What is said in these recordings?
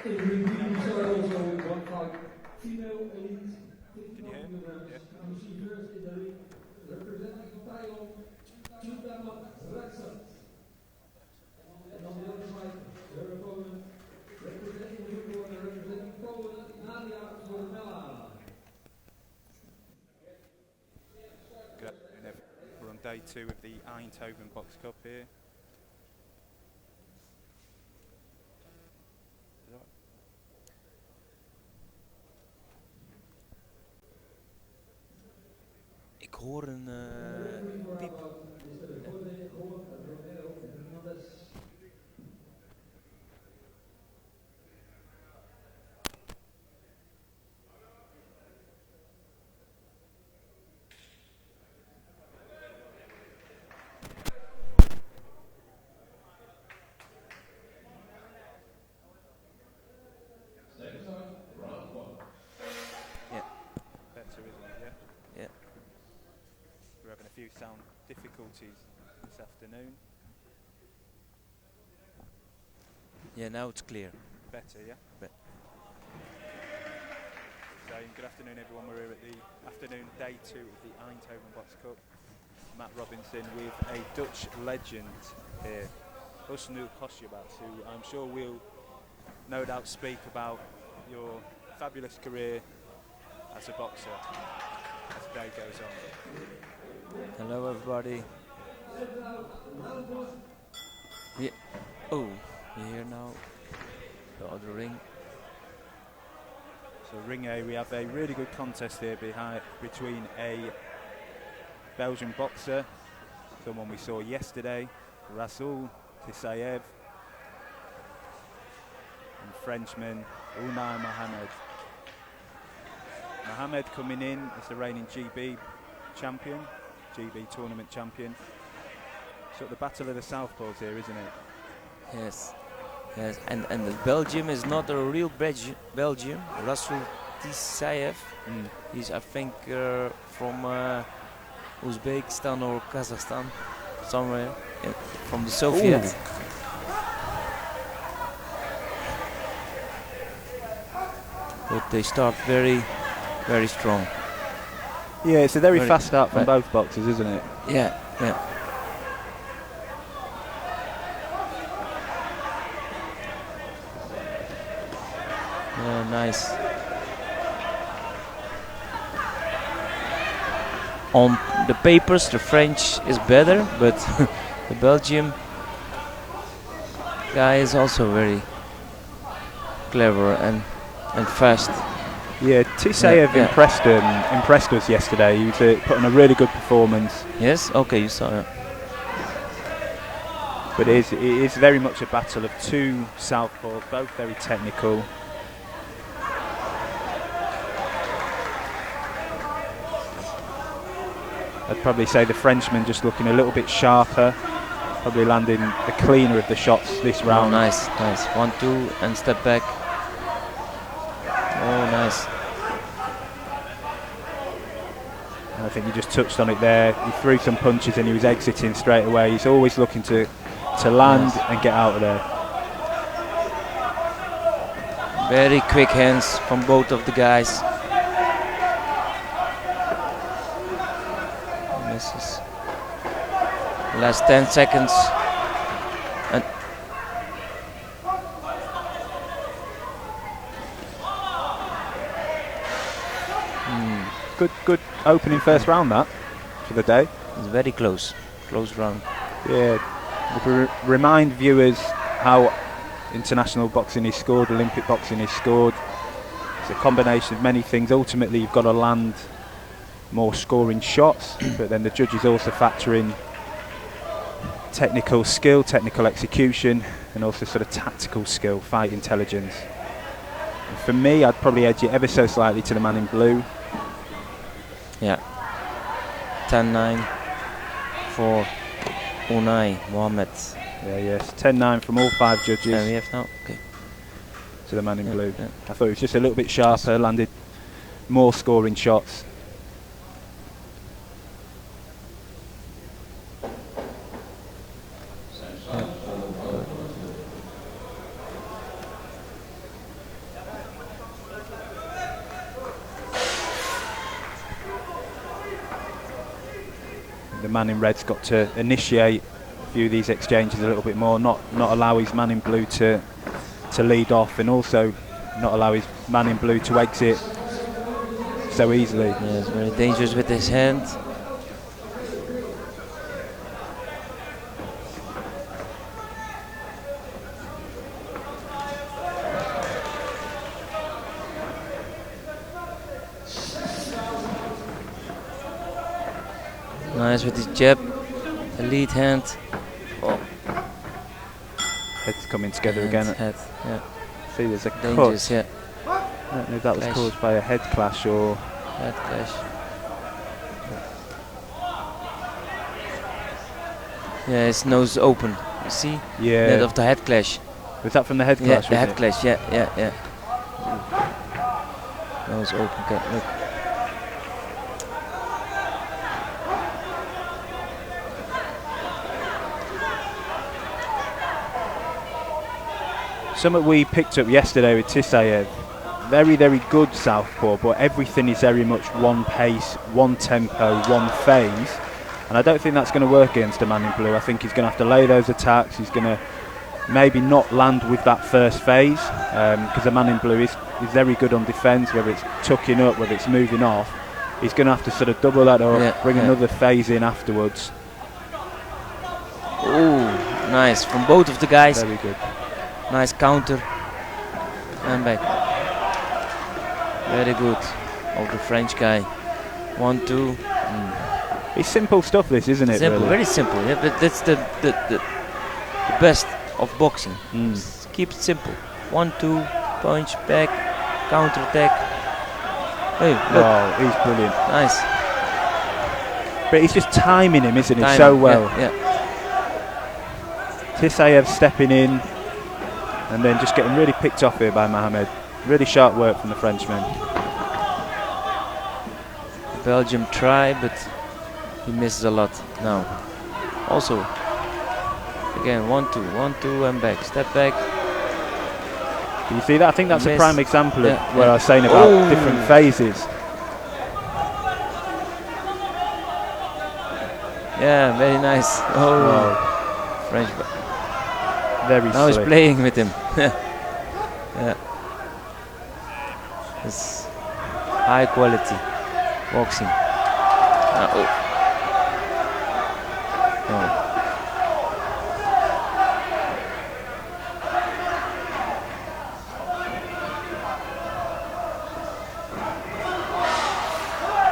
In the reviews are also one fight female elite. Can you hear? Yeah. You see first in the ring, representing Thailand, Chutama Ratsa. And on the other side, her opponent, representing Ukraine, representing Poland, Nadia Vormela. Good afternoon. We're on day 2 of the Eindhoven Box Cup here. Ik hoor een piep. Few sound difficulties this afternoon. Yeah, now it's clear. Better, yeah? So, good afternoon everyone, we're here at the afternoon day 2 of the Eindhoven Box Cup. Matt Robinson with a Dutch legend here, Husnu Kosjebat, who I'm sure will no doubt speak about your fabulous career as a boxer as the day goes on. Hello everybody. Yeah. Oh, you hear now the other ring. So ring A, we have a really good contest here between a Belgian boxer, someone we saw yesterday, Rasul Tisayev, and Frenchman Unai Mohamed. Mohamed coming in as the reigning GB champion. GB tournament champion. So the battle of the Southpaws here, isn't it? Yes, yes, and the Belgium is not a real Belgium. Rasul Tisayev, he's I think from Uzbekistan or Kazakhstan, somewhere from the Soviet. Ooh. But they start very, very strong. Yeah, it's a very fast start from both boxers, isn't it? Yeah, yeah. Yeah, nice. On the papers, the French is better, but the Belgium guy is also very clever and fast. Yeah, Tisayev impressed us yesterday. He was put on a really good performance. Yes, okay, you saw it. But it is very much a battle of two southpaws, both very technical. I'd probably say the Frenchman just looking a little bit sharper, probably landing the cleaner of the shots this round. Oh, nice, nice. 1-2 and step back. Oh, nice. And I think you just touched on it there. He threw some punches and he was exiting straight away. He's always looking to land and get out of there. Very quick hands from both of the guys. Misses. Last 10 seconds. And Good opening first round that for the day. It's very close round. Yeah, remind viewers how international boxing is scored, Olympic boxing is scored. It's a combination of many things. Ultimately, you've got to land more scoring shots, but then the judges also factor in technical skill, technical execution, and also sort of tactical skill, fight intelligence. And for me, I'd probably edge it ever so slightly to the man in blue. Yeah. 10-9 for Unai Mohamed. Yeah, yes. 10-9 from all 5 judges. Yeah, we have now. Okay. To the man in blue. Yeah. I thought it was just a little bit sharper, landed more scoring shots. man in red's got to initiate a few of these exchanges a little bit more, not allow his man in blue to lead off, and also not allow his man in blue to exit so easily. Yeah, it's very dangerous with his hand. Nice with his jab, the lead hand. Oh, Heads coming together and again. head, yeah. See, there's a Dangerous, cut. yeah. I don't know if that was Clash. caused by a head clash or... Head clash. Yeah, his nose is open. You see? Yeah. That of the head clash. Was that from the head Yeah, clash? the was head it? clash. Yeah. Nose open. Okay, look. Something we picked up yesterday with Tisayev. Very, very good southpaw, but everything is very much one pace, one tempo, one phase. And I don't think that's going to work against a man in blue. I think he's going to have to lay those attacks. He's going to maybe not land with that first phase, because the man in blue is very good on defence, whether it's tucking up, whether it's moving off. He's going to have to sort of double that up, bring another phase in afterwards. Oh, nice from both of the guys. Very good. Nice counter and back. Very good of the French guy. 1-2. It's simple stuff, this, isn't it? Simple, really? very simple. Yeah, but that's the best of boxing. Just keep it simple. 1-2, punch, back, counter attack. Hey, look. Oh, he's brilliant. Nice. But he's just timing him, isn't he? Timing, So well. Yeah. Tisayev stepping in and then just getting really picked off here by Mohamed. Really sharp work from the Frenchman. Belgium try, but he misses a lot now. Also, again 1-2, 1-2 and back. Step back. Do you see that? I think that's a Miss. prime example of Yeah, what I was saying about different phases. Yeah, very nice. Oh, French. Very Now he's slick. playing with him. Yeah. It's high quality boxing. Oh.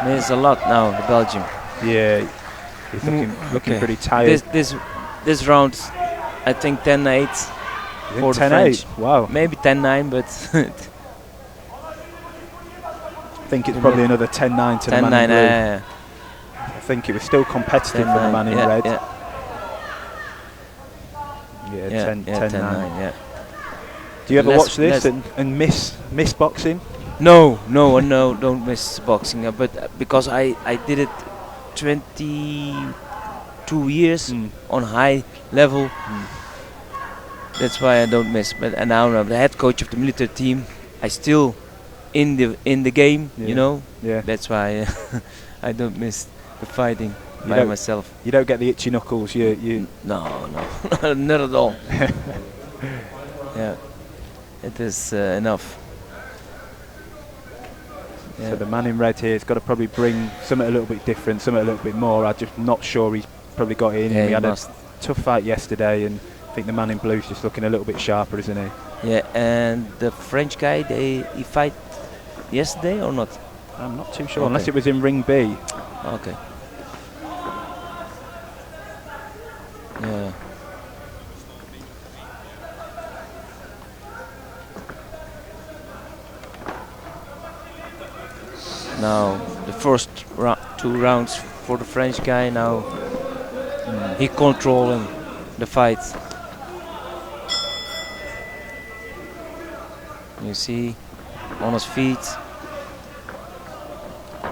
Miss a lot now, the Belgium. Yeah, he's looking pretty tired. This round, I think 10-8 for the 10-8. French. Wow. Maybe 10-9, but I think it's probably another 10-9 to the man 10-9. in blue. I think it was still competitive for the man in red. Yeah, 10-9. yeah. Do you ever watch this less and miss boxing? No, don't miss boxing. But because I did it 22 years on high level, that's why I don't miss. But and now I'm the head coach of the military team. I still in the game, you know. Yeah. That's why I don't miss the fighting by myself. You don't get the itchy knuckles. You. No, not at all. Yeah, it is enough. So the man in red here has got to probably bring something a little bit different, something a little bit more. I'm just not sure he's probably got it in. Yeah, We he had must. a tough fight yesterday, and I think the man in blue's just looking a little bit sharper, isn't he? Yeah, and the French guy, he fight yesterday or not? I'm not too sure, unless it was in ring B. Okay. Yeah. Now the first 2 rounds for the French guy. Now he controlling the fight. You see, on his feet,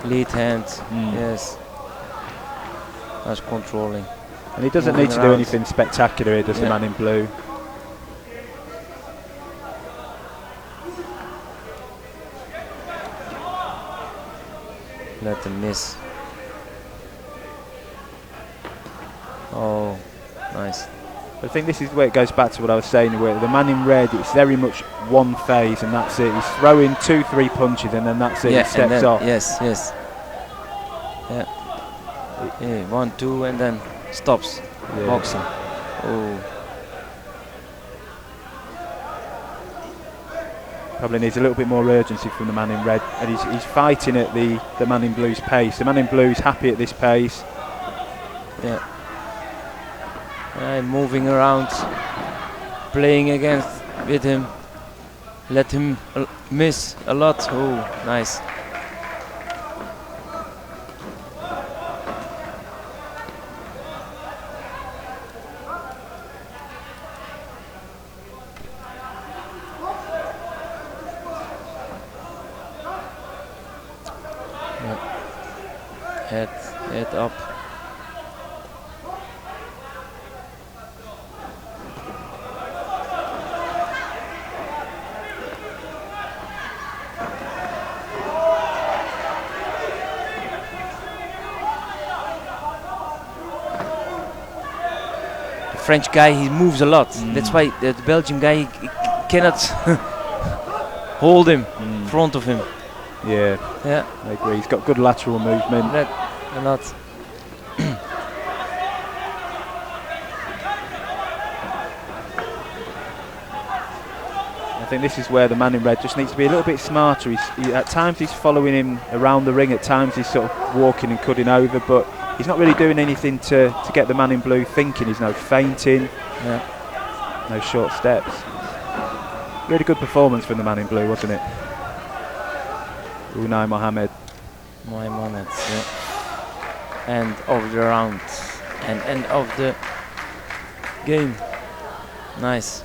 lead hand. Yes, that's controlling. And he doesn't need to do anything spectacular here, does the man in blue? Let him miss. Oh, nice. I think this is where it goes back to what I was saying, where the man in red, it's very much one phase and that's it. He's throwing 2-3 punches and then that's it, he steps then, off. Yes. Yeah. 1, 2 and then stops. Boxing. Oh. Probably needs a little bit more urgency from the man in red, and he's fighting at the man in blue's pace. The man in blue's happy at this pace. Yeah. Moving around, playing against with him. Let him miss a lot. Oh, nice. Head up. The French guy, he moves a lot. That's why the Belgian guy he cannot hold him in front of him. Yeah, I agree. He's got good lateral movement. A lot. I think this is where the man in red just needs to be a little bit smarter. At times he's following him around the ring, at times he's sort of walking and cutting over, but he's not really doing anything to get the man in blue thinking. He's no feinting, no short steps. Really good performance from the man in blue, wasn't it? Unai Mohammed. Yeah. End of the round and end of the game. Nice.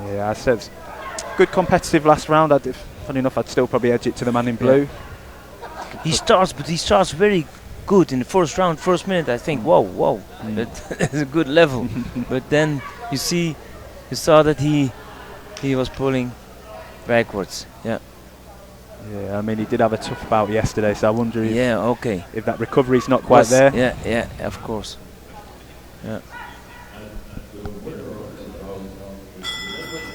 Yeah, I said good competitive last round. Funny enough, I'd still probably edge it to the man in blue. He starts very good in the first round, first minute. I think, whoa, that's a good level. But then you saw that he was pulling backwards. Yeah. Yeah, I mean, he did have a tough bout yesterday, so I wonder if that recovery's not quite there. Yeah, of course. Yeah.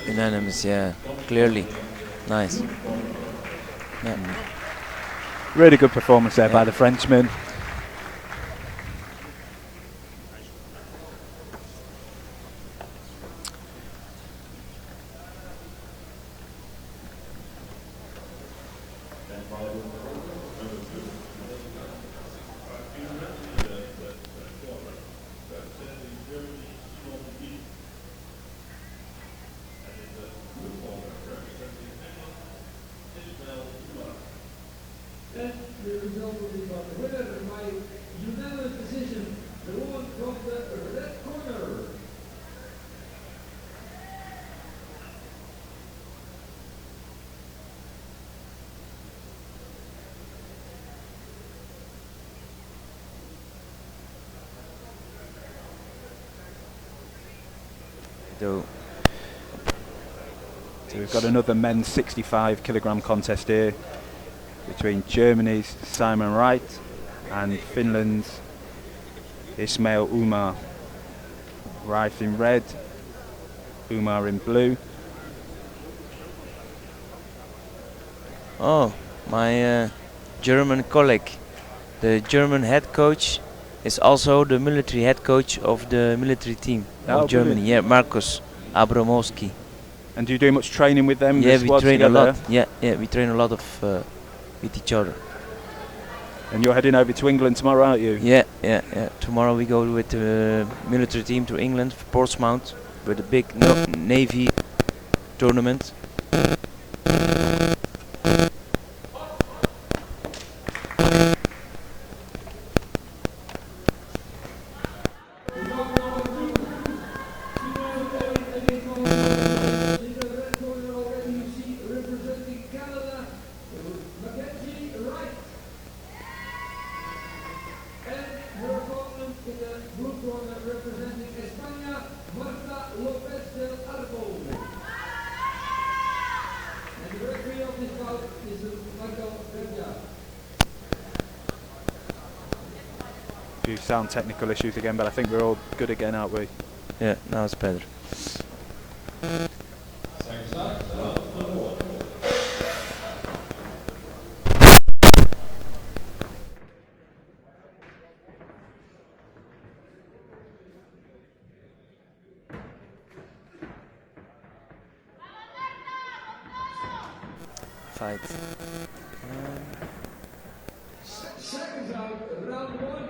Unanimous, clearly. Nice. Yeah. Really good performance there by the Frenchman. And the result will be about the winner by unanimous decision, the woman from the red corner. So we've got another men's 65 kilogram contest here between Germany's Simon Wright and Finland's Ismail Umar. Wright in red, Umar in blue. Oh, my German colleague, the German head coach, is also the military head coach of the military team of Germany. Yeah, Markus Abramowski. And do you do much training with them? Yeah, we train a lot. Yeah, we train a lot of with each other. And you're heading over to England tomorrow, aren't you? Yeah. Tomorrow we go with the military team to England, for Portsmouth, with a big Navy tournament. few sound technical issues again, but I think we're all good again, aren't we? Yeah, now it's better. Fight. Seconds out, round one.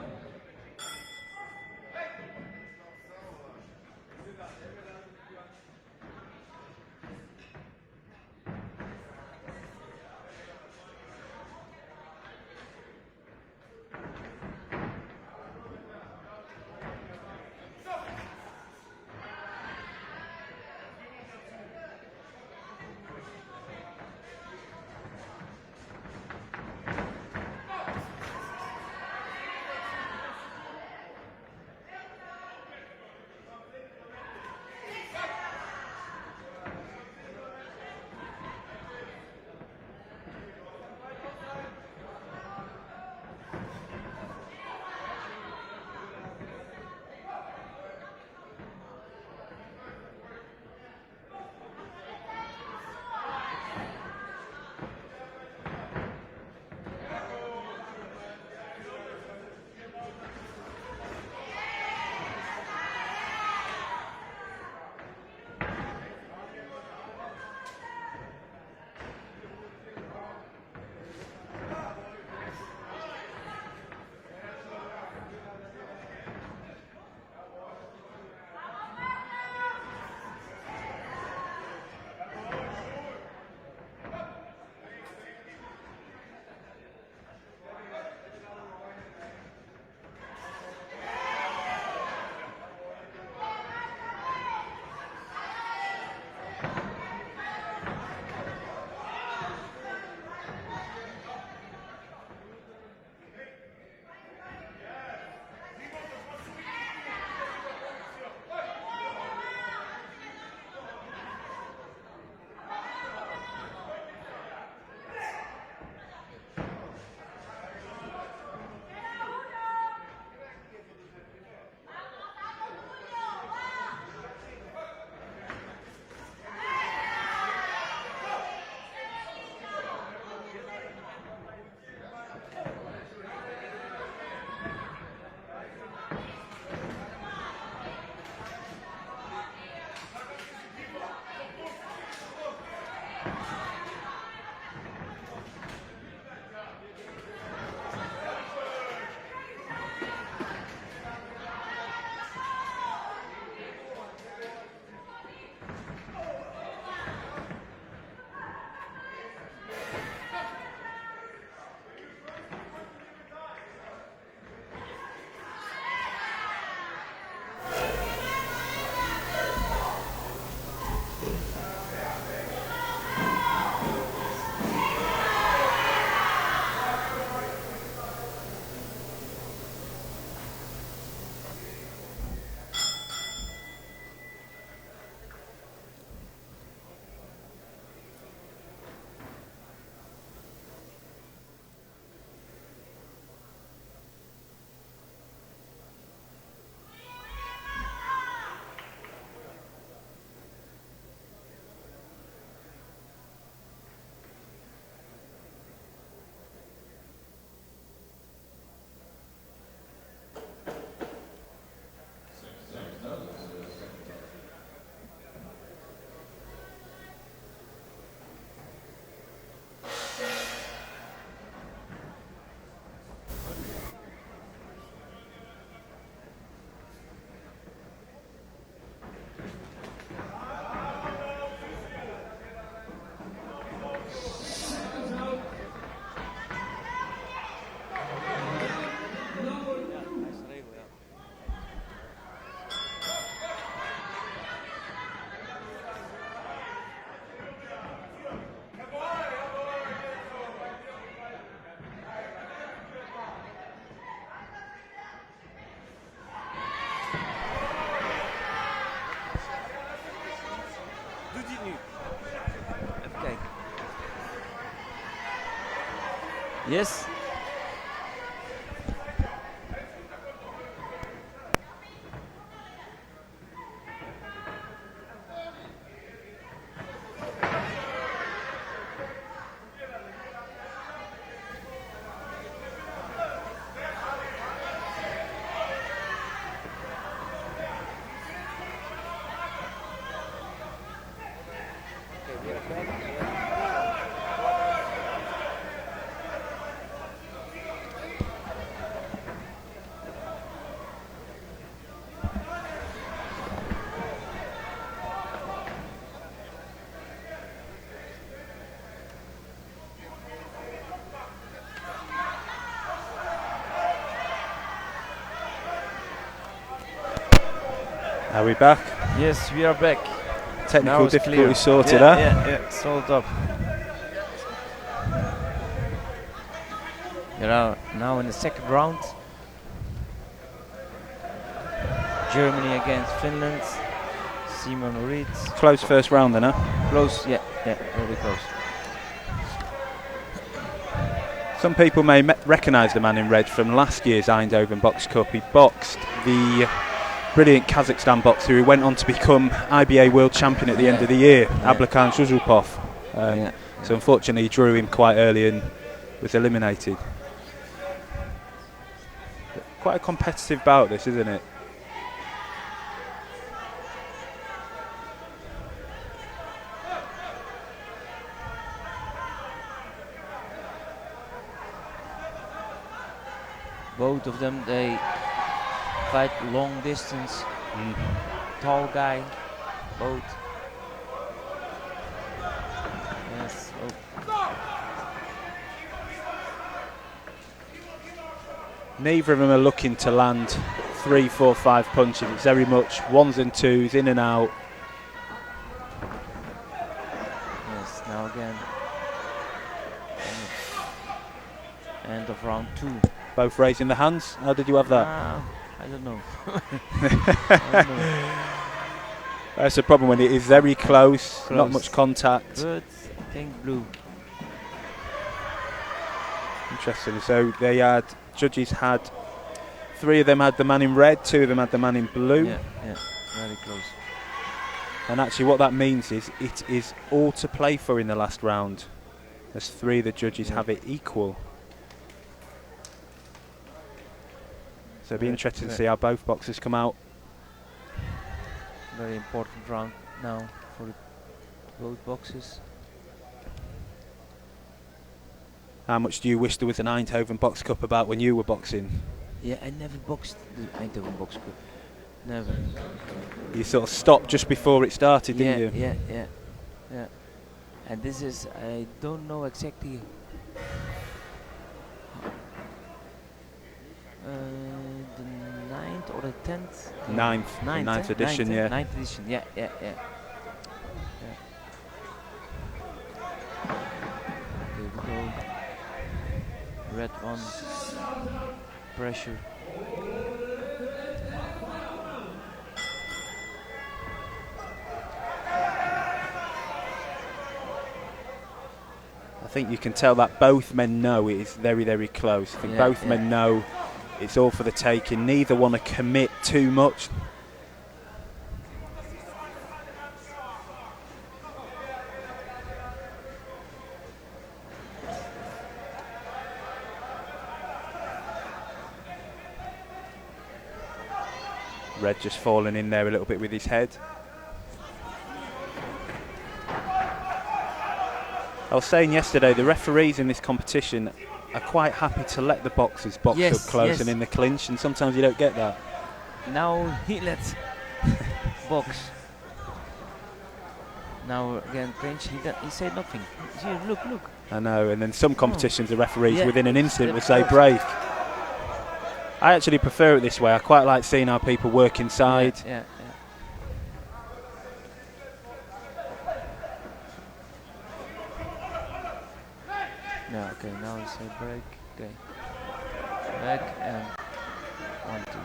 Yes. Are we back? Yes, we are back. Technical difficulty clear. sorted, Yeah, huh? yeah, solved up. We are now in the second round. Germany against Finland. Simon Reed. Close first round then, huh? Close, yeah, very close. Some people may recognise the man in red from last year's Eindhoven Box Cup. He boxed the brilliant Kazakhstan boxer who went on to become IBA world champion at the end of the year, Ablakan Shuzupov. So unfortunately he drew him quite early and was eliminated. Quite a competitive bout this, isn't it? Both of them, they fight long distance. Tall guy, both. Yes. Oh. Neither of them are looking to land 3, 4, 5 punches. It's very much ones and twos, in and out. Yes, now again. End of round 2. Both raising the hands. How did you have that? I don't know. That's the problem when it is very close. Not much contact. But I think blue. Interesting. So they had, judges had, 3 of them had the man in red, 2 of them had the man in blue. Yeah, very close. And actually what that means is it is all to play for in the last round, as 3 of the judges have it equal. So it'll be interesting to see how both boxers come out. Very important round now for both boxers. How much do you wish there was an Eindhoven Box Cup about when you were boxing? Yeah, I never boxed the Eindhoven Box Cup. Never. You sort of stopped just before it started, didn't you? Yeah. And this is, I don't know exactly. The 9th or the 10th? 9th edition, yeah. 9th edition, yeah. Okay, we go. Red one. Pressure. I think you can tell that both men know it is very, very close. I think both men know it's all for the taking. Neither want to commit too much. Red just falling in there a little bit with his head. I was saying yesterday, the referees in this competition are quite happy to let the boxers box up close and in the clinch, and sometimes you don't get that. Now he lets box. Now again clinch, he said nothing. Here, look. I know, and then some competitions the referees within an instant would say break. I actually prefer it this way. I quite like seeing how people work inside. Yeah. No, okay, now it's a break. Okay. Back and 1-2.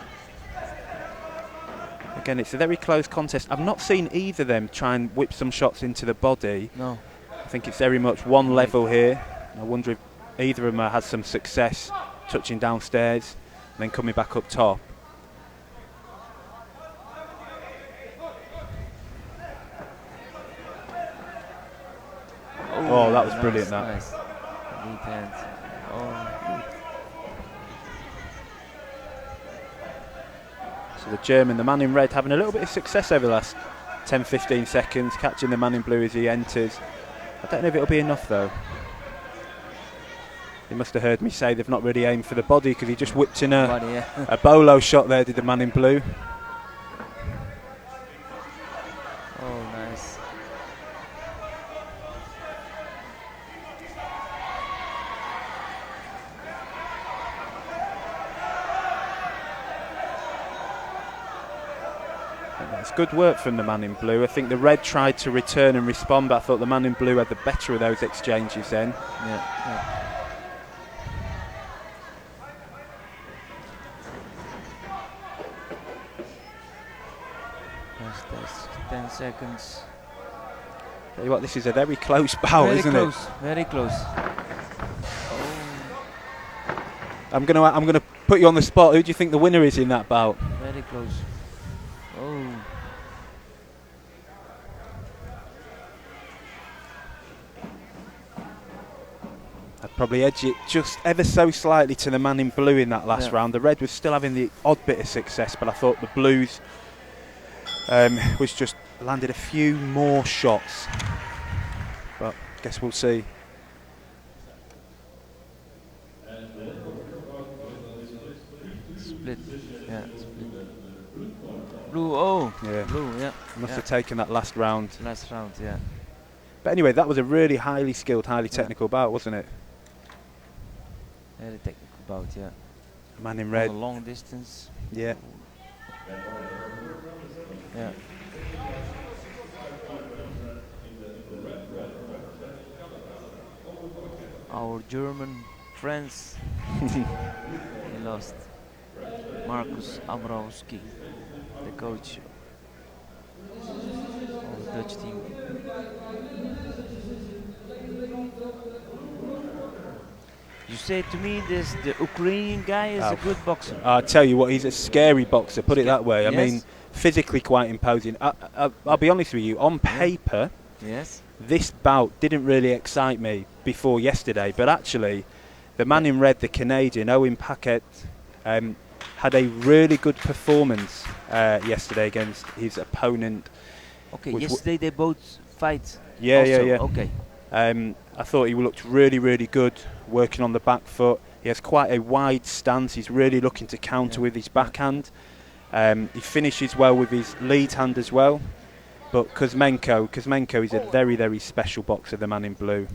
Again, it's a very close contest. I've not seen either of them try and whip some shots into the body. No. I think it's very much one level here. I wonder if either of them has some success touching downstairs and then coming back up top. Oh, that was brilliant, that. Nice. Neat hand. Oh. So the German, the man in red, having a little bit of success over the last 10-15 seconds, catching the man in blue as he enters. I don't know if it'll be enough though. He must have heard me say they've not really aimed for the body, because he just whipped in a bolo shot there, did the man in blue. Oh, nice. It's good work from the man in blue. I think the red tried to return and respond, but I thought the man in blue had the better of those exchanges then. Yeah. That's 10 seconds. Tell you what, this is a very close bout, isn't it? Very close. I'm gonna put you on the spot. Who do you think the winner is in that bout? Very close. Oh. I'd probably edge it just ever so slightly to the man in blue in that last round. The red was still having the odd bit of success, but I thought the blues was just landed a few more shots. But I guess we'll see. Split. Yeah, split. Blue, oh. Yeah. Blue, yeah. Must have taken that last round. Last round, yeah. But anyway, that was a really highly skilled, highly technical bout, wasn't it? Very technical bout, yeah. Man in red. On a long distance. Yeah. Yeah. Our German friends, he lost. Marcus Abrowski, the coach of the Dutch team. You say to me this the Ukrainian guy is a good boxer. I'll tell you what, he's a scary boxer, put it that way. I mean, physically quite imposing. I'll be honest with you, on paper, this bout didn't really excite me before yesterday, but actually, the man in red, the Canadian, Owen Paquette, had a really good performance yesterday against his opponent. Okay, yesterday they both fight. Yeah. Okay. I thought he looked really, really good working on the back foot. He has quite a wide stance. He's really looking to counter with his backhand. He finishes well with his lead hand as well. But Kuzmenko is a very, very special boxer, the man in blue.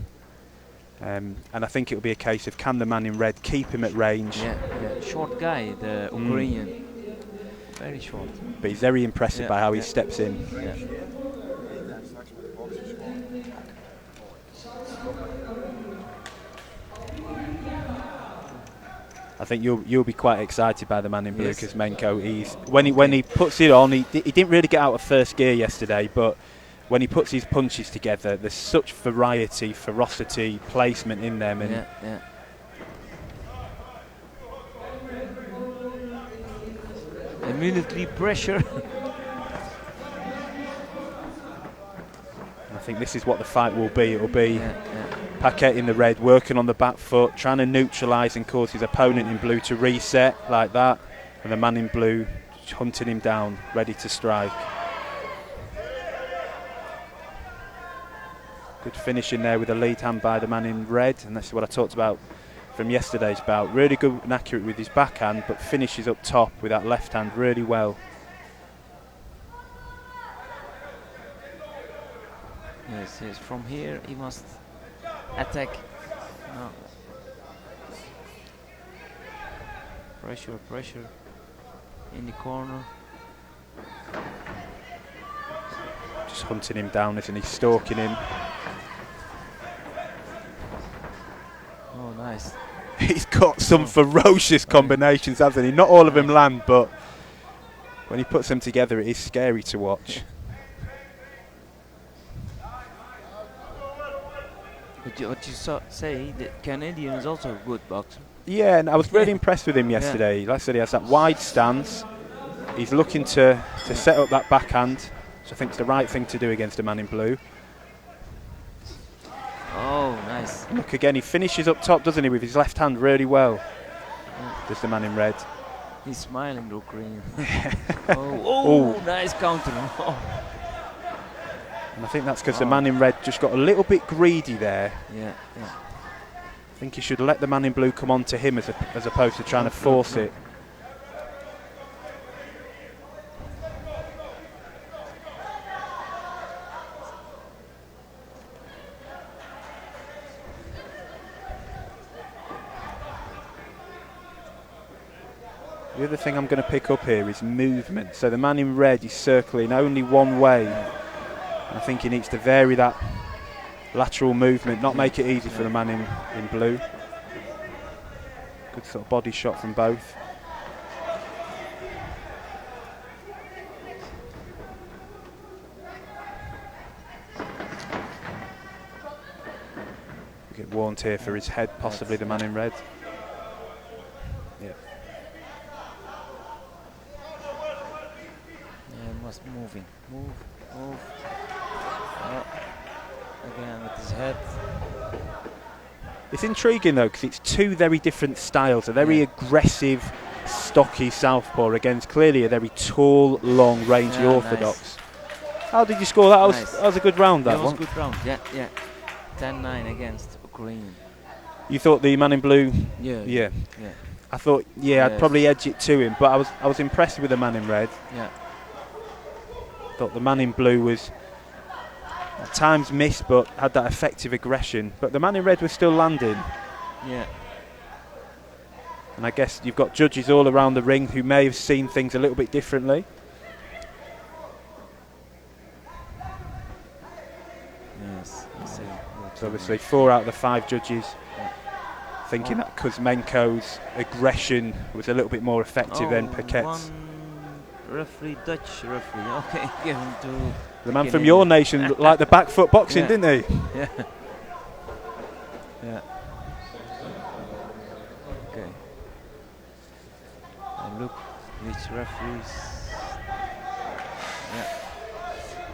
And I think it will be a case of, can the man in red keep him at range? Yeah. Short guy, the Ukrainian. Very short. But he's very impressive by how he steps in. Yeah. I think you'll be quite excited by the man in blue, Kuzmenko. He's when he puts it on, he didn't really get out of first gear yesterday, but when he puts his punches together, there's such variety, ferocity, placement in them. And immediately pressure. I think this is what the fight will be. It will be Paquette in the red, working on the back foot, trying to neutralise and cause his opponent in blue to reset like that, and the man in blue hunting him down, ready to strike. Good finish in there with a lead hand by the man in red, and that's what I talked about from yesterday's bout. Really good and accurate with his backhand, but finishes up top with that left hand really well. Yes, from here he must attack. No. Pressure in the corner. Just hunting him down, isn't he? Stalking him. Oh, nice. He's got some ferocious combinations, hasn't he? Not all of them land, but when he puts them together, it is scary to watch. What you say, the Canadian is also a good boxer. Yeah, and I was really impressed with him yesterday. Like I said, he has that wide stance. He's looking to set up that backhand, which I think is the right thing to do against a man in blue. Oh, nice. Look again, he finishes up top, doesn't he, with his left hand really well. Does the man in red. He's smiling, Ukrainian. Oh, nice counter. And I think that's because the man in red just got a little bit greedy there. Yeah, yeah. I think he should let the man in blue come on to him as opposed to trying to force it. The other thing I'm going to pick up here is movement. So the man in red is circling only one way. I think he needs to vary that lateral movement, not make it easy for the man in blue. Good sort of body shot from both. We get warned here for his head, possibly the man in red. Yeah. Moving, move. Oh. Again with his head. It's intriguing though, because it's two very different styles. A very aggressive, stocky southpaw against clearly a very tall, long, rangy orthodox. Nice. How did you score that? That was a good round, that one. That was a good round, yeah. 10-9 against Ukraine. You thought the man in blue? Yeah. I thought, I'd probably edge it to him, but I was impressed with the man in red. Yeah. Thought the man in blue was at times missed, but had that effective aggression. But the man in red was still landing. Yeah. And I guess you've got judges all around the ring who may have seen things a little bit differently. Yes. So obviously 4 out of the 5 judges thinking that Kuzmenko's aggression was a little bit more effective than Paquette's. Referee, Dutch referee, okay, give him to the man from your nation looked like the back foot boxing, didn't he? Yeah. Yeah. Okay. And look which referees. Yeah.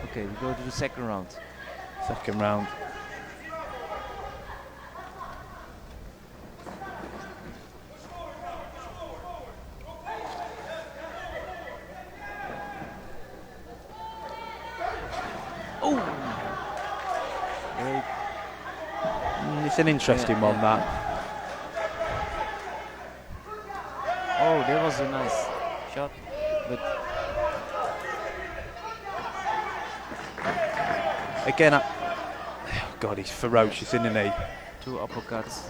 Okay, we go to the second round. Second round. It's an interesting one, that. Oh, that was a nice shot. But again, oh God, he's ferocious, isn't he? 2 uppercuts.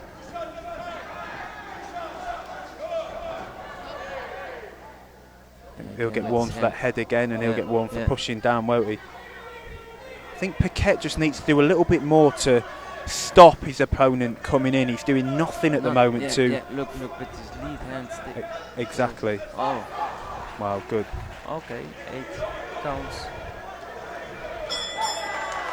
He'll get warned for that head again, and he'll get warned for pushing down, won't he? I think Paquette just needs to do a little bit more to stop his opponent coming in. He's doing nothing at the moment Look with his lead hand. Exactly. Oh. Wow, good. Okay, 8 counts.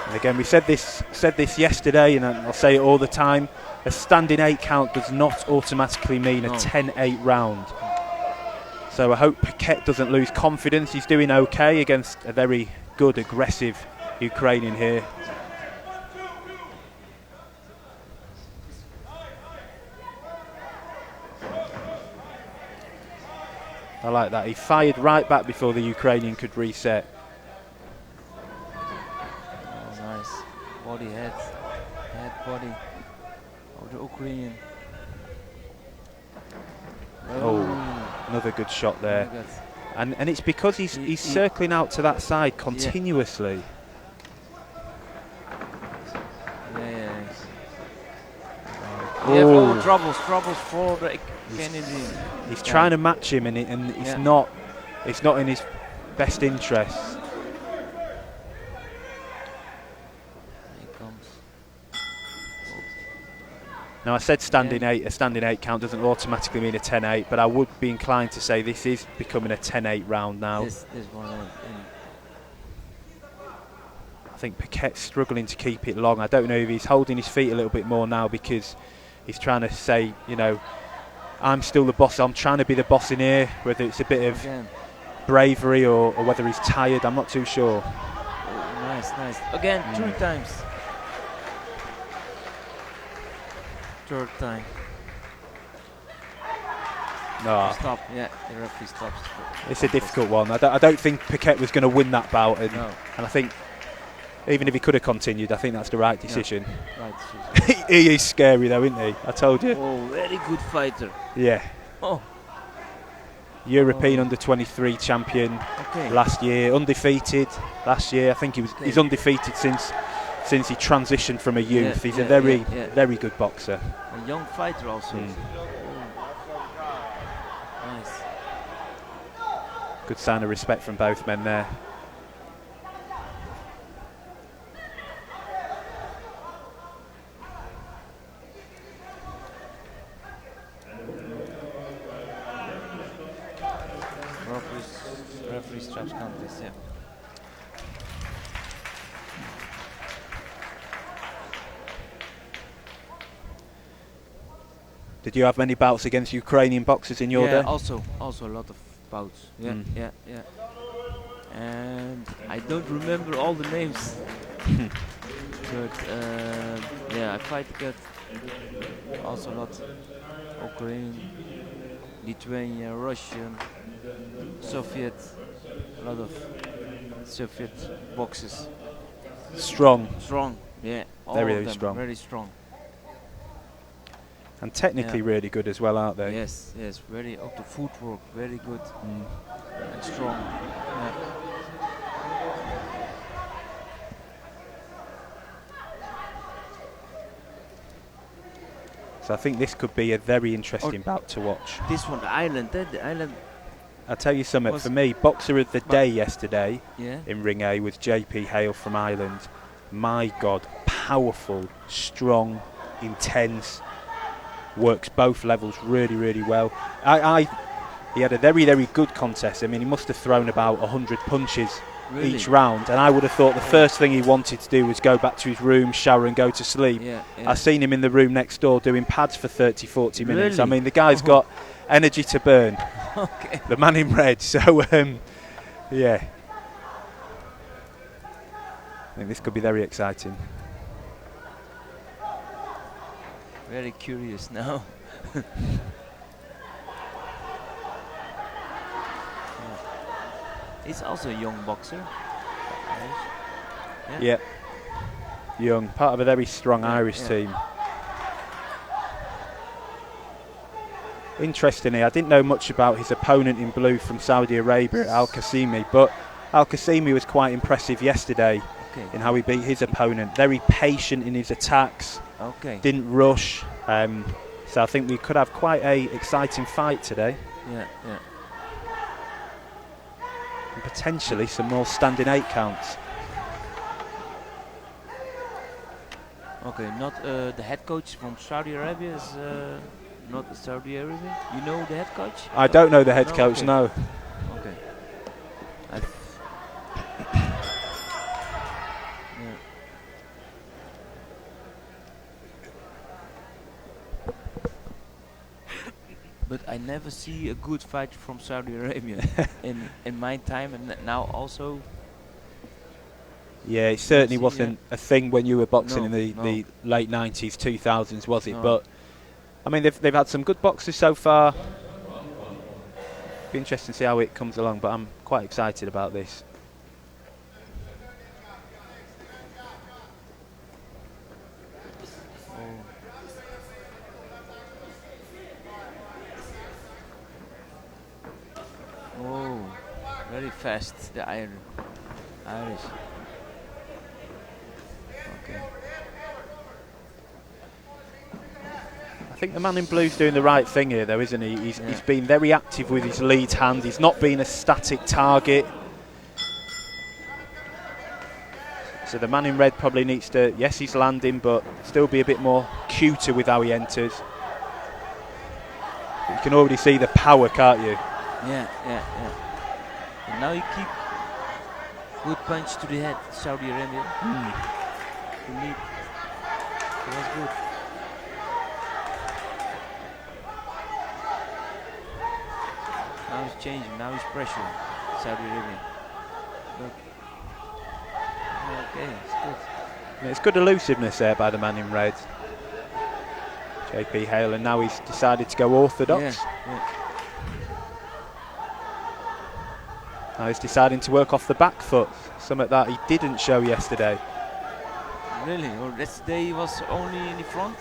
And again, we said this yesterday, and I'll say it all the time. A standing 8 count does not automatically mean a 10-8 round. So I hope Paquette doesn't lose confidence. He's doing okay against a very good, aggressive Ukrainian here. I like that. He fired right back before the Ukrainian could reset. Oh, nice. Body, head, body of the Ukrainian. Oh, another good shot there. And it's because he's circling out to that side continuously. Oh, troubles for the Canadian. He's trying to match him, and it's not in his best interest. Here comes. Now I said standing 8. A standing 8 count doesn't automatically mean a 10-8, but I would be inclined to say this is becoming a 10-8 round now. This one. I think Paquette's struggling to keep it long. I don't know if he's holding his feet a little bit more now because he's trying to say, I'm still the boss. I'm trying to be the boss in here. Whether it's a bit of bravery or whether he's tired, I'm not too sure. Oh, nice. Again, 3 times. Third time. No. Stop. Yeah, the referee stops. It's a difficult one. I don't think Paquette was going to win that bout, and I think Even if he could have continued, I think that's the right decision. Yeah, right decision. He is scary though, isn't he? I told you. Oh, very good fighter. Yeah. Oh. European under-23 champion last year, undefeated last year. I think he's undefeated since he transitioned from a youth. He's a very good boxer. A young fighter also. Nice. Good sign of respect from both men there. Referee straps contest, yeah. Did you have many bouts against Ukrainian boxers in your day? Also a lot of bouts. Yeah. And I don't remember all the names. But I fight against also a lot Ukraine, Lithuania, Russian, Soviet, a lot of Soviet boxers. Strong, yeah. Very strong. Very strong. And technically really good as well, aren't they? Yes, very up to footwork, very good and strong. Yeah. So I think this could be a very interesting bout to watch. This one, the Island. I'll tell you something, for me, boxer of the day yesterday in Ring A was JP Hale from Ireland. My God, powerful, strong, intense, works both levels really well. He had a very good contest. I mean, he must have thrown about 100 punches each round, and I would have thought the first thing he wanted to do was go back to his room, shower and go to sleep. I've seen him in the room next door doing pads for 30-40 minutes. I mean, the guy's got energy to burn. The man in red. So yeah, I think this could be very exciting. Very curious now. He's also a young boxer. Yeah. Young, part of a very strong Irish team. Interestingly, I didn't know much about his opponent in blue from Saudi Arabia, Al-Qasimi, but Al-Qasimi was quite impressive yesterday in how he beat his opponent. Very patient in his attacks, didn't rush. So I think we could have quite a exciting fight today. Yeah. And potentially some more standing 8 counts. Okay, not the head coach from Saudi Arabia is not the Saudi Arabia. You know the head coach? I don't know the head coach, no. Okay. But I never see a good fight from Saudi Arabia in my time, and now also. Yeah, it certainly wasn't a thing when you were boxing in the late 90s, 2000s, was it? But I mean, they've had some good boxers so far. Be interesting to see how it comes along, but I'm quite excited about this. Oh, very fast, the Irish. Okay. I think the man in blue's doing the right thing here, though, isn't he? He's been very active with his lead hand. He's not been a static target. So the man in red probably needs to, yes, he's landing, but still be a bit more cuter with how he enters. You can already see the power, can't you? Yeah. And now you keep good punch to the head, Saudi Arabia. That's good. Now he's changing, now he's pressuring Saudi Arabia. But okay, it's good. Yeah, it's good elusiveness there by the man in red. JP Hale, and now he's decided to go orthodox. Yeah. Now he's deciding to work off the back foot, something that he didn't show yesterday. Really? Or yesterday he was only in the front?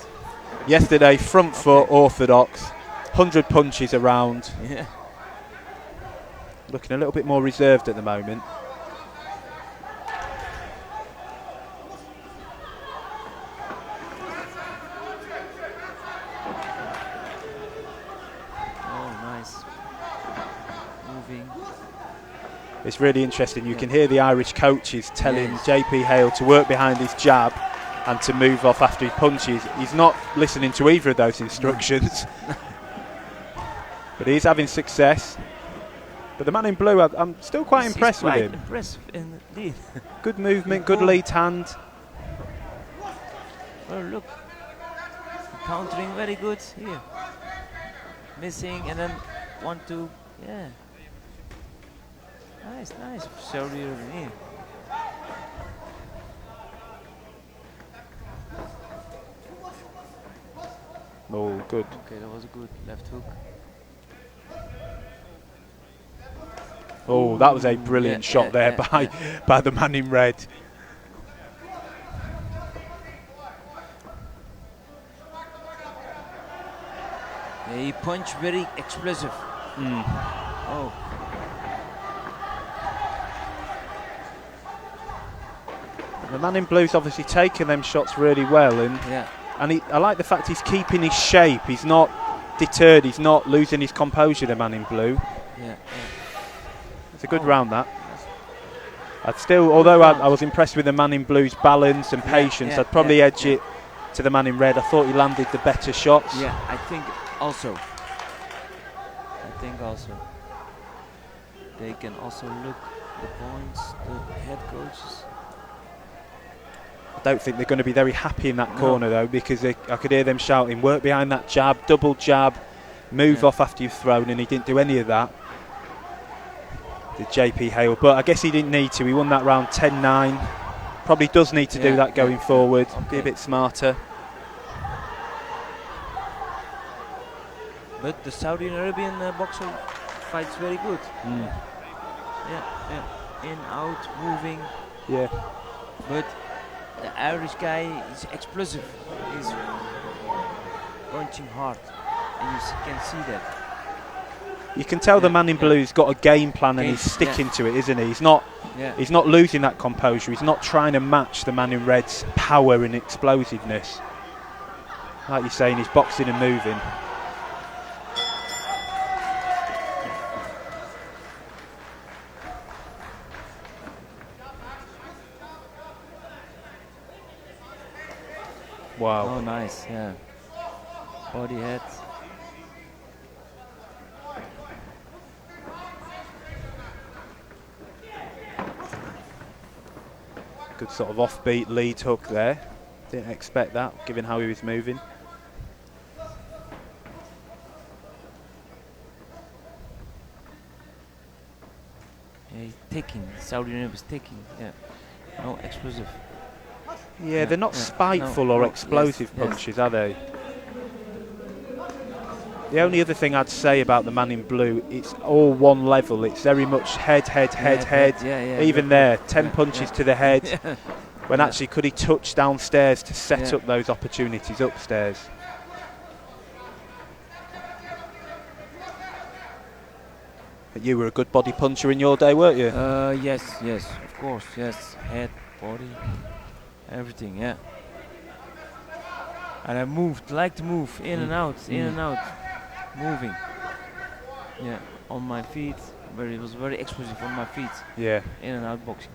Yesterday, front foot, orthodox, 100 punches around. Yeah. Looking a little bit more reserved at the moment. Oh, nice. Moving. It's really interesting. You can hear the Irish coaches telling Yes. JP Hale to work behind his jab and to move off after he punches. He's not listening to either of those instructions. But he's having success. But the man in blue, I'm still quite impressed with him. Impressive indeed. Good movement, good lead hand. Oh, look. Countering very good here. Missing and then 1, 2. Yeah. Nice, nice. Saudi Arabia. Oh, good. Okay, that was a good left hook. Oh, that was a brilliant shot there by the man in red. Yeah, he punched very explosive. Oh. The man in blue's obviously taken them shots really well, and I like the fact he's keeping his shape. He's not deterred. He's not losing his composure. The man in blue. Yeah. It's a good round that. I'd still, although I was impressed with the man in blue's balance and patience, I'd probably edge it to the man in red. I thought he landed the better shots. Yeah, I think also. They can also look the points, the head coaches. I don't think they're going to be very happy in that corner though, because I could hear them shouting, work behind that jab, double jab, move off after you've thrown, and he didn't do any of that. Did JP Hale, but I guess he didn't need to. He won that round 10-9. Probably does need to do that going forward. Be a bit smarter. But the Saudi Arabian boxer fights very good. In, out, moving. Yeah. But the Irish guy is explosive. He's punching hard, and you can see that. You can tell the man in blue's got a game plan and he's sticking to it, isn't he? He's not losing that composure. He's not trying to match the man in red's power and explosiveness. Like you're saying, he's boxing and moving. Wow. Oh, nice, yeah. Body head. Good sort of offbeat lead hook there. Didn't expect that, given how he was moving. Yeah, he's taking. Saudi Arabia is taking. Yeah. No explosive. Yeah, they're not spiteful or explosive punches, are they? The only other thing I'd say about the man in blue, it's all one level. It's very much head. Even there, 10 punches to the head. When actually could he touch downstairs to set up those opportunities upstairs? But you were a good body puncher in your day, weren't you? Yes, of course, yes. Head, body, everything, yeah. And I like to move in and out, moving. Yeah, on my feet. It was very explosive on my feet. Yeah. In and out boxing.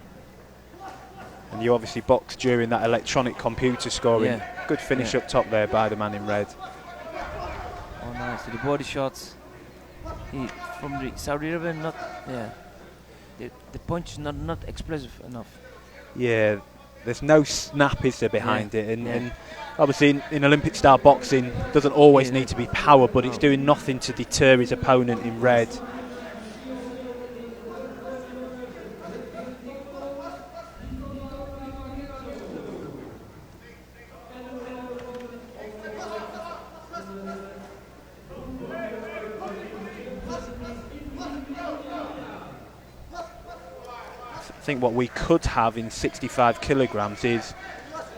And you obviously boxed during that electronic computer scoring. Yeah. Good finish up top there by the man in red. Oh, nice. The body shots. From the Saudi Arabian, the punch is not explosive enough. Yeah, there's no snap, is there, behind it? And obviously in Olympic style boxing, doesn't always need to be power, but it's doing nothing to deter his opponent in red. think what we could have in 65 kilograms is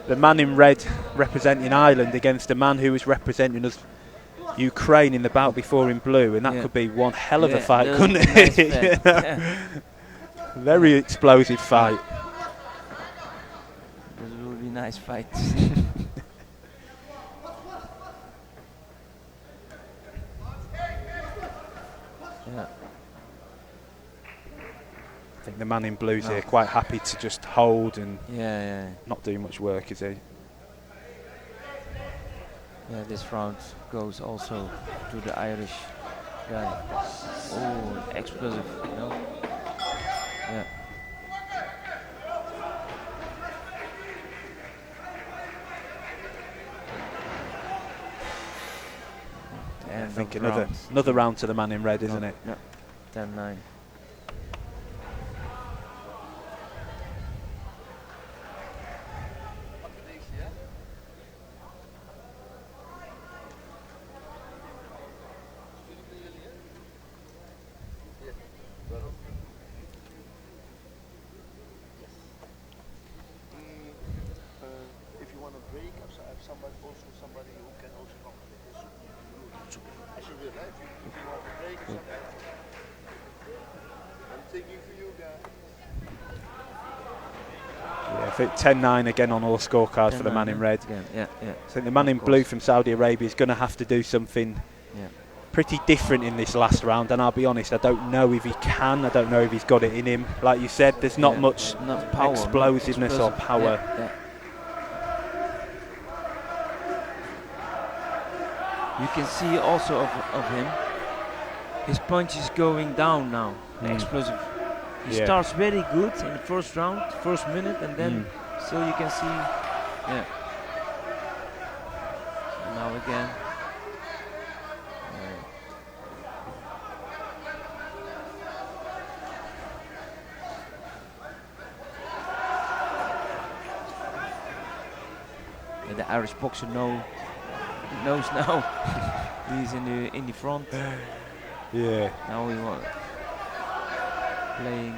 the man in red representing Ireland against a man who was representing us, Ukraine, in the bout before in blue, and that could be one hell of a fight, couldn't it? Nice You know? Very explosive fight. This will be a nice fight. Yeah. I think the man in blue's here quite happy to just hold and not do much work, is he? Yeah, this round goes also to the Irish guy. Oh, explosive, you know? Yeah. I think another round to the man in red, isn't it? Yeah, 10-9. I think 10-9 again on all scorecards for the man in red. Yeah. I think the man in blue from Saudi Arabia is going to have to do something pretty different in this last round, and I'll be honest, I don't know if he can. I don't know if he's got it in him. Like you said, there's not much power, explosiveness or power. You can see also of him, his punch is going down now, explosive. He starts very good in the first round, first minute, and then still you can see, now again. And the Irish boxer knows now he's in the front. Yeah. Now we want playing.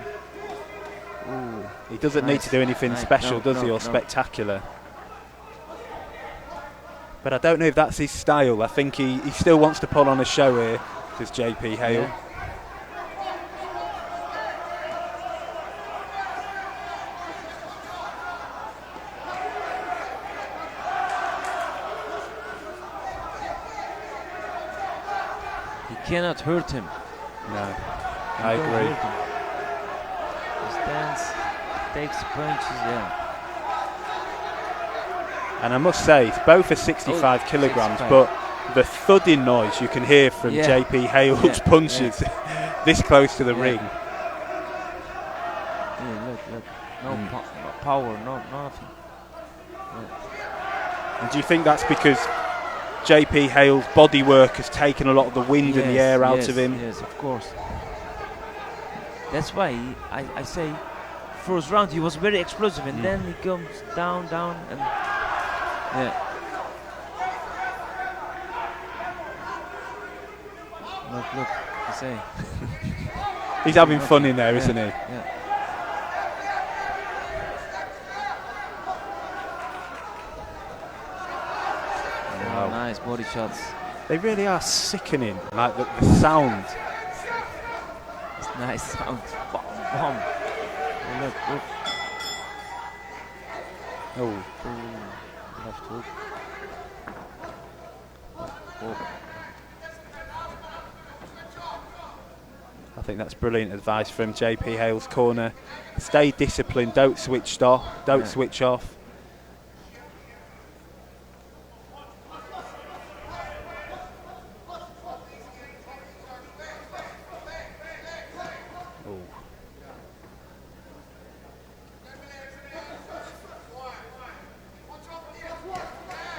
Ooh, he doesn't need to do anything special, does he, or spectacular? But I don't know if that's his style. I think he still wants to put on a show here, says JP Hale. Yeah. He cannot hurt him. No, I agree. He stands, takes the punches, And I must say, both are 65 kilograms, 65. But the thudding noise you can hear from JP Hale's punches this close to the ring. Yeah, look. No power, nothing. And do you think that's because JP Hale's body work has taken a lot of the wind and the air out of him? Yes, of course. That's why I say first round he was very explosive, and then he comes down, and Look, you say. He's having fun in there, isn't he? Yeah. Wow. Nice body shots. They really are sickening, like the sound. It's nice sound. Bomb. Look. Oh. Left hook. I think that's brilliant advice from JP Hale's corner. Stay disciplined, don't switch off.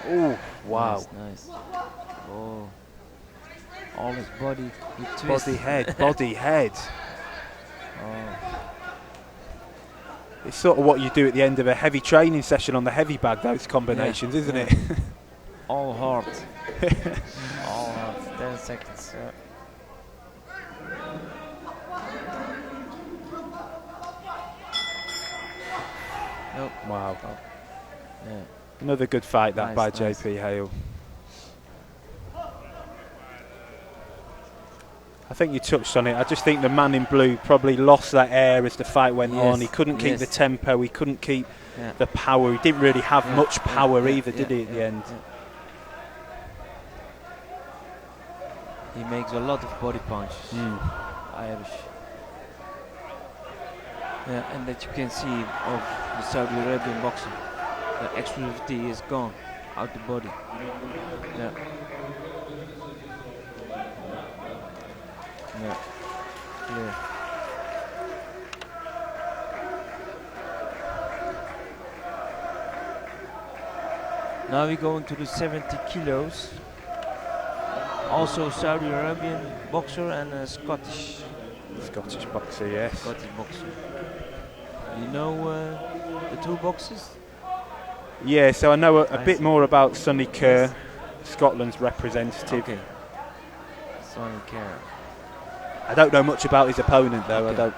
Oh, wow. Nice. Oh. All his body. Body head. Oh. It's sort of what you do at the end of a heavy training session on the heavy bag, those combinations, isn't it? All hard. All hard. 10 seconds. Nope. Wow. Oh. Yeah. Another good fight that Nice, by nice. JP Hale. I think you touched on it. I just think the man in blue probably lost that air as the fight went on. He couldn't keep the tempo. He couldn't keep the power. He didn't really have much power either, did he, at the end? He makes a lot of body punches. Irish. Yeah, and that you can see of the Saudi Arabian boxing. The explosivity is gone out the body. Yeah. Yeah. Clear. Now we go into the 70 kilos. Also Saudi Arabian boxer and a Scottish boxer, yes. Scottish boxer. You know the two boxers? Yeah, so I know a bit more about Sonny Kerr, Scotland's representative. Okay. Sonny Kerr. I don't know much about his opponent though. Okay. I don't.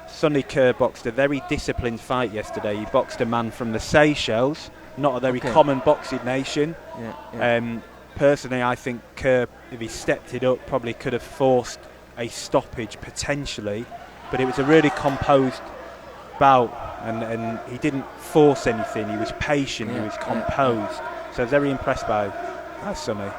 Sonny Kerr boxed a very disciplined fight yesterday. He boxed a man from the Seychelles, not a very common boxing nation. Personally, I think Kerr, if he stepped it up, probably could have forced a stoppage potentially, but it was a really composed bout, and he didn't force anything. He was patient, he was composed. So I was very impressed by Sonny.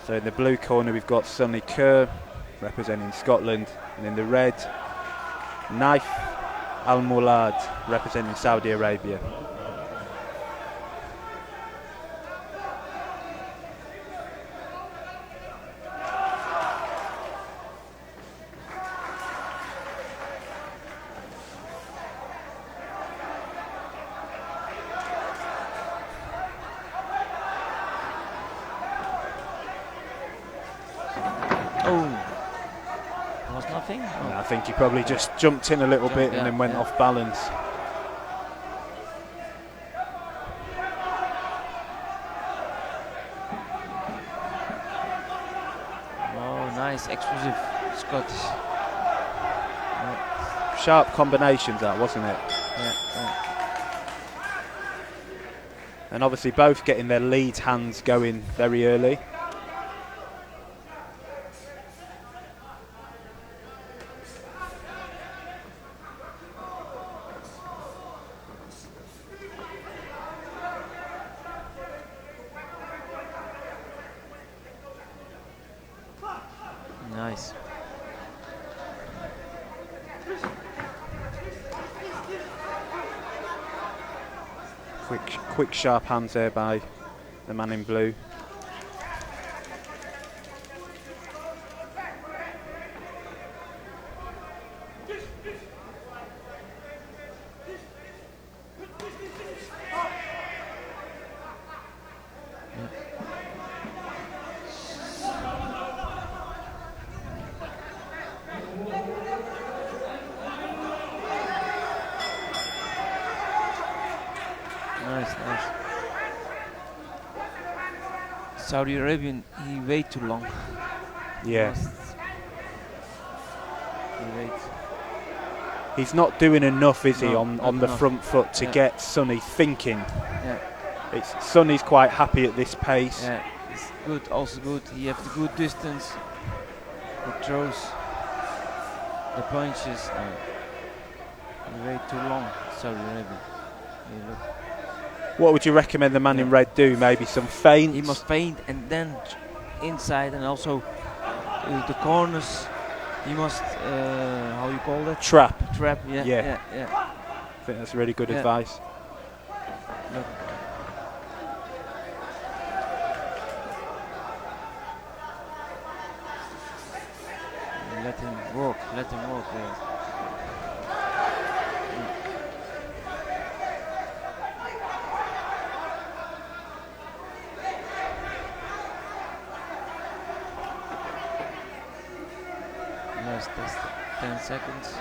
So in the blue corner we've got Sonny Kerr representing Scotland, and in the red, Naif Al-Moulad representing Saudi Arabia. I think he probably just jumped in a little bit and then went off balance. Oh, nice, explosive Scottish. Sharp combinations that, wasn't it? And obviously both getting their lead hands going very early. Nice. Quick sharp hands there by the man in blue. Nice. Saudi Arabian, he wait too long. Yeah. He waits. He's not doing enough, is he, on the enough. front foot to get Sonny thinking. Yeah. Sonny's quite happy at this pace. Yeah, it's good, also good. He has the good distance. He throws the punches. He wait too long, Saudi Arabia. What would you recommend the man in red do? Maybe some feints? He must feint and then inside, and also the corners. He must, how you call that? Trap, yeah. I think that's really good advice. Look. Let him work, yeah. seconds.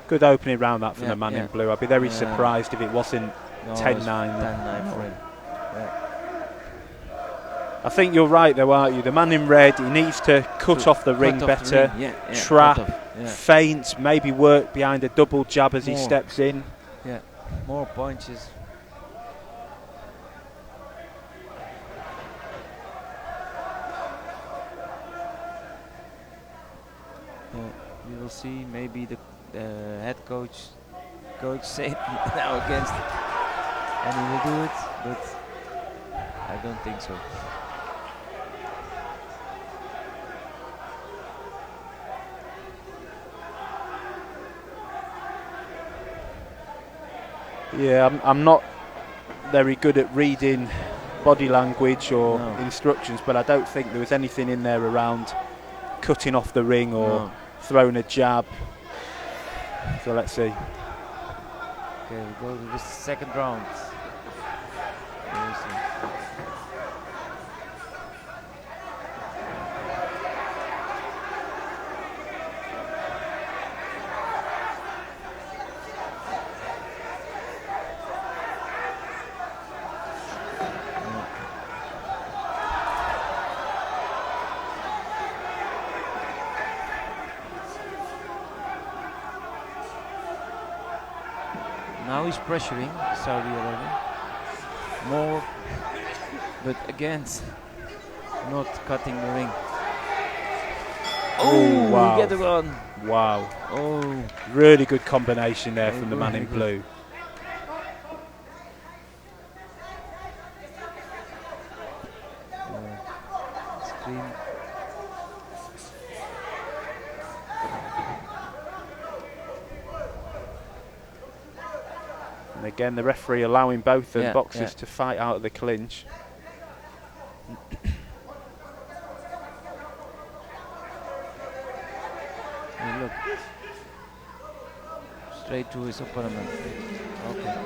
Good opening round that from Yeah, the man in yeah. blue. I'd be very surprised if it wasn't No, 10-9. it's 10-9 for him. Yeah. I think you're right though, aren't you? The man in red, he needs to cut off the ring Cut off the better, ring, yeah, yeah, trap, cut off, yeah. feint, maybe work behind a double jab as he More. steps in. Yeah, more punches. Yeah, we will see. Maybe the head coach said now against, and he will do it, but I don't think so. Yeah, I'm not very good at reading body language or No. instructions, but I don't think there was anything in there around cutting off the ring or No. throwing a jab. So let's see. Okay, we go to the second round. We'll see. Now he's pressuring Saudi Arabia more, but against not cutting the ring. Oh, wow. Get it on. Wow. Oh, Really good combination there Oh, from the man really in good. blue. screen. And again, the referee allowing both the Yeah, boxers yeah. to fight out of the clinch. Hey, look. Straight to his opponent. Okay.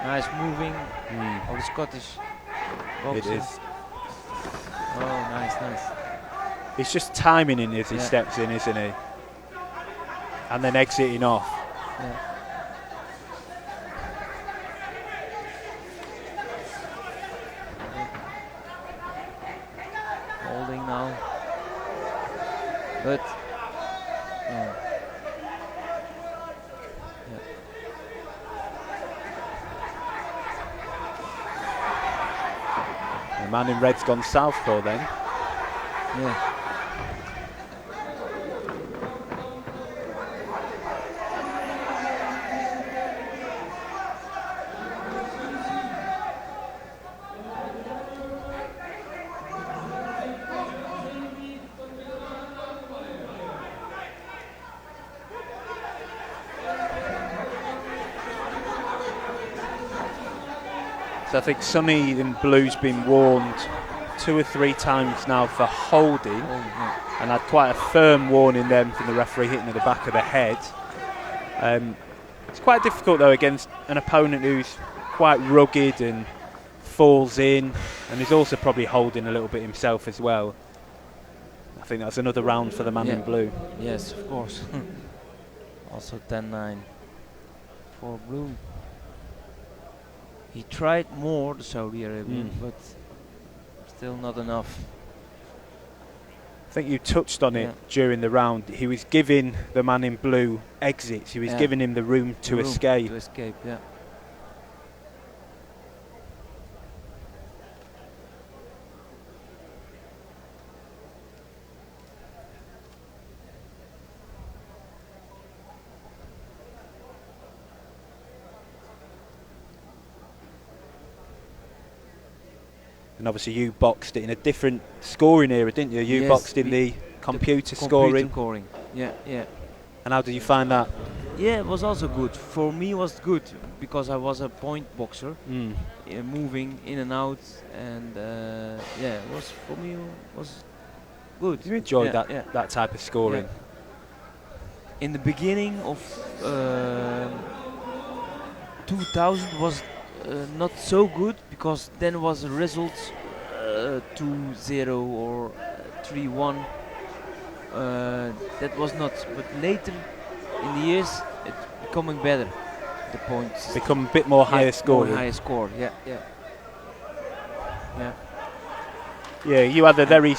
Nice moving of the Scottish boxer. It is. Oh, nice, nice. It's just timing in as he Yeah. steps in, isn't he? And then exiting off. Yeah. Holding now. But yeah. The man in red's gone southpaw then. Yeah. So I think Sonny in blue's been warned 2 or 3 times now for holding, Oh, yeah. and had quite a firm warning then from the referee hitting at the back of the head. It's quite difficult though against an opponent who's quite rugged and falls in, and is also probably holding a little bit himself as well. I think that's another round for the man in Yeah. blue. Yes, of course. Also 10-9 for blue. He tried more, the Saudi Arabian, but still not enough. I think you touched on it Yeah. during the round. He was giving the man in blue exits. He was Yeah. giving him the room to Room escape. To escape, yeah. And obviously you boxed it in a different scoring era, didn't you? You Yes, boxed in we- the computer Computer scoring. scoring. Yeah, yeah. And how did you find that? Yeah, it was also good. For me, it was good because I was a point boxer, moving in and out, and yeah, it was for me was good. You enjoyed Yeah, that yeah. that type of scoring. Yeah. In the beginning of 2000 was not so good because then was the results 2-0 or 3-1. That was not. But later in the years, it's becoming better. The points Become a bit more higher scoring. More higher score. Yeah, yeah, yeah. Yeah, you had a very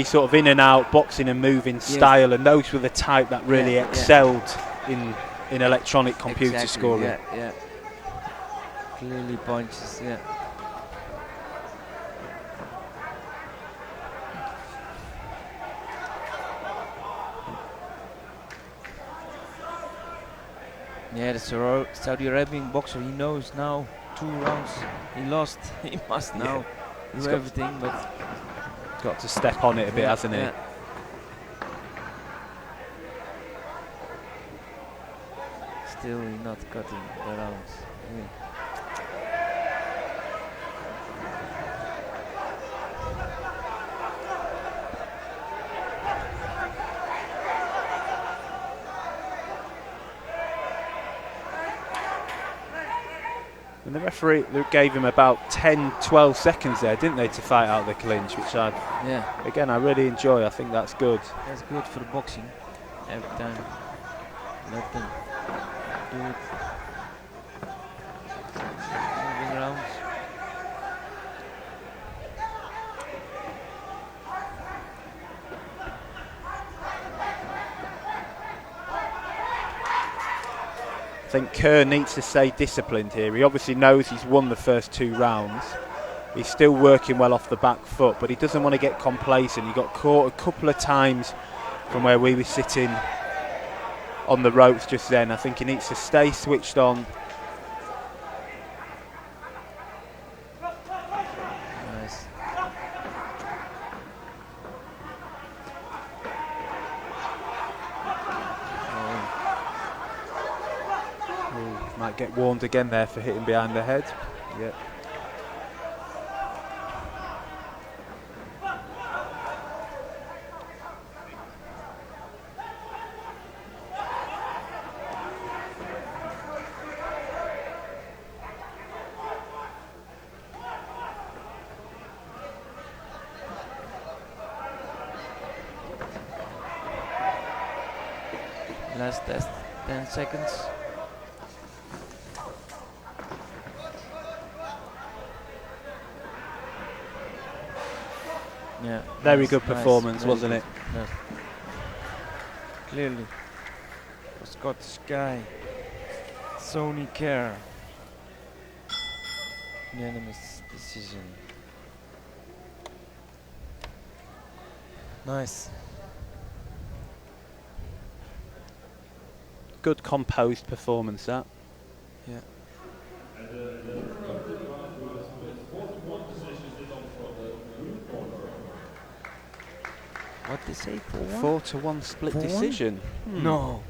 sort of in and out boxing and moving style, and those were the type that really excelled in electronic computer scoring. Yeah, yeah. Clearly punches. Yeah. Yeah, the Saudi Arabian boxer, he knows now 2 rounds he lost. He must now do everything, but got to step on it a bit, hasn't he? Yeah. Still, he's not cutting the rounds. Yeah. And the referee gave him about 10-12 seconds there, didn't they, to fight out the clinch, which I really enjoy. I think that's good. That's good for the boxing. Every time, let them do it. Moving rounds. I think Kerr needs to stay disciplined here. He obviously knows he's won the first 2 rounds. He's still working well off the back foot, but he doesn't want to get complacent. He got caught a couple of times from where we were sitting on the ropes just then. I think he needs to stay switched on. Nice. Might get warned again there for hitting behind the head. Yep. Last test, 10 seconds. Yeah, Very good performance, wasn't it? Yeah. Clearly. The Scottish guy. Sony Kerr. Unanimous decision. Nice. Good composed performance, that. Yeah. What they say, 4-1? 4-1 split 4-1? decision. No.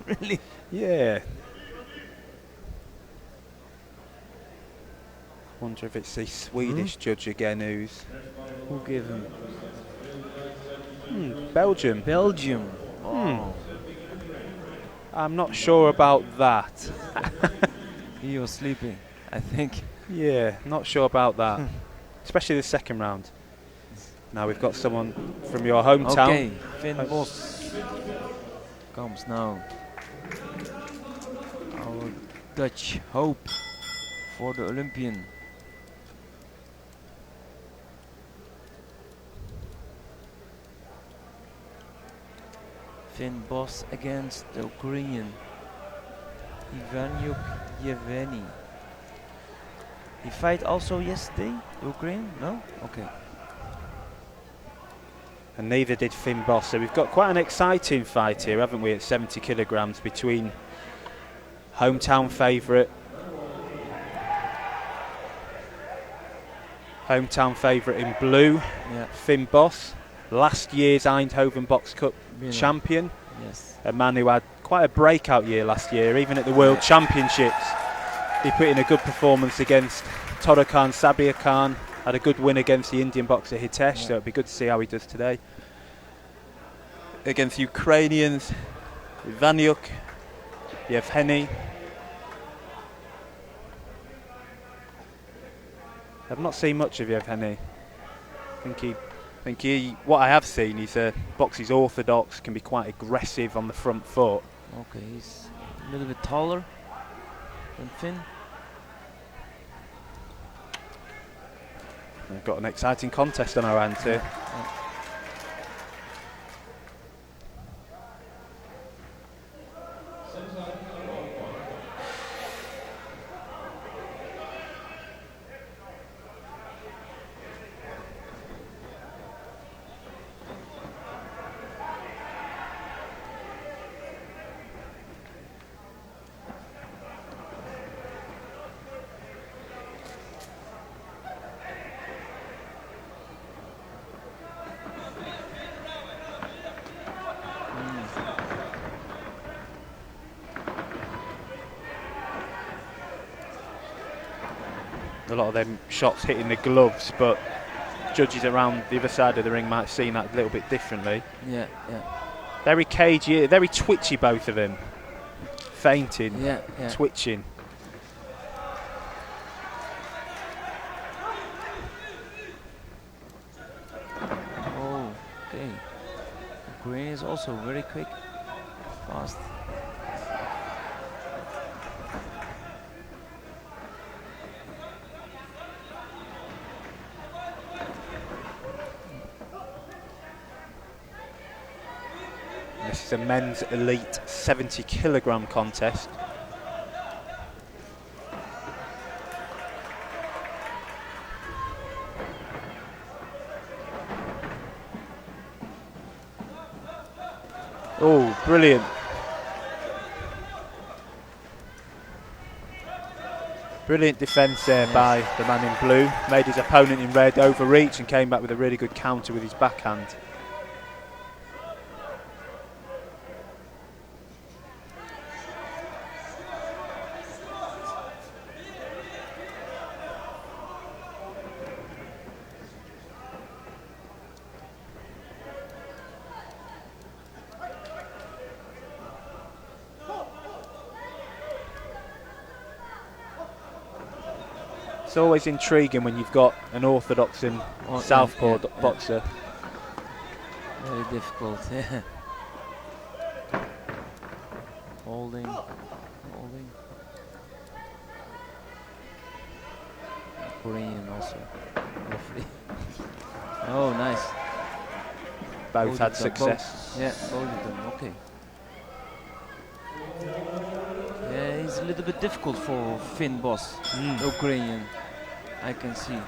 Really? Yeah. Wonder if it's the Swedish judge again Who gave him? Belgium. Belgium. Oh. I'm not sure about that. He was sleeping, I think. Yeah, not sure about that. Especially the second round. Now we've got someone from your hometown. Okay, Finn Bos comes now. Our Dutch hope for the Olympian. Finn Bos against the Ukrainian Ivanyuk Yevgeny. He fight also yesterday, the Ukrainian? No? Okay. And neither did Finn Bos. So we've got quite an exciting fight here, haven't we, at 70 kilograms between hometown favourite in blue, Finn Bos, last year's Eindhoven Box Cup champion, Yes. a man who had quite a breakout year last year, even at the World Championships. He put in a good performance against Torokan Sabir Khan, had a good win against the Indian boxer Hitesh, so it'd be good to see how he does today. Against Ukrainians, Ivanyuk, Yevgeny. I've not seen much of Yevgeny. I think he, what I have seen, he's boxes orthodox, can be quite aggressive on the front foot. Okay, he's a little bit taller than Finn. We've got an exciting contest on our hands here. A lot of them shots hitting the gloves, but judges around the other side of the ring might have seen that a little bit differently. Yeah. Very cagey, very twitchy, both of them. Fainting, twitching. Oh, okay. Green is also very quick, fast. This is a men's elite 70 kilogram contest. Oh, brilliant. Brilliant defence there by the man in blue. Made his opponent in red overreach and came back with a really good counter with his backhand. It's always intriguing when you've got an orthodox and southpaw boxer. Very difficult, yeah. Holding. Korean also, roughly. Oh, nice. Both had success. Both of them, okay. Yeah, he's a little bit difficult for Finn Boss, Ukrainian, I can see.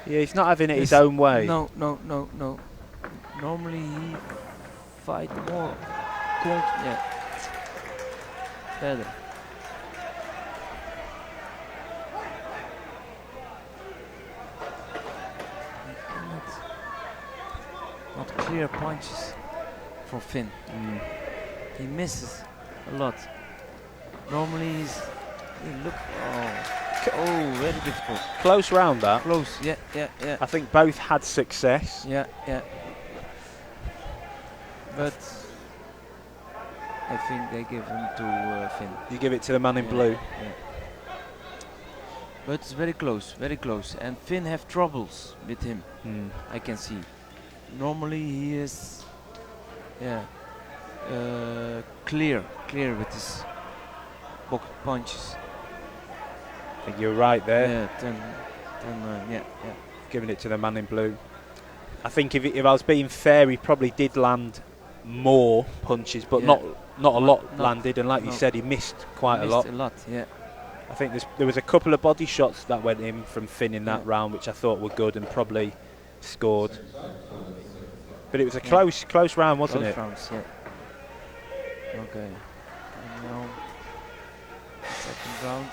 Yeah, he's not having it his own way. No. Normally he fight more better. Not clear punches for Finn. He misses a lot. Normally very difficult. Close round that. Close, yeah. I think both had success. Yeah. But I think they give him to Finn. You give it to the man in blue. Yeah. But it's very close. And Finn have troubles with him, I can see. Normally he is, clear with his punches. I think you're right there. Yeah, Giving it to the man in blue. I think if I was being fair, he probably did land more punches, but not a lot landed. And like you said, he missed quite a lot. Yeah. I think there was a couple of body shots that went in from Finn in that round, which I thought were good and probably scored. But it was a close round, wasn't it? Close rounds, yeah. Okay. And now, second round.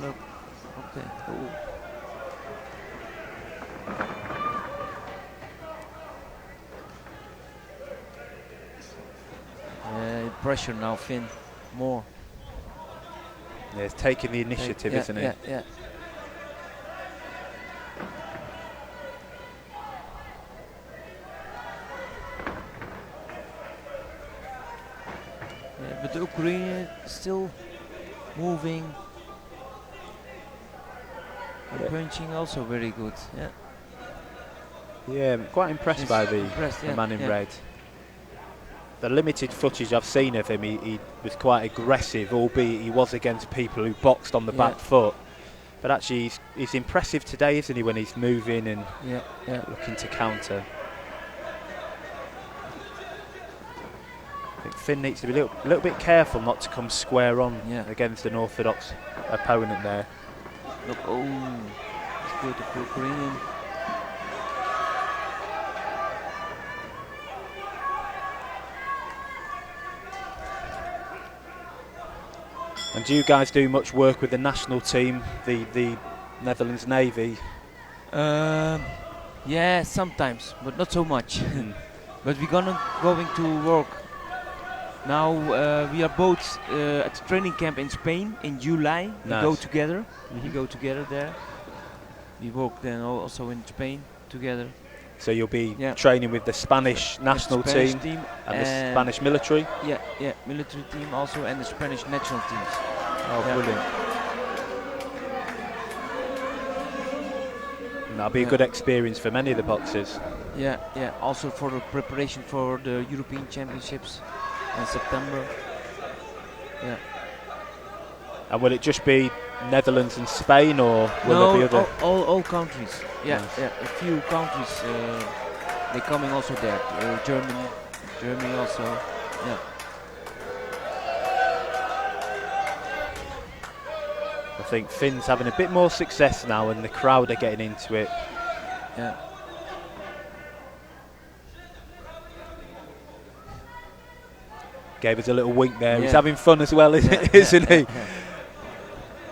look. Okay. Ooh. Pressure now, Finn. More. Yeah, he's taking the initiative, Yeah, isn't he? yeah, yeah. Yeah, but the Ukraine is still moving. And Yeah. punching also very good. Yeah. Yeah, I'm quite impressed He's by the yeah, man in yeah. red. The limited footage I've seen of him, he was quite aggressive, albeit he was against people who boxed on the Yeah. back foot. But actually, he's impressive today, isn't he, when he's moving and Yeah, yeah. looking to counter. I think Finn needs to be a little bit careful not to come square on against an orthodox opponent there. Look, oh, it's good, the Ukrainian. And do you guys do much work with the national team, the Netherlands Navy? Yeah, sometimes, but not so much. But we're going to work. Now we are both at the training camp in Spain in July. Nice. We go together. We go together there. We work then also in Spain together. So you'll be training with the Spanish national team and the Spanish military? Yeah, yeah, military team also and the Spanish national teams. Oh, brilliant. And that'll be a good experience for many of the boxers. Yeah, yeah, also for the preparation for the European Championships in September. Yeah. And will it just be Netherlands and Spain, or will there be other? All countries. Yeah, Nice. yeah, a few countries. They're coming also there. Germany also. Yeah. I think Finn's having a bit more success now, and the crowd are getting into it. Yeah. Gave us a little wink there. Yeah. He's having fun as well, isn't he?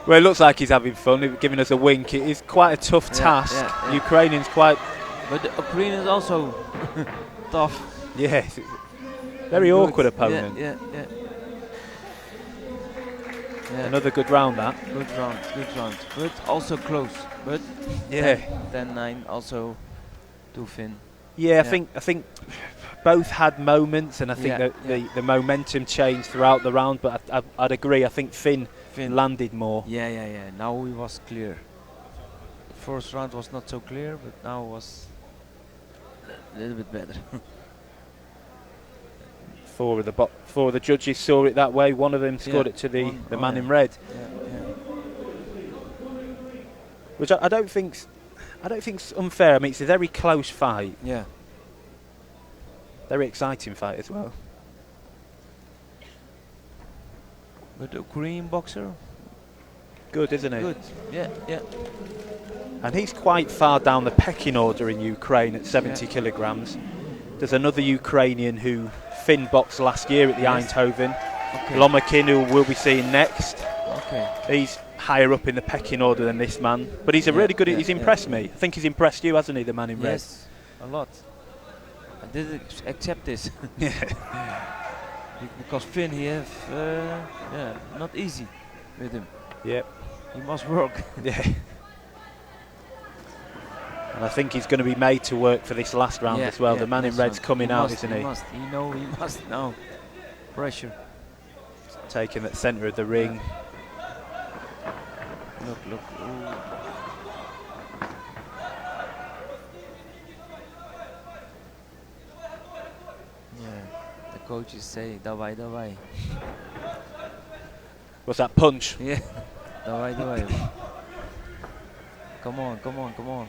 Well, it looks like he's having fun, giving us a wink. It is quite a tough task. Ukrainian's quite... But the Ukraine is also tough. Yeah, very awkward opponent. Yeah, yeah, yeah. Another good round, that. Good round, good round. But also close. But yeah, 10-9 also to Finn. Yeah, I think both had moments, and I think that the momentum changed throughout the round. But I'd agree. I think Finn landed more. Yeah, yeah, yeah. Now he was clear. The first round was not so clear, but now was a little bit better. Four of the judges saw it that way. One of them scored it to the man in red. Which I don't think's unfair. I mean, it's a very close fight. Yeah. Very exciting fight as well. But the Korean boxer, good, isn't he? Good. Yeah, yeah. And he's quite far down the pecking order in Ukraine at 70 kilograms. There's another Ukrainian who Finn boxed last year at the Eindhoven. Lomakin, who we'll be seeing next. Okay. He's higher up in the pecking order than this man. But he's a really good... he's impressed me. I think he's impressed you, hasn't he, the man in red? Yes, a lot. I didn't accept this. Because Finn, he have... not easy with him. Yep. He must work. Yeah. And I think he's going to be made to work for this last round as well. The man in red's coming out, isn't he? He must now. Pressure. Taking at the centre of the ring. Look. Ooh. Yeah, the coaches say, davai, davai. What's that, punch? Yeah, davai, davai. Come on.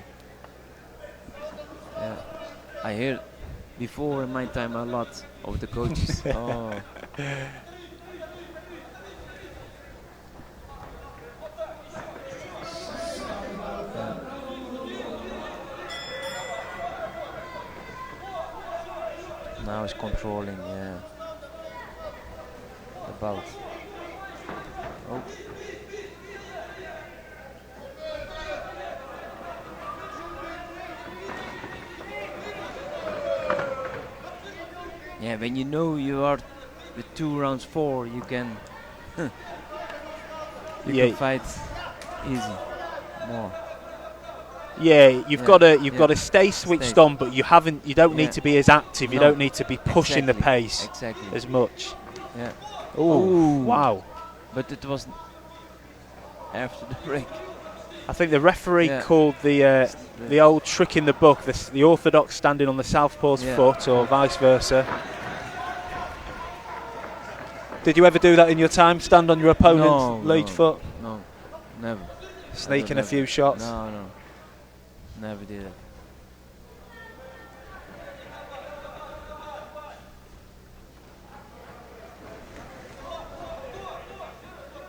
Yeah, I heard before in my time a lot of the coaches. Oh. Now he's controlling, the bout. Oh. Yeah, when you know you are with 2 rounds 4, you can you Yeah. can fight easy more. Yeah, you've Yeah, got to stay switched on, but you don't need to be as active. You No. don't need to be pushing the pace as much. Yeah. Oh, wow. But it was after the break. I think the referee called the old trick in the book, the orthodox standing on the southpaw's foot, or vice versa. Did you ever do that in your time? Stand on your opponent's lead foot? No, never. Sneaking a few shots? No, never did it.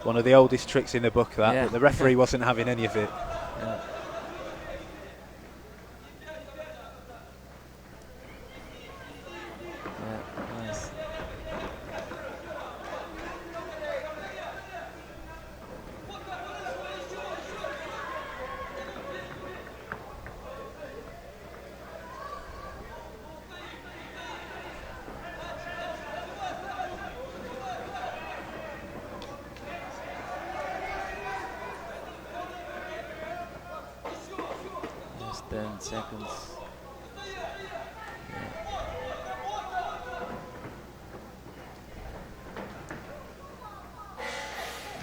One of the oldest tricks in the book, that, but the referee wasn't having any of it. Yeah. Nice. Just 10 seconds.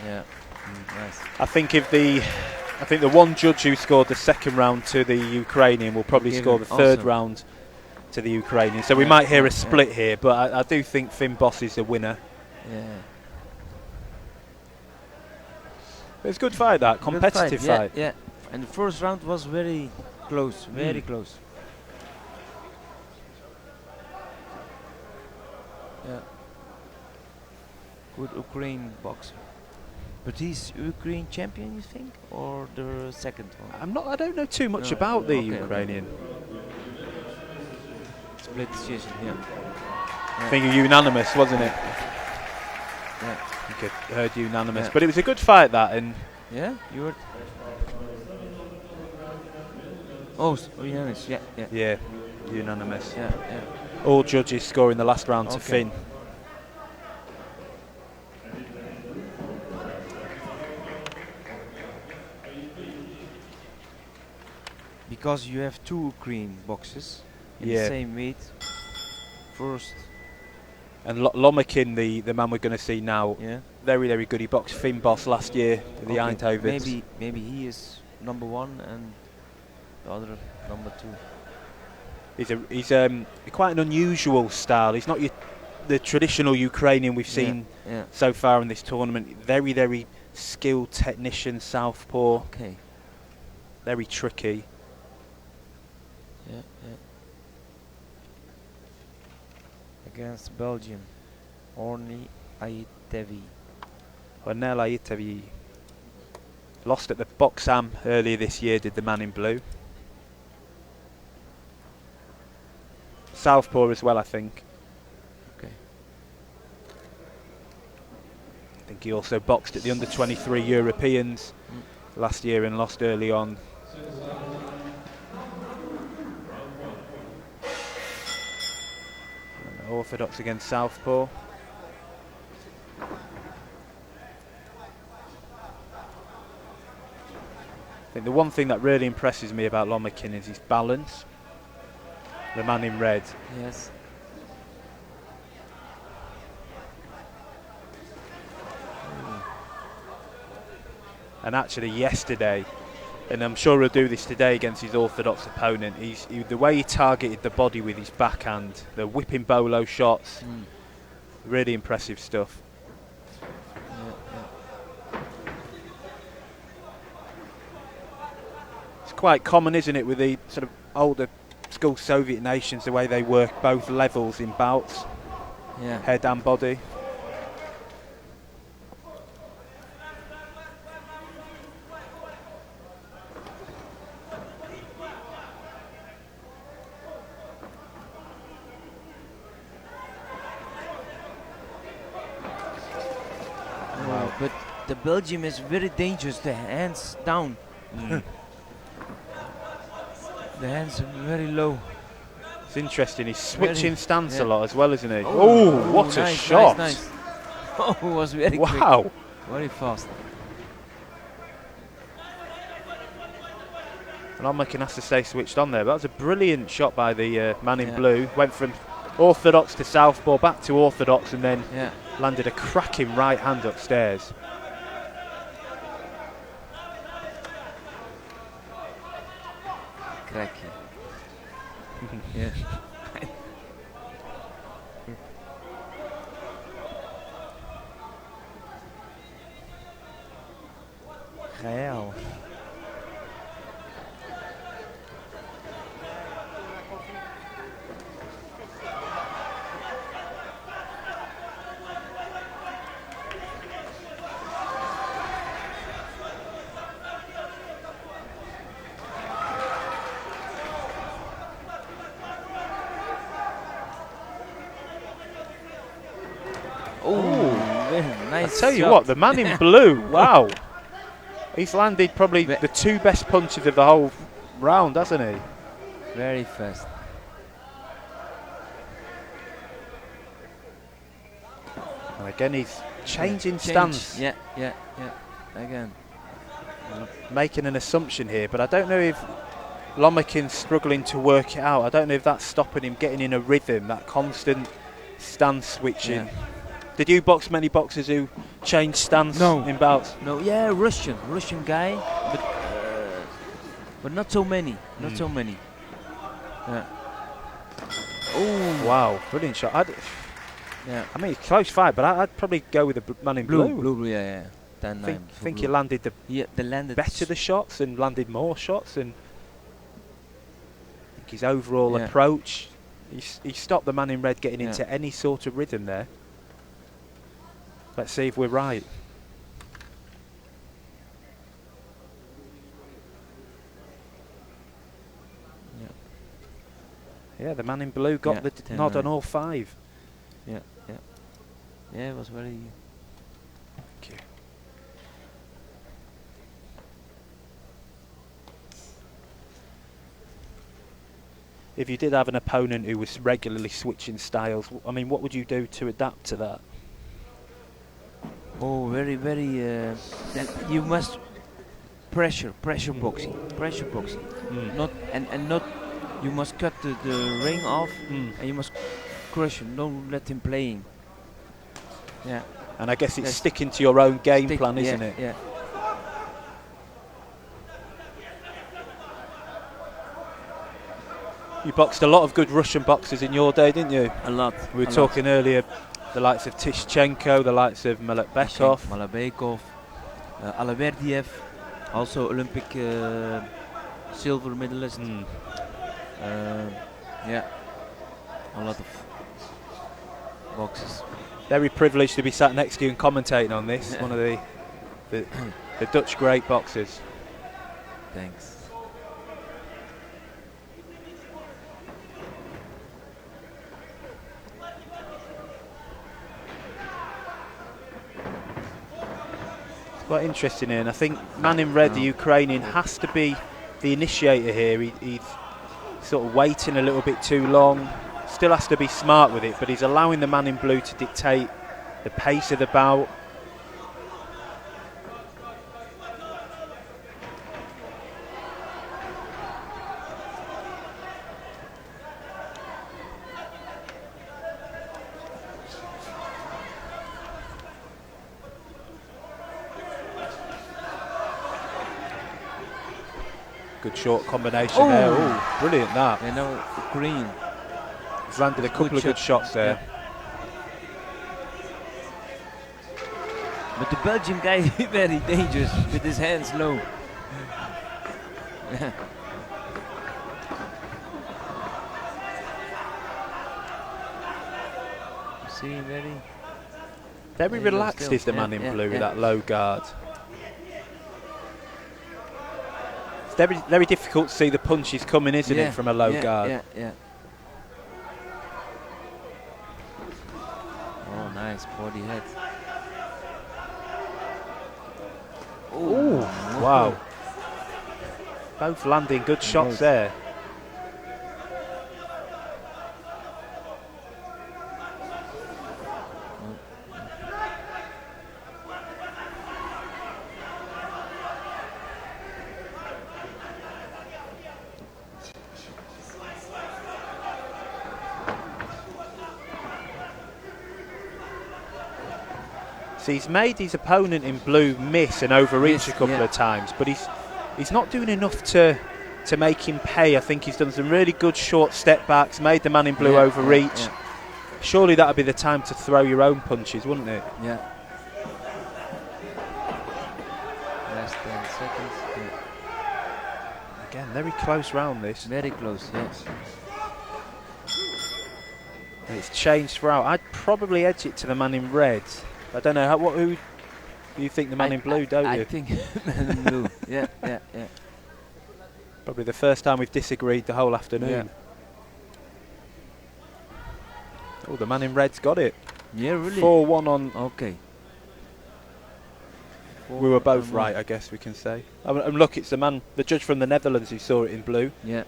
Yeah. Nice. I think the one judge who scored the second round to the Ukrainian will probably score the third round to the Ukrainian. So we might hear a split here, but I do think Finn Boss is the winner. Yeah. It was a good fight, that competitive fight. Yeah. And the first round was very close, very close. Yeah. Good Ukraine boxer. But he's Ukraine champion, you think, or the second one? I don't know too much about the Ukrainian. Split decision, yeah. I think unanimous, wasn't it? Yeah. I think I heard unanimous, but it was a good fight, that, and yeah, you heard. Oh, unanimous, yeah. Yeah, unanimous. Yeah. All judges scoring the last round to Finn. Because you have 2 Ukraine boxes in the same weight. First. And Lomakin, the man we're going to see now, very, very good. He boxed Finn Boss last year at the Eindhoven. Maybe he is number 1 and the other number 2. He's quite an unusual style. He's not the traditional Ukrainian we've seen so far in this tournament. Very, very skilled technician, southpaw. Okay. Very tricky. Yeah. Against Belgium, Orny Aitevi. Ornel Aitevi lost at the Boxam earlier this year, did the man in blue. Southpaw as well, I think. Okay. I think he also boxed at the under-23 Europeans last year and lost early on. Orthodox against southpaw. I think the one thing that really impresses me about Lomakin is his balance. The man in red. Yes. And actually yesterday, and I'm sure he'll do this today against his orthodox opponent, the way he targeted the body with his backhand, the whipping bolo shots, really impressive stuff. It's quite common, isn't it, with the sort of older school Soviet nations, the way they work both levels in bouts, head and body. But the Belgium is very dangerous, the hands down. The hands are very low. It's interesting. He's switching stance a yeah. lot as well, isn't he? Oh, Oh, what a nice, shot! Nice, nice. Oh, it was very quick. Wow. Very fast. Lomachenko has to stay switched on there. That was a brilliant shot by the man in Yeah. blue. Went from orthodox to southpaw, back to orthodox, and then Yeah. landed a cracking right hand upstairs. Cracky. Yeah. Geil. Oh, very nice. I tell you shot. what, the man in blue, wow. He's landed probably the two best punches of the whole round, hasn't he? Very fast. And again, he's changing stance, Yeah, yeah, yeah. Again. making an assumption here, but I don't know if Lomachenko's struggling to work it out. I don't know if that's stopping him getting in a rhythm, that constant stance switching. Yeah. Did you box many boxers who change stance in bouts? No, yeah, Russian guy, but not so many, not so many. Yeah. Oh, Wow, brilliant shot. yeah. I mean, it's a close fight, but I'd probably go with the man in blue. Blue, yeah, yeah. I think he landed the landed better the shots and landed more shots, and I think his overall Yeah. approach, he stopped the man in red getting Yeah. into any sort of rhythm there. Let's see if we're right. Yeah, the man in blue got Yeah, the 10-9. nod on all five. Yeah, yeah. Yeah, it was very. Thank you. If you did have an opponent who was regularly switching styles, I mean, what would you do to adapt to that? Oh, very, very. Then you must pressure boxing. Not and not. You must cut the ring off, and you must crush him. Don't let him playing. Yeah. And I guess it's Yes. sticking to your own game Stick- plan, yeah, isn't it? Yeah. You boxed a lot of good Russian boxers in your day, didn't you? A lot. We were talking earlier, the likes of Tishchenko, the likes of Malakbekov. Malabekov, Aleverdiev, also Olympic silver medalist. Yeah, a lot of boxes. Very privileged to be sat next to you and commentating on this. One of the Dutch great boxers. Thanks. It's quite interesting here, and I think man in red, the Ukrainian, has to be the initiator here. He's sort of waiting a little bit too long. Still has to be smart with it, but he's allowing the man in blue to dictate the pace of the bout. Good short combination there. Oh, brilliant that. And now green. He's landed a couple of good shots there. Yeah. But the Belgian guy is very dangerous with his hands low. See, Very Yeah, relaxed still. is the man Yeah, in yeah, blue with yeah. that low guard. It's very, very difficult to see the punches coming, isn't it, from a low guard? Yeah, yeah. Oh, nice body head. Ooh, wow. Both landing good shots there. So he's made his opponent in blue miss and overreach a couple of times, but he's not doing enough to make him pay. I think he's done some really good short step backs, made the man in blue overreach. Surely that would be the time to throw your own punches, wouldn't it? Yeah. Last 10 seconds. Again, very close round this. Very close, yes. And it's changed throughout. I'd probably edge it to the man in red. I don't know who you think the man in blue, don't you? I think man in blue. Yeah. Probably the first time we've disagreed the whole afternoon. Yeah. Oh, the man in red's got it. Yeah, really. 4-1 on. Okay. We were both right, I guess we can say. And look, it's the judge from the Netherlands who saw it in blue. Yeah.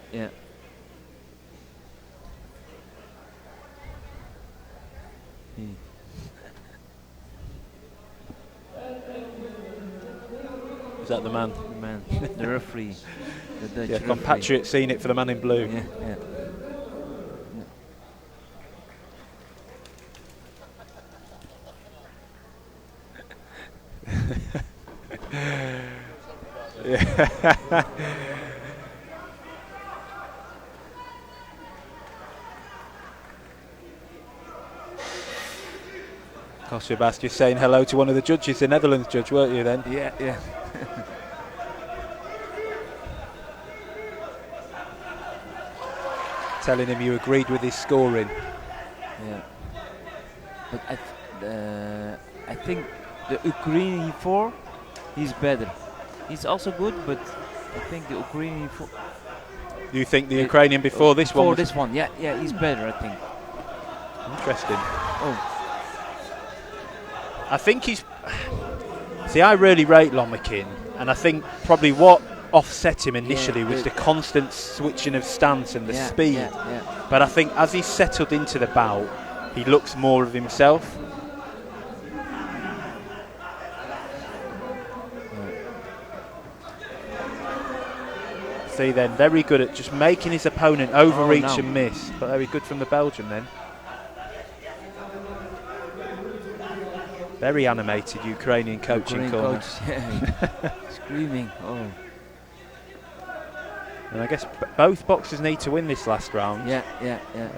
Is that the man? The man, the referee, the Dutch referee. Compatriot seen it for the man in blue. Yeah. Kosjebas just saying hello to one of the judges, the Netherlands judge, weren't you then? Yeah. Telling him you agreed with his scoring. Yeah. But I think the Ukrainian 4, he's better. He's also good, but I think the Ukrainian 4. You think the Ukrainian before this one? Before this one, yeah, he's better, I think. Interesting. Oh. I think he's... See, I really rate Lomakin, and I think probably what offset him initially was the constant switching of stance and the speed. Yeah. But I think as he's settled into the bout, he looks more of himself. See then, very good at just making his opponent overreach and miss. But very good from the Belgian then. Very animated Ukrainian coaching corner. Screaming. Oh. And I guess both boxers need to win this last round. Yeah.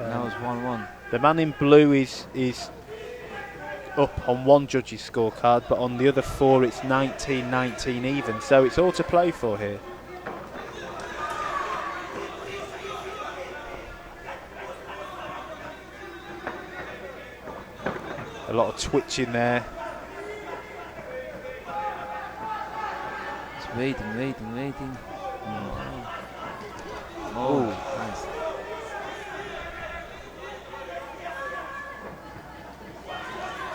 Now it's 1-1. The man in blue is up on one judge's scorecard, but on the other 4 it's 19-19 even. So it's all to play for here. A lot of twitching there. Just waiting. Oh, nice.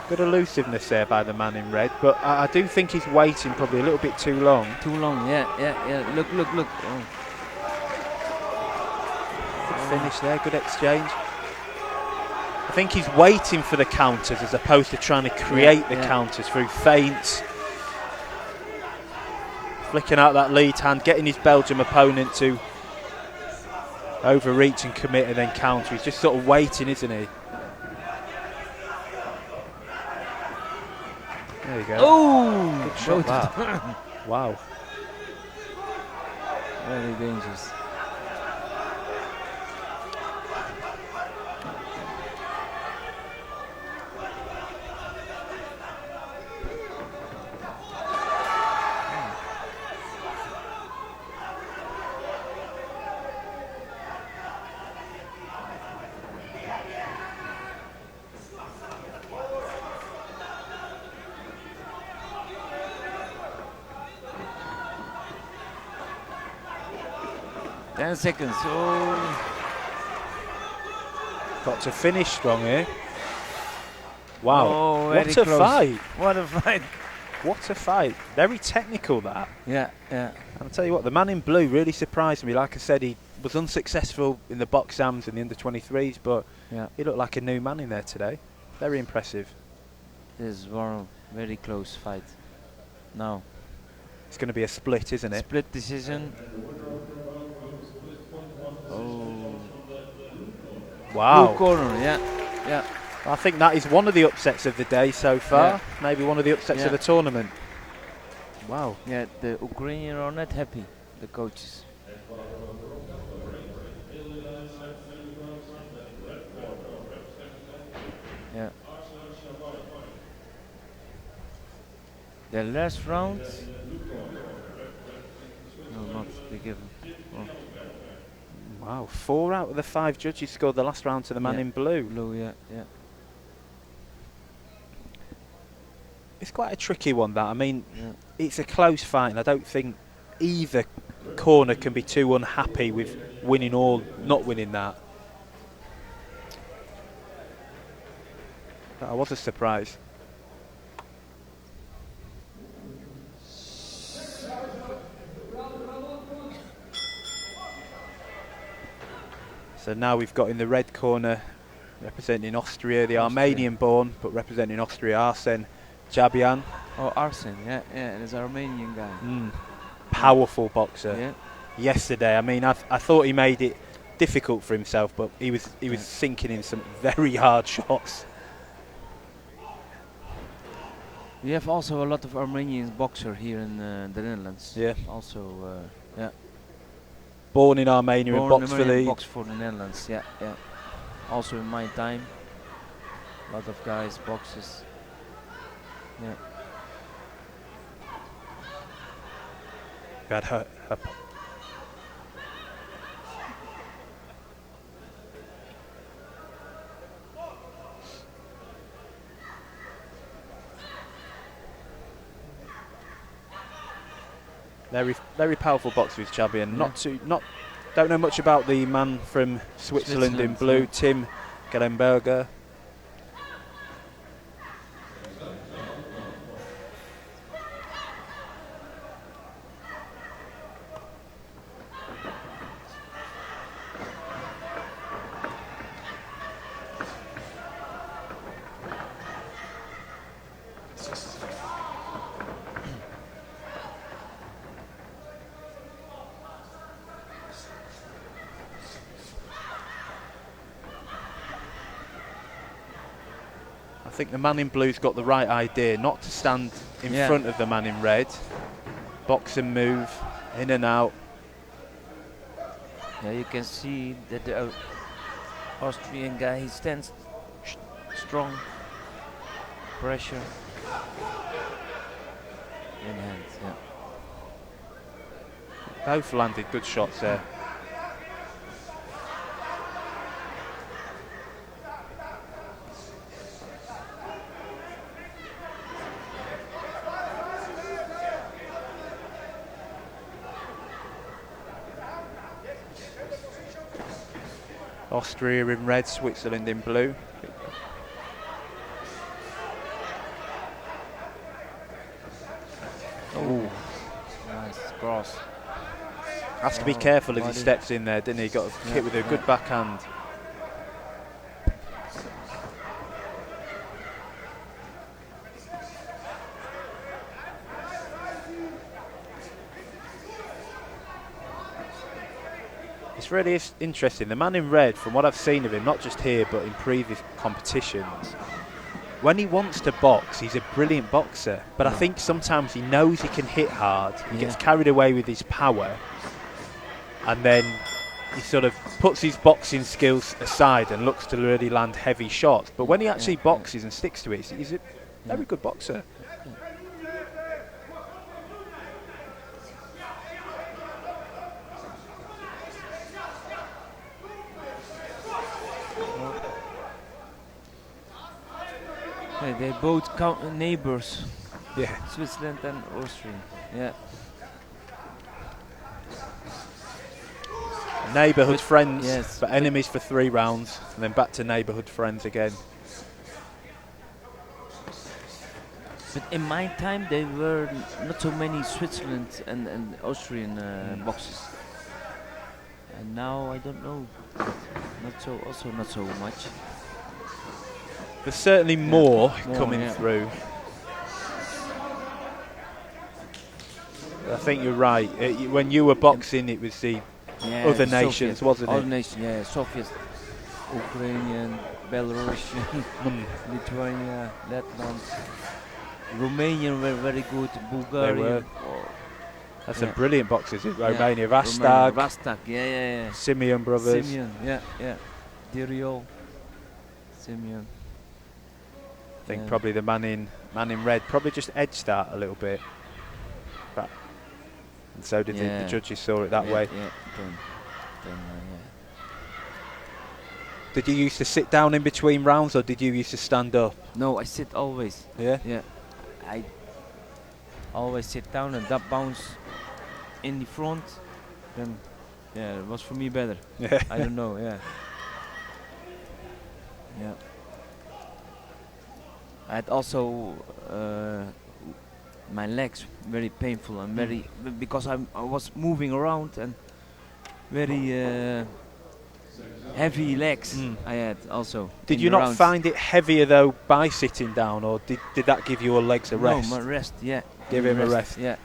Good elusiveness there by the man in red, but I do think he's waiting probably a little bit too long. Too long, yeah. Look. Oh. Good finish there, good exchange. I think he's waiting for the counters as opposed to trying to create the counters through feints. Flicking out that lead hand, getting his Belgium opponent to overreach and commit and then counter. He's just sort of waiting, isn't he? There you go. Oh! Good shot that. Wow. Very dangerous. Seconds. Oh. Got to finish strong here. Wow. Oh, what a fight. What a fight. What a fight. Very technical, that. Yeah. I'll tell you what, the man in blue really surprised me. Like I said, he was unsuccessful in the box jams and the under-23s, but he looked like a new man in there today. Very impressive. This is one very close fight. Now. It's going to be a split, isn't it? Split decision. Oh. Wow. Blue corner, yeah. I think that is one of the upsets of the day so far. Yeah. Maybe one of the upsets of the tournament. Wow. Yeah, the Ukrainians are not happy, the coaches. Yeah. The last round. No, not be given. Oh. Wow, 4 out of the 5 judges scored the last round to the man in blue. Blue, yeah, yeah. It's quite a tricky one, that. I mean, it's a close fight, and I don't think either corner can be too unhappy with winning or not winning that. But I was a surprise. So now we've got in the red corner, representing Austria, the Armenian-born, but representing Austria, Arsen Jabian. Oh, Arsen, yeah, he's an Armenian guy. Powerful boxer. Yeah. Yesterday, I mean, I thought he made it difficult for himself, but he was sinking in some very hard shots. We have also a lot of Armenian boxers here in the Netherlands. Yeah. Also, yeah. Born in Armenia and boxed for the... box for the Netherlands, yeah, yeah. Also in my time, a lot of guys, boxers. Yeah. We had her very powerful boxer with Chabian. Don't know much about the man from Switzerland in blue, Tim Gellenberger. I think the man in blue's got the right idea, not to stand in front of the man in red. Box and move, in and out. Yeah, you can see that the Austrian guy, he stands strong, pressure in hand, yeah. Both landed good shots there. Austria in red, Switzerland in blue. Oh, nice cross. Has to be careful as he steps in there, didn't he? Got hit with a good backhand. It's really interesting. The man in red, from what I've seen of him, not just here but in previous competitions, when he wants to box, he's a brilliant boxer. But I think sometimes he knows he can hit hard. He gets carried away with his power, and then he sort of puts his boxing skills aside and looks to really land heavy shots. But when he actually boxes and sticks to it, he's a very good boxer. Yeah, they both neighbors. Yeah. Switzerland and Austria. Yeah. Neighbourhood friends, yes, but enemies for 3 rounds, and then back to neighbourhood friends again. But in my time, there were not so many Switzerland and Austrian boxes. And now I don't know. Not so much. There's certainly more coming through. I think you're right. When you were boxing, it was the other nations, wasn't it? Other nations, yeah, Soviet. Ukrainian, Belarusian, Lithuania, Letland, Romanian were very good, Bulgarian. They were. That's some brilliant boxers in Romania. Romania, Rastag, Rastag, yeah. Simeon brothers. Simeon, yeah. Diriol, Simeon. I think probably the man in red probably just edged that a little bit. But, and so did the judges saw it that way. Yeah. Did you used to sit down in between rounds or did you used to stand up? No, I sit always. Yeah? Yeah. I always sit down and that bounce in the front. Then, it was for me better. Yeah. I don't know, yeah. I had also my legs very painful and very because I was moving around and very heavy legs I had also. Did you not find it heavier though by sitting down, or did that give your legs a rest? No, my rest, yeah. Give him a rest. Yeah.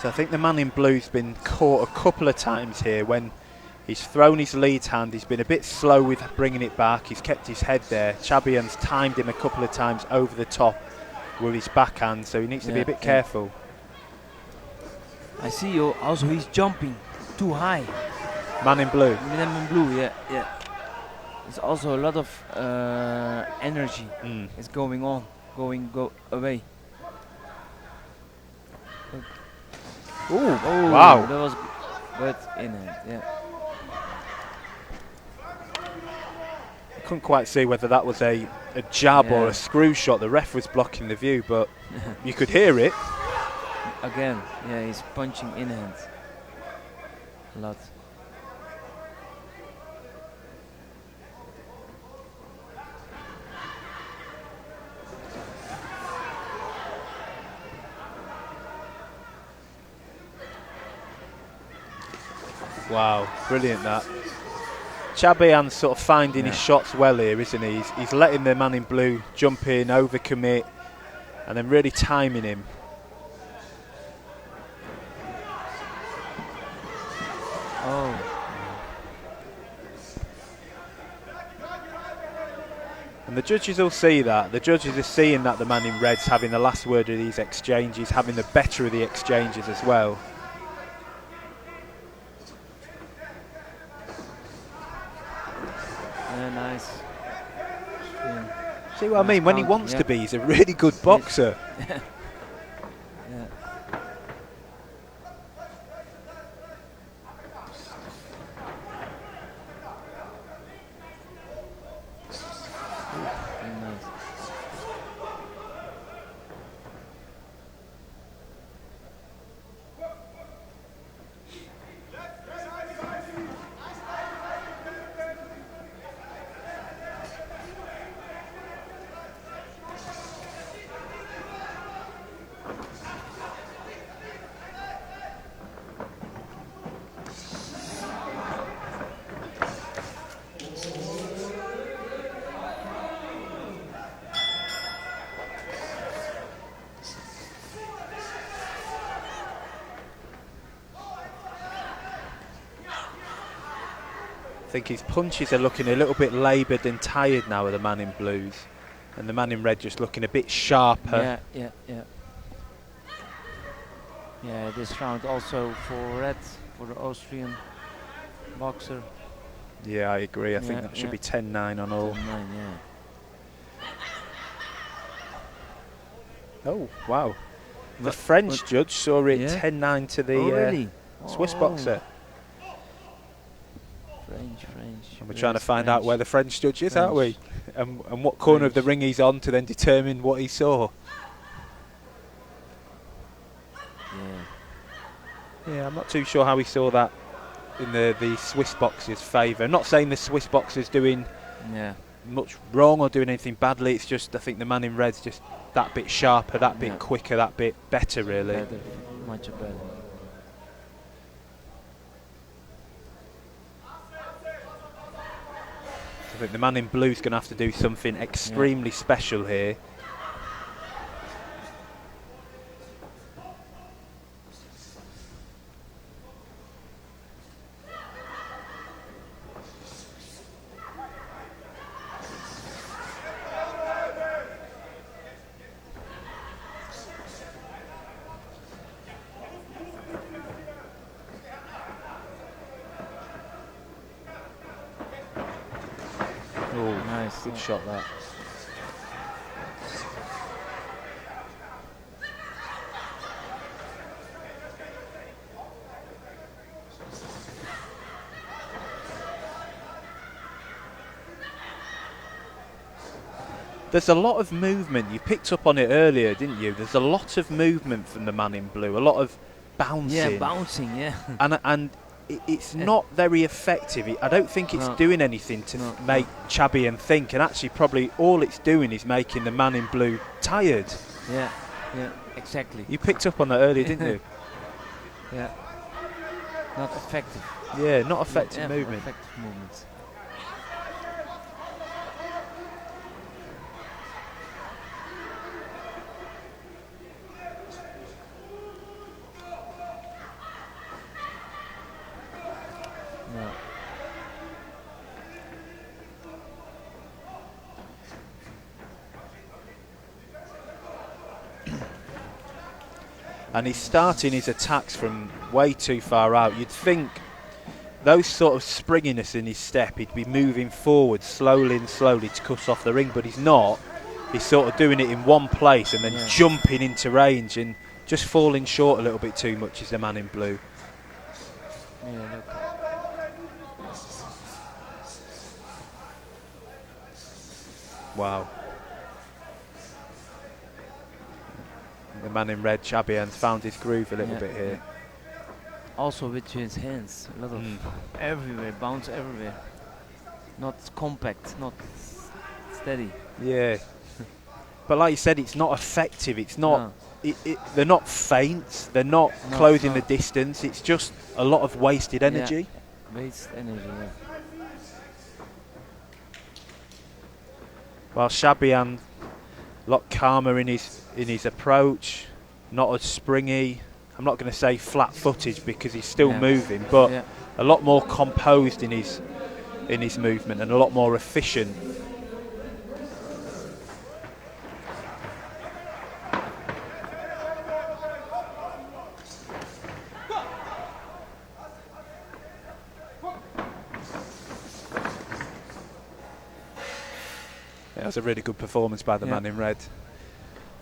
So I think the man in blue's been caught a couple of times here when he's thrown his lead hand. He's been a bit slow with bringing it back. He's kept his head there. Chabian's timed him a couple of times over the top with his backhand, so he needs to be a bit careful. I see also he's jumping too high. Man in blue. Man in blue, yeah. There's also a lot of energy is going on, go away. Oh, wow. That was good in it, yeah. I couldn't quite see whether that was a jab or a screw shot. The ref was blocking the view, but you could hear it. Again, he's punching in hand. A lot. Wow, brilliant that. Chabian's sort of finding his shots well here, isn't he? He's letting the man in blue jump in, overcommit, and then really timing him. And the judges will see that. The judges are seeing that the man in red's having the last word of these exchanges, having the better of the exchanges as well. Nice. See what I mean? When he wants to be, he's a really good boxer. I think his punches are looking a little bit laboured and tired now with the man in blues, and the man in red just looking a bit sharper. Yeah, this round also for red, for the Austrian boxer. Yeah, I agree. I think that should be 10-9 on all. 10-9, Oh, wow. The French judge saw it 10-9 to the Swiss boxer. French. And we're trying to find out where the French judge is, aren't we? And what corner of the ring he's on to then determine what he saw. Yeah, I'm not too sure how he saw that in the Swiss boxer's favour. I'm not saying the Swiss boxer's doing much wrong or doing anything badly. It's just I think the man in red's just that bit sharper, that bit quicker, that bit better, really. Better, much better. I think the man in blue's going to have to do something extremely special here. Oh, Nice. good shot that. There's a lot of movement. You picked up on it earlier, didn't you? There's a lot of movement from the man in blue. A lot of bouncing. Yeah, bouncing. Yeah. And it's not very effective. I don't think it's doing anything to make Chabian think. And actually, probably all it's doing is making the man in blue tired. Yeah. Yeah. Exactly. You picked up on that earlier, didn't you? Yeah. Not effective. Yeah, not effective movement. Effective movements. And he's starting his attacks from way too far out. You'd think those sort of springiness in his step, he'd be moving forward slowly and slowly to cut off the ring, but he's not. He's sort of doing it in one place and then jumping into range and just falling short a little bit too much is the man in blue. Yeah, look. Wow. The man in red, Chabian's found his groove a little bit here. Also with his hands, a lot of everywhere, bounce everywhere. Not compact, not steady. Yeah. But like you said, it's not effective. It's not. They're not feints. They're not closing the distance. It's just a lot of wasted energy. Yeah. Waste energy. Yeah. While Chabian, a lot calmer in his approach, not as springy. I'm not going to say flat-footed because he's still moving, but a lot more composed in his movement and a lot more efficient. That was a really good performance by the man in red.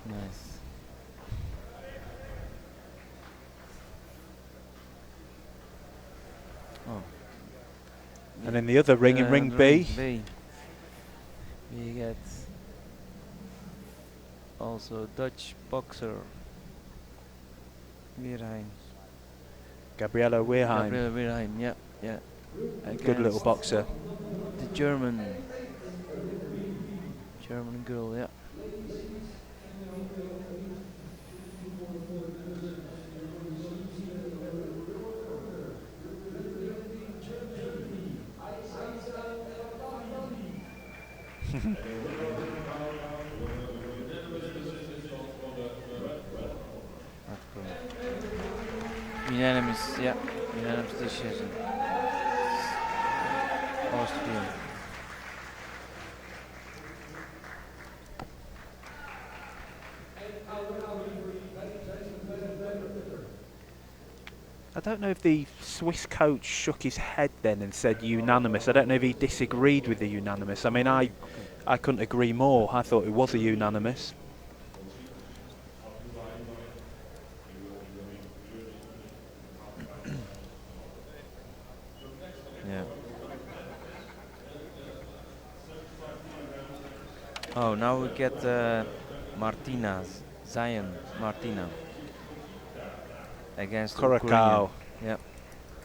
Nice. Oh. And in the other ring, in ring B, we get also Dutch boxer Weerheim. Gabriella Weerheim. Gabriella Weerheim, yeah. Good little boxer. The German girl, yeah. Unanimous decision. Austria. I don't know if the Swiss coach shook his head then and said unanimous. I don't know if he disagreed with the unanimous. I mean, I couldn't agree more. I thought it was a unanimous. Yeah. Oh, now we get Zion Martina against Curacao. Yeah.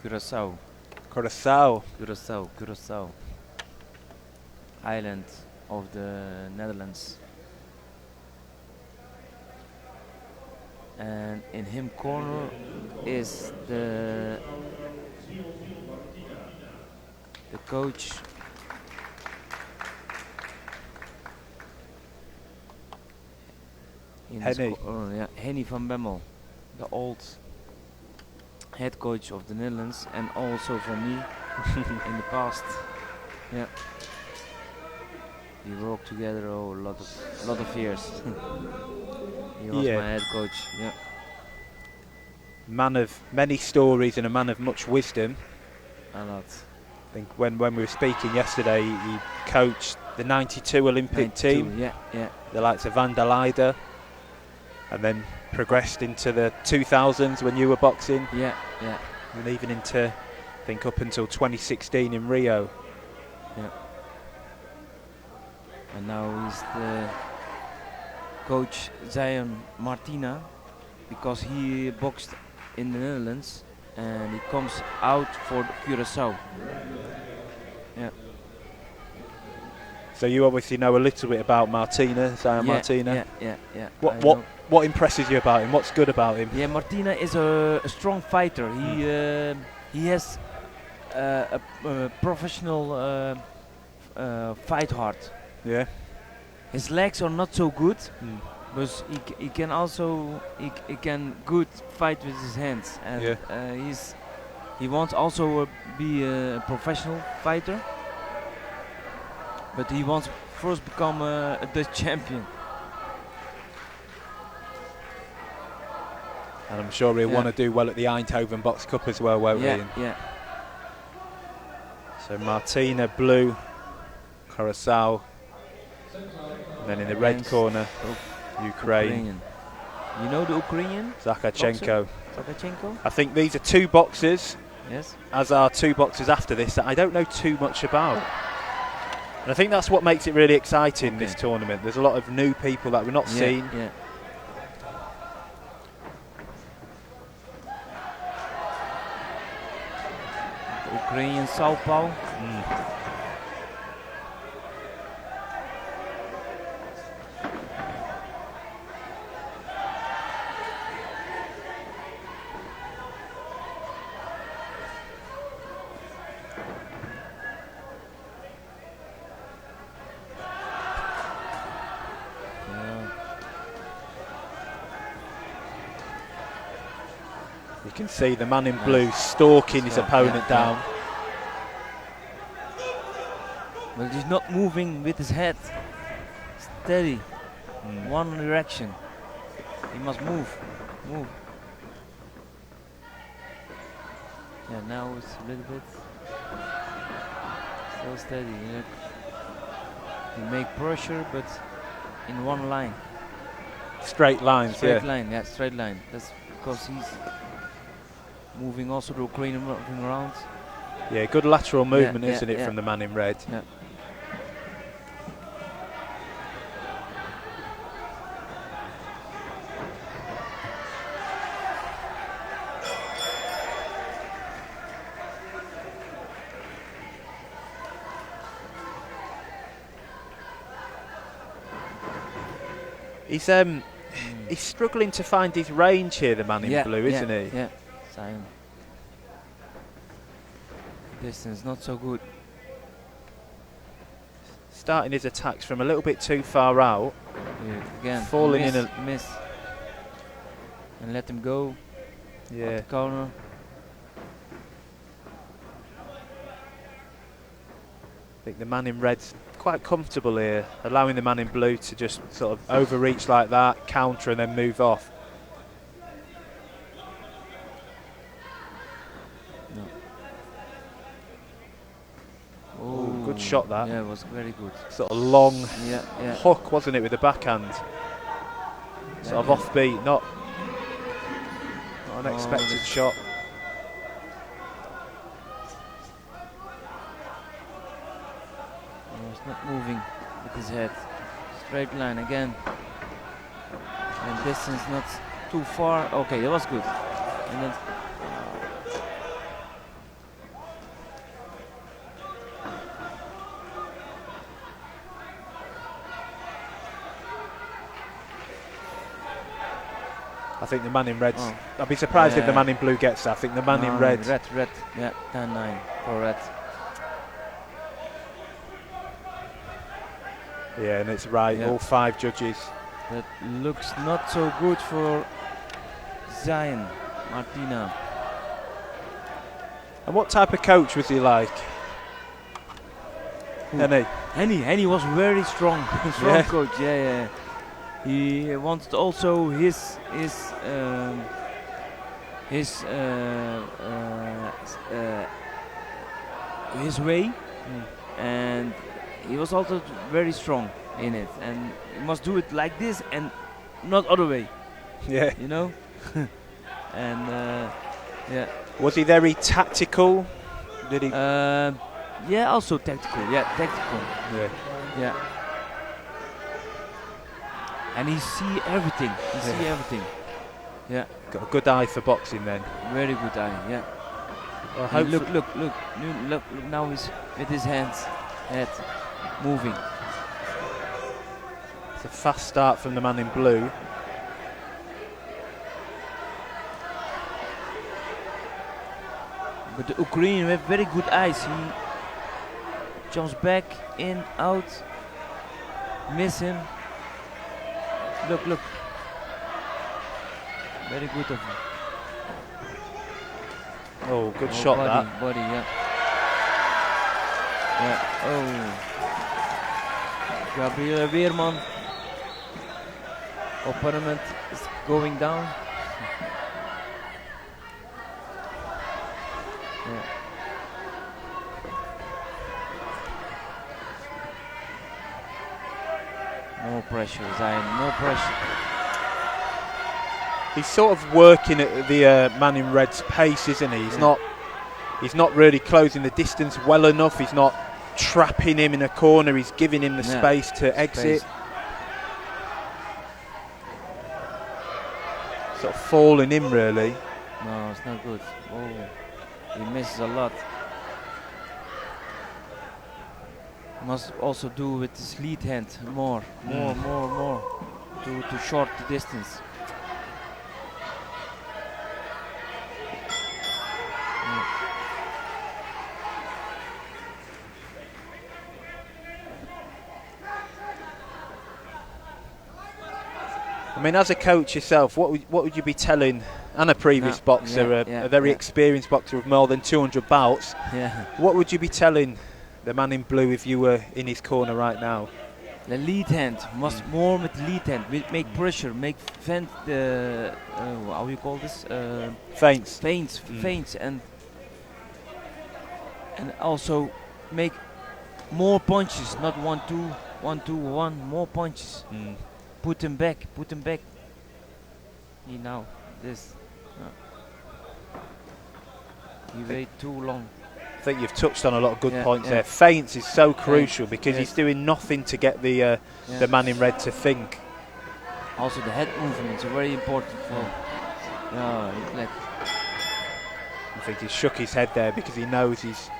Curaçao. island of the Netherlands. And in him corner is the coach. Henny. Yeah, Henny van Bemmel, the old head coach of the Netherlands, and also for me in the past. Yeah, we worked together a lot of years. He was my head coach. Yeah, man of many stories and a man of much wisdom. a lot. I think when we were speaking yesterday, he coached the '92 Olympic 92, team, yeah. the likes of Van der Leijden, and then progressed into the 2000s when you were boxing. Yeah. And even into, I think, up until 2016 in Rio. Yeah. And now he's the coach Zion Martina, because he boxed in the Netherlands and he comes out for Curaçao. Yeah. So you obviously know a little bit about Martina, Zion Martina. Yeah. What impresses you about him? What's good about him? Yeah, Martina is a strong fighter. He has a professional fight heart. Yeah. His legs are not so good, but he can also he can good fight with his hands, and he wants also be a professional fighter, but he wants first become a Dutch champion. And I'm sure he'll want to do well at the Eindhoven Box Cup as well, won't he? Yeah. So Martina blue, Curaçao. And then in the red corner, Ukraine. You know the Ukrainian? Zakharchenko. Zakharchenko? I think these are two boxers, yes, as are two boxers after this, that I don't know too much about. And I think that's what makes it really exciting, this tournament. There's a lot of new people that we're not seeing. Yeah. The Ukrainian southpaw. You can see the man in blue stalking his opponent down. But he's not moving with his head. Steady. One direction. He must move. Yeah, now it's a little bit still steady. You make pressure, but in one line. Straight lines, straight line. That's because he's moving also the Ukrainian moving around. Yeah, good lateral movement, isn't it, from the man in red? Yeah. He's struggling to find his range here, the man in blue, isn't he? Yeah, Zion. Distance not so good. Starting his attacks from a little bit too far out. Yeah, again, falling miss, in a miss. And let him go. Yeah. Up the corner. I think the man in red's quite comfortable here, allowing the man in blue to just sort of overreach like that, counter and then move off. No. Oh, good shot that. Yeah, it was very good. Sort of long yeah. hook, wasn't it, with the backhand? Sort of offbeat, not an expected shot. Not moving with his head. Straight line again. And distance not too far. Okay, that was good. And then I think the man in red. Oh. I'd be surprised if the Yeah. man in blue gets that. I think the man in No, red. Red. Yeah, 10-9 for red. Yeah, and it's right. Yeah. All 5 judges. That looks not so good for Zion Martina. And what type of coach was he like? Who? Henny. Was very strong, strong Yeah. coach. Yeah. He wanted also his way, and he was also very strong in it. And you must do it like this and not other way. Yeah. You know. And yeah. Was he very tactical? Did he? Yeah, also tactical. Yeah, tactical. Yeah. Yeah. And he see everything. Yeah. Got a good eye for boxing then. Very good eye. Yeah. Well, And look. Look now he's with his head moving. It's a fast start from the man in blue. But the Ukrainian have very good eyes. He jumps back, in, out. Miss him. Look. Very good of him. Oh, good shot that. Body, yeah. Yeah. Oh. Gabriele Weerman. Opponent is going down. Yeah. More pressure, Zion. More pressure. He's sort of working at the man in red's pace, isn't he? He's not really closing the distance well enough. He's not trapping him in a corner. He's giving him the space to exit. Sort of falling in, really. No, it's not good. Oh, he misses a lot. Must also do with his lead hand more to short the distance. I mean, as a coach yourself, what would you be telling, and a previous boxer, a very experienced boxer with more than 200 bouts, what would you be telling the man in blue if you were in his corner right now? The lead hand must more with lead hand, make pressure, make fend the how you call this? Feints, and also make more punches, not 1-2, 1-2-1, more punches. Put him back. He now this. He wait too long. I think you've touched on a lot of good points there. Feints is so crucial because he's doing nothing to get the man in red to think. Also the head movements are very important for. I think he shook his head there because he knows he's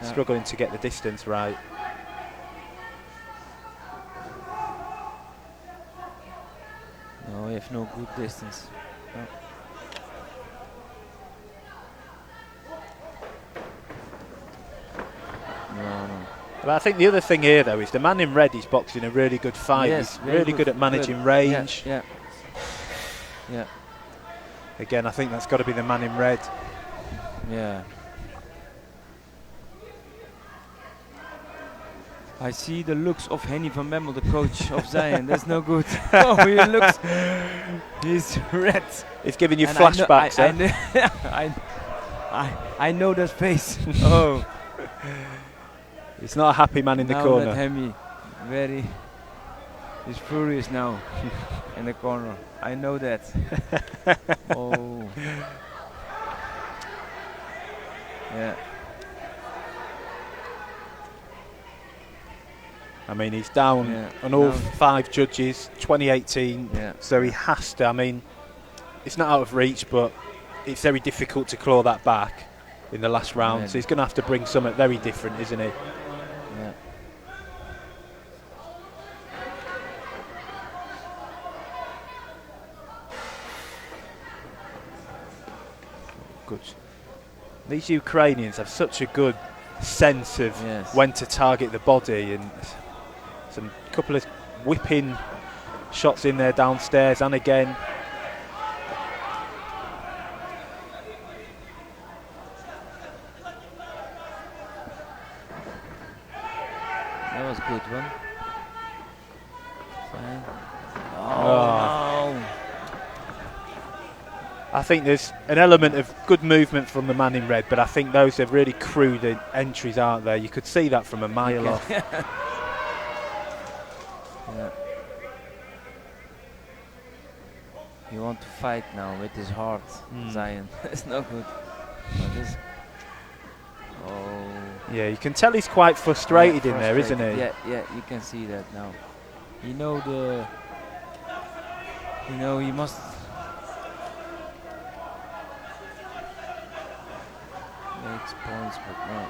struggling to get the distance right. No, we have no good distance. No. But I think the other thing here, though, is the man in red is boxing a really good fight. Yes, he's really good at managing range. Yeah. Again, I think that's got to be the man in red. Yeah. I see the looks of Henny van Bemmel, the coach of Zion. That's no good. Oh, he looks. He's red. It's giving you flashbacks. I know that face. Oh. It's not a happy man in the corner. That Henny, he's furious now in the corner. I know that. Oh. Yeah. I mean, he's down on all 5 judges, 2018, so he has to. I mean, it's not out of reach, but it's very difficult to claw that back in the last round, so he's going to have to bring something very different, isn't he? Yeah. Good. These Ukrainians have such a good sense of when to target the body, and some couple of whipping shots in there downstairs and again. That was a good one. Fine. Oh, no. I think there's an element of good movement from the man in red, but I think those are really crude entries, aren't they? You could see that from a mile off. Yeah. You want to fight now with his heart, Zion. It's no good. Yeah, you can tell he's quite frustrated in there, isn't he? Yeah, you can see that now. He must make points, but no.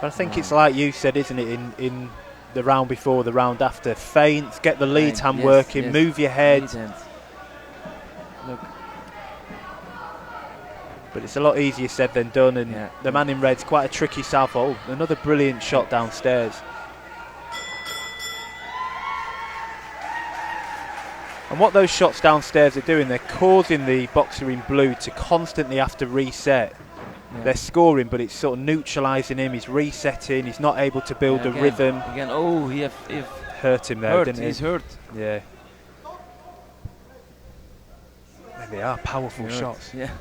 But I think it's like you said, isn't it, in the round before, the round after. Feints, get the lead hand working, move your head. Look. But it's a lot easier said than done, and the man in red's quite a tricky southpaw. Oh, another brilliant shot downstairs. And what those shots downstairs are doing, they're causing the boxer in blue to constantly have to reset. They're scoring, but it's sort of neutralising him. He's resetting. He's not able to build a rhythm. Again, oh, he hurt him there, didn't he? He's hurt. Yeah. They are powerful shots. Yeah.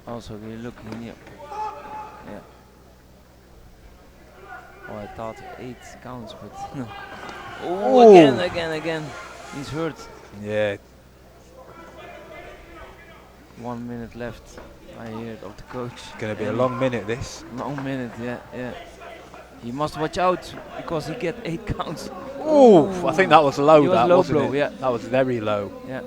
Also, we're looking here. Yeah. Oh, I thought 8 counts, but no. Oh, again. He's hurt. Yeah. 1 minute left. I hear it of the coach. It's going to be a long minute, this. Long minute, yeah. He must watch out because he get 8 counts. Oh, I think that was low. That low wasn't blow, it? That was very low. Yeah.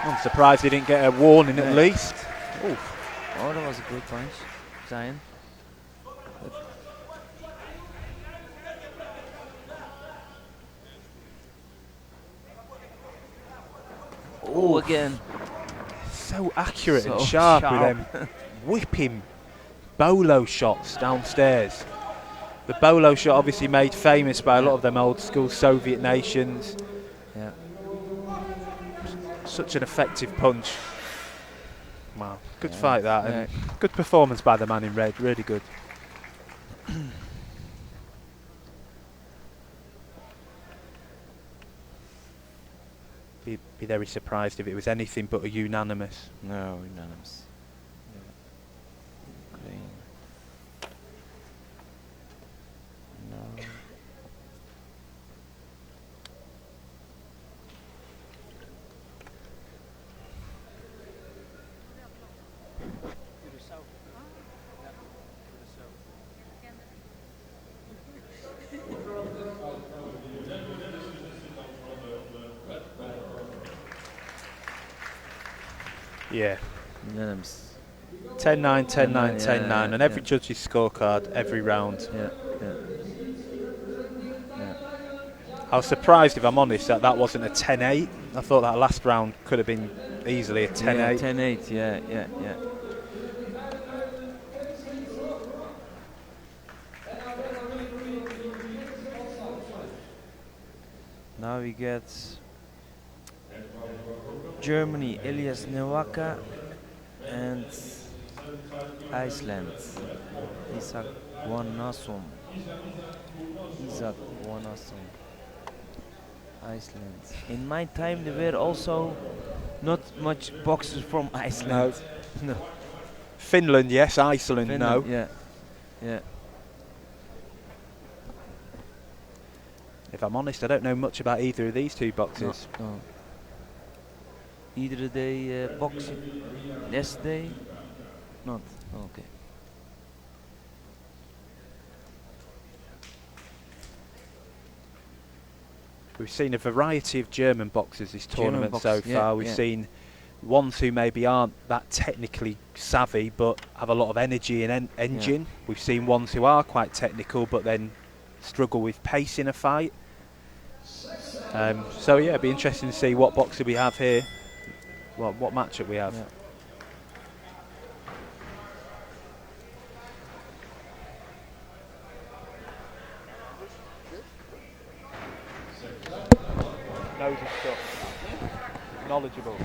I'm surprised he didn't get a warning at least. Oh, that was a good punch, Zion. Oh, again. So accurate and sharp with them whipping bolo shots downstairs. The bolo shot obviously made famous by a lot of them old school Soviet nations. Yeah. Such an effective punch. Wow, good fight that, and good performance by the man in red, really good. Be very surprised if it was anything but a unanimous. No, unanimous. Yeah. No. Yeah. Unanimous. 10-9, 10-9, 10-9, and every judge's scorecard every round. Yeah. I was surprised, if I'm honest, that wasn't a 10-8. I thought that last round could have been easily a 10-8. 10-8, yeah. Now we get Germany, Elias Nowaka, and Iceland, Isaac Guanason. Iceland. In my time there were also not much boxers from Iceland. No. Finland, yes. Iceland, no. Yeah. If I'm honest, I don't know much about either of these two boxers. No. Either they boxed yesterday? Not. Okay. We've seen a variety of German boxers this tournament so far. We've seen ones who maybe aren't that technically savvy but have a lot of energy and engine. We've seen ones who are quite technical but then struggle with pace in a fight. So yeah, it'd be interesting to see what boxer we have here, what matchup we have. Knows his stuff. Knowledgeable.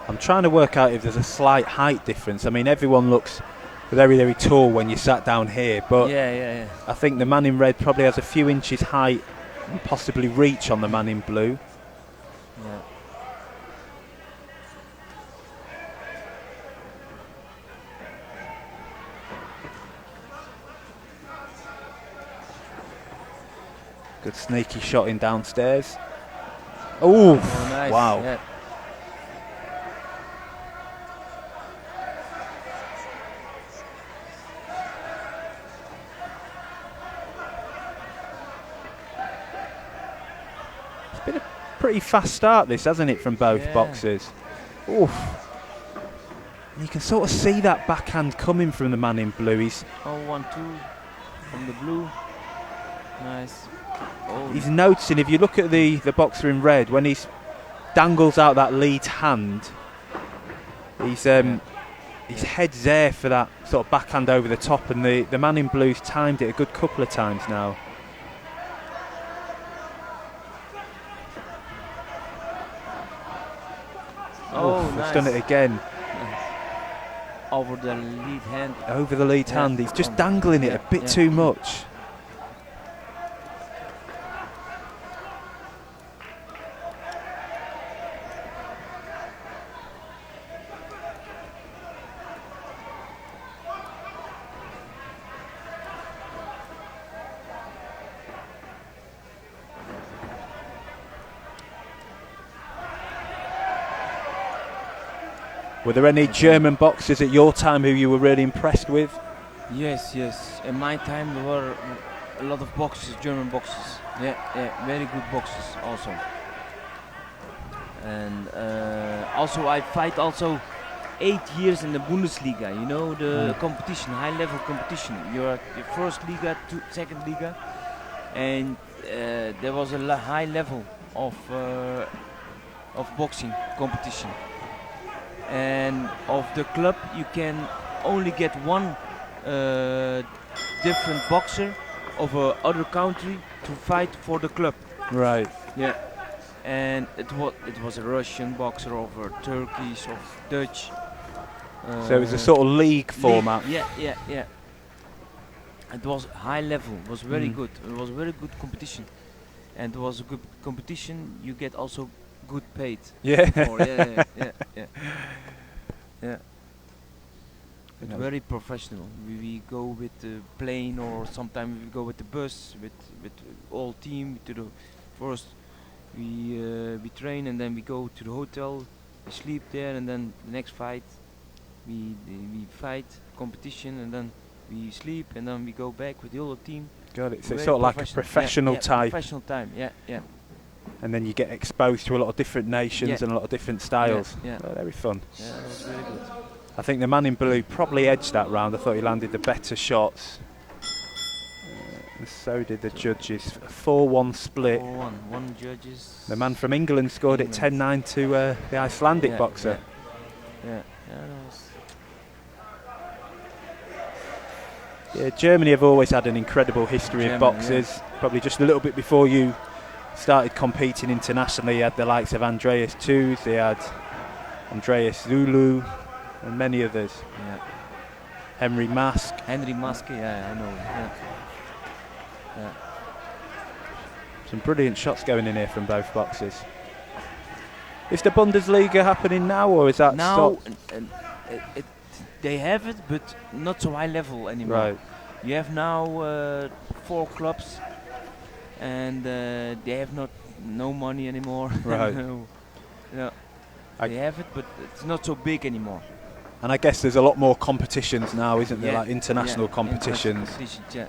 I'm trying to work out if there's a slight height difference. I mean, everyone looks very, very tall when you sat down here, but I think the man in red probably has a few inches height and possibly reach on the man in blue. Yeah. Good sneaky shot in downstairs. Ooh, nice. Wow. Yeah. It's been a pretty fast start this, hasn't it, from both boxers? Oof. And you can sort of see that backhand coming from the man in blue. He's 1-2 from the blue. Nice. Oh. He's noticing, if you look at the boxer in red, when he dangles out that lead hand, his head's there for that sort of backhand over the top, and the man in blue's timed it a good couple of times now. Oh, He's nice. done it again. Over the lead hand. Over the lead hand. He's just dangling it a bit too much. Were there any German boxers at your time who you were really impressed with? Yes. In my time there were a lot of boxers, German boxers. Yeah, very good boxers also. And also I fight also 8 years in the Bundesliga. You know, the competition, high level competition. You're at your first Liga, second Liga, and there was a high level of boxing competition. And of the club you can only get one different boxer of other country to fight for the club. Right. Yeah. And it was a Russian boxer, of Turkish, of Dutch. So it was a sort of league format. Yeah. It was high level. It was very good. It was very good competition, and it was a good competition. You get also good paid. Yeah. Yeah. But very professional. We go with the plane, or sometimes we go with the bus with all team to the first. We train, and then we go to the hotel. We sleep there, and then the next fight we fight competition, and then we sleep, and then we go back with the other team. Got it. So it's sort of like a professional type. Professional time. Yeah. And then you get exposed to a lot of different nations and a lot of different styles. Yeah. Oh, very fun. Yeah, that was very good. I think the man in blue probably edged that round. I thought he landed the better shots. And so did the judges. A 4-1 split. 4-1. One judges. The man from England scored it 10-9 to the Icelandic boxer. Yeah. Yeah, Germany have always had an incredible history of boxers. Probably just a little bit before you started competing internationally, you had the likes of Andreas Tooth, they had Andreas Zulu, and many others. Yeah. Henry Mask. Yeah, I know. Yeah. Some brilliant shots going in here from both boxers. Is the Bundesliga happening now, or is that now? they have it, but not so high level anymore. Right. You have now 4 clubs, and they have no money anymore. Right. No. Yeah. I- They have it, but it's not so big anymore. And I guess there's a lot more competitions now, isn't there? Yeah, Like international yeah, competitions. international competitions,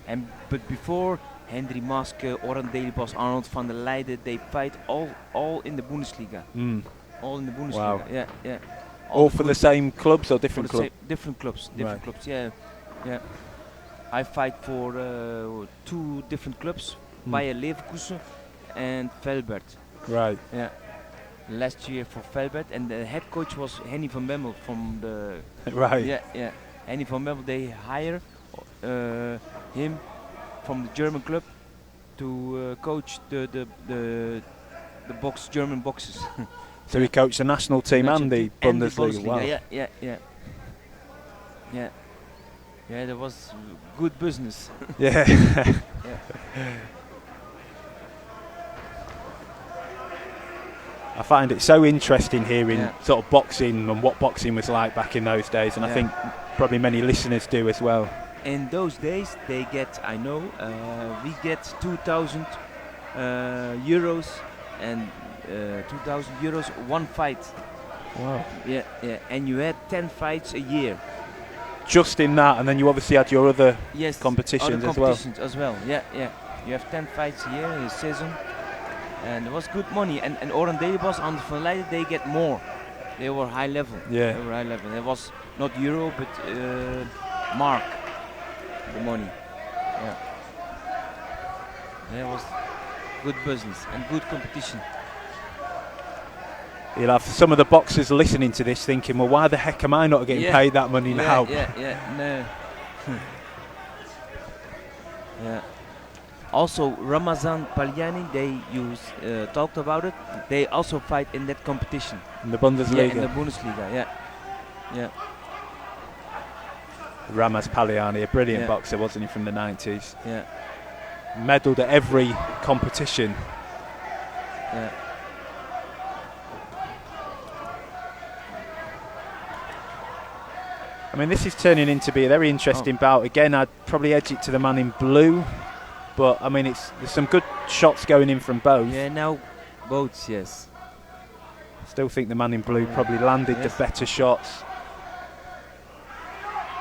yeah. But before Henry Maske, Oran Delibos, Arnold van der Leijden, they fight all in the Bundesliga. Mm. All in the Bundesliga. Wow. Yeah. All for the good same clubs or for different the clubs? different clubs. Right. Yeah. I fight for 2 different clubs, Bayer Leverkusen and Velbert. Right. Yeah. Last year for Velbert, and the head coach was Henny van Bemmel from the. Right. Yeah. Henny van Bemmel, they hire him from the German club to coach the German boxes. So he coached the national team and the Bundesliga. Wow. Yeah. Yeah, that was good business. Yeah. I find it so interesting hearing sort of boxing and what boxing was like back in those days, and I think probably many listeners do as well. In those days, they get, we get 2,000 euros and 2,000 euros one fight. Wow. Yeah, and you had 10 fights a year. Just in that, and then you obviously had your other Yes, competitions other as well. competitions as well. Yeah. You have 10 fights a year in a season, and it was good money. And Oran Delibos and Van Leiden, they get more. They were high level. Yeah. They were high level. It was not euro, but mark. The money. Yeah. It was good business and good competition. You'll have some of the boxers listening to this thinking, well, why the heck am I not getting paid that money now? No. Yeah. Also, Ramazan Pagliani, they talked about it. They also fight in that competition. In the Bundesliga. Yeah, in the Bundesliga. Yeah. Ramaz Pagliani, a brilliant Yeah. boxer, wasn't he, from the 90s? Yeah. Medalled at every competition. Yeah. I mean, this is turning into be a very interesting bout. Again, I'd probably edge it to the man in blue, but I mean, there's some good shots going in from both. Yeah, now both, yes. Still think the man in blue probably landed the better shots.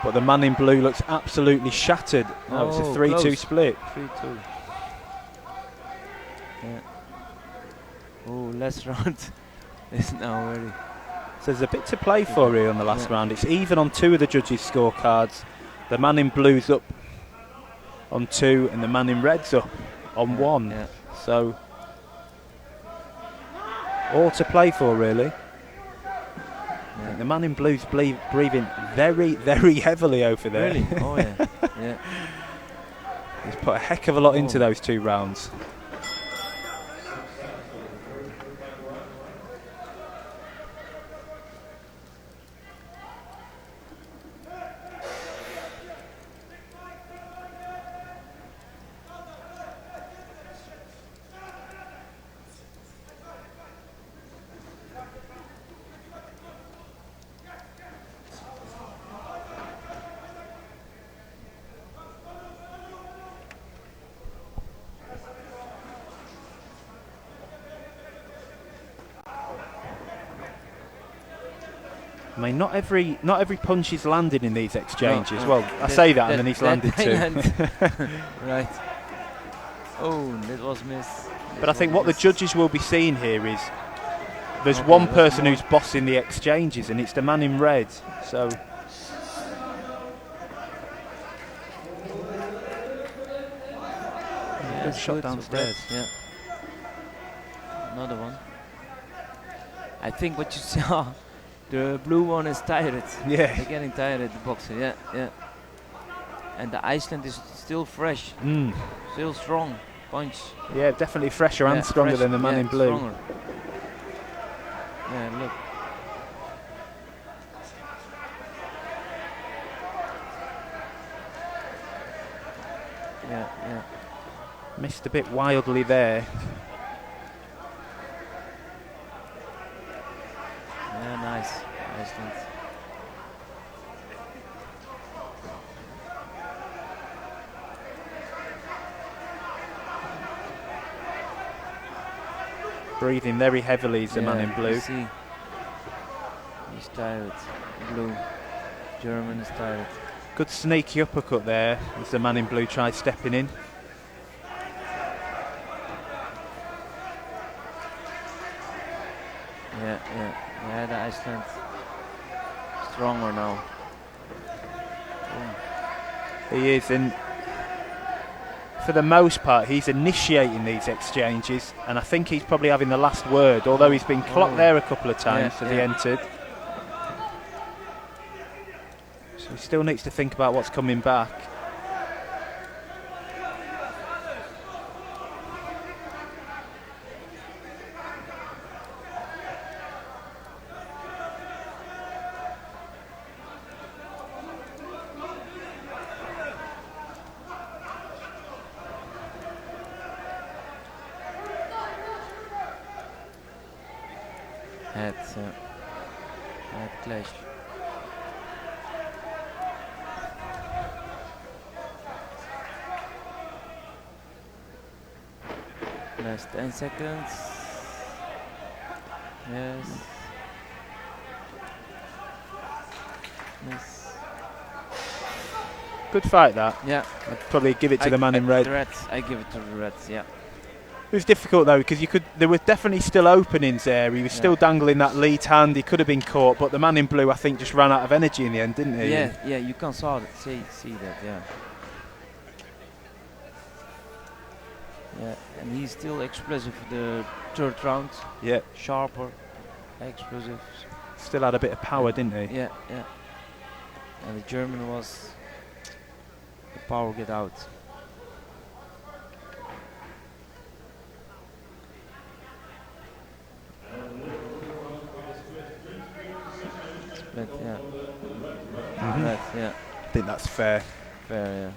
But the man in blue looks absolutely shattered. Oh, it's a 3-2 close. split. 3-2. Yeah. Oh, last round is now ready. So there's a bit to play for here on the last round. It's even on 2 of the judges' scorecards. The man in blue's up on 2 and the man in red's up on 1. Yeah. So all to play for, really. Yeah. The man in blue's breathing very, very heavily over there. Really? Oh, yeah. Yeah. He's put a heck of a lot into those 2 rounds. I mean, not every punch is landing in these exchanges. No, well, I say that and then he's landed 2. Right. Oh, that was miss. But I think what the judges will be seeing here is there's one person who's bossing the exchanges, and it's the man in red. So good shot downstairs. Yeah. Another one. I think what you saw, the blue one is tired. Yeah. They're getting tired at the boxer. Yeah. And the Iceland is still fresh, still strong punch. Yeah, definitely fresher and stronger than the man in blue. Stronger. Yeah, look. Yeah. Missed a bit wildly there. Yeah, nice. Iceland. Breathing very heavily is the man in you blue. see. He's tired. Blue. German is tired. Good sneaky uppercut there as the man in blue tried stepping in. Yeah, the Iceland stronger now. He is, and for the most part he's initiating these exchanges, and I think he's probably having the last word, although he's been clocked there a couple of times as he entered. So he still needs to think about what's coming back. Head clash. Last 10 seconds. Yes. Yes. Good fight that. Yeah. I'd probably give it to the man in red. The Reds. I give it to the Reds. Yeah. It was difficult though, because there were definitely still openings there. He was still dangling that lead hand. He could have been caught, but the man in blue, I think, just ran out of energy in the end, didn't he? Yeah. You can see that. Yeah. Yeah, and he's still explosive the third round. Yeah. Sharper, explosive. Still had a bit of power, didn't he? Yeah. And the German was the power get out. Split, yeah. Split, yeah. I think that's fair. Fair, yeah.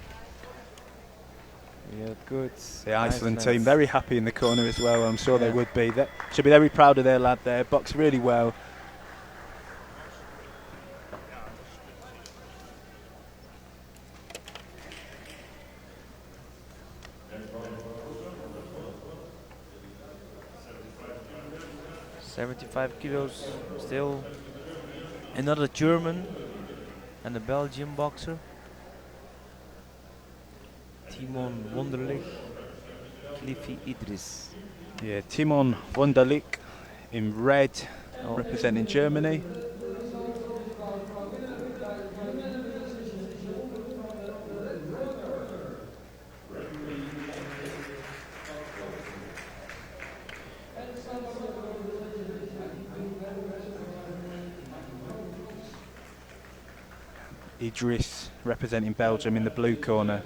Yeah, good. The Iceland team very happy in the corner as well. I'm sure they would be. They should be very proud of their lad there. Boxed really well. $75 kilos still. Another German and a Belgian boxer. Timon Wonderlich, Cliffy Idris. Yeah, Timon Wunderlich in red, representing Germany. Idris representing Belgium in the blue corner.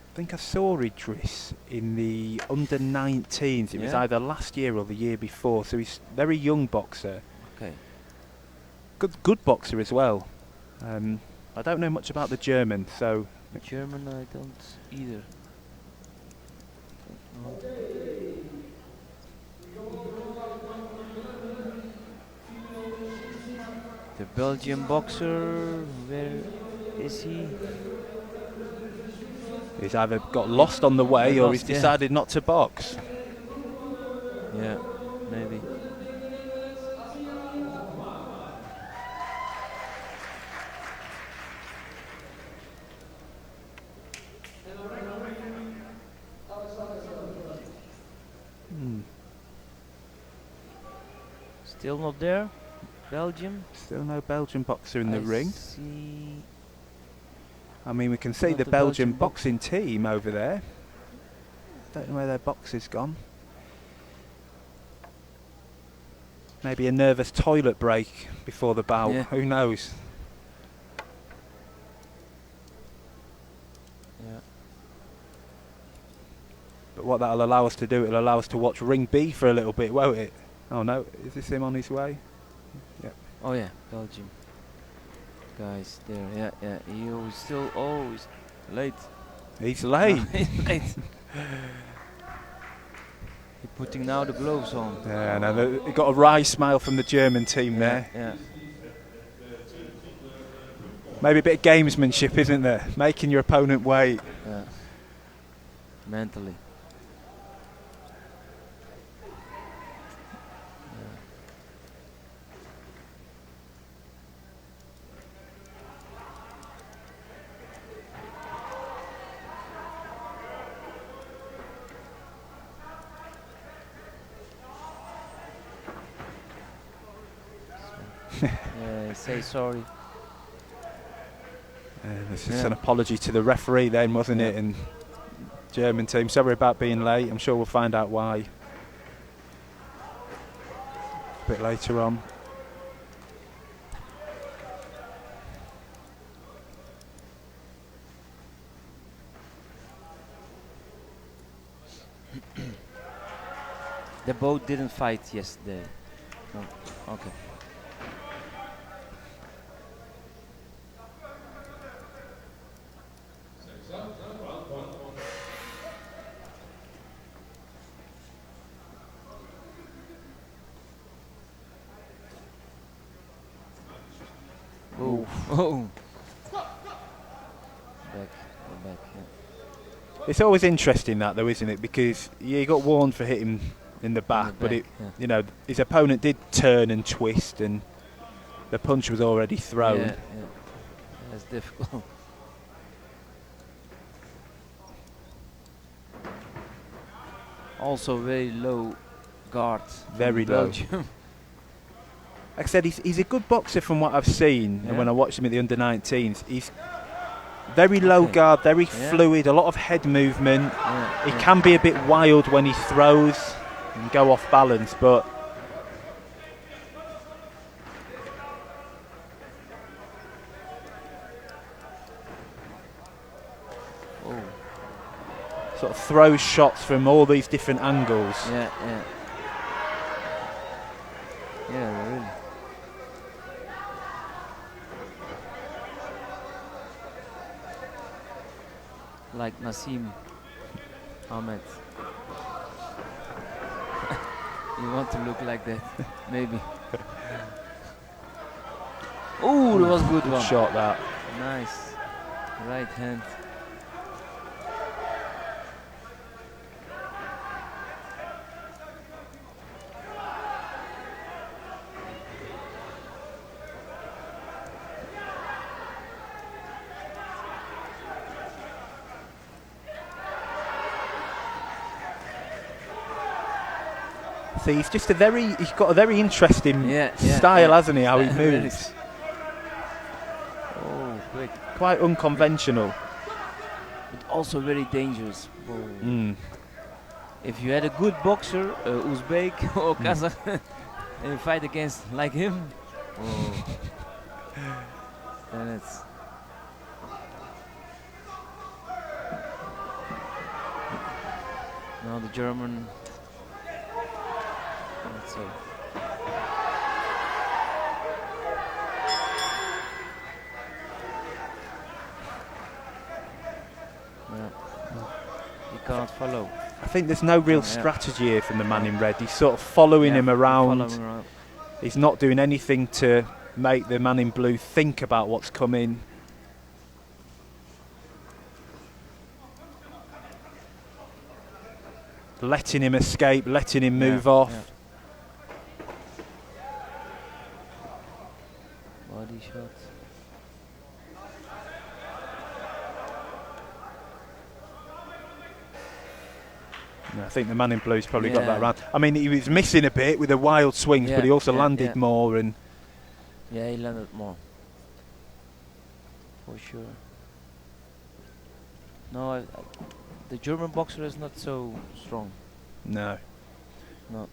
I think I saw Idris in the under-19s. It was either last year or the year before. So he's a very young boxer. Okay. Good boxer as well. I don't know much about the German, so. German, I don't either. The Belgian boxer, where is he? He's either got lost on the way or he's decided not to box. Yeah, maybe. Still not there? Belgium? Still no Belgian boxer in the ring. See. I mean, we can see the Belgian boxing team over there. Don't know where their boxer's gone. Maybe a nervous toilet break before the bout. Yeah. Who knows? Yeah. But what that'll allow us to do, it'll allow us to watch Ring B for a little bit, won't it? Oh no, is this him on his way? Yeah. Oh yeah, Belgium. Guys there, yeah. He was still, he's late. He's late. He's late. He's putting now the gloves on. Yeah, no, he got a wry smile from the German team there. Yeah. Maybe a bit of gamesmanship, isn't there? Making your opponent wait. Yeah. Mentally. Yeah, say sorry. This is an apology to the referee then, wasn't it? And German team, sorry about being late. I'm sure we'll find out why a bit later on. The boat didn't fight yesterday. No. Okay. Oh. Oh. Back. Yeah. It's always interesting that though, isn't it? Because he got warned for hitting in the back, but you know, his opponent did turn and twist, and the punch was already thrown. Yeah. That's difficult. Also very low guard. Very low. Like I said, he's a good boxer from what I've seen, and when I watched him at the under-19s, he's very low guard, very fluid, a lot of head movement. He can be a bit wild when he throws and go off balance, but sort of throws shots from all these different angles. Yeah, really. Like Nassim Ahmed. You want to look like that, maybe. Oh, that was a good one. Shot that. Nice. Right hand. See, he's got a very interesting style, hasn't he, how he moves. Oh, quick. Quite unconventional. But also very dangerous. If you had a good boxer, Uzbek or Kazakh, and you fight against like him, then it's... Now the German... So. He can't follow. I think there's no real strategy here from the man in red. He's sort of following him around. He's not doing anything to make the man in blue think about what's coming. Letting him escape, letting him move off. Body shot. I think the man in blue's probably got that round. I mean, he was missing a bit with the wild swings, but he also landed more. And yeah, he landed more. For sure. No, the German boxer is not so strong. No. No.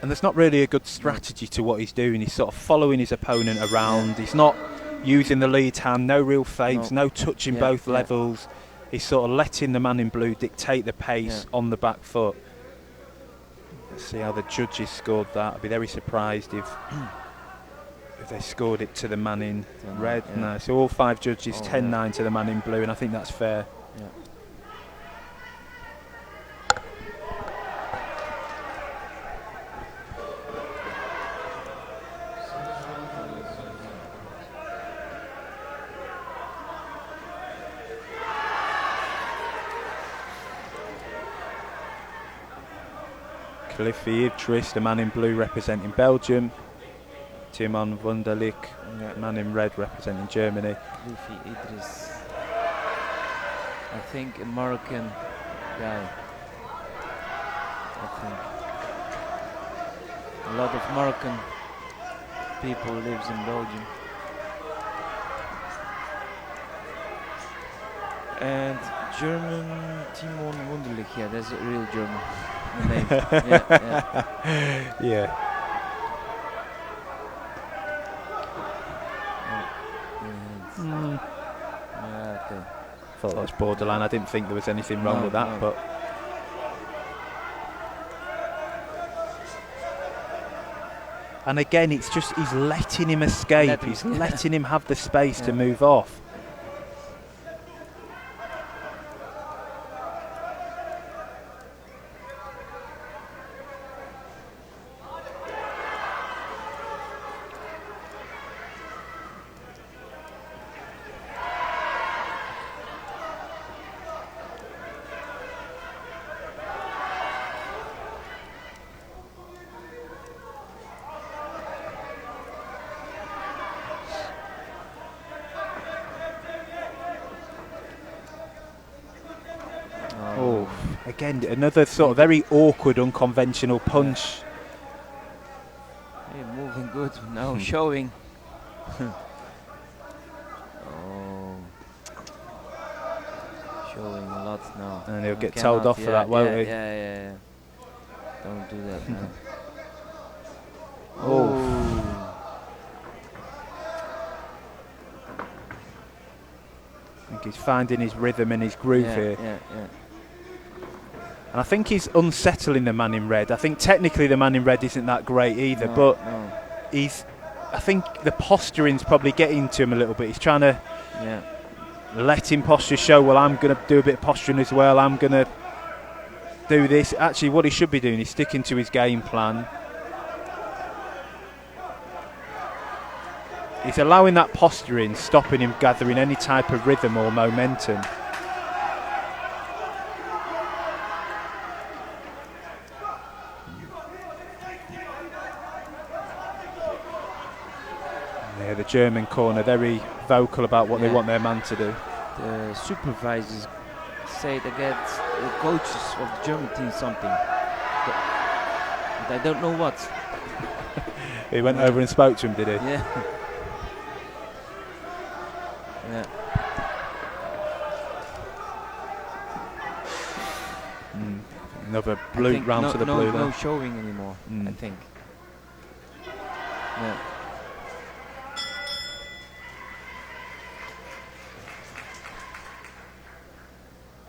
And there's not really a good strategy to what he's doing. He's sort of following his opponent around. He's not using the lead hand, no real feints, no touching both levels. He's sort of letting the man in blue dictate the pace on the back foot. Let's see how the judges scored that. I'd be very surprised if they scored it to the man in red. No, so all 5 judges 10-9 to the man in blue, and I think that's fair. Cliffy Idris, the man in blue representing Belgium. Timon Wunderlich, man in red representing Germany. Cliffy Idris. I think a Moroccan guy. I think a lot of Moroccan people lives in Belgium. And German Timon Wunderlich, yeah, that's a real German name. Yeah. Yeah, okay. Thought that was borderline. I didn't think there was anything wrong with that, but. And again, it's just he's letting him escape. He's letting him have the space to move off. Again, another sort of very awkward, unconventional punch. Hey, moving good, now showing. Showing a lot now. And he'll get told off for that, won't he? Yeah. Don't do that now. I think he's finding his rhythm and his groove here. Yeah. And I think he's unsettling the man in red. I think technically the man in red isn't that great either, but I think the posturing's probably getting to him a little bit. He's trying to let him posture show, well, I'm going to do a bit of posturing as well. I'm going to do this. Actually, what he should be doing is sticking to his game plan. He's allowing that posturing, stopping him gathering any type of rhythm or momentum. Yeah, the German corner very vocal about what they want their man to do. The supervisors say they get the coaches of the German team something, but I don't know what. He went over and spoke to him, did he? Yeah. Another blue round to the blue there. No showing anymore, I think. Yeah.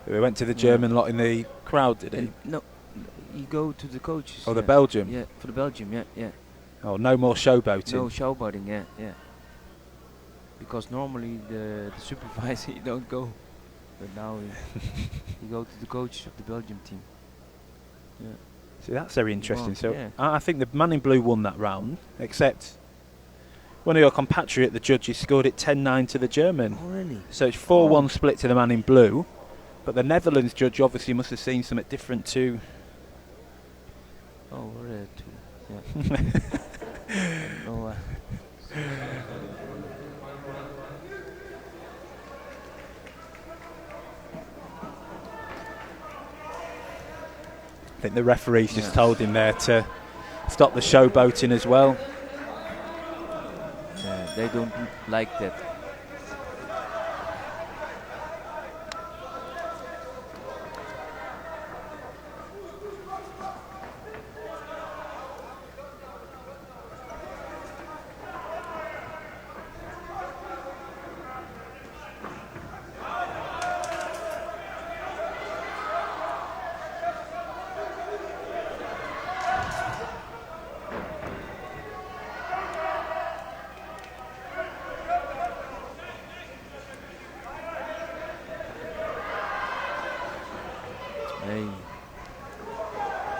We went to the German lot in the crowd, did he? No, you go to the coaches. Oh, the Belgium? Yeah, for the Belgium, yeah. Oh, no more showboating? No showboating, yeah. Because normally the supervisor, you don't go. But now you go to the coach of the Belgium team. Yeah. See, that's very interesting. Well, so I think the man in blue won that round, except one of your compatriot, the judges, scored it 10-9 to the German. Oh, really? So it's 4-1 split to the man in blue. But the Netherlands judge obviously must have seen something different too. Oh, we're there too. Yeah. No, I think the referee's just told him there to stop the showboating as well. Yeah, they don't like that.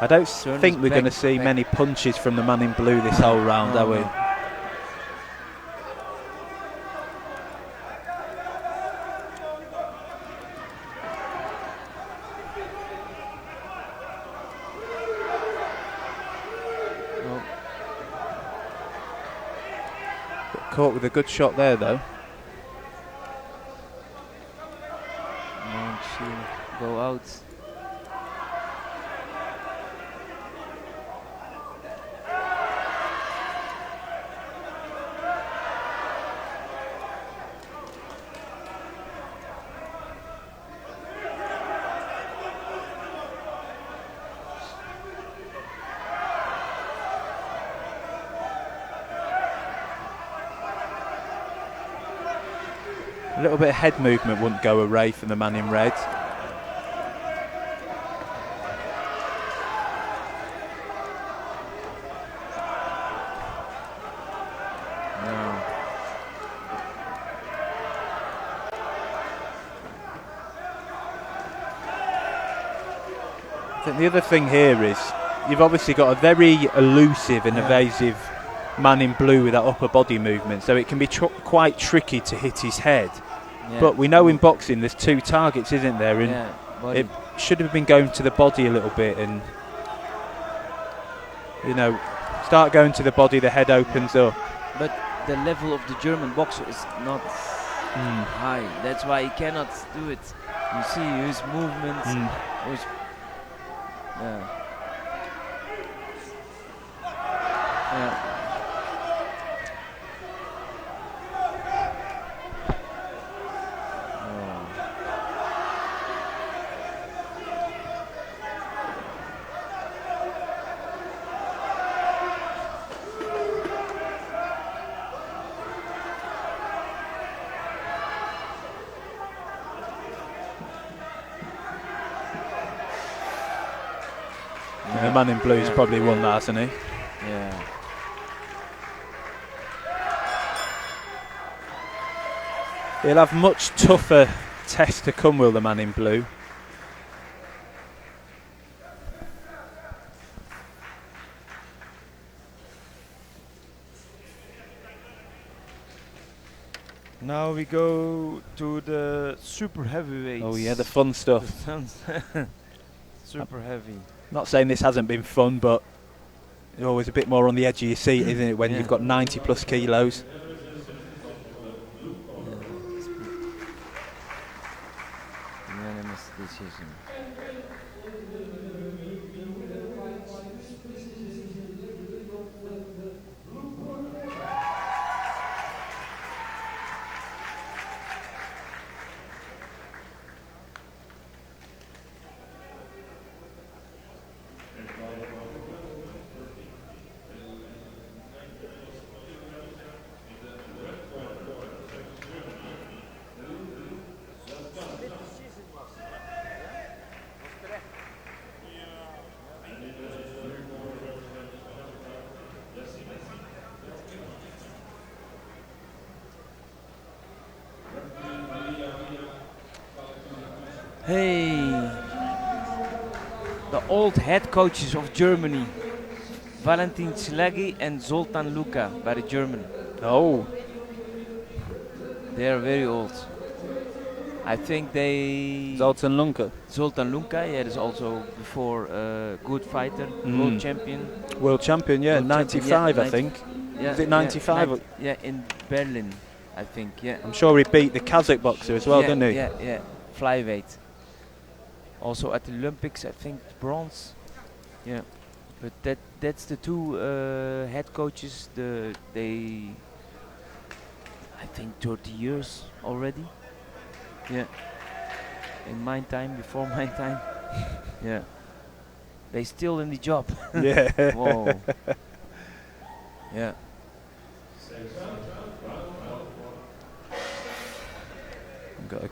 I don't think we're going to see many punches from the man in blue this whole round, are we? caught with a good shot there, though. And she'll go out. A little bit of head movement wouldn't go away from the man in red. No. I think the other thing here is you've obviously got a very elusive and evasive man in blue with that upper body movement, so it can be quite tricky to hit his head. Yeah. But we know in boxing there's two targets, isn't there? And it should have been going to the body a little bit, and you know, start going to the body, the head opens up. But the level of the German boxer is not high. That's why he cannot do it. You see his movements. His The man in blue's probably won that, hasn't he? Yeah. He'll have much tougher tests to come, will the man in blue? Now we go to the super heavyweights. Oh yeah, the fun stuff. Super heavy. Not saying this hasn't been fun, but you're always a bit more on the edge of your seat, isn't it, when you've got 90 plus kilos. Unanimous decision. Hey, the old head coaches of Germany, Valentin Slagi and Zoltan Luka, very German. Oh. They are very old. I think they... Zoltan Lunka. Zoltan Luka, yeah, is also before good fighter, world champion. World champion, yeah, World 95 champion, I think. Yeah, Is it 95? Yeah, in Berlin, I think, yeah. I'm sure he beat the Kazakh boxer as well, didn't he? Yeah, flyweight. Also at the Olympics, I think bronze. Yeah, but that's the two head coaches. They, I think 30 years already. Yeah, in my time, before my time. Yeah, they still in the job. Yeah. Whoa. Yeah. Got a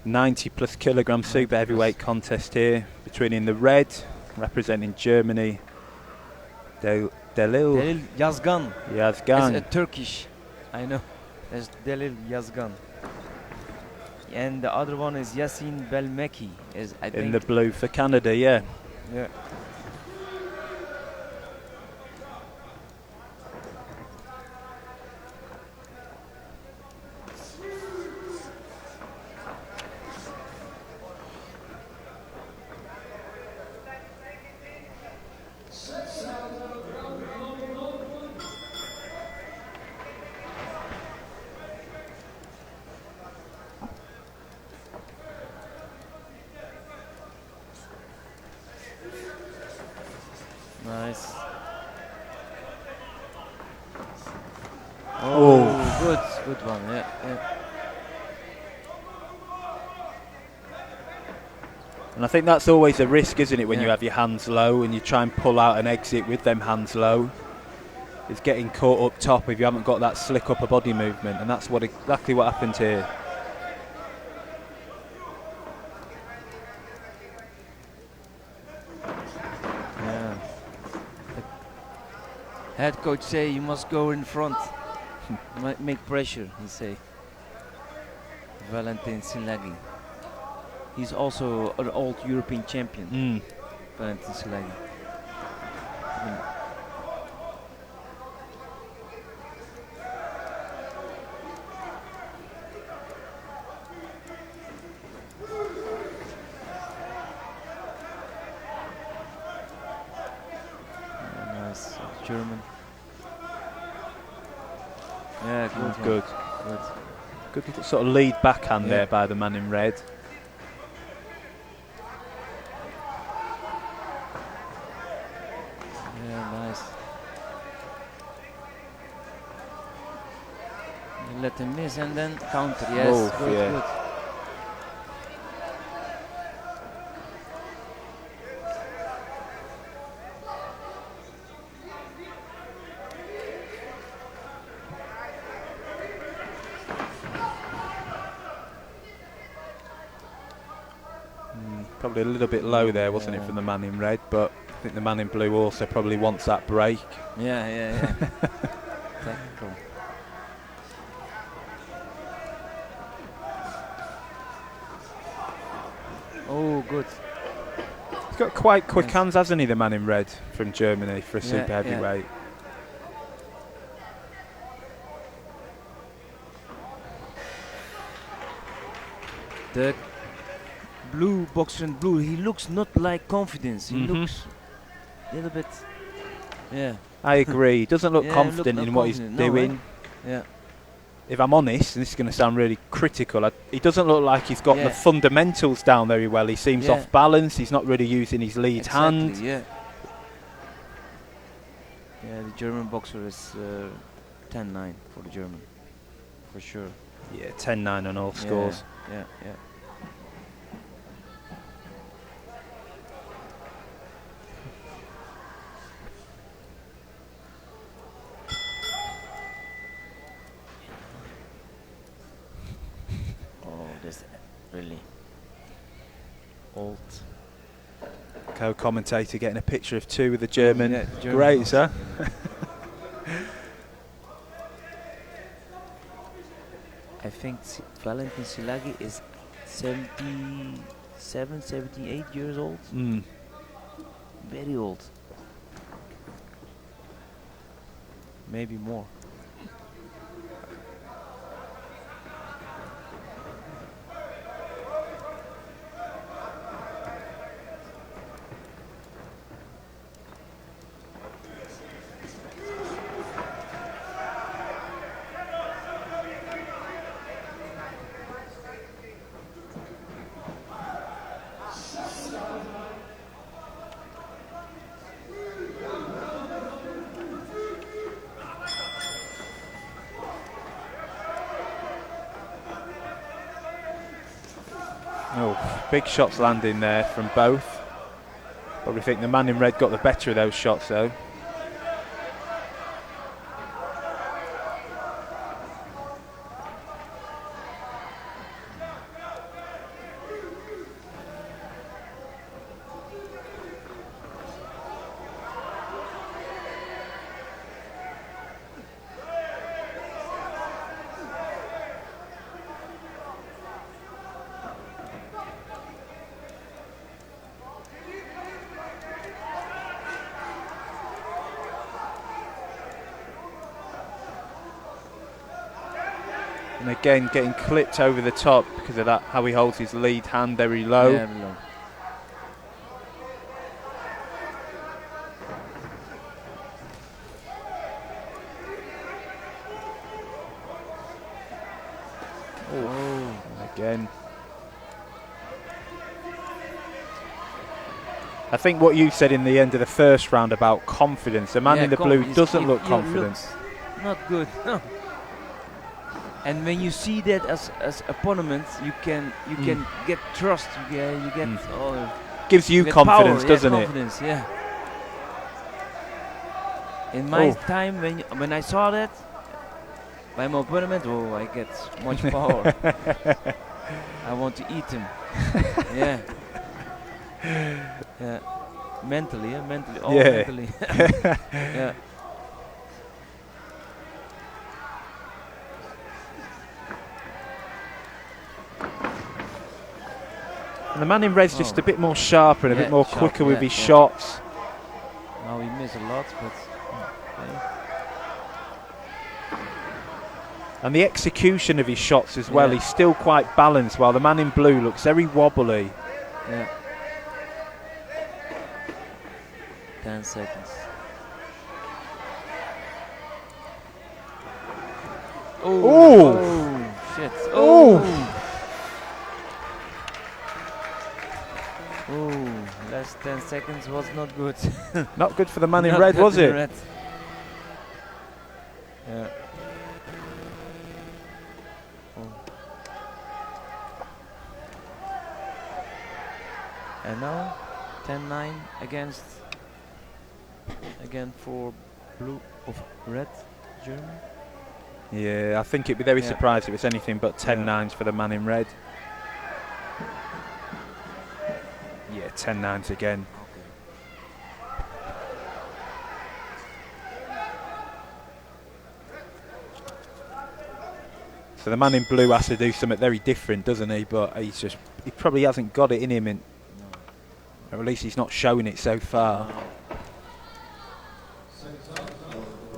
90 plus kilogram super heavyweight contest here between in the red, representing Germany, Delil Yazgan. Yazgan. It's a Turkish. I know. That's Delil Yazgan. And the other one is Yasin Belmeki. Is I think in the blue for Canada, yeah. Yeah. Nice. Oh. Good one. Yeah, yeah. And I think that's always a risk, isn't it, when Yeah. you have your hands low and you try and pull out an exit with them hands low. It's getting caught up top if you haven't got that slick upper body movement, and that's exactly what happened here. Yeah. The head coach say you must go in front, make pressure. He say. Valentin Silagi. He's also an old European champion. Valentin Silagi. Nice. German. Yeah, good. Good sort of lead backhand there by the man in red. Yeah, nice. You let him miss and then counter. Yes, good. Probably a little bit low there, wasn't it, from the man in red, but I think the man in blue also probably wants that break. Yeah. Technical. Oh, good. He's got quite quick hands, hasn't he, the man in red from Germany for a super heavyweight. The blue boxer in blue, he looks not like confidence. He looks a little bit. Yeah. I agree. He doesn't look confident in what he's doing. Right? Yeah. If I'm honest, and this is going to sound really critical, he doesn't look like he's got the fundamentals down very well. He seems off balance. He's not really using his lead hand. Yeah. Yeah, the German boxer is 10-9 for the German, for sure. Yeah, 10-9 on all scores. Yeah. This really old co-commentator getting a picture of two with the German. Great, sir. I think Valentin Silagi is 77, 78 years old. Very old. Maybe more. Big shots landing there from both. Probably think the man in red got the better of those shots though. And again, getting clipped over the top because of that, how he holds his lead hand very low. Yeah, very low. Oh, again. I think what you said in the end of the first round about confidence, the man in the blue doesn't look confident. Not good. No. And when you see that as opponent, you can get trust. You get gives you get confidence, power, doesn't confidence, yeah. In my time, when I saw that, by my opponent, I get much power. I want to eat him. Yeah. Yeah. Mentally, mentally. Yeah. And the man in red's just a bit more sharper and a bit more quicker with his shots. Now he missed a lot, but. And the execution of his shots as well, he's still quite balanced, while the man in blue looks very wobbly. Yeah. 10 seconds. Oh shit. Oh, last 10 seconds was not good. Not good for the man in red, was it? Red. Yeah. And now 10-9 against again for blue of red Germany. Yeah, I think it'd be very surprised if it's anything but 10-9s for the man in red. Yeah, 10-9s again. So the man in blue has to do something very different, doesn't he? But he probably hasn't got it in him, or at least he's not showing it so far.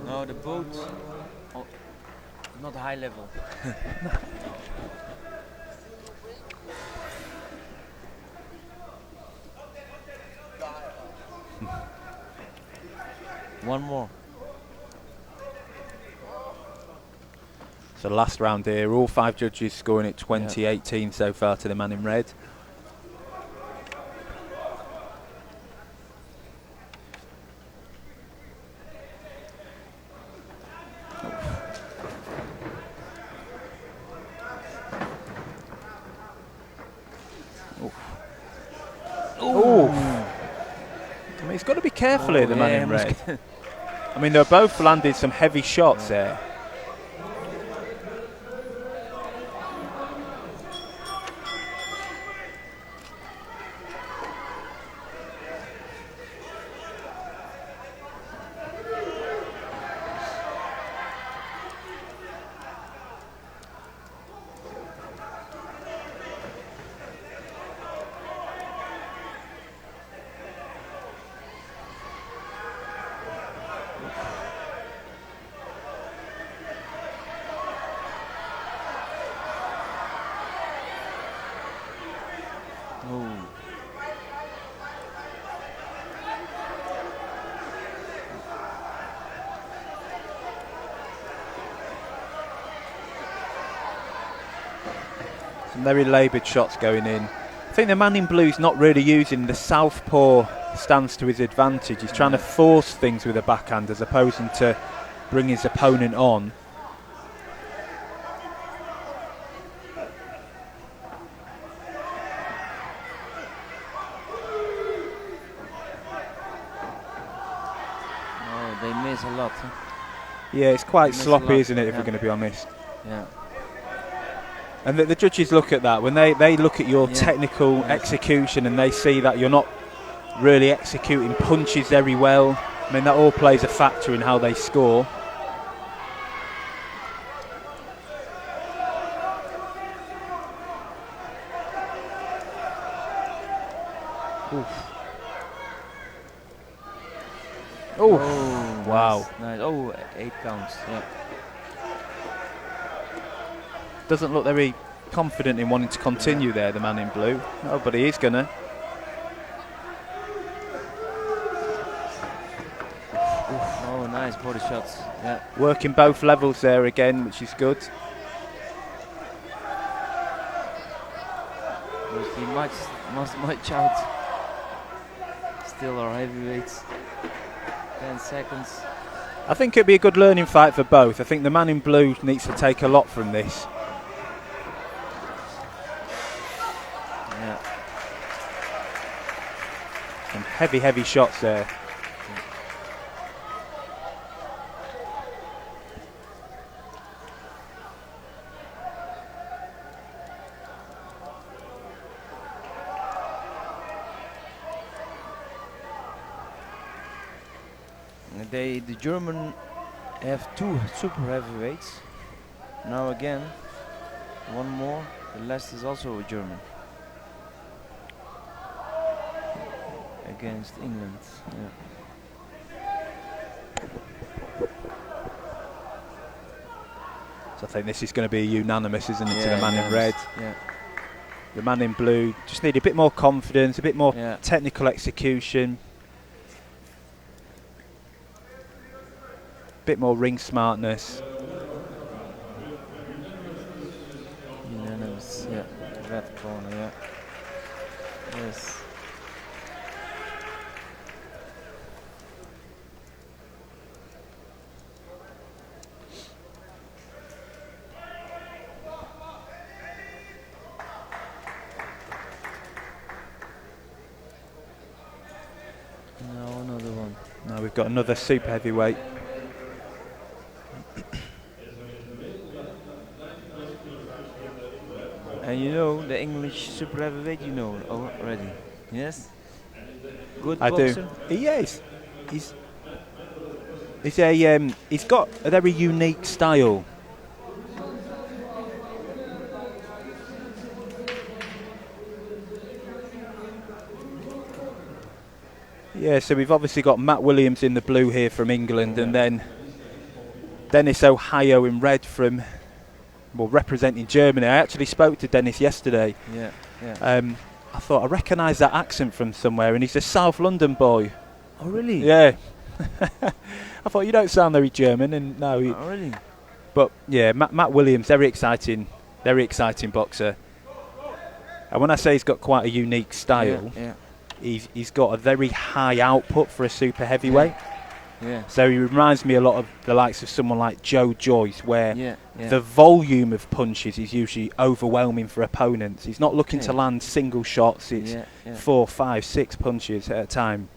No, the boat, not high level. One more. So last round here, all 5 judges scoring at 20-18 so far to the man in red. I mean, he's got to be careful here, the man in red. I mean, they're both landed some heavy shots there. Some very laboured shots going in. I think the man in blue's not really using the southpaw stance to his advantage. He's trying to force things with a backhand as opposed to bring his opponent on. Oh, they miss a lot. Huh? Yeah, it's quite sloppy, isn't it, if we're going to be honest. Yeah. And the judges look at that when they look at your technical execution, and they see that you're not really executing punches very well. I mean, that all plays a factor in how they score. Oh, wow. Nice. Oh, 8 counts. Yeah. Doesn't look very confident in wanting to continue there, the man in blue. No, but he is gonna. Oh, nice body shots. Yeah. Working both levels there again, which is good. Must match out. still our heavyweights. 10 seconds. I think it'd be a good learning fight for both. I think the man in blue needs to take a lot from this. Yeah. Some heavy, heavy shots there. The German have 2 super heavyweights. Now again, one more. The last is also a German. Against England. Yeah. So I think this is going to be unanimous, isn't it, to the man in unanimous. red? Yeah. The man in blue just need a bit more confidence, a bit more Yeah. technical execution, a bit more ring smartness. Unanimous. Yeah. Red corner. Yeah. Yes. Now another one. Now we've got another super heavyweight. And you know the English super heavyweight, you know already. Yes. Good I boxer. do. He is. He's got a very unique style. Yeah, so we've obviously got Matt Williams in the blue here from England, and then Dennis Ohio in red from, well, representing Germany. I actually spoke to Dennis yesterday. Yeah. Yeah. I thought I recognise that accent from somewhere, and he's a South London boy. Oh really? Yeah. I thought, you don't sound very German, and no. Oh really? But yeah, Matt Williams, very exciting boxer. And when I say he's got quite a unique style, Yeah. he's got a very high output for a super heavyweight. Yeah. So he reminds me a lot of the likes of someone like Joe Joyce, where Yeah. Yeah. the volume of punches is usually overwhelming for opponents. He's not looking to Okay. land single shots. It's Yeah. 4, 5, 6 punches at a time.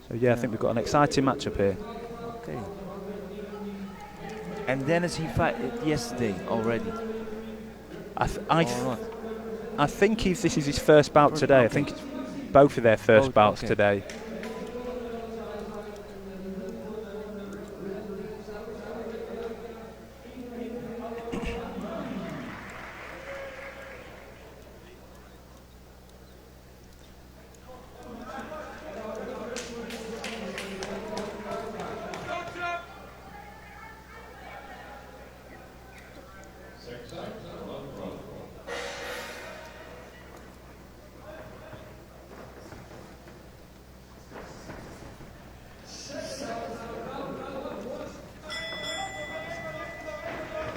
So yeah, I think we've got an exciting matchup here. Okay. And Dennis, he fought yesterday already. Or not? I think this is his first bout First today. bout, I think it's both of their first Both, bouts okay. today.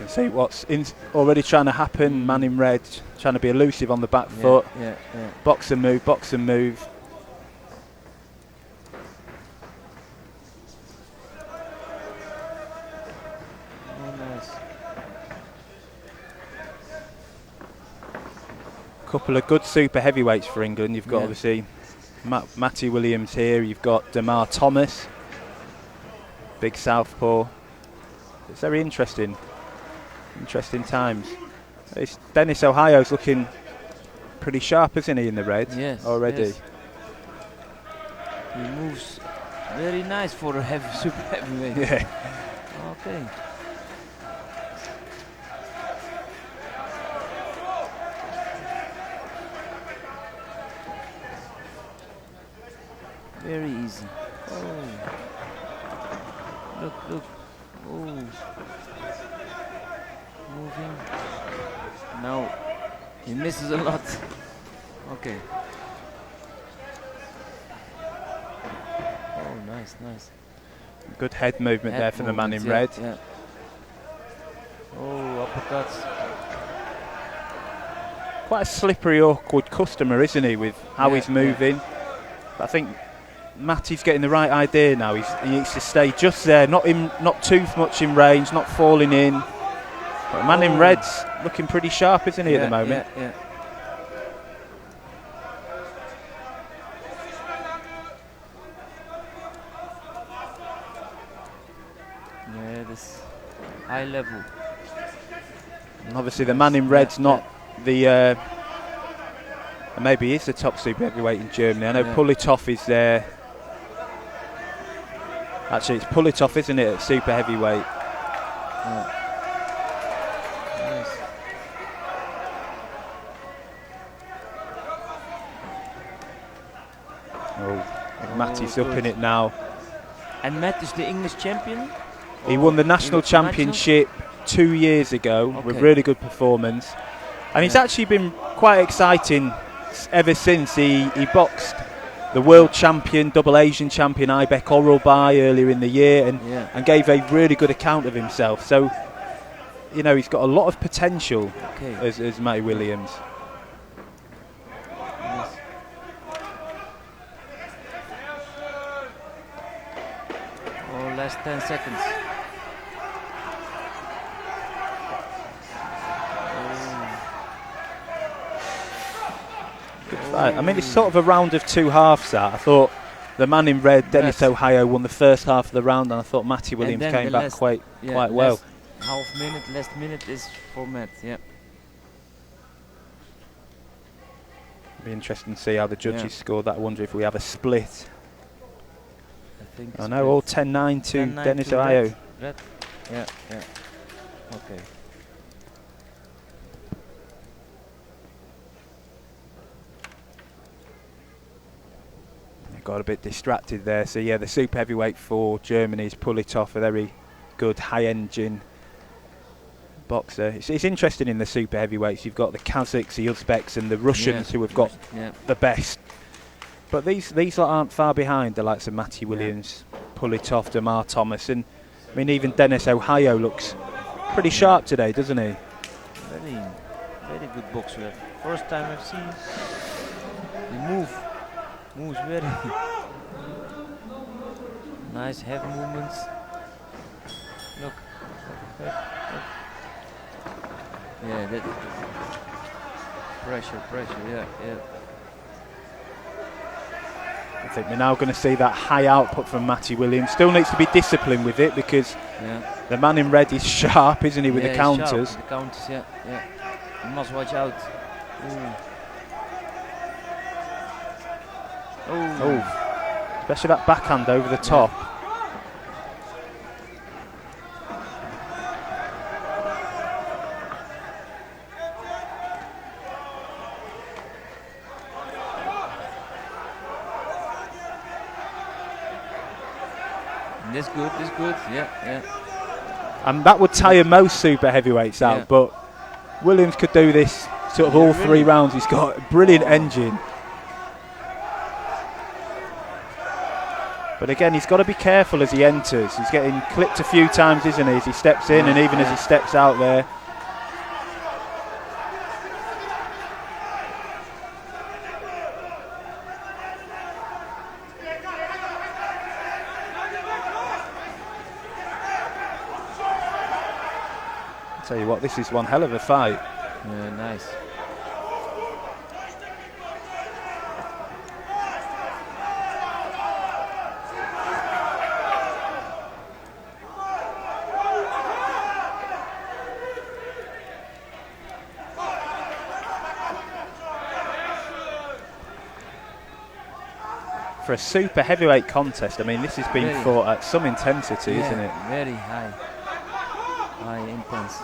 See what's already trying to happen. Man in red trying to be elusive on the back foot. Yeah. Box and move, box and move. Oh, nice. Couple of good super heavyweights for England. You've got Yeah. obviously Matty Williams here. You've got Damar Thomas, big southpaw. It's very interesting. Interesting times. Dennis Ohio's looking pretty sharp, isn't he, in the red already? Yes. He moves very nice for a super heavyweight. Yeah. Okay. Very easy. Oh. Look. Oh. Moving. Now he misses a lot. Okay. Oh, nice. Good head movement there from the man in movements, red. Yeah. Oh, uppercuts. quite a slippery, awkward customer, isn't he, with how he's moving? But I think Matty's getting the right idea now. He needs to stay just there, not too much in range, not falling in. But the man in red's looking pretty sharp, isn't he, at the moment? Yeah. Yeah, this high level. And obviously the man in red's not the... maybe he is the top super heavyweight in Germany. I know Pulitov is there. Actually, it's Pulitov, isn't it, at super heavyweight? Nice. Matty's up in it now. And Matt is the English champion? He won the national championship 2 years ago with really good performance. And he's actually been quite exciting ever since he boxed the world champion, double Asian champion Ibek Oralbai earlier in the year and gave a really good account of himself. So, you know, he's got a lot of potential as Matty Williams. Yes. Oh, last 10 seconds. I mean, it's sort of a round of two halves that. I thought the man in red, Dennis Ohio, won the first half of the round, and I thought Matty Williams came back quite well. Last minute is for Matt, Be interesting to see how the judges score that. I wonder if we have a split. I know, all 10-9 to Dennis Ohio. Red. Yeah. Okay. Got a bit distracted there. So yeah, the super heavyweight for Germany is Pulitov, a very good high-engine boxer. It's interesting in the super heavyweights. You've got the Kazakhs, the Uzbeks, and the Russians who have got the best. But these lot aren't far behind the likes of Matty Williams, Pulitov, Demar Thomas, and I mean even Dennis Ohio looks pretty sharp today, doesn't he? Very good boxer. First time I've seen the moves very nice, heavy movements. Look. Yeah, that pressure, yeah. I think we're now going to see that high output from Matty Williams. Still needs to be disciplined with it because the man in red is sharp, isn't he, with the counters? The counters, yeah. You must watch out. Especially that backhand over the top. This good, yeah. And that would tire most super heavyweights out, but Williams could do this sort of all 3 rounds. He's got a brilliant engine. But again, he's got to be careful as he enters. He's getting clipped a few times, isn't he, as he steps in and even as he steps out there. I'll tell you what, this is one hell of a fight. Yeah, nice. For a super heavyweight contest, I mean, this has been fought at some intensity, isn't it? Very high intense.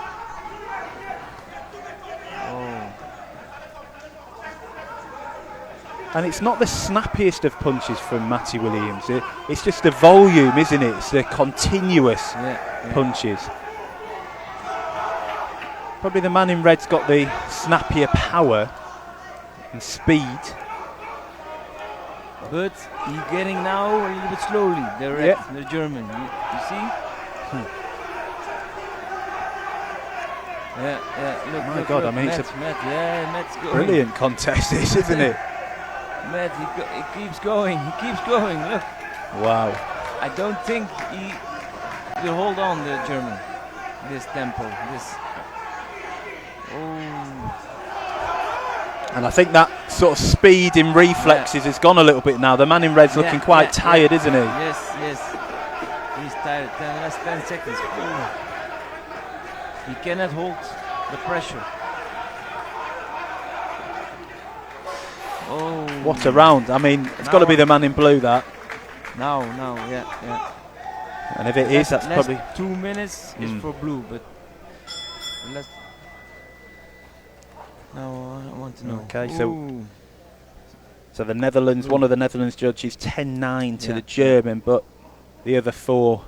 And it's not the snappiest of punches from Matty Williams. It's just the volume, isn't it? It's the continuous punches. Probably the man in red's got the snappier power and speed. But he's getting now a little bit slowly. The German. You see? Look, My look, God, look. I mean, it's Matt's going. brilliant contest, this, isn't it? Matt, he keeps going. He keeps going. Look. Wow. I don't think he will hold on, the German. This tempo. This. Oh. And I think that sort of speed in reflexes has gone a little bit now. The man in red's looking quite tired, isn't he? Yes. He's tired. Last 10 seconds. Ooh. He cannot hold the pressure. Oh. What a round. I mean, it's got to be the man in blue, that. Now, yeah. And if it is, that's last probably... 2 minutes is for blue, but let's... Now I want to know. Okay, so the Netherlands, one of the Netherlands judges 10-9 to the German, but the other 4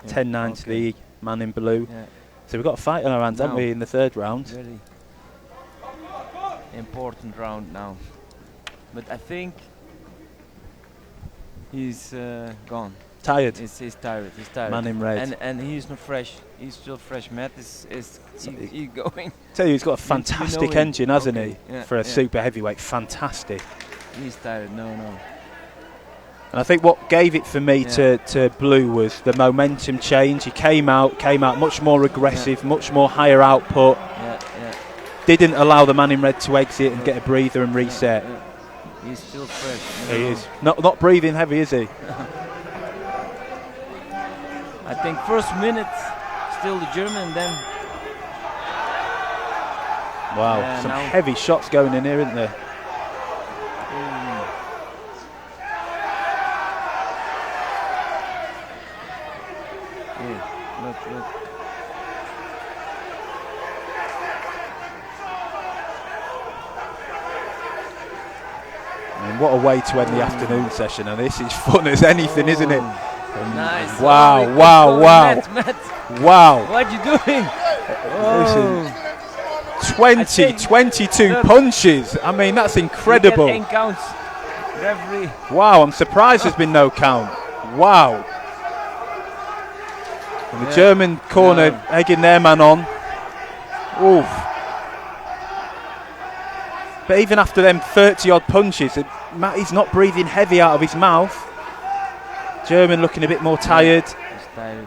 10-9 to the man in blue. Yeah. So we've got a fight on our hands, haven't we, in the third round? Very important round now. But I think he's gone. Tired. He's tired. Man in red. And he's not fresh. He's still fresh. Matt is he going. Tell you, he's got a fantastic engine, hasn't he? Yeah, for a super heavyweight. Fantastic. He's tired. No. And I think what gave it for me to blue was the momentum change. He came out much more aggressive, much more higher output. Didn't allow the man in red to exit and get a breather and reset. He's still fresh. He is. Not breathing heavy, is he? I think first minute still the German, then. Wow, some heavy shots going in here, isn't there? Look. I mean, what a way to end the afternoon session, and this is fun as anything, isn't it? Nice. Wow. Matt. Wow. What are you doing? Listen, 22 punches. I mean, that's incredible. 8 counts. Referee. Wow, I'm surprised there's been no count. Wow. And the German corner egging their man on. Oof. But even after them 30-odd punches, Matty's not breathing heavy out of his mouth. German looking a bit more tired. He's tired.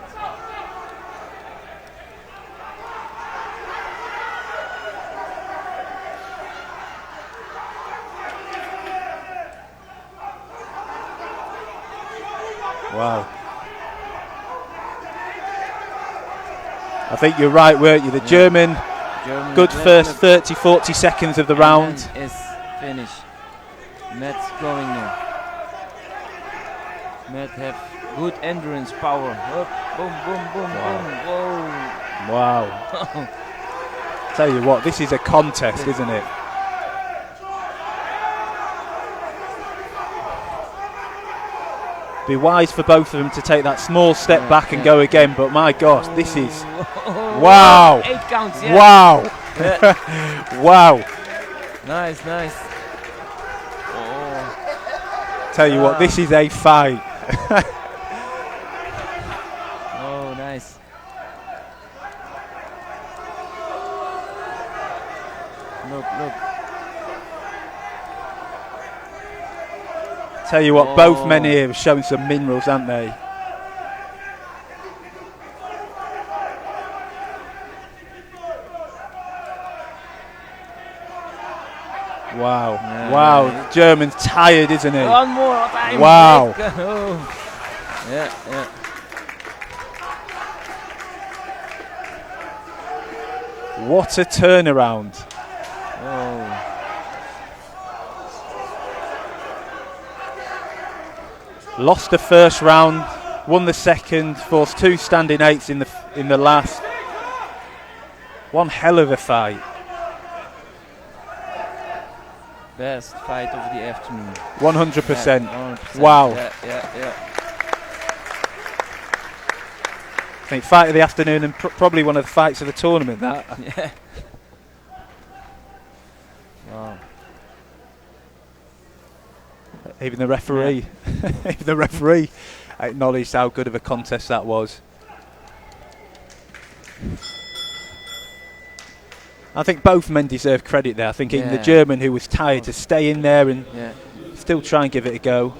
Wow. I think you're right, weren't you? The German good first 30-40 seconds of the round. Is finished. Matt's going now. Matt have good endurance power. Up, boom. Whoa. Wow. Tell you what, this is a contest, isn't it? Be wise for both of them to take that small step back and go again, but my gosh, this is... Wow. 8 counts, Wow. Wow. Nice. Tell you what, this is a fight. Oh, nice. Look. Tell you what, both men here have shown some minerals, haven't they? Wow. Wow. German's tired, isn't he? One more time. Wow. Yeah. What a turnaround. Oh. Lost the first round, won the second, forced 2 standing 8s in the last. One hell of a fight. Best fight of the afternoon. 100%. 100%. Wow. Yeah. I think fight of the afternoon and probably one of the fights of the tournament, that. Yeah. Wow. Even the referee, even the referee acknowledged how good of a contest that was. I think both men deserve credit there. I think even the Yeah. German, who was tired, to stay in there and Yeah. still try and give it a go.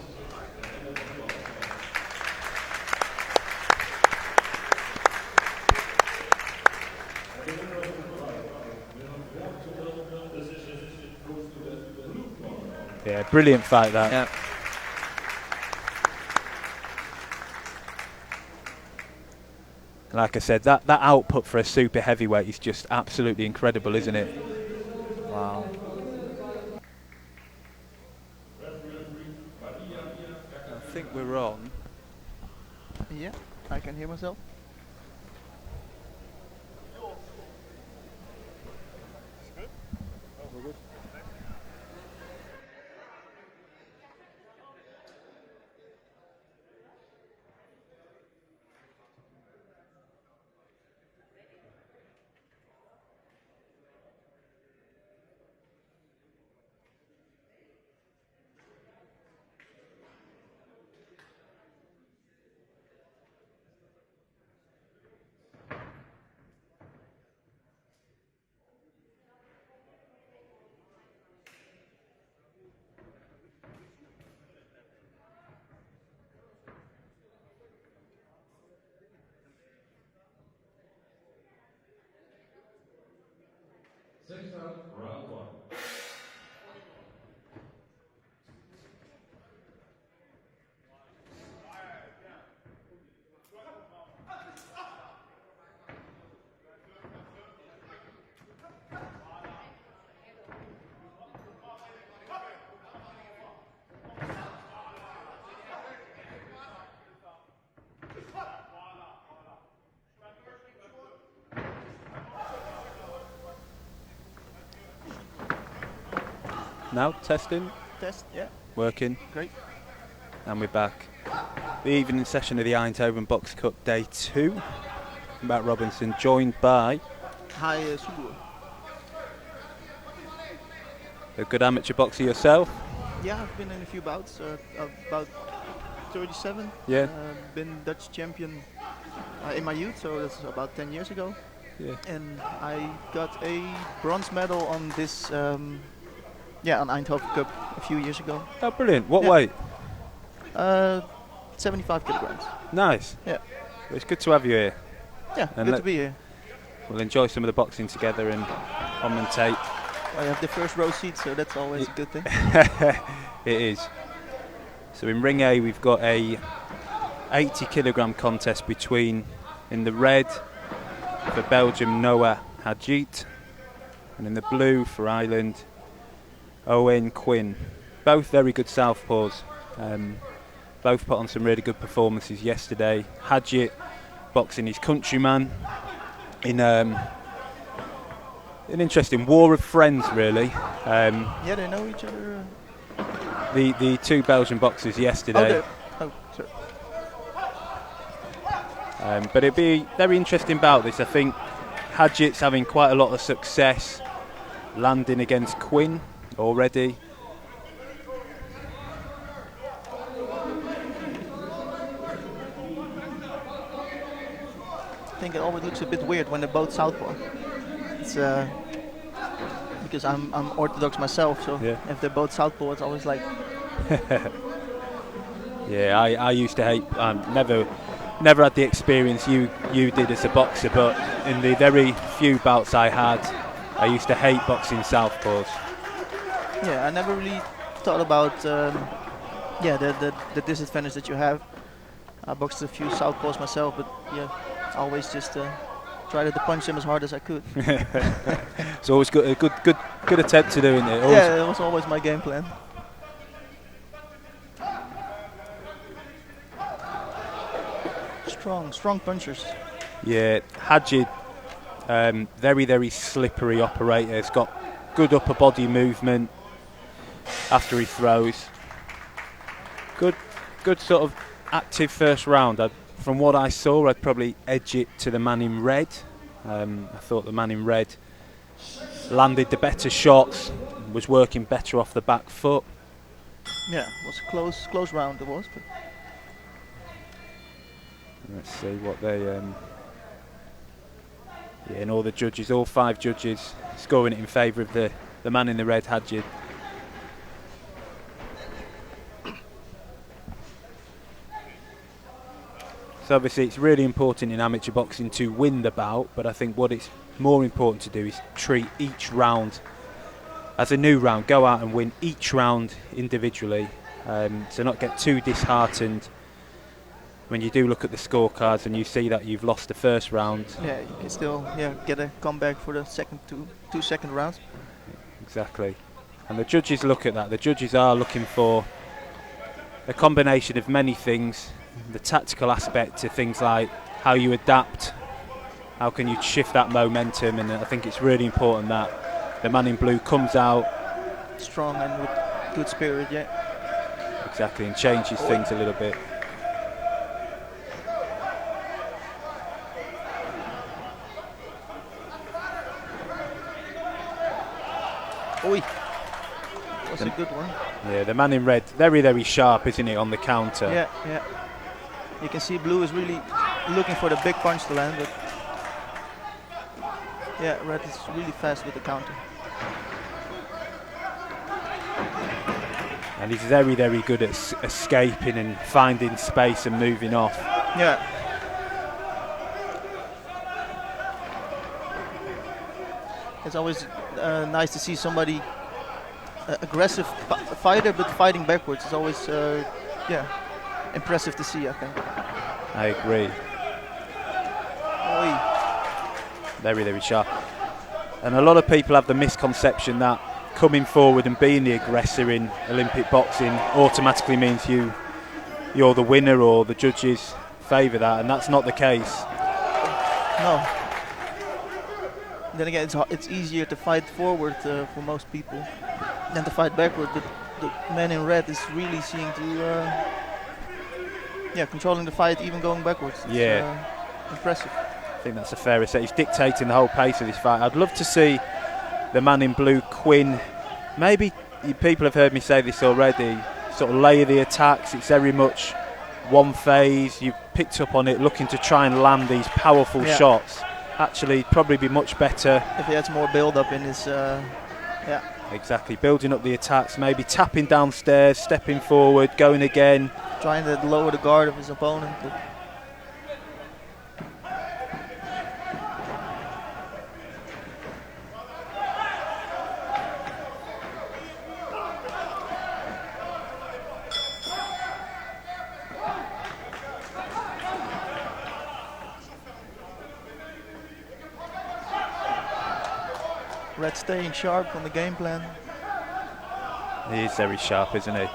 Yeah, brilliant fight that. Yeah. Like I said, that output for a super heavyweight is just absolutely incredible, isn't it? Wow. I think we're on. Yeah, I can hear myself. Sixth round, round one. Now, testing, Test, yeah, working, great. and we're back. The evening session of the Eindhoven Box Cup Day 2. Matt Robinson, joined by Hi, Subur. a good amateur boxer yourself. Yeah, I've been in a few bouts, about 37. Yeah. Been Dutch champion in my youth, so that's about 10 years ago. Yeah. And I got a bronze medal on this, on Eindhoven Cup a few years ago. Oh, brilliant. What Yeah. weight? 75 kilograms. Nice. Yeah. Well, it's good to have you here. Yeah, And good let- to be here. We'll enjoy some of the boxing together and commentate. I have the first row seat, so that's always a good thing. It is. So in ring A, we've got a 80 kilogram contest between, in the red for Belgium, Noah Hadjit, and in the blue for Ireland, Owen Quinn. Both very good southpaws. Both put on some really good performances yesterday. Hadjit boxing his countryman in an interesting war of friends, really. Yeah, they know each other. The two Belgian boxers yesterday. Sorry. But it'd be very interesting about this. I think Hadjit's having quite a lot of success landing against Quinn already. I think it always looks a bit weird when they're both southpaw. It's because I'm orthodox myself, so Yeah. if they're both southpaw, it's always like Yeah, I used to hate. Never had the experience you did as a boxer, but in the very few bouts I had, I used to hate boxing southpaws. I never really thought about the disadvantage that you have. I boxed a few southpaws myself, but I always just tried to punch them as hard as I could. It's always a good attempt to doing it. Always. Yeah, that was always my game plan. Strong punchers. Yeah, Hadjid, very, very slippery operator. He's got good upper body movement after he throws. Good sort of active first round. From what I saw, I'd probably edge it to the man in red. I thought the man in red landed the better shots, was working better off the back foot. Yeah, it was a close round it was. But Let's see what they Yeah, and all the judges, all 5 judges, scoring it in favour of the man in the red, Hadjid. So obviously it's really important in amateur boxing to win the bout, but I think what it's more important to do is treat each round as a new round. Go out and win each round individually, so not get too disheartened when you do look at the scorecards and you see that you've lost the first round. Yeah, you can still get a comeback for the two second rounds. Exactly. And the judges look at that. The judges are looking for a combination of many things. The tactical aspect to things like how you adapt, how can you shift that momentum, and I think it's really important that the man in blue comes out strong and with good spirit, yeah. Exactly, and changes things a little bit. Oi, that's a good one. Yeah, the man in red, very, very sharp, isn't he, on the counter? Yeah, yeah. You can see blue is really looking for the big punch to land, but yeah, red is really fast with the counter. And he's very, very good at escaping and finding space and moving off. Yeah. It's always nice to see somebody aggressive fighter, but fighting backwards. It's always, yeah, impressive to see, I think. I agree. Oi. Very, very sharp. And a lot of people have the misconception that coming forward and being the aggressor in Olympic boxing automatically means you're the winner or the judges favour that, and that's not the case. No. Then again, it's easier to fight forward for most people than to fight backward. But the man in red is really seeing to, controlling the fight, even going backwards. It's, impressive. I think that's a fair assessment. He's dictating the whole pace of this fight. I'd love to see the man in blue, Quinn. Maybe people have heard me say this already. Sort of layer the attacks. It's very much one phase. You've picked up on it, looking to try and land these powerful shots. Actually, probably be much better if he had more build-up in his. Exactly, building up the attacks. Maybe tapping downstairs, stepping forward, going again. Trying to lower the guard of his opponent. Red staying sharp on the game plan. He is very sharp, isn't he?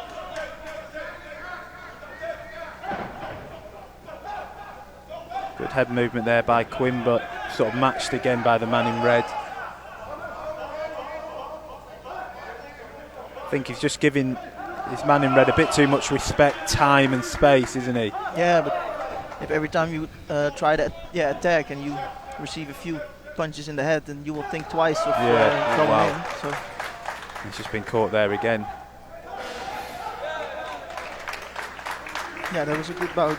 Good head movement there by Quinn, but sort of matched again by the man in red. I think he's just giving his man in red a bit too much respect, time and space, isn't he? Yeah, but if every time you try to attack and you receive a few punches in the head, then you will think twice of going in. So he's just been caught there again. Yeah, that was a good bout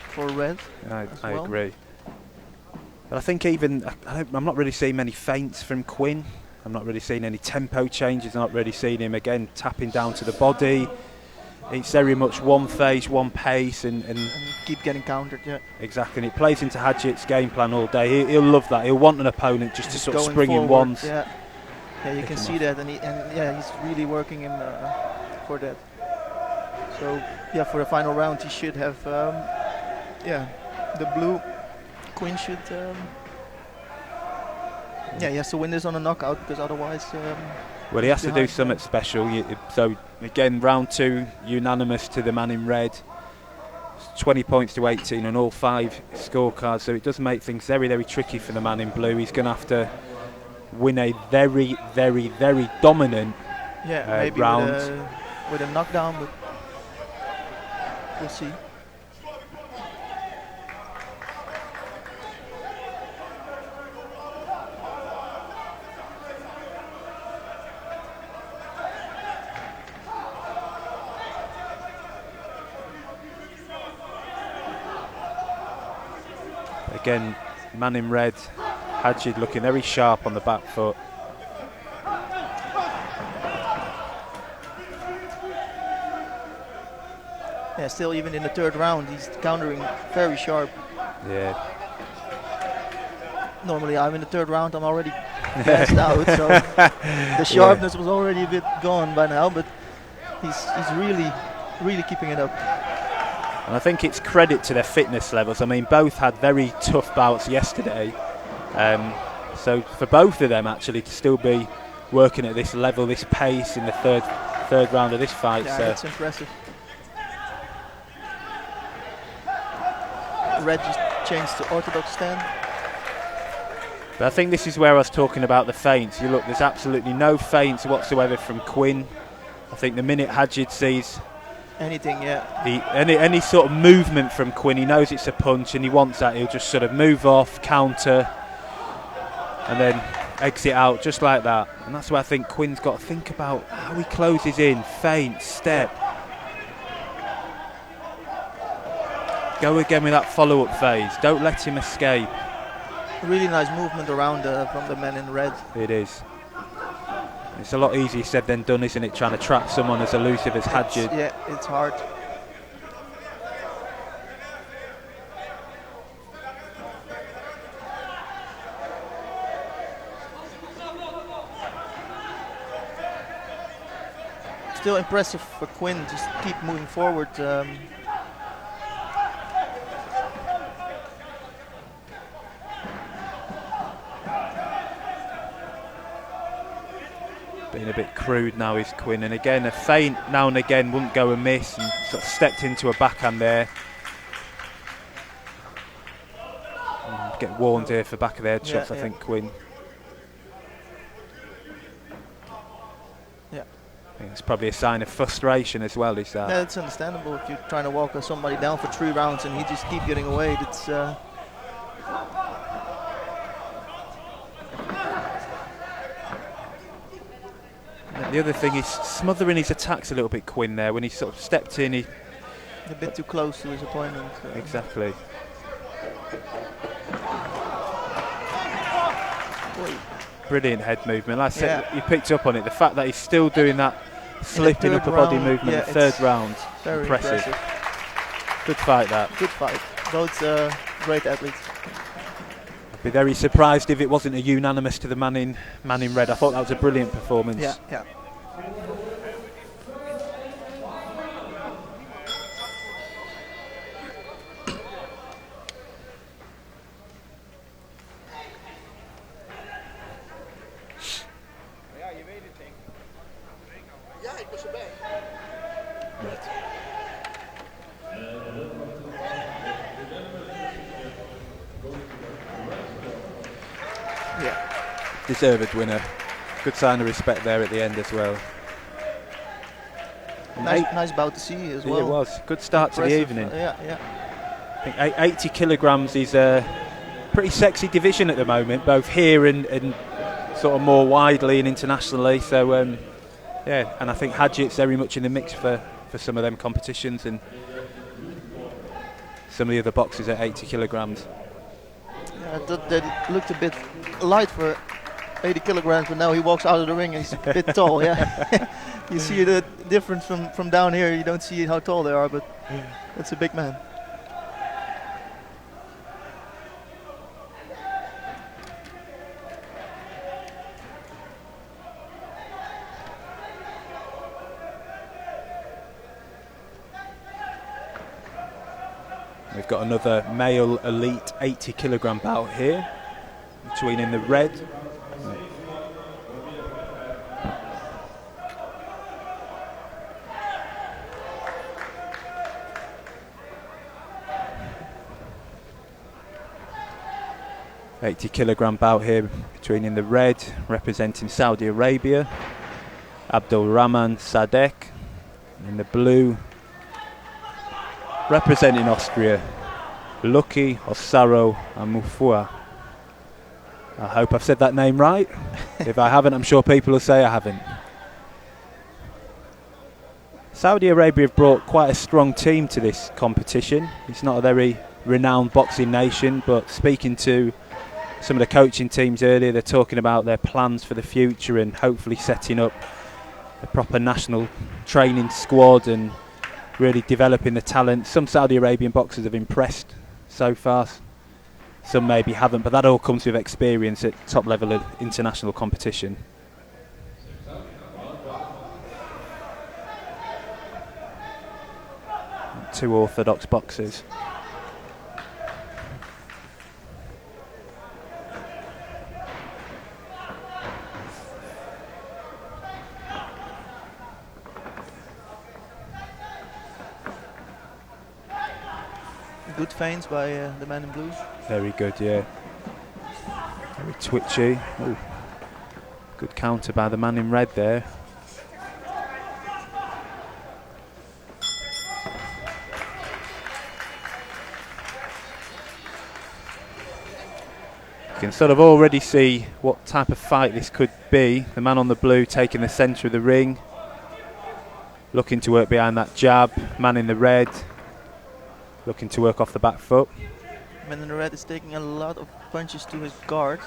for red. I agree. But I think even I'm not really seeing many feints from Quinn. I'm not really seeing any tempo changes. I'm not really seeing him again tapping down to the body. It's very much one phase, one pace, and keep getting countered. Yeah, exactly. And it plays into Hadjit's game plan all day. He'll love that. He'll want an opponent just to sort of spring in once. Yeah, you can see that, and he's really working him for that. So yeah, for the final round, he should have the blue Quinn should. He has to win this on a knockout, because otherwise. Well, he has to do something special. So again, round 2, unanimous to the man in red. 20 points to 18 on all 5 scorecards. So it does make things very, very tricky for the man in blue. He's going to have to win a very, very, very dominant maybe round. With a knockdown, but we'll see. Again, man in red Hadjid looking very sharp on the back foot. Yeah, still even in the third round, he's countering very sharp. Yeah. Normally I'm in the third round, I'm already passed out, so the sharpness was already a bit gone by now, but he's really keeping it up. And I think it's credit to their fitness levels. I mean, both had very tough bouts yesterday. So for both of them actually to still be working at this level, this pace in the third round of this fight. Yeah, so that's impressive. Red just changed to orthodox stand. But I think this is where I was talking about the feints. You look, there's absolutely no feints whatsoever from Quinn. I think the minute Hadjid sees anything, any sort of movement from Quinn, he knows it's a punch and he wants that. He'll just sort of move off, counter, and then exit out just like that. And that's why I think Quinn's got to think about how he closes in, feint, step. Go again with that follow-up phase. Don't let him escape. Really nice movement around from the men in red. It is. It's a lot easier said than done, isn't it, trying to trap someone as elusive as Hadjid. Yeah, it's hard. Still impressive for Quinn, just keep moving forward. Being a bit crude now is Quinn, and again a feint now and again wouldn't go amiss, and sort of stepped into a backhand there. And get warned here for back of the head shots, I think, Quinn. Yeah. I think it's probably a sign of frustration as well, is that? Yeah, it's understandable if you're trying to walk somebody down for 3 rounds and he just keep getting away. That's the other thing is smothering his attacks a little bit, Quinn, there. When he sort of stepped in, he... a bit too close to his opponent. Exactly. Brilliant head movement. Like I said, you picked up on it. The fact that he's still doing that slipping upper body movement in the third round. Impressive. Good fight, that. Good fight. Both great athletes. I'd be very surprised if it wasn't a unanimous to the man in red. I thought that was a brilliant performance. Yeah, yeah. Deserved winner. Good sign of respect there at the end as well. Nice bout to see as well. It was. Good start Impressive. to the evening. Yeah. I think 80 kilograms is a pretty sexy division at the moment, both here and sort of more widely and internationally. So, yeah, and I think Hadjid's very much in the mix for some of them competitions and some of the other boxers at 80 kilograms. Yeah, that looked a bit light for 80 kilograms, but now he walks out of the ring and he's a bit tall. Yeah, you see the difference from down here. You don't see how tall they are, but that's a big man. We've got another male elite 80 kilogram bout here between in the red. $80 kilogram bout here between in the red, representing Saudi Arabia, Abdul Rahman Sadek. In the blue, representing Austria, Lucky Osaro Amufua. I hope I've said that name right. If I haven't, I'm sure people will say I haven't. Saudi Arabia have brought quite a strong team to this competition. It's not a very renowned boxing nation, but speaking to some of the coaching teams earlier, they're talking about their plans for the future and hopefully setting up a proper national training squad and really developing the talent. Some Saudi Arabian boxers have impressed so far, some maybe haven't, but that all comes with experience at top level of international competition. Two orthodox boxers. Good feints by the man in blue. Very good, yeah. Very twitchy. Ooh. Good counter by the man in red there. You can sort of already see what type of fight this could be. The man on the blue taking the centre of the ring, looking to work behind that jab. Man in the red looking to work off the back foot. Man in the red is taking a lot of punches to his guard.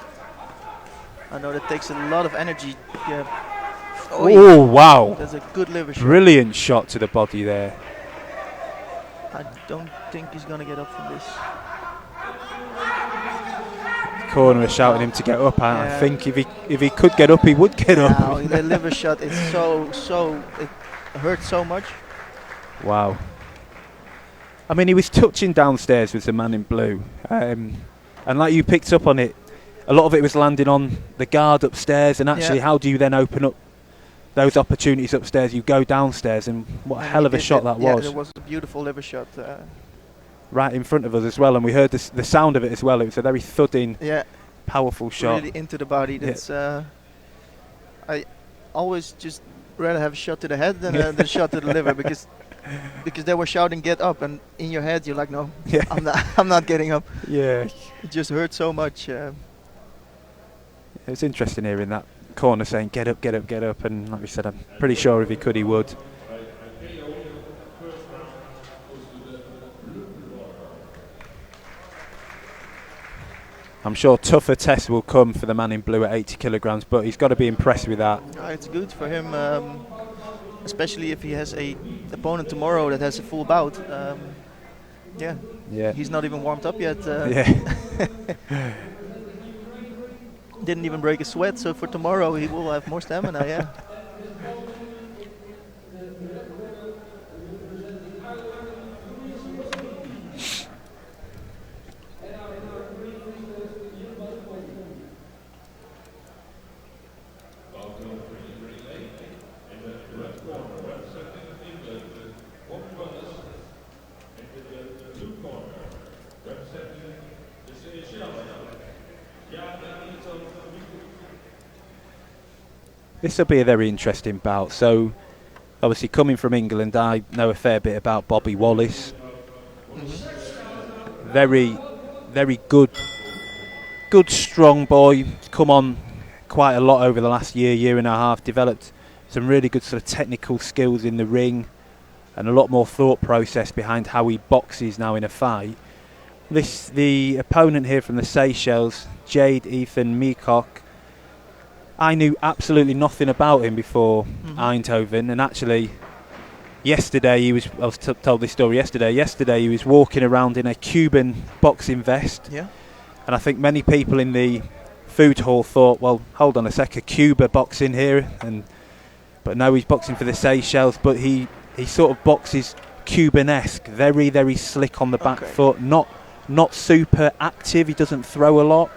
I know that takes a lot of energy. Yeah. Oh, wow. That's a good liver shot. Brilliant shot to the body there. I don't think he's going to get up from this. Corner is shouting him to get up. I Yeah. think if he could get up, he would get up. Now, the liver shot is it hurts so much. Wow. I mean, he was touching downstairs with the man in blue. And like you picked up on it, a lot of it was landing on the guard upstairs. And actually, how do you then open up those opportunities upstairs? You go downstairs, and what a And hell he of a did shot it. that Yeah, was. it was a beautiful liver shot. Right in front of us as well. And we heard the sound of it as well. It was a very thudding, Yeah, powerful shot. really into the body. That's I always just rather have a shot to the head than a shot to the liver because they were shouting "get up," and in your head you're like, "No, Yeah. I'm not getting up." Yeah. It just hurt so much. It's interesting hearing that corner saying get up, get up, get up, and like we said, I'm pretty sure if he could, he would. I'm sure tougher tests will come for the man in blue at 80 kilograms, but he's got to be impressed with that. It's good for him, especially if he has a opponent tomorrow that has a full bout. Yeah. He's not even warmed up yet. Yeah. Didn't even break a sweat, so for tomorrow he will have more stamina. Yeah. This will be a very interesting bout. So, obviously, coming from England, I know a fair bit about Bobby Wallace. Very, very good, strong boy. Come on quite a lot over the last year and a half. Developed some really good sort of technical skills in the ring, and a lot more thought process behind how he boxes now in a fight. The opponent here from the Seychelles, Jade Ethan Meacock. I knew absolutely nothing about him before Eindhoven, and actually yesterday I was told this story yesterday. Yesterday he was walking around in a Cuban boxing vest. Yeah. And I think many people in the food hall thought, well, hold on a sec, a Cuba boxing here, but no, he's boxing for the Seychelles, but he sort of boxes Cuban-esque, very, very slick on the back foot, not super active, he doesn't throw a lot,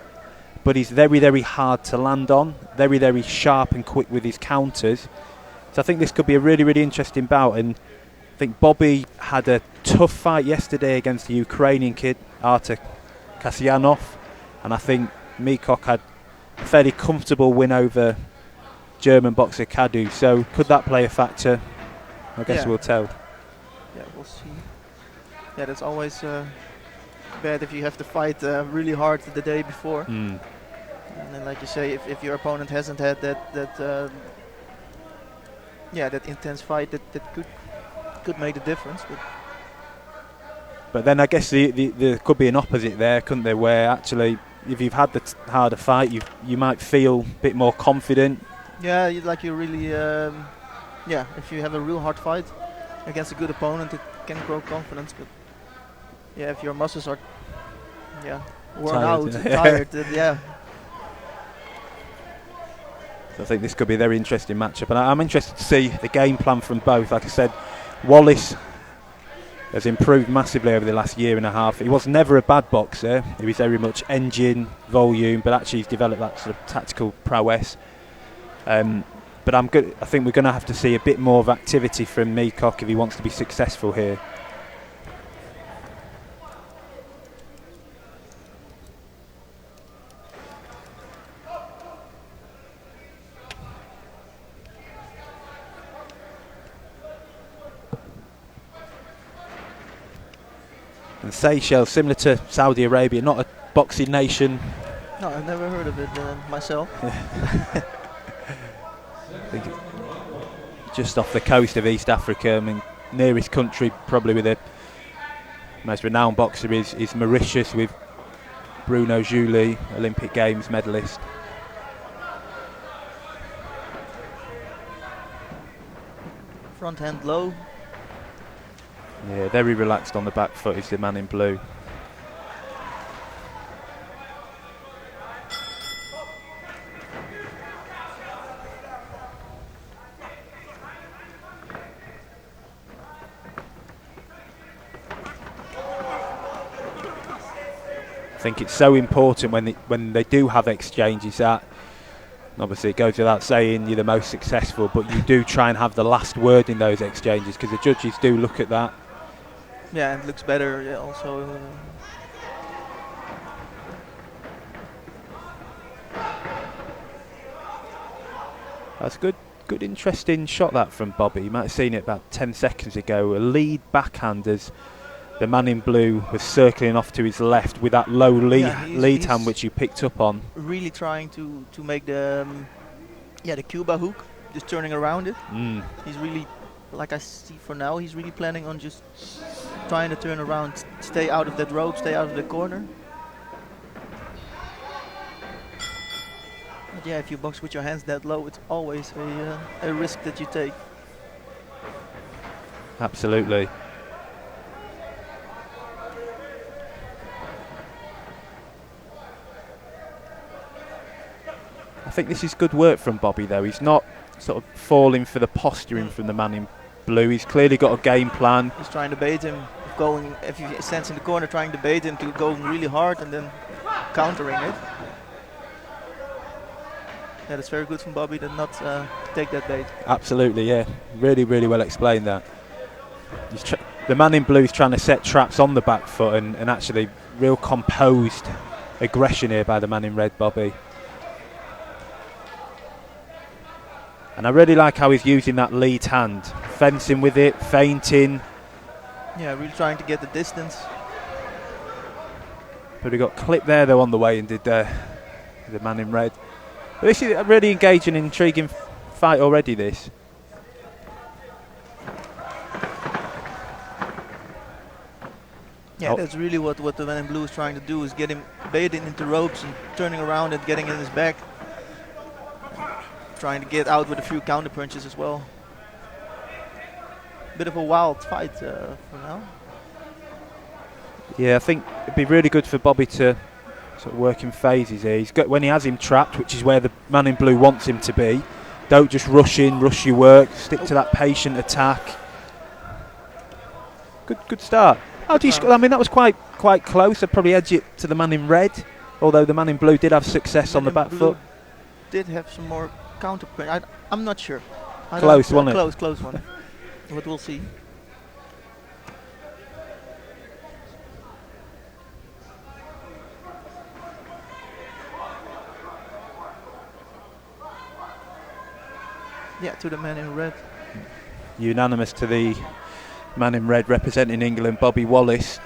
but he's very, very hard to land on, very, very sharp and quick with his counters. So I think this could be a really, really interesting bout. And I think Bobby had a tough fight yesterday against the Ukrainian kid, Artur Kasyanov. And I think Meacock had a fairly comfortable win over German boxer Kadu. So could that play a factor? I guess we'll tell. Yeah, we'll see. Yeah, that's always bad if you have to fight really hard the day before. And then, like you say, if your opponent hasn't had that intense fight, that could make the difference. But then I guess there could be an opposite there, couldn't there? Where actually if you've had the harder fight, you might feel a bit more confident. Yeah, you really, if you have a real hard fight against a good opponent, it can grow confidence. But yeah, if your muscles are, worn out, tired, then yeah. So I think this could be a very interesting matchup, and I'm interested to see the game plan from both. Like I said, Wallace has improved massively over the last year and a half. He was never a bad boxer. He was very much engine, volume, but actually he's developed that sort of tactical prowess. But I think we're going to have to see a bit more of activity from Meacock if he wants to be successful here. And Seychelles, similar to Saudi Arabia, not a boxing nation. No, I've never heard of it myself. I think it's just off the coast of East Africa. I mean, nearest country probably with the most renowned boxer is Mauritius, with Bruno Julie, Olympic Games medalist. Front hand low. Yeah, very relaxed on the back foot is the man in blue. I think it's so important when they do have exchanges that, obviously it goes without saying you're the most successful, but you do try and have the last word in those exchanges, because the judges do look at that. Yeah, it looks better. Yeah, also. That's good, interesting shot that from Bobby. You might have seen it about 10 seconds ago. A lead backhand as the man in blue was circling off to his left with that low lead hand, which you picked up on. Really trying to make the the Cuba hook, just turning around it. He's really, like I see for now, he's really planning on just trying to turn around, stay out of that rope, stay out of the corner. But yeah, if you box with your hands that low, it's always a risk that you take. Absolutely. I think this is good work from Bobby though. He's not sort of falling for the posturing from the man in blue. He's clearly got a game plan. He's trying to bait him, if he stands in the corner, trying to bait him to go really hard and then countering it. Yeah, that's very good from Bobby to not take that bait. Absolutely, yeah. Really, really well explained that. The man in blue is trying to set traps on the back foot, and actually real composed aggression here by the man in red, Bobby. And I really like how he's using that lead hand, fencing with it, feinting. Yeah, really trying to get the distance. But he got clipped there though on the way and did the man in red. But this is a really engaging, intriguing fight already, this. Yeah, that's really what the man in blue is trying to do, is get him baited into ropes and turning around and getting in his back. Trying to get out with a few counter punches as well. Bit of a wild fight for now. Yeah, I think it'd be really good for Bobby to sort of work in phases here. He's got, when he has him trapped, which is where the man in blue wants him to be, don't just rush in, rush your work, stick to that patient attack. Good start. How do you I mean, that was quite close. I'd probably edge it to the man in red, although the man in blue did have success on the back foot. Did have some more counter punch. I'm not sure. Close, wasn't it? Close one. But we'll see. Yeah, to the man in red. Unanimous to the man in red representing England, Bobby Wallace.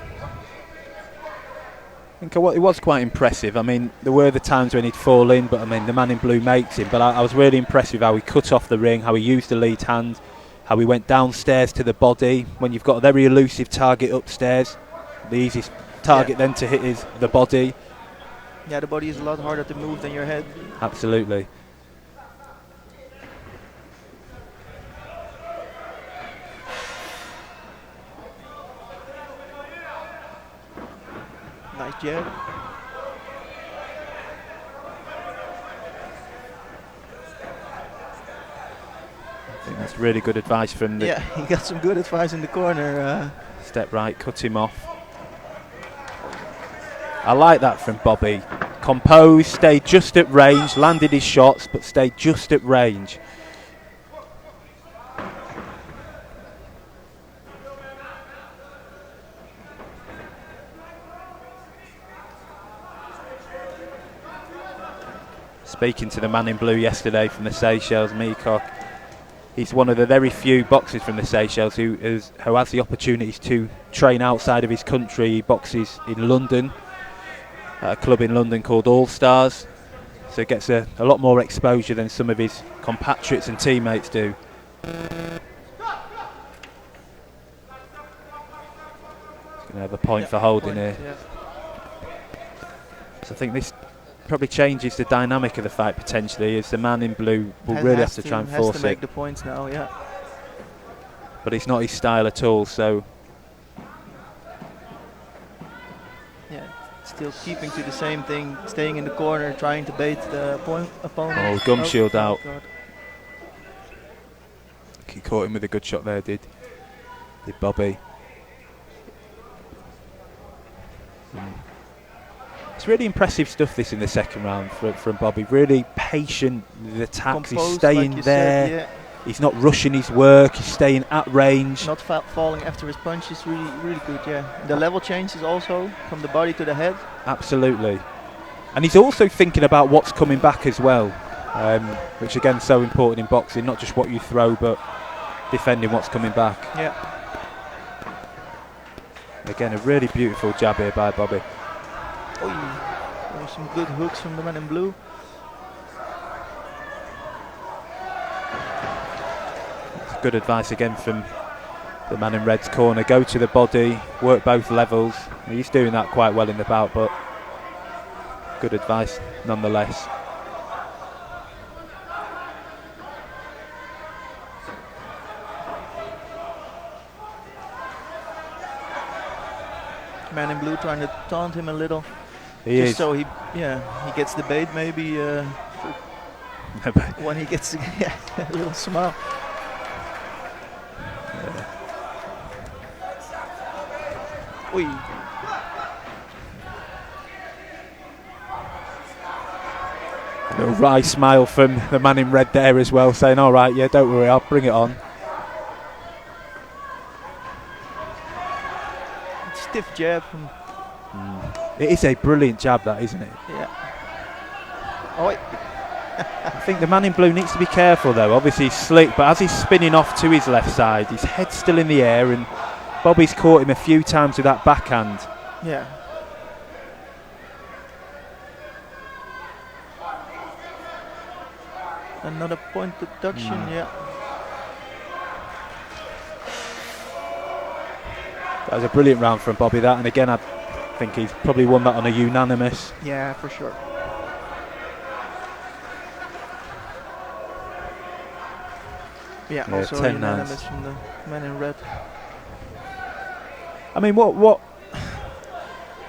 I think it was quite impressive. I mean, there were the times when he'd fall in, but I mean, the man in blue makes him. But I was really impressed with how he cut off the ring, how he used the lead hand, how he went downstairs to the body. When you've got a very elusive target upstairs, the easiest target then to hit is the body. Yeah, the body is a lot harder to move than your head. Absolutely. Nice jab. I think that's really good advice from the Yeah, he got some good advice in the corner. step right, cut him off. I like that from Bobby. Composed, stayed just at range, landed his shots, but stayed just at range. Speaking to the man in blue yesterday from the Seychelles, Meacock, he's one of the very few boxers from the Seychelles who has the opportunities to train outside of his country. He boxes in London, at a club in London called All Stars, so he gets a lot more exposure than some of his compatriots and teammates do. He's going to have a point for holding here. Yeah. So I think this probably changes the dynamic of the fight potentially, as the man in blue will really have to try and force has to make it. the points now, yeah. But it's not his style at all, so Yeah, still keeping to the same thing, staying in the corner, trying to bait the opponent. Oh, gum shield out. God. he caught him with a good shot there, did Bobby. It's really impressive stuff, this, in the second round from Bobby. Really patient with the attacks. Composed, he's staying like you there. said, yeah. He's not rushing his work. He's staying at range. Not falling after his punch is really, really good, yeah. The level changes also from the body to the head. Absolutely. And he's also thinking about what's coming back as well, which again is so important in boxing, not just what you throw, but defending what's coming back. Yeah. Again, a really beautiful jab here by Bobby. Oh, some good hooks from the man in blue. That's good advice again from the man in red's corner. Go to the body, work both levels. He's doing that quite well in the bout, but good advice nonetheless. Man in blue trying to taunt him a little. He just is. so he gets the bait maybe when he gets a little smile. Oy. A little wry smile from the man in red there as well, saying, all right, yeah, don't worry, I'll bring it on. Stiff jab from... It is a brilliant jab, that, isn't it? Yeah. Oh, wait. I think the man in blue needs to be careful though. Obviously he's slick, but as he's spinning off to his left side, his head's still in the air, and Bobby's caught him a few times with that backhand. Yeah. Another point deduction, yeah. That was a brilliant round from Bobby, that, and again I think he's probably won that on a unanimous. Yeah, for sure. Yeah, also 10-9. unanimous from the man in red. I mean, what?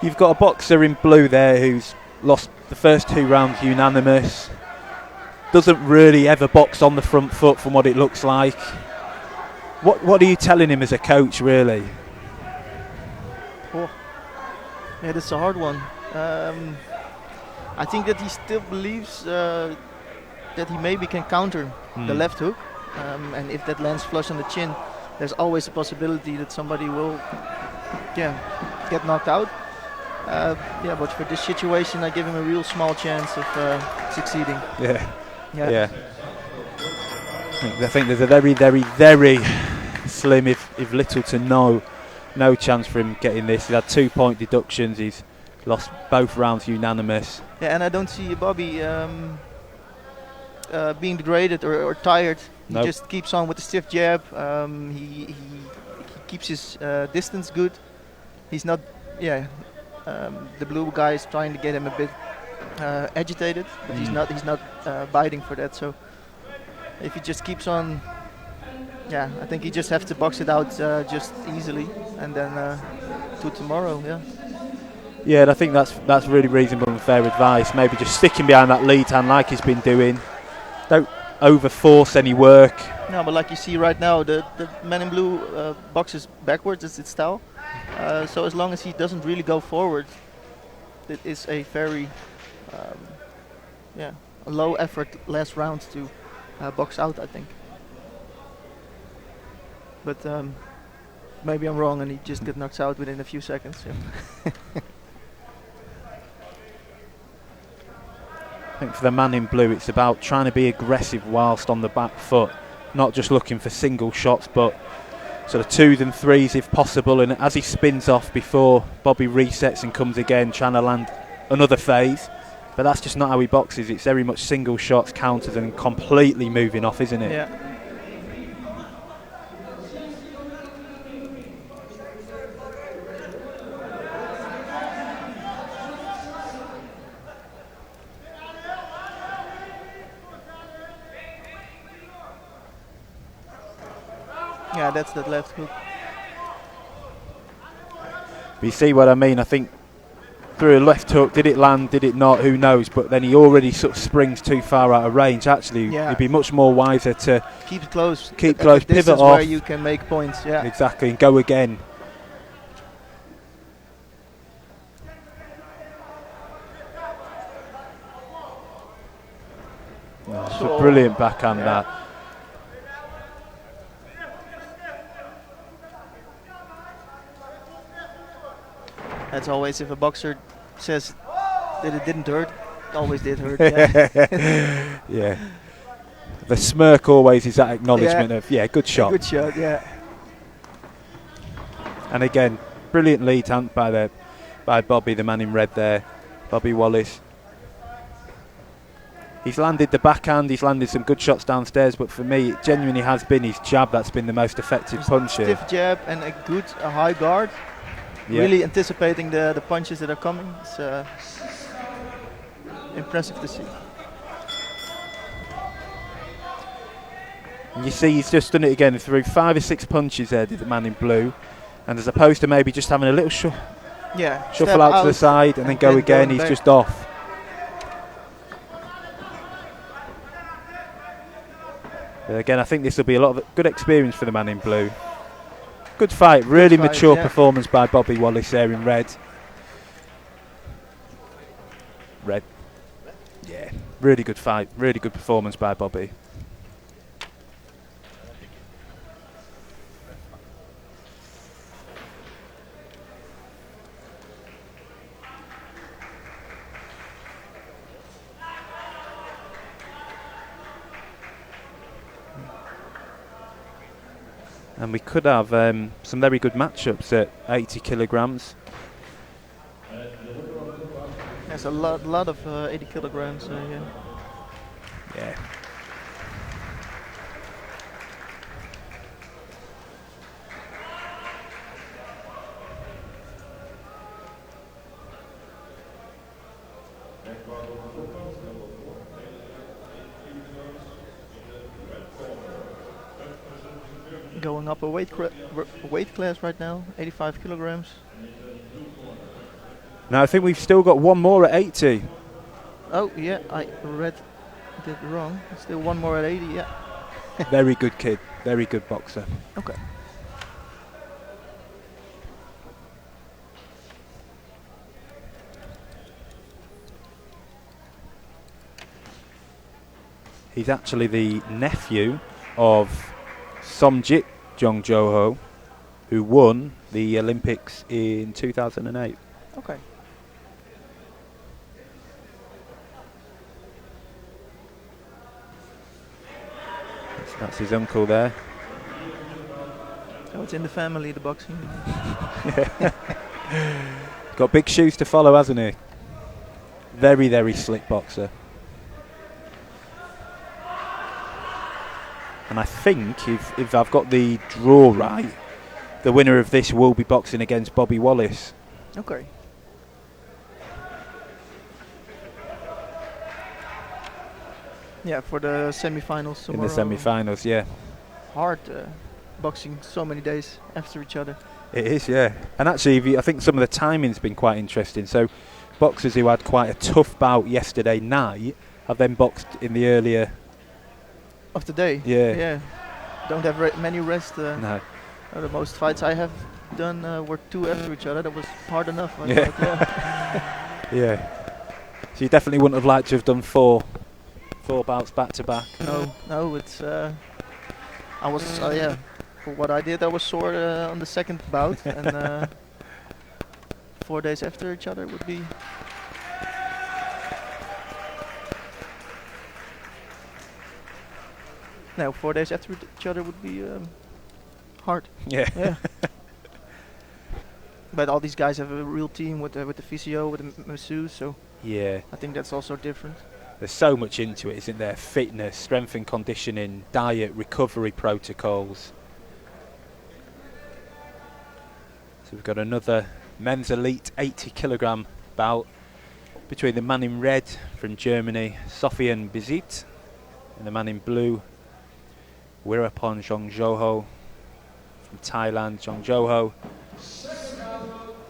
You've got a boxer in blue there who's lost the first 2 rounds unanimous. Doesn't really ever box on the front foot from what it looks like. What are you telling him as a coach, really? Oh. Yeah, that's a hard one. I think that he still believes that he maybe can counter the left hook. And if that lands flush on the chin, there's always a possibility that somebody will get knocked out. But for this situation, I give him a real small chance of succeeding. Yeah. I think there's a very, very, very slim, if little to no chance for him getting this. He's had 2-point deductions. He's lost both rounds unanimous. Yeah, and I don't see Bobby being degraded or tired. He just keeps on with the stiff jab. He keeps his distance good. He's not, the blue guy is trying to get him a bit agitated, but he's not biting for that. So if he just keeps on, yeah, I think he just has to box it out just easily, and then to tomorrow. Yeah. Yeah, and I think that's really reasonable and fair advice. Maybe just sticking behind that lead hand like he's been doing. Don't overforce any work. No, but like you see right now, the man in blue boxes backwards. It's its style. So as long as he doesn't really go forward, it is a very a low effort last round to box out, I think. But maybe I'm wrong and he just got knocked out within a few seconds. Yeah. I think for the man in blue, it's about trying to be aggressive whilst on the back foot, not just looking for single shots, but sort of 2s and 3s if possible. And as he spins off before Bobby resets and comes again, trying to land another phase. But that's just not how he boxes. It's very much single shots, counters, and completely moving off, isn't it? Yeah. Yeah, that's that left hook. But you see what I mean? I think through a left hook, did it land, did it not, who knows? But then he already sort of springs too far out of range. Actually, he'd be much more wiser to keep it close, pivot off. Where you can make points, yeah. Exactly, and go again. Oh, it's a brilliant backhand, that. That's always, if a boxer says that it didn't hurt, it always did hurt. Yeah. Yeah. The smirk always is that acknowledgement of, good shot. Good shot, yeah. And again, brilliant lead hand by Bobby, the man in red there, Bobby Wallace. He's landed the backhand, he's landed some good shots downstairs, but for me, it genuinely has been his jab that's been the most effective punch here. Stiff jab and a high guard. Yeah. Really anticipating the punches that are coming. It's impressive to see. And you see he's just done it again through 5 or 6 punches there, did the man in blue. And as opposed to maybe just having a little shuffle out to the side and then go again, he's just off. But again, I think this will be a lot of good experience for the man in blue. Good fight, really mature performance by Bobby Wallace there in red. Red. Yeah, really good fight, really good performance by Bobby. And we could have some very good matchups at 80 kilograms. There's a lot of 80 kilograms. Yeah. Going up a weight class right now, 85 kilograms. Now I think we've still got one more at 80. Oh yeah, I did wrong. Still one more at 80, yeah. Very good kid, very good boxer. Okay. He's actually the nephew of Somjit Jongjoho, who won the Olympics in 2008. Okay. That's his uncle there. Oh, it's in the family, the boxing. Got big shoes to follow, hasn't he? Very, very slick boxer. And I think if I've got the draw right, the winner of this will be boxing against Bobby Wallace. Okay. Yeah, for the semi-finals in tomorrow. the semi-finals. Yeah, Hard boxing so many days after each other. it is. Yeah, and actually, I think some of the timing's been quite interesting. So, boxers who had quite a tough bout yesterday night have then boxed in the earlier Of the day. Yeah. Yeah. Don't have many rest. No. The most fights I have done were 2 after each other. That was hard enough. I Yeah. thought, yeah. Yeah. So you definitely wouldn't have liked to have done four bouts back to back. No, it's. I was, yeah. For what I did, I was sore on the second bout, and 4 days after each other would be. No, 4 days after each other would be hard. Yeah. Yeah. But all these guys have a real team with the physio, with the masseuse, so Yeah. I think that's also different. There's so much into it, isn't there? Fitness, strength and conditioning, diet, recovery protocols. So we've got another men's elite 80 kilogram bout between the man in red from Germany, Sofian Bizit, and the man in blue, Wirapon Jongjoho from Thailand. Jongjoho,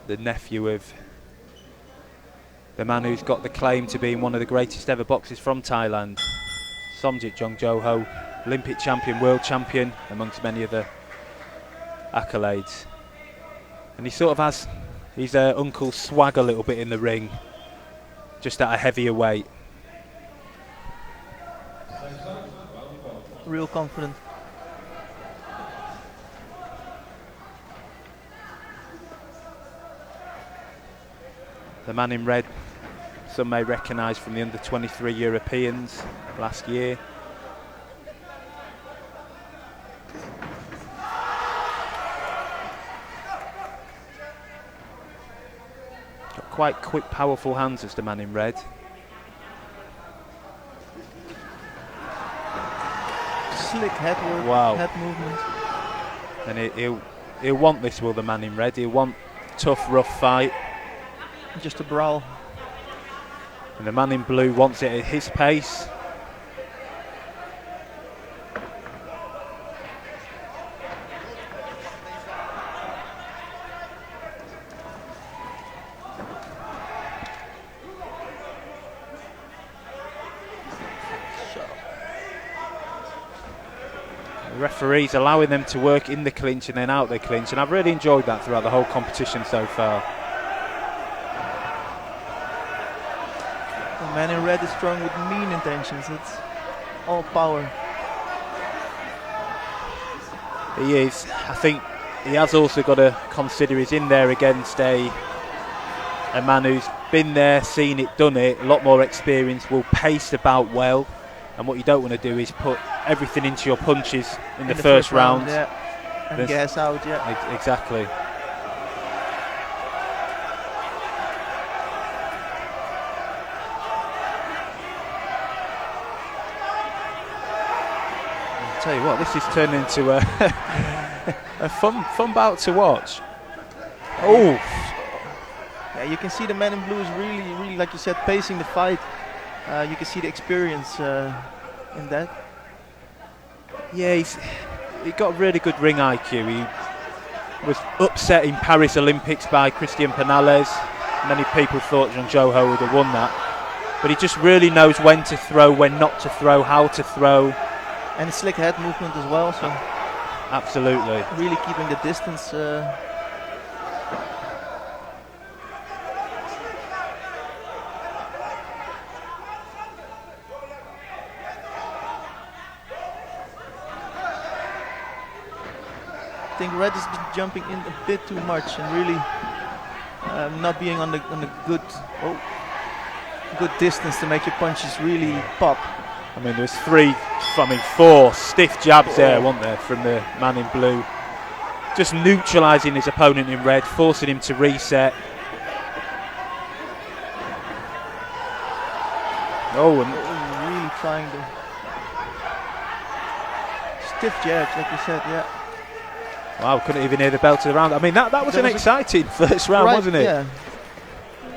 the nephew of the man who's got the claim to being one of the greatest ever boxers from Thailand, Somjit Jongjoho, Olympic champion, world champion, amongst many other accolades. And he sort of has his uncle swag a little bit in the ring, just at a heavier weight. Real confident. The man in red, some may recognise from the under-23 Europeans last year. Got quite quick, powerful hands as the man in red. Slick head work, Wow. head movement. And he'll want this, will the man in red? He'll want tough, rough fight. Just a brawl. And the man in blue wants it at his pace. The referees allowing them to work in the clinch and then out the clinch, and I've really enjoyed that throughout the whole competition so far. The man in red is strong with mean intentions. It's all power. He is. I think he has also got to consider he's in there against a man who's been there, seen it, done it, a lot more experience, will pace the bout well. And what you don't want to do is put everything into your punches in the first round. Yeah. And gas out, yeah. Exactly. I'll tell you what, this is turning into a fun bout to watch. Oh! Yeah, you can see the man in blue is really, like you said, pacing the fight. You can see the experience in that. Yeah, he got really good ring IQ. He was upset in Paris Olympics by Christian Penales. Many people thought Jongjoho would have won that. But he just really knows when to throw, when not to throw, how to throw. And slick head movement as well. So absolutely. Really keeping the distance. I think Red has been jumping in a bit too much and really not being on the good distance to make your punches really pop. I mean, there's four stiff jabs there, weren't there, from the man in blue. Just neutralising his opponent in red, forcing him to reset. Oh, and really trying to stiff jabs, like you said, yeah. Wow, couldn't even hear the bell to the round. I mean, that was an exciting first round, wasn't it? Yeah.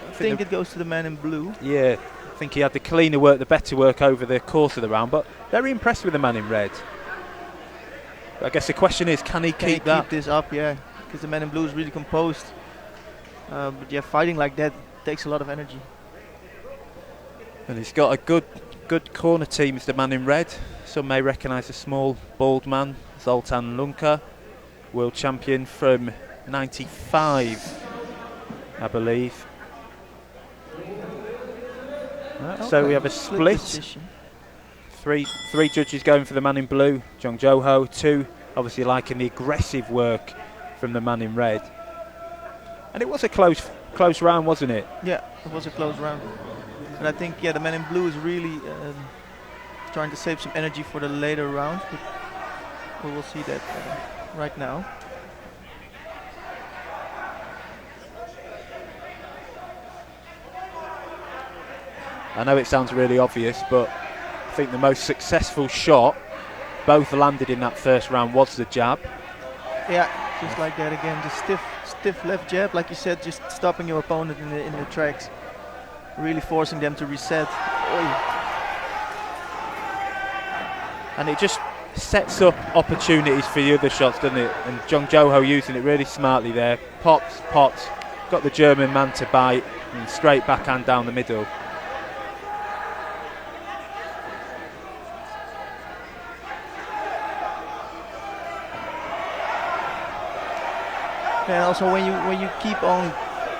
I think it goes to the man in blue. Yeah. I think he had the cleaner work, the better work over the course of the round, but very impressed with the man in red. But I guess the question is, can he keep that? Keep this up, yeah, because the man in blue is really composed. But yeah, fighting like that takes a lot of energy. And he's got a good corner team, is the man in red. Some may recognise the small, bald man, Zoltan Lunka, world champion from 95, I believe. So we have a split. Three judges going for the man in blue, Jong Jo-ho. 2 obviously liking the aggressive work from the man in red. And it was a close round, wasn't it? Yeah, it was a close round. And I think, yeah, the man in blue is really trying to save some energy for the later rounds. But we will see that right now. I know it sounds really obvious, but I think the most successful shot, both landed in that first round, was the jab. Yeah, just like that again, just stiff left jab, like you said, just stopping your opponent in the tracks, really forcing them to reset. Oy. And it just sets up opportunities for the other shots, doesn't it? And Jong Jo-ho using it really smartly there. Pops, got the German man to bite, and straight backhand down the middle. And also when you keep on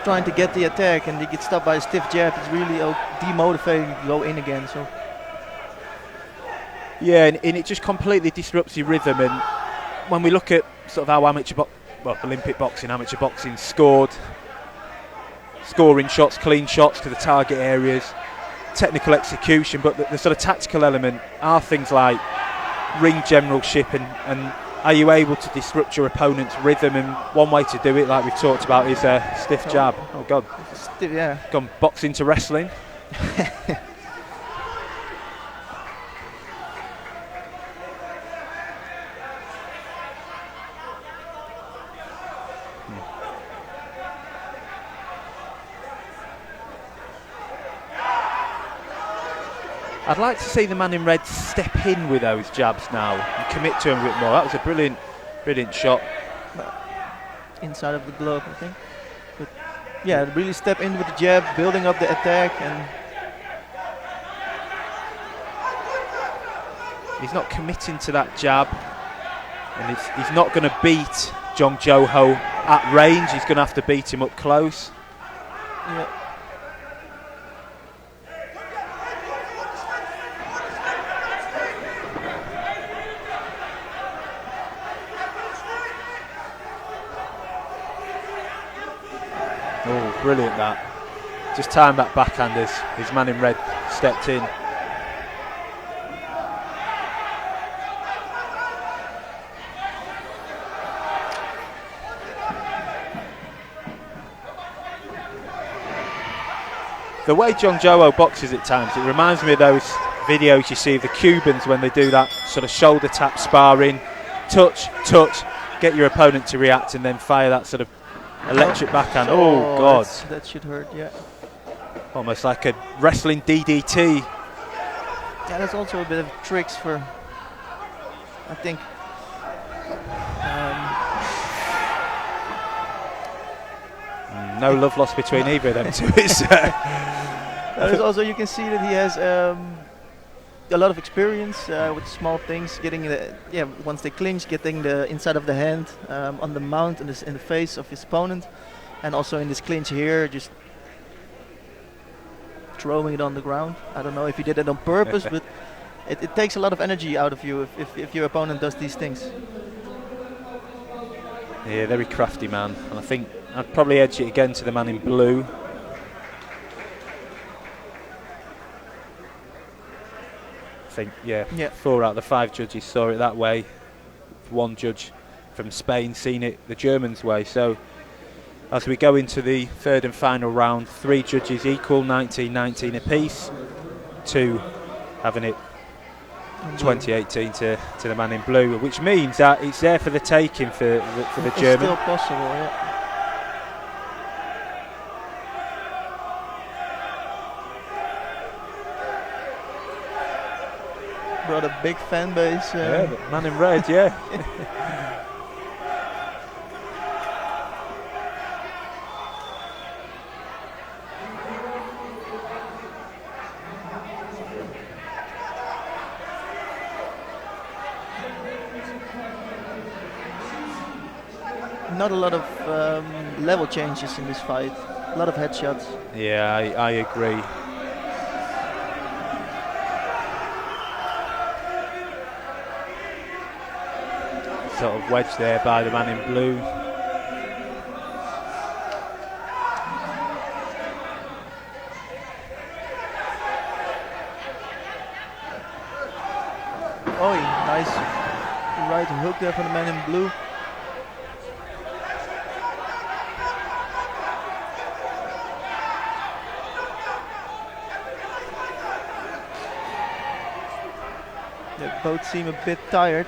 trying to get the attack and you get stopped by a stiff jab, it's really demotivating to go in again. So yeah, and it just completely disrupts your rhythm. And when we look at sort of how Olympic boxing, amateur boxing scoring shots, clean shots to the target areas, technical execution, but the sort of tactical element are things like ring generalship and are you able to disrupt your opponent's rhythm? And one way to do it, like we've talked about, is a stiff jab. Oh God, stiff, yeah. Gone boxing to wrestling. I'd like to see the man in red step in with those jabs now and commit to him a bit more. That was a brilliant shot. Inside of the glove, I think. But yeah, really step in with the jab, building up the attack, and he's not committing to that jab, and he's not going to beat Jong Jo-ho at range. He's going to have to beat him up close. Yeah. Oh, brilliant that. Just timed that backhand as his man in red stepped in. The way Jong Jo-ho boxes at times, it reminds me of those videos you see of the Cubans when they do that sort of shoulder tap sparring, touch, get your opponent to react and then fire that sort of electric backhand. Oh God, that should hurt. Yeah, almost like a wrestling DDT. Yeah, that's also a bit of tricks for, I think. No love lost between either of them two. There's also, you can see that he has a lot of experience with small things, getting once they clinch, getting the inside of the hand on the mount and in the face of his opponent, and also in this clinch here, just throwing it on the ground. I don't know if he did it on purpose, but it takes a lot of energy out of you if your opponent does these things. Yeah, very crafty man, and I think I'd probably edge it again to the man in blue. I think, yeah, 4 out of the 5 judges saw it that way. 1 judge from Spain seen it the Germans' way. So as we go into the third and final round, 3 judges equal, 19-19 apiece. 2 having it 2018 to the man in blue, which means that it's there for the taking for the German. Still possible, yeah. Brought a big fan base. Yeah, the man in red, yeah. Not a lot of level changes in this fight. A lot of headshots. Yeah, I agree. Sort of wedge there by the man in blue. Oh, nice right hook there from the man in blue. They both seem a bit tired.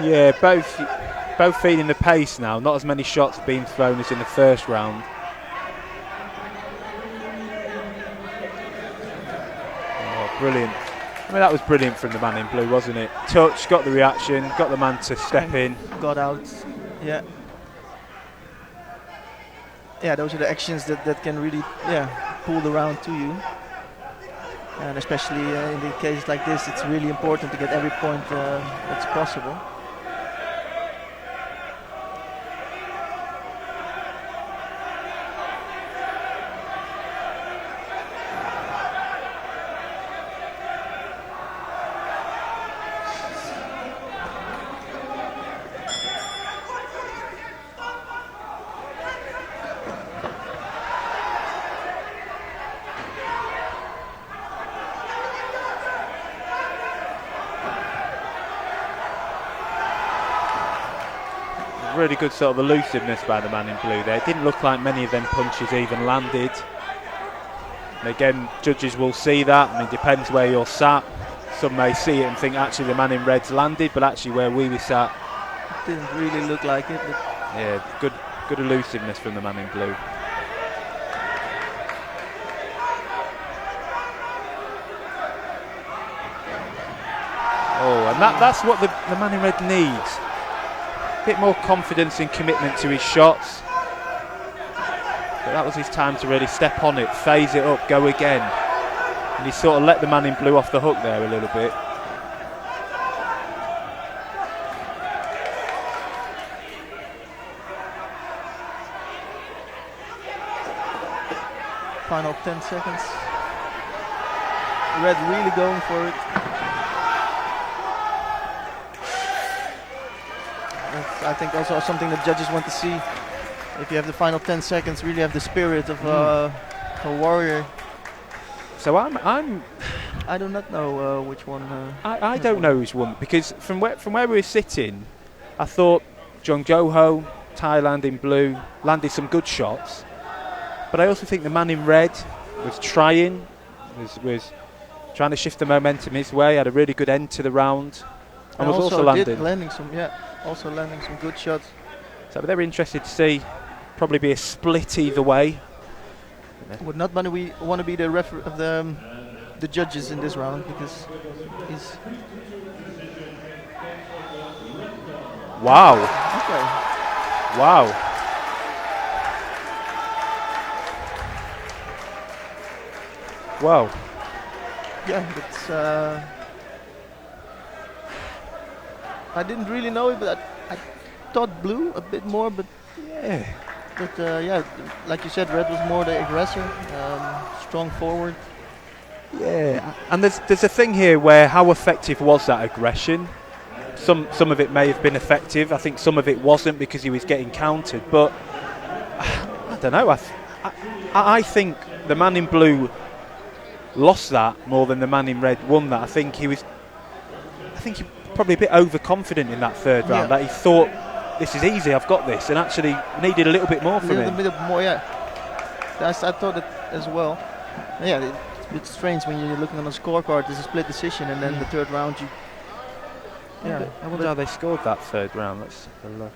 Yeah, both feeling the pace now. Not as many shots being thrown as in the first round. Oh, brilliant. I mean, that was brilliant from the man in blue, wasn't it? Touch, got the reaction, got the man to step in. Got out, yeah. Yeah, those are the actions that can really, pull the round to you. And especially in the cases like this, it's really important to get every point that's possible. Really good sort of elusiveness by the man in blue there. It didn't look like many of them punches even landed. And again, judges will see that. I mean, it depends where you're sat. Some may see it and think actually the man in red's landed, but actually where we were sat, it didn't really look like it. But yeah, good elusiveness from the man in blue. Oh, and that's what the man in red needs. A bit more confidence and commitment to his shots. But that was his time to really step on it, phase it up, go again. And he sort of let the man in blue off the hook there a little bit. final 10 seconds. Red really going for it. That's, I think, also something that judges want to see. If you have the final 10 seconds, really have the spirit of a warrior. So I do not know which one. I don't know who's won, because from where we were sitting, I thought John Goho, Thailand in blue, landed some good shots, but I also think the man in red was trying, was trying to shift the momentum his way. Had a really good end to the round, and was also landing some good shots. So they're interested to see. Probably be a split either way. Would not want to be the referee of the judges in this round, because he's. Wow. Okay. Wow. Wow. Yeah, it's. I didn't really know it, but I thought blue a bit more, but. Yeah. But yeah, like you said, red was more the aggressor, strong forward. Yeah, and there's a thing here where how effective was that aggression? Some of it may have been effective. I think some of it wasn't because he was getting countered. But I don't know. I think the man in blue lost that more than the man in red won that. I think he probably a bit overconfident in that third round. That he thought, this is easy, I've got this, and actually needed a little bit more from him. A little bit more, yeah. I thought it as well. Yeah, it's a bit strange when you're looking on a scorecard. There's a split decision, and then the third round, I wonder how they scored that third round. Let's have a look.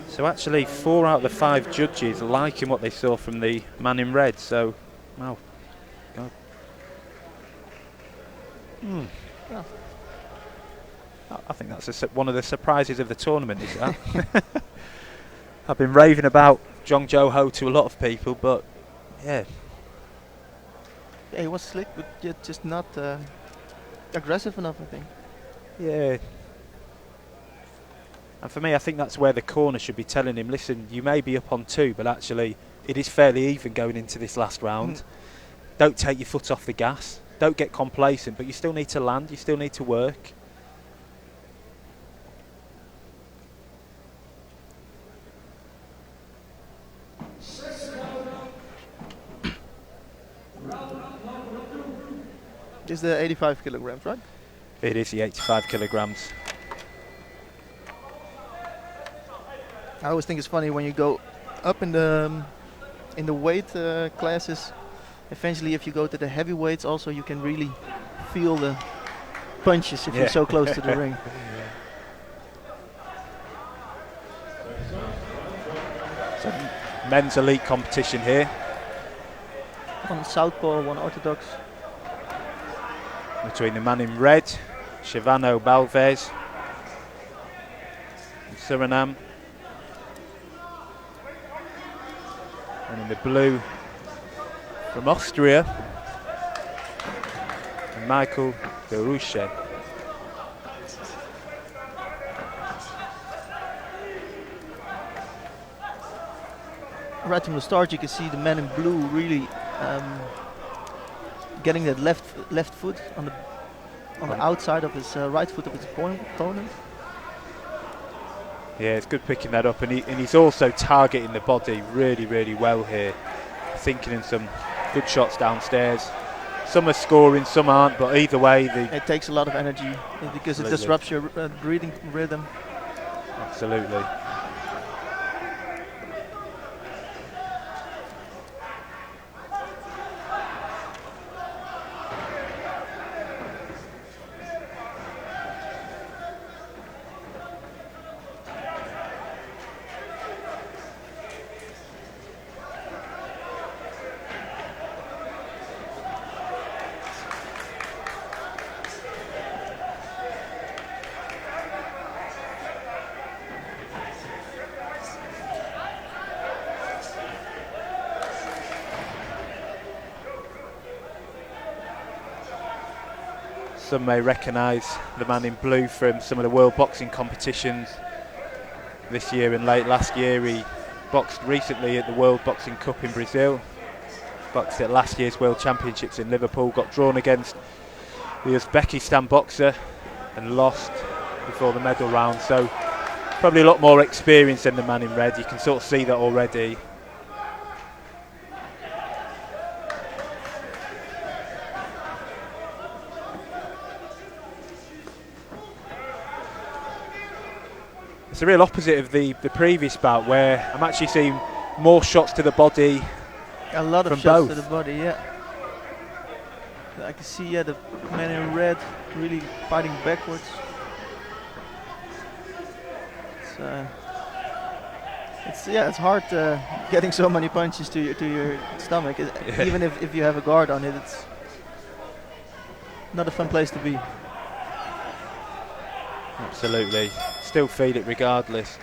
So actually, 4 out of the 5 judges liking what they saw from the man in red. So, wow. God. Yeah. I think that's one of the surprises of the tournament, is that? I've been raving about Jong Jo Ho to a lot of people, but yeah. Yeah, he was slick, but yet just not aggressive enough, I think. Yeah. And for me, I think that's where the corner should be telling him, listen, you may be up on 2, but actually it is fairly even going into this last round. Don't take your foot off the gas. Don't get complacent, but you still need to land, you still need to work. This is the 85 kilograms, right? It is the 85 kilograms. I always think it's funny when you go up in the weight classes. Eventually, if you go to the heavyweights, also you can really feel the punches if you're so close to the ring. So men's elite competition here. One southpaw, one orthodox. Between the man in red, Shivano Balvez, from Suriname. And in the blue, from Austria, Michael de Ruche. Right from the start, you can see the man in blue really getting that left foot on the outside of his right foot of his opponent. Yeah, it's good picking that up, and he's also targeting the body really, really well here. Thinking in some good shots downstairs. Some are scoring, some aren't, but either way, it takes a lot of energy because it disrupts your breathing rhythm. Absolutely. Some may recognise the man in blue from some of the world boxing competitions this year and late last year. He boxed recently at the World Boxing Cup in Brazil, boxed at last year's World Championships in Liverpool, got drawn against the Uzbekistan boxer and lost before the medal round, so probably a lot more experience than the man in red. You can sort of see that already. It's the real opposite of the previous bout, where I'm actually seeing more shots to the body. A lot of shots to the body, yeah. I can see, the man in red really fighting backwards. It's hard getting so many punches to your stomach. Even if you have a guard on it, it's not a fun place to be. Absolutely. Still feel it regardless.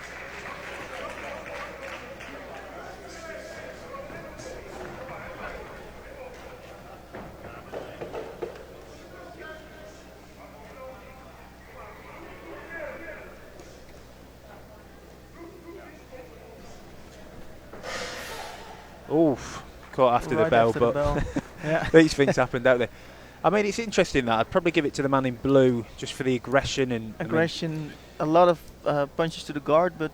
Oof, caught after the bell, but yeah. These things happen, don't they? I mean, it's interesting that I'd probably give it to the man in blue just for the aggression and a lot of punches to the guard, but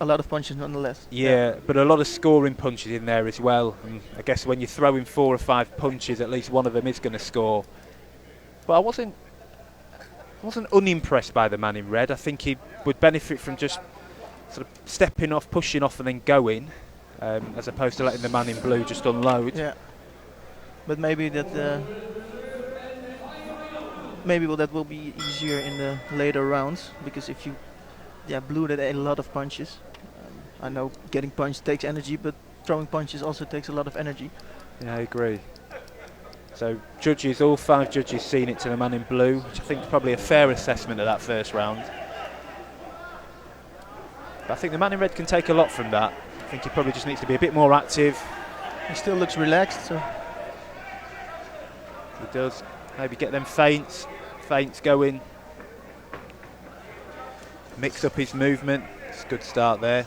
a lot of punches nonetheless. Yeah, but a lot of scoring punches in there as well. And I guess when you're throwing 4 or 5 punches, at least one of them is going to score. But I wasn't unimpressed by the man in red. I think he would benefit from just sort of stepping off, pushing off, and then going, as opposed to letting the man in blue just unload. Yeah, but maybe that that will be easier in the later rounds, because if you blew that a lot of punches. I know getting punched takes energy, but throwing punches also takes a lot of energy. Yeah, I agree. So judges, all 5 judges seen it to the man in blue, which I think is probably a fair assessment of that first round. But I think the man in red can take a lot from that. I think he probably just needs to be a bit more active. He still looks relaxed, so He does. Maybe get them feints going. Mix up his movement. It's a good start there.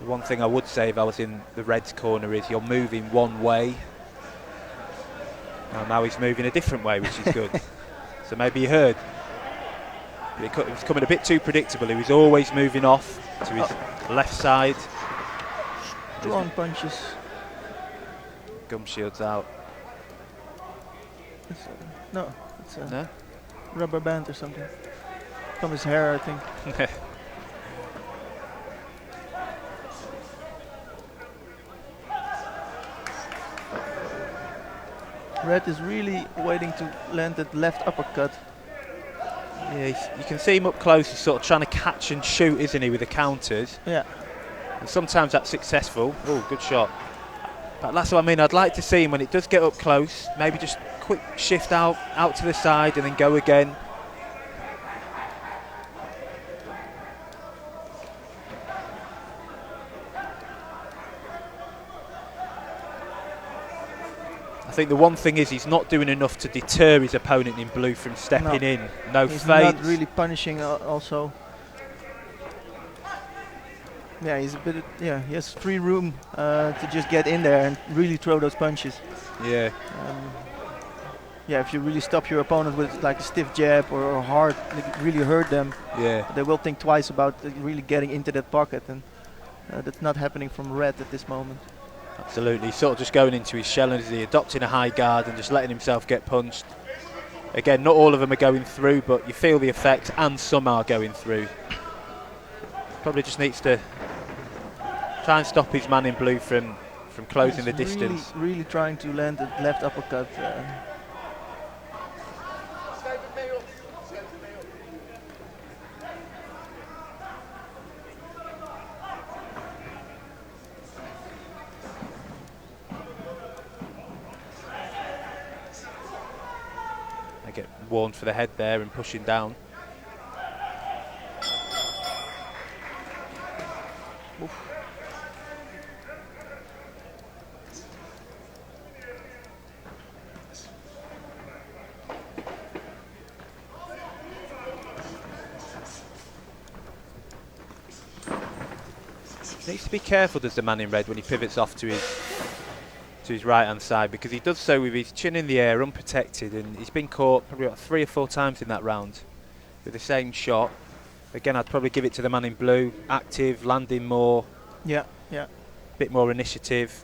One thing I would say if I was in the Reds corner is you're moving one way. Now he's moving a different way, which is good. So maybe you heard. But it was coming a bit too predictable. He was always moving off to his left side. strong punches. Gum shield's out. No, it's a No? rubber band or something. From his hair, I think. Red is really waiting to land that left uppercut. Yeah, you can see him up close. He's sort of trying to catch and shoot, isn't he, with the counters? Yeah. And sometimes that's successful. Oh, good shot. But that's what I mean. I'd like to see him when it does get up close. Maybe just quick shift out to the side and then go again. I think the one thing is he's not doing enough to deter his opponent in blue from stepping in. No He's feints. not really punishing also. Yeah, he's a bit. Yeah, he has free room to just get in there and really throw those punches. Yeah. Yeah, if you really stop your opponent with like a stiff jab or hard, like really hurt them, Yeah. they will think twice about really getting into that pocket, and that's not happening from Red at this moment. Absolutely. He's sort of just going into his shell and is he adopting a high guard and just letting himself get punched. Again, not all of them are going through, but you feel the effect, and some are going through. Probably just needs to try and stop his man in blue from closing the distance. Really trying to land the left uppercut. They get warned for the head there and pushing down. Oof. Needs to be careful, does the man in red, when he pivots off to his right hand side, because he does so with his chin in the air, unprotected, and he's been caught probably about 3 or 4 times in that round with the same shot. Again, I'd probably give it to the man in blue, active, landing more. Yeah. Bit more initiative.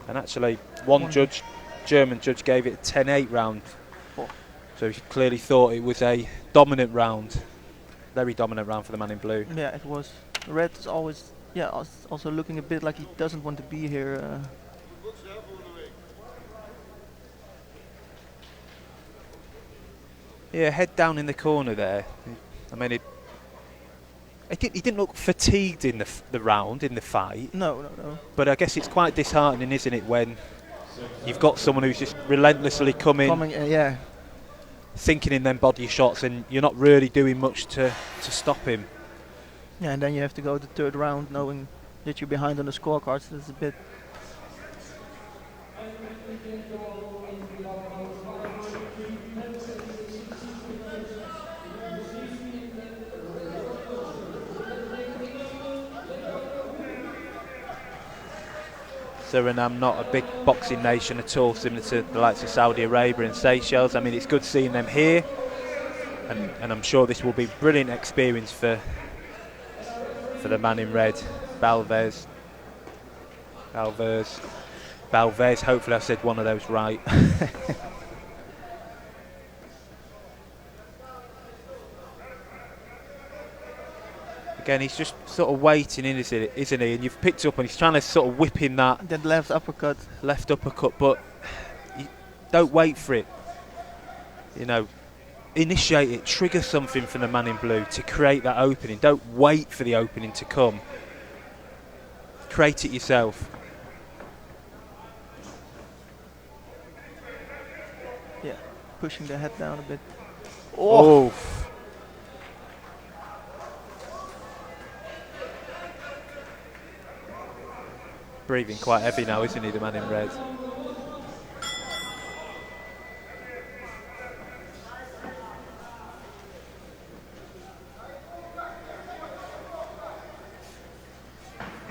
And actually, one judge, German judge, gave it a 10-8 round. Oh. So he clearly thought it was a dominant round. Very dominant round for the man in blue. Yeah, it was. Red is always, also looking a bit like he doesn't want to be here. Yeah, head down in the corner there. I mean, he didn't look fatigued in the round, in the fight. No. But I guess it's quite disheartening, isn't it, when you've got someone who's just relentlessly coming, thinking in them body shots, and you're not really doing much to stop him. Yeah, and then you have to go the third round knowing that you're behind on the scorecards. So it's a bit. Suriname, not a big boxing nation at all, similar to the likes of Saudi Arabia and Seychelles. I mean, it's good seeing them here, and I'm sure this will be a brilliant experience for the man in red, Balvez. Hopefully I said one of those right. Again, he's just sort of waiting in, isn't he? And you've picked up and he's trying to sort of whip in that left uppercut. Left uppercut, but you don't wait for it. You know, initiate it, trigger something from the man in blue to create that opening. Don't wait for the opening to come. Create it yourself. Yeah, pushing the head down a bit. Oh. Breathing quite heavy now, isn't he, the man in red?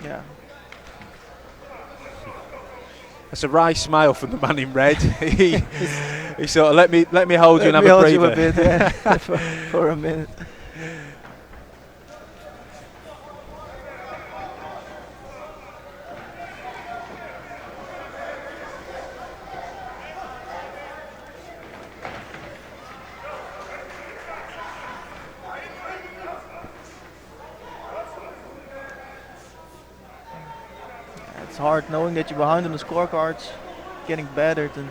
Yeah. That's a wry smile from the man in red. he sort of let me hold you and have a breather. A bit, yeah, for a minute. It's hard knowing that you're behind on the scorecards, getting battered and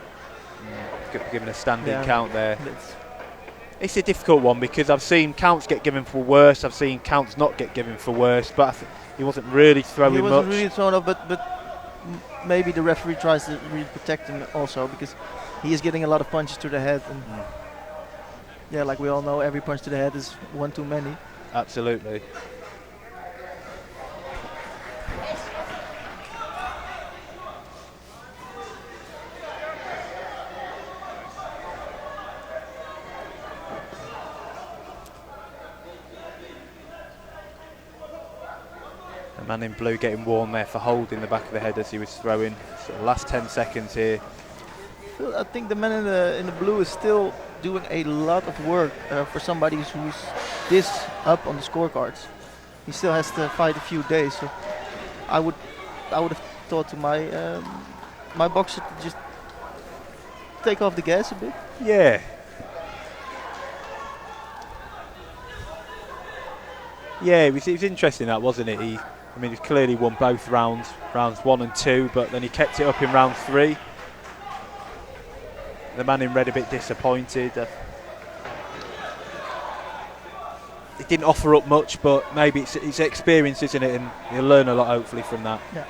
Given a standing count there. It's a difficult one because I've seen counts get given for worse, I've seen counts not get given for worse, but he wasn't really throwing much. He wasn't really thrown off, but maybe the referee tries to really protect him also because he is getting a lot of punches to the head. And yeah, like we all know, every punch to the head is one too many. Absolutely. The man in blue getting warm there for holding the back of the head as he was throwing. So the last 10 seconds here. I think the man in the blue is still doing a lot of work for somebody who's this up on the scorecards. He still has to fight a few days, so I would have thought to my my boxer to just take off the gas a bit. Yeah. Yeah, it was interesting that, wasn't it? I mean, he's clearly won both rounds 1 and 2, but then he kept it up in round 3. The man in red a bit disappointed. It didn't offer up much, but maybe it's experience, isn't it? And he'll learn a lot, hopefully, from that. Yeah.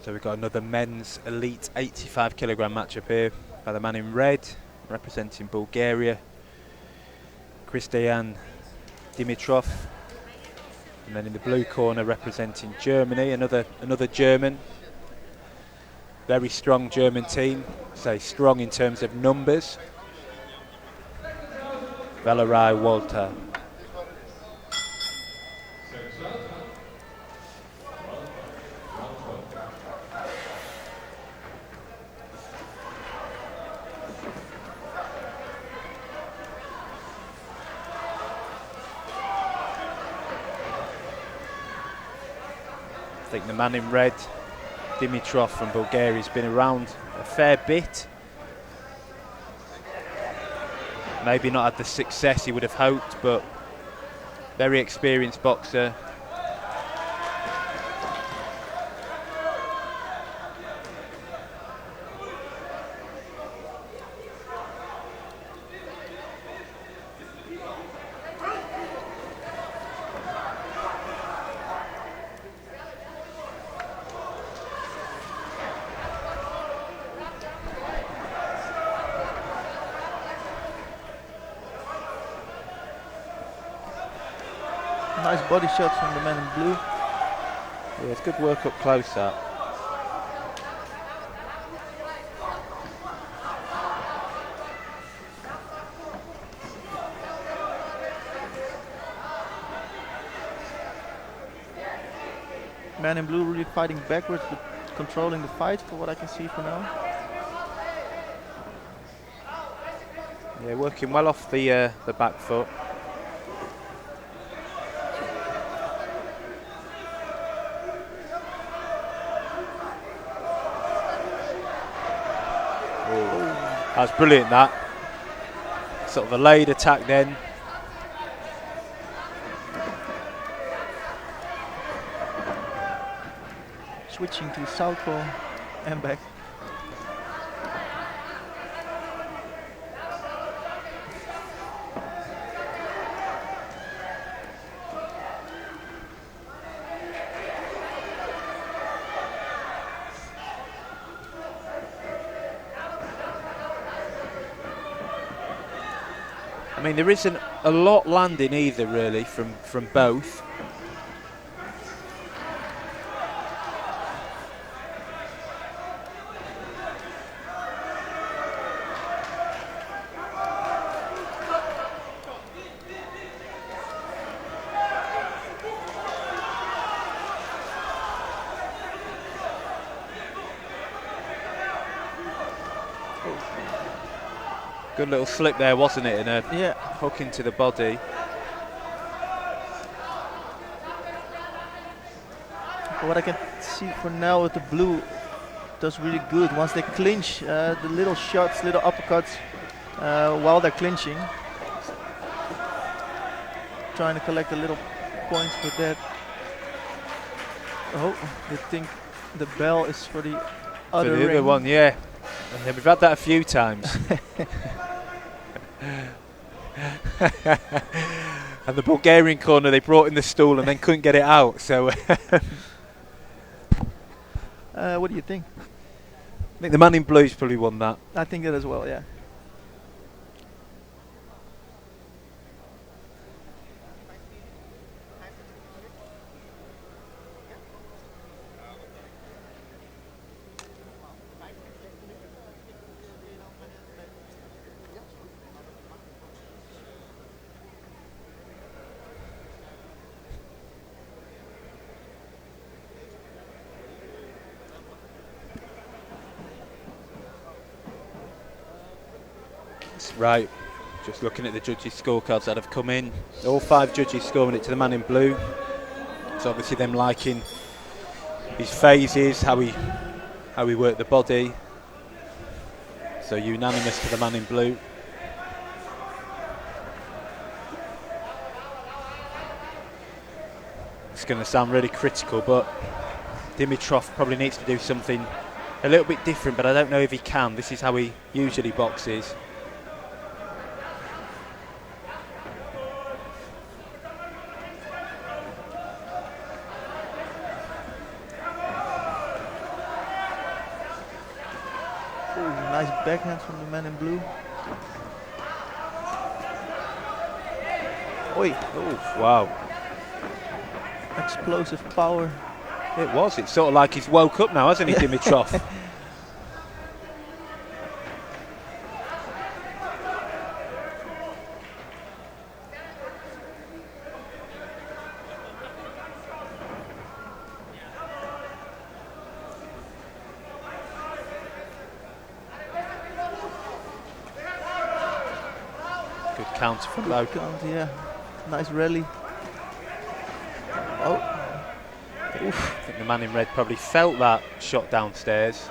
So we've got another men's elite 85 kilogram matchup here by the man in red, representing Bulgaria, Christian Dimitrov. And then in the blue corner, representing Germany, another German. Very strong German team, say strong in terms of numbers. Valery Walter. I think the man in red Dimitrov from Bulgaria has been around a fair bit. Maybe not had the success he would have hoped, but very experienced boxer. Nice body shots from the man in blue. Yeah, it's good work up close, that. Man in blue really fighting backwards, but controlling the fight, for what I can see for now. Yeah, working well off the back foot. That's brilliant, that. Sort of a laid attack then. Switching to southpaw and back. I mean, there isn't a lot landing either, really, from both. Good little slip there, wasn't it? And a hook into the body. What I can see for now with the blue does really good. Once they clinch, the little shots, little uppercuts while they're clinching. Trying to collect a little points for that. Oh, they think the bell is for the other ring. Other one, yeah. And we've had that a few times. And the Bulgarian corner, they brought in the stool and then couldn't get it out. So, what do you think? I think the man in blue's probably won that. I think that as well, yeah. Right, just looking at the judges' scorecards that have come in. All 5 judges scoring it to the man in blue. It's obviously them liking his phases, how he worked the body. So unanimous for the man in blue. It's going to sound really critical, but Dimitrov probably needs to do something a little bit different, but I don't know if he can. This is how he usually boxes. Nice backhand from the man in blue. Oi! Oh, wow. Explosive power. It was. It's sort of like he's woke up now, hasn't he, Dimitrov? Good counter from low. Count, yeah. Nice rally. Oh. I think the man in red probably felt that shot downstairs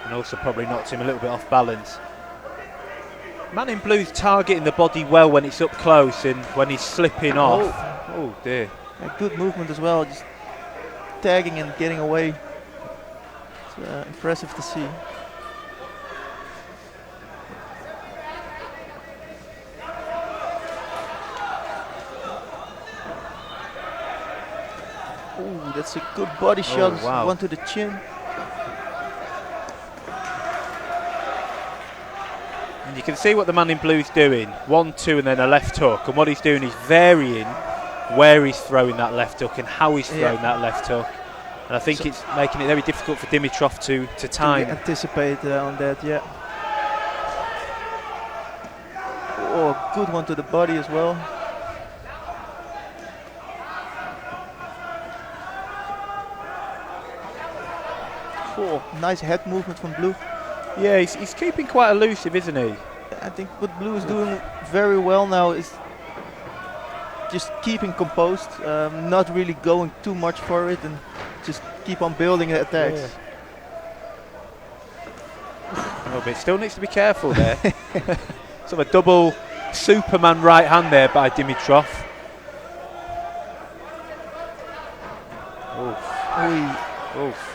and also probably knocked him a little bit off balance. Man in blue's targeting the body well when it's up close, and when he's slipping off. Oh dear. A good movement as well, just tagging and getting away. It's impressive to see. Oh, that's a good body shot. Wow. One to the chin. And you can see what the man in blue's doing. 1-2 and then a left hook. And what he's doing is varying where he's throwing that left hook and how he's throwing that left hook. And I think it's making it very difficult for Dimitrov to time. To anticipate on that, yeah. Oh, good one to the body as well. Oh, nice head movement from Blue. Yeah, he's keeping quite elusive, isn't he? I think what Blue is doing very well now is just keeping composed, not really going too much for it, and just keep on building the attacks. A little bit. Still needs to be careful there. Sort of a double Superman right hand there by Dimitrov. Oof.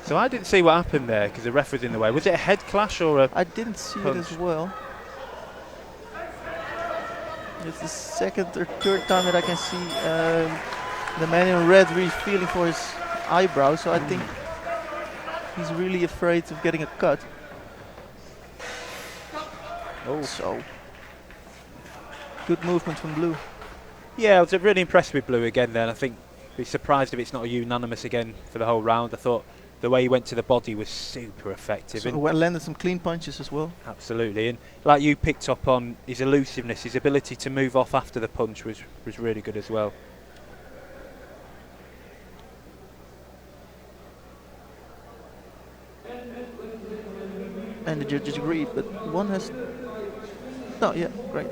So I didn't see what happened there because the ref was in the way. Was it a head clash or a I didn't see punch? it as well. It's the second or third time that I can see the man in red really feeling for his eyebrow, so I think he's really afraid of getting a cut. Oh. So, good movement from Blue. Yeah, I was really impressed with Blue again then. I think I'd be surprised if it's not a unanimous again for the whole round. I thought the way he went to the body was super effective. So well, landed some clean punches as well. Absolutely, and like you picked up on, his elusiveness, his ability to move off after the punch was really good as well. And the judges agreed, but one has... No, yeah, great.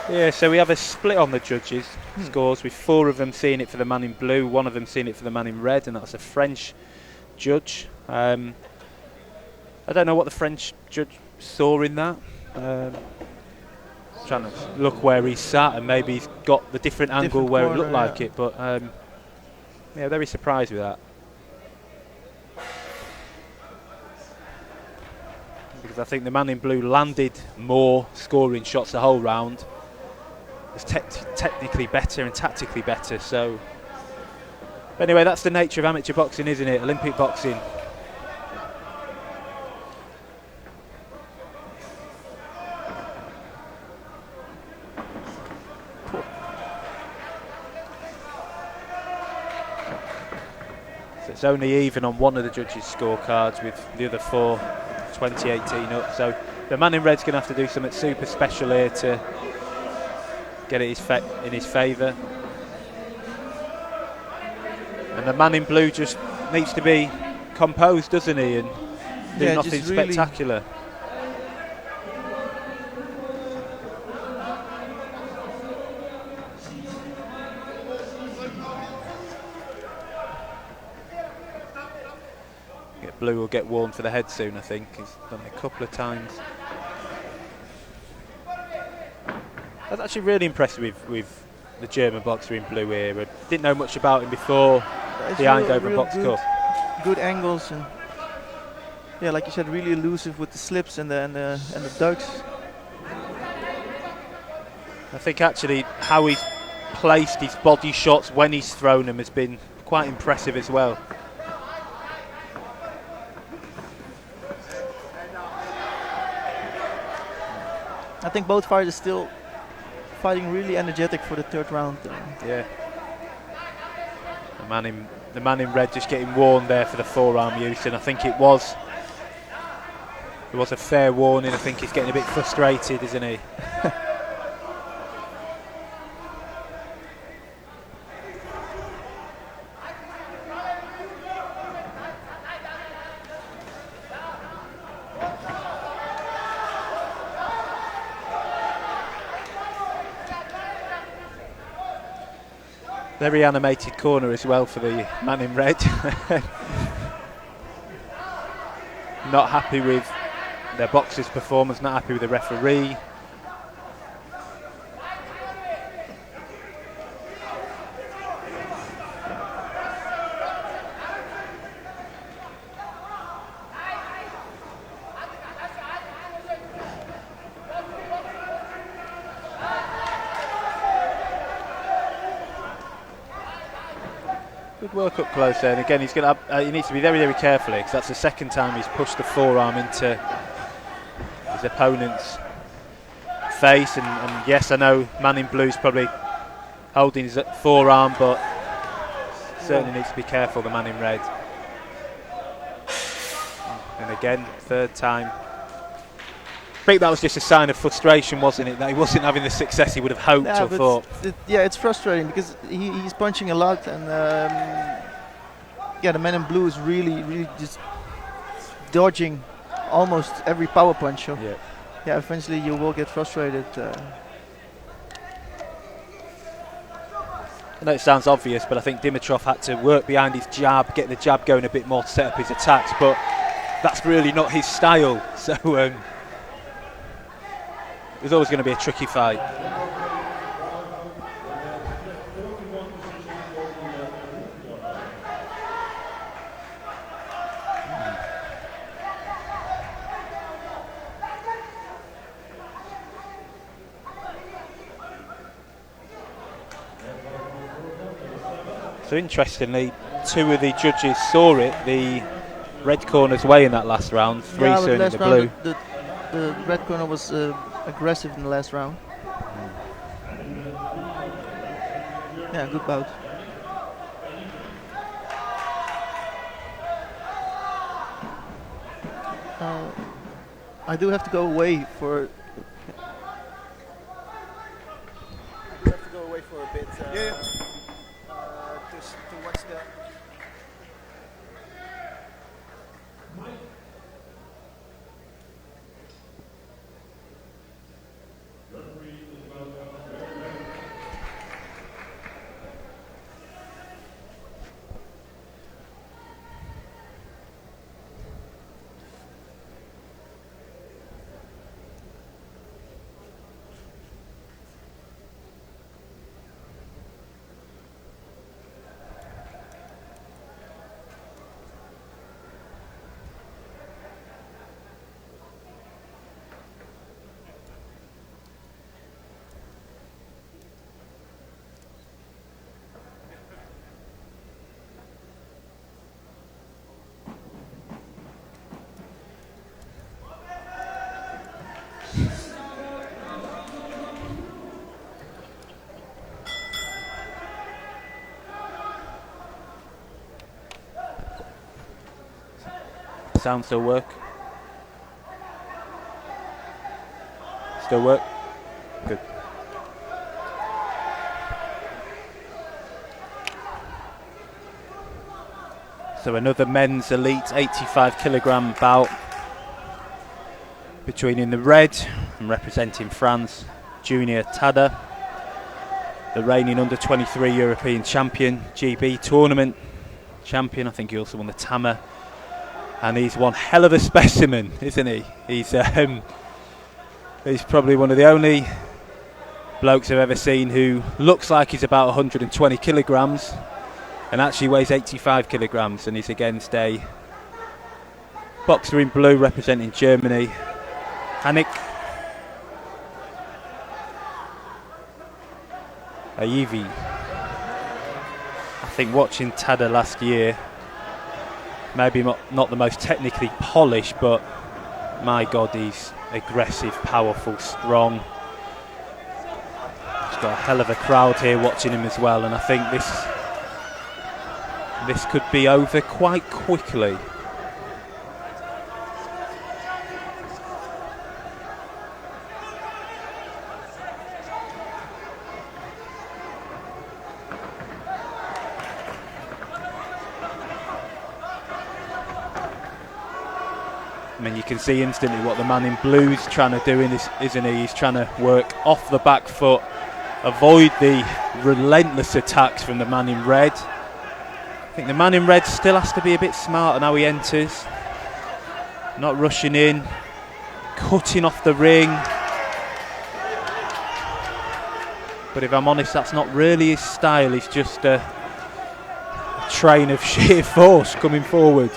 Yeah, so we have a split on the judges' scores, with 4 of them seeing it for the man in blue, 1 of them seeing it for the man in red, and that's a French judge. I don't know what the French judge saw in that. Trying to look where he sat, and maybe he's got the different angle where it looked like it, but yeah, very surprised with that. Because I think the man in blue landed more scoring shots the whole round. Was technically better and tactically better. So anyway, that's the nature of amateur boxing, isn't it? Olympic boxing. So it's only even on one of the judges' scorecards, with the other 4 2018 up. So the man in red's going to have to do something super special here to get it in his favour. And the man in blue just needs to be composed, doesn't he, and do nothing spectacular. Blue will get warned for the head soon, I think. He's done it a couple of times. I was actually really impressed with the German boxer in blue here. I didn't know much about him before the Eindhoven Box Cup. Good angles, and yeah, like you said, really elusive with the slips and the ducks. I think actually how he's placed his body shots when he's thrown them has been quite impressive as well. I think both fighters are still fighting really energetic for the third round. Yeah. The man in red just getting warned there for the forearm use, and I think it was a fair warning. I think he's getting a bit frustrated, isn't he? Very animated corner as well for the man in red. Not happy with their boxer's performance, not happy with the referee. Good work up close there, and again he's going to he needs to be very, very careful because that's the second time he's pushed the forearm into his opponent's face. And yes, I know man in blue's probably holding his forearm, but certainly needs to be careful, the man in red. And again, third time. I think that was just a sign of frustration, wasn't it? That he wasn't having the success he would have hoped or thought. Yeah, it's frustrating because he's punching a lot, and yeah, the man in blue is really just dodging almost every power punch. So yeah, eventually you will get frustrated. I know it sounds obvious, but I think Dimitrov had to work behind his jab, get the jab going a bit more to set up his attacks, but that's really not his style. So it was always going to be a tricky fight. So interestingly, two of the judges saw it, the red corner's way in that last round, three certainly the blue. The red corner was aggressive in the last round. Yeah, good bout. I do have to go away for. I have to go away for a bit. To watch the. Sound still work? Still work? Good. So another men's elite 85 kilogram bout between in the red and representing France, Junior Tada, the reigning under 23 European champion, GB tournament champion. I think he also won the Tama. And he's one hell of a specimen, isn't he? He's probably one of the only blokes I've ever seen who looks like he's about 120 kilograms and actually weighs 85 kilograms. And he's against a boxer in blue representing Germany, Hanik Aivi. I think watching Tada last year, maybe not the most technically polished, but my God, he's aggressive, powerful, strong. He's got a hell of a crowd here watching him as well, and I think this could be over quite quickly. I mean, you can see instantly what the man in blue's trying to do, isn't he? He's trying to work off the back foot avoid the relentless attacks from the man in red. I think the man in red still has to be a bit smart on how he enters. Not rushing in, cutting off the ring. But if I'm honest, that's not really his style. He's just a train of sheer force coming forward.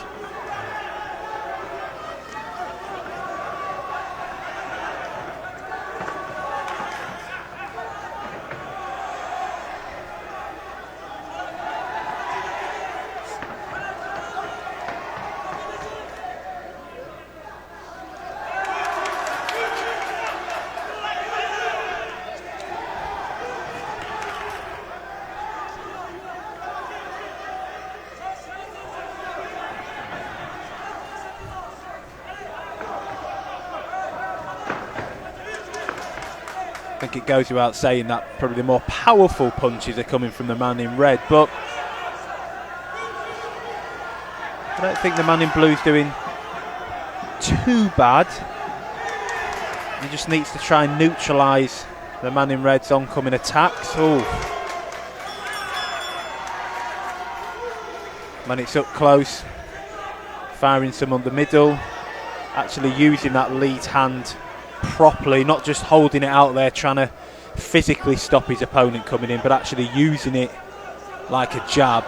I think it goes without saying that probably the more powerful punches are coming from the man in red, but I don't think the man in blue is doing too bad. He just needs to try and neutralise the man in red's oncoming attacks. Oh, when it's up close, firing some on the middle, actually using that lead hand properly, not just holding it out there trying to physically stop his opponent coming in, but actually using it like a jab.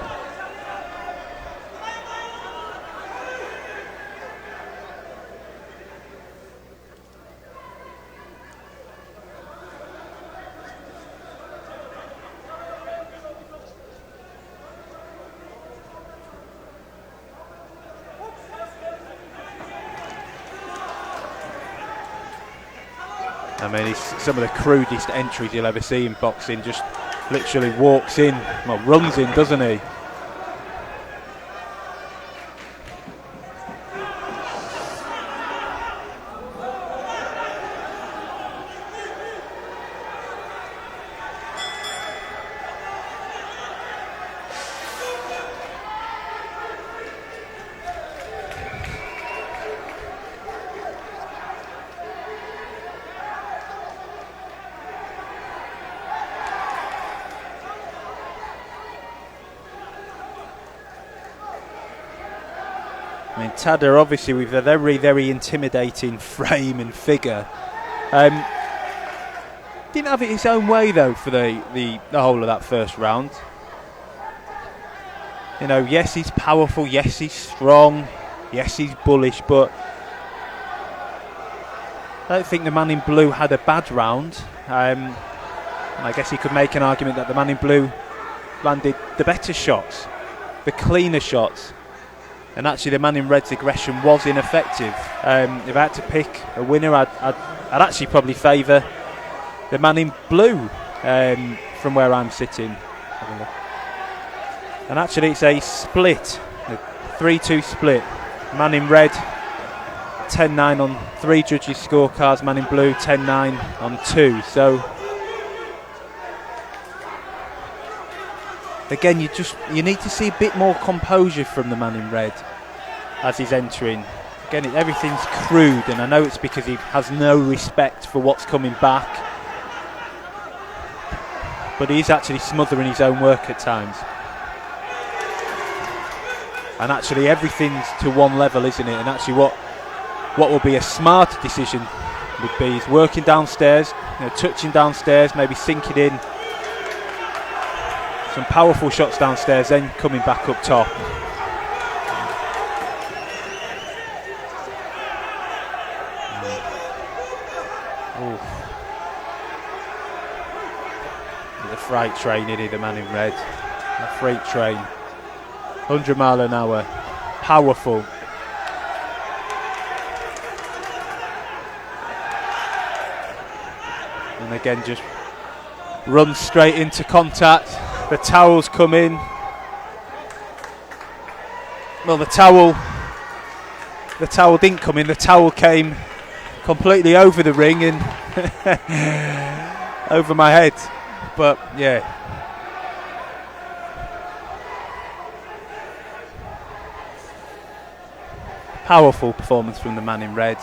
I mean, he's some of the crudest entries you'll ever see in boxing. Just literally walks in, well, runs in, doesn't he? I mean, Tada obviously with a very, very intimidating frame and figure. Didn't have it his own way though for the whole of that first round. You know, yes he's powerful, yes he's strong, yes he's bullish, but I don't think the man in blue had a bad round. I guess he could make an argument that the man in blue landed the better shots, the cleaner shots. And actually the man in red's aggression was ineffective. If I had to pick a winner, I'd actually probably favour the man in blue from where I'm sitting. And actually it's a split, a 3-2 split. Man in red 10-9 on 3 judges' scorecards, man in blue 10-9 on 2. So again, you need to see a bit more composure from the man in red as he's entering. Again, everything's crude, and I know it's because he has no respect for what's coming back, but he's actually smothering his own work at times. And actually everything's to one level, isn't it? And actually what will be a smart decision would be is working downstairs, touching downstairs, maybe sinking in some powerful shots downstairs, then coming back up top. The freight train, isn't he, the man in red? The freight train. 100 mile an hour. Powerful. And again, just runs straight into contact. The towels come in. Well, the towel didn't come in. The towel came completely over the ring and over my head. But yeah, powerful performance from the man in red.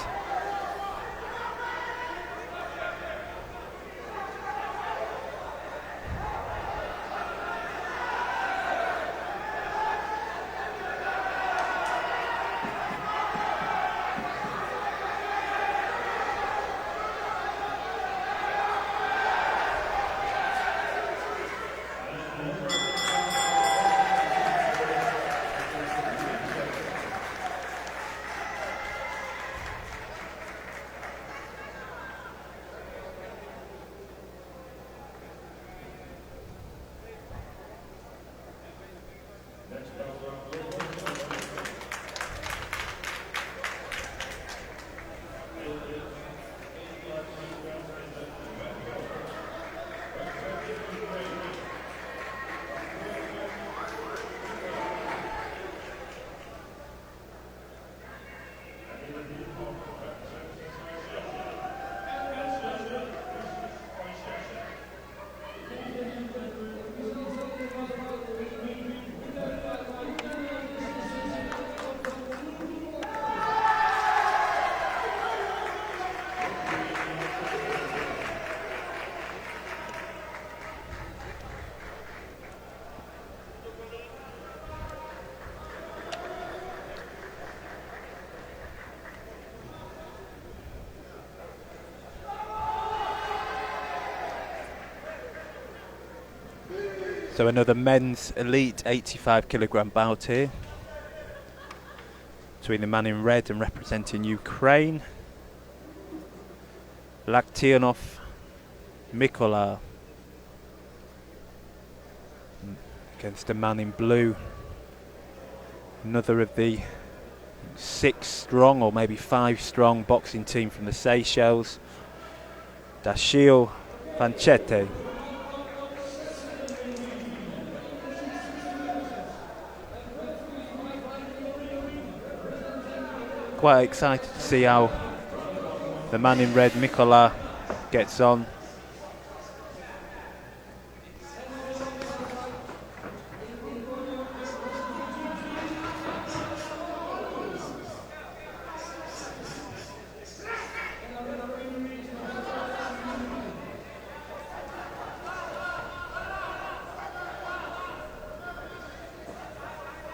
So another men's elite 85 kilogram bout here between the man in red and representing Ukraine, Laktionov Mikola, against the man in blue, another of the 6 strong or maybe 5 strong boxing team from the Seychelles, Dashiel Fanchete. Quite excited to see how the man in red, Mikola, gets on.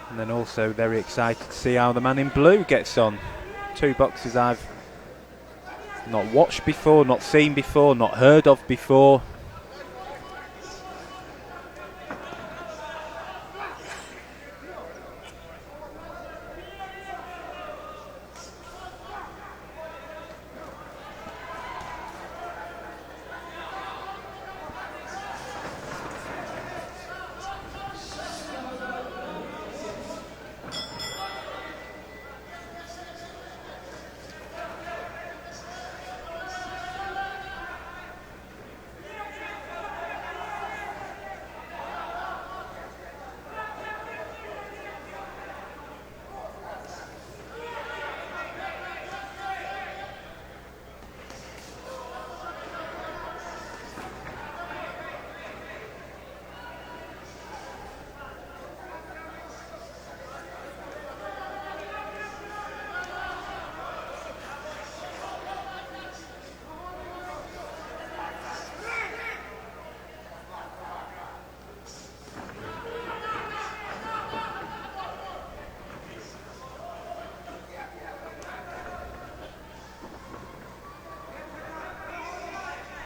And then also very excited to see how the man in blue gets on. 2 boxers I've not watched before, not seen before, not heard of before.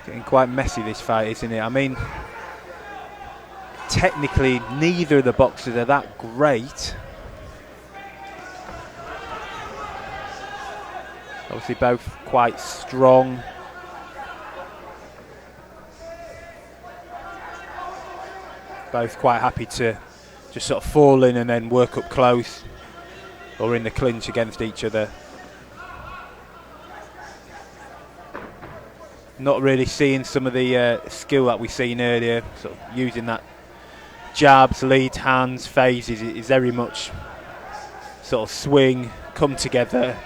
Getting quite messy, this fight, isn't it? I mean, technically neither of the boxers are that great. Obviously both quite strong. Both quite happy to just sort of fall in and then work up close or in the clinch against each other. Not really seeing some of the skill that we've seen earlier, sort of using that jabs, lead hands, phases. Is very much sort of swing, come together,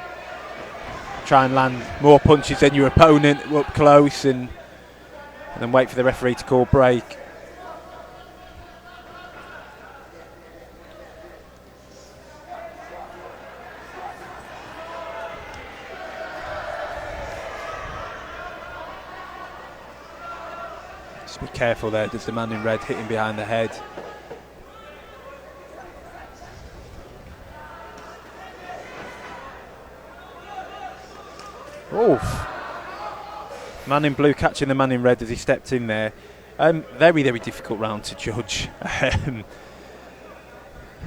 try and land more punches than your opponent up close, and then wait for the referee to call break. Just be careful there, does the man in red hit him behind the head. Oof. Man in blue catching the man in red as he stepped in there. Very, very difficult round to judge.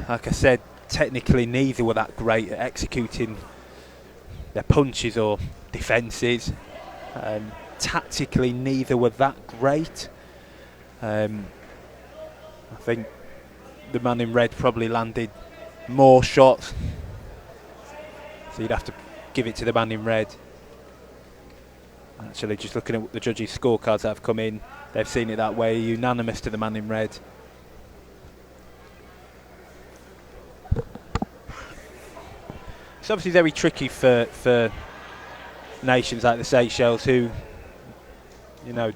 Like I said, technically neither were that great at executing their punches or defences. Tactically neither were that great. I think the man in red probably landed more shots, so you'd have to give it to the man in red. Actually, just looking at the judges' scorecards that have come in, they've seen it that way, unanimous to the man in red. It's obviously very tricky for nations like the Seychelles, who, you know,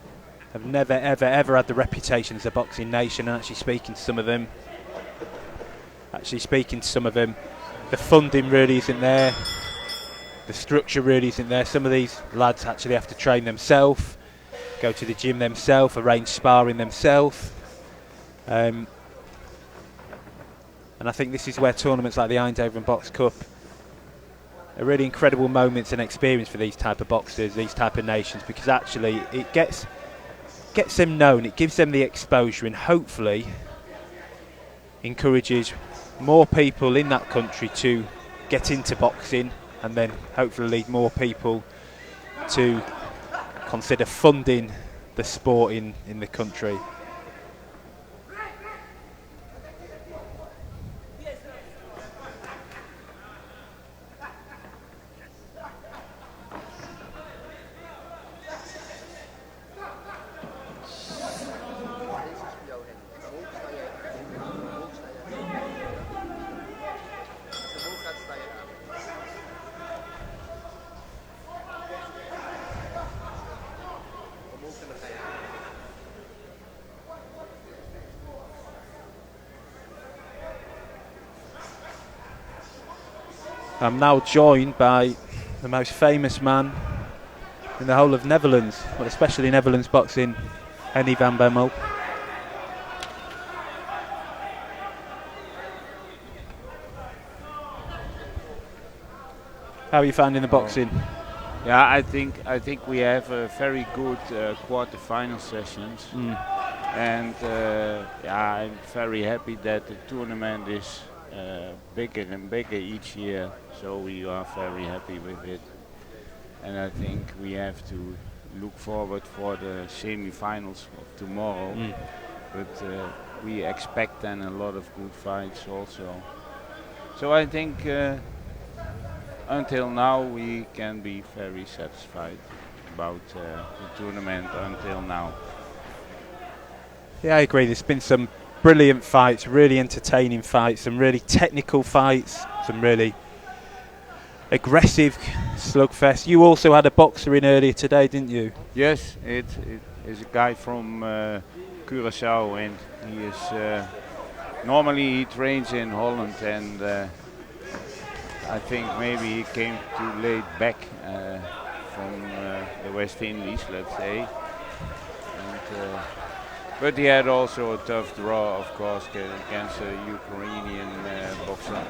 have never ever had the reputation as a boxing nation. And actually speaking to some of them, the funding really isn't there, the structure really isn't there. Some of these lads actually have to train themselves, go to the gym themselves, arrange sparring themselves, and I think this is where tournaments like the Eindhoven Box Cup are really incredible moments and experience for these type of boxers, these type of nations, because actually it gets them known, it gives them the exposure, and hopefully encourages more people in that country to get into boxing, and then hopefully lead more people to consider funding the sport in the country. I'm now joined by the most famous man in the whole of Netherlands, well, especially Netherlands boxing, Eindhoven Box Cup. How are you finding the boxing? Yeah, I think we have a very good quarter-final sessions, and yeah, I'm very happy that the tournament is bigger and bigger each year. So we are very happy with it, and I think we have to look forward for the semi-finals of tomorrow. But we expect then a lot of good fights also. So I think. Until now, we can be very satisfied about the tournament until now. Yeah, I agree. There's been some brilliant fights, really entertaining fights, some really technical fights, some really aggressive slugfest. You also had a boxer in earlier today, didn't you? Yes, it is a guy from Curaçao, and he is normally he trains in Holland, and I think maybe he came too late back from the West Indies, let's say. And, but he had also a tough draw, of course, against a Ukrainian boxer.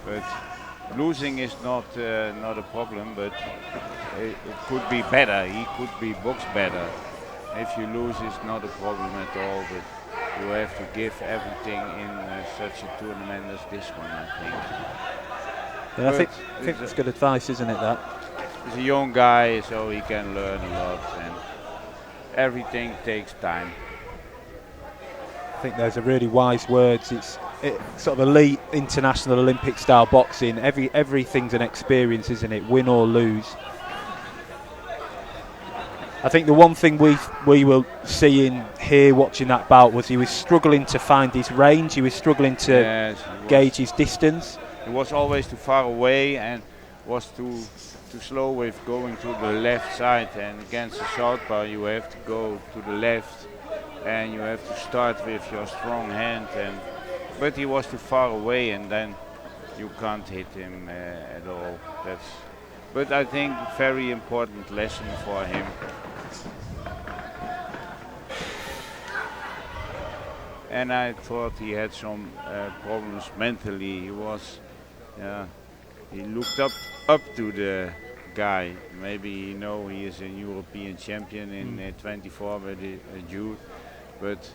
But losing is not a problem, but it could be better. He could be boxed better. If you lose, it's not a problem at all. But you have to give everything in such a tournament as this one, I think. Yeah, I think that's good advice, isn't it, that? He's a young guy, so he can learn a lot, and everything takes time. I think those are really wise words. It's sort of elite international Olympic style boxing. Everything's an experience, isn't it? Win or lose. I think the one thing we were seeing here watching that bout was he was struggling to find his range. He was struggling to gauge his distance. He was always too far away and was too slow with going to the left side. And against the southpaw, you have to go to the left, and you have to start with your strong hand. But he was too far away, and then you can't hit him at all. But I think very important lesson for him. And I thought he had some problems mentally. He looked up to the guy. Maybe he is a European champion in 24 with a Jew, but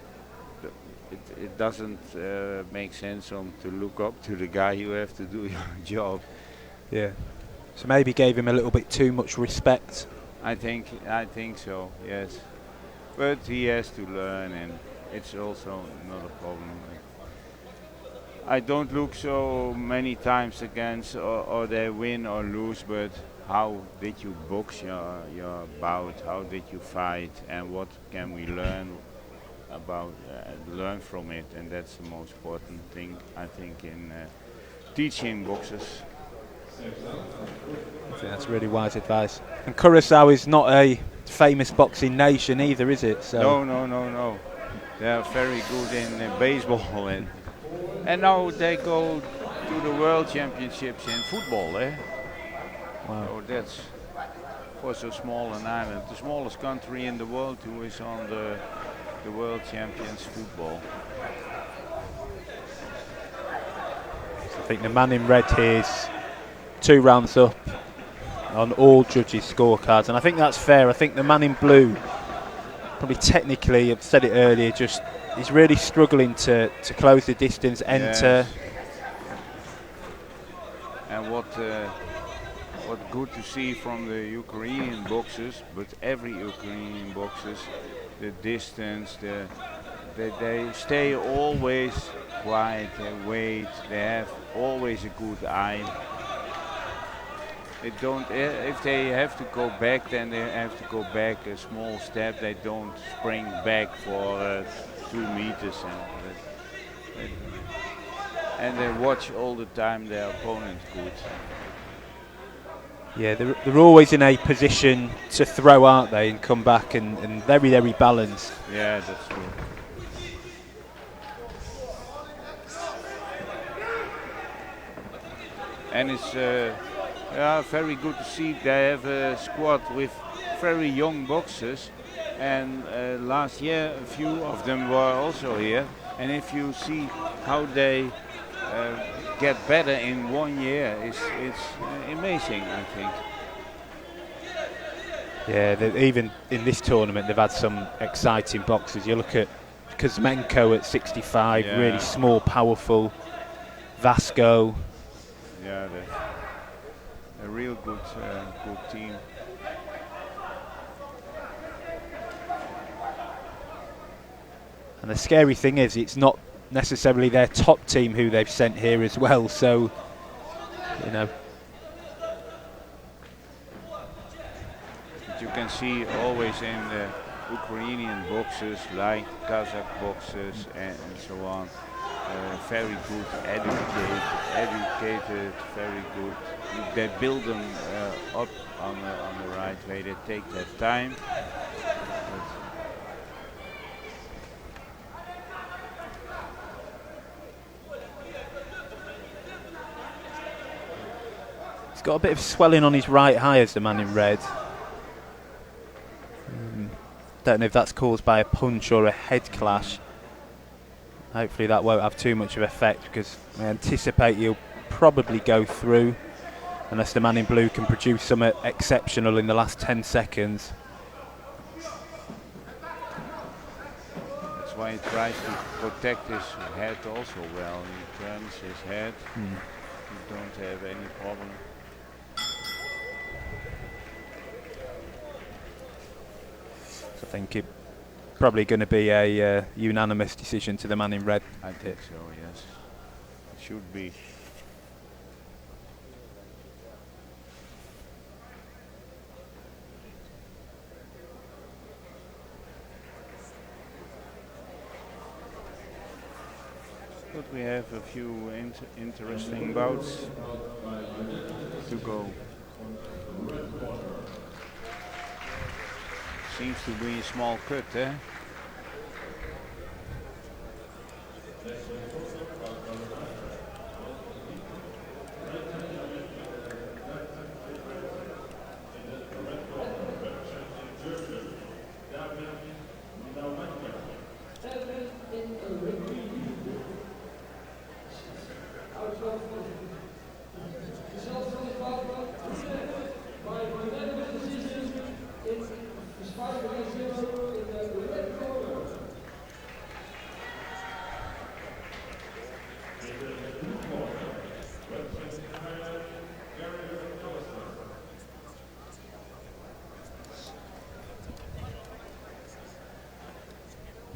it doesn't make sense to look up to the guy. You have to do your job. Yeah. So maybe gave him a little bit too much respect. I think so. Yes, but he has to learn, and it's also not a problem. I don't look so many times against or they win or lose, but how did you box your bout? How did you fight? And what can we learn from it? And that's the most important thing, I think, in teaching boxers. I think that's really wise advice. And Curaçao is not a famous boxing nation either, is it? So No. They are very good in baseball, and now they go to the World Championships in football. Wow. So that's for so small an island, the smallest country in the world who is on the World Champions football. So I think the man in red here is 2 rounds up on all judges' scorecards, and I think that's fair. I think the man in blue, probably technically, I've said it earlier, just he's really struggling to close the distance, enter. Yes. And what good to see from the Ukrainian boxers, but every Ukrainian boxers, the distance, they stay always quiet, they wait, they have always a good eye. They don't, if they have to go back, then they have to go back a small step. They don't spring back for 2 meters. And they watch all the time their opponent good. Yeah, they're always in a position to throw, aren't they, and come back, and very, very balanced. Yeah, that's true. And it's very good to see they have a squad with very young boxers, and last year a few of them were also here, and if you see how they get better in 1 year, it's amazing, I think. Yeah, even in this tournament they've had some exciting boxers. You look at Kuzmenko at 65, Yeah. really small, powerful. Vasco. Yeah, a real good team. And the scary thing is, it's not necessarily their top team who they've sent here as well. So, you know. But you can see always in the Ukrainian boxers, like Kazakh boxers and so on, very good, educated, very good. They build them up on the right way. They take their time. He's got a bit of swelling on his right eye as the man in red. Don't know if that's caused by a punch or a head clash. Hopefully that won't have too much of effect, because I anticipate he'll probably go through unless the man in blue can produce something exceptional in the last 10 seconds. That's why he tries to protect his head also well. He turns his head. He don't have any problem. I think it's probably going to be a unanimous decision to the man in red. I think so, yes. It should be. But we have a few interesting bouts to go. Seems to be a small cut, eh?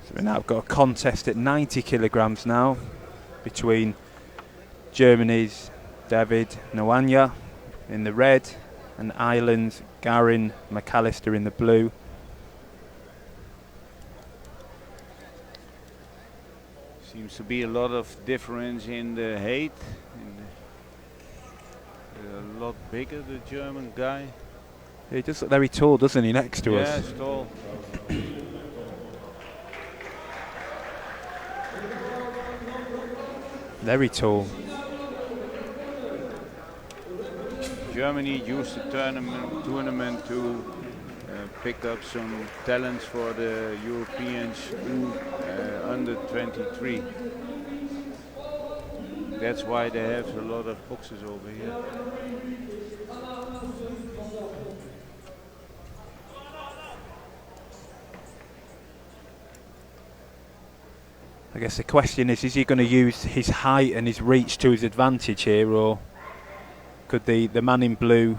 So we've now got a contest at 90 kilograms now between Germany's David Nwanya in the red and Ireland's Garin McAllister in the blue. Seems to be a lot of difference in the height. A lot bigger, the German guy. He does look very tall, doesn't he, next to us? Yes, tall. Very tall. Germany used the tournament to pick up some talents for the Europeans under 23. That's why they have a lot of boxers over here. I guess the question is he going to use his height and his reach to his advantage here, or could the man in blue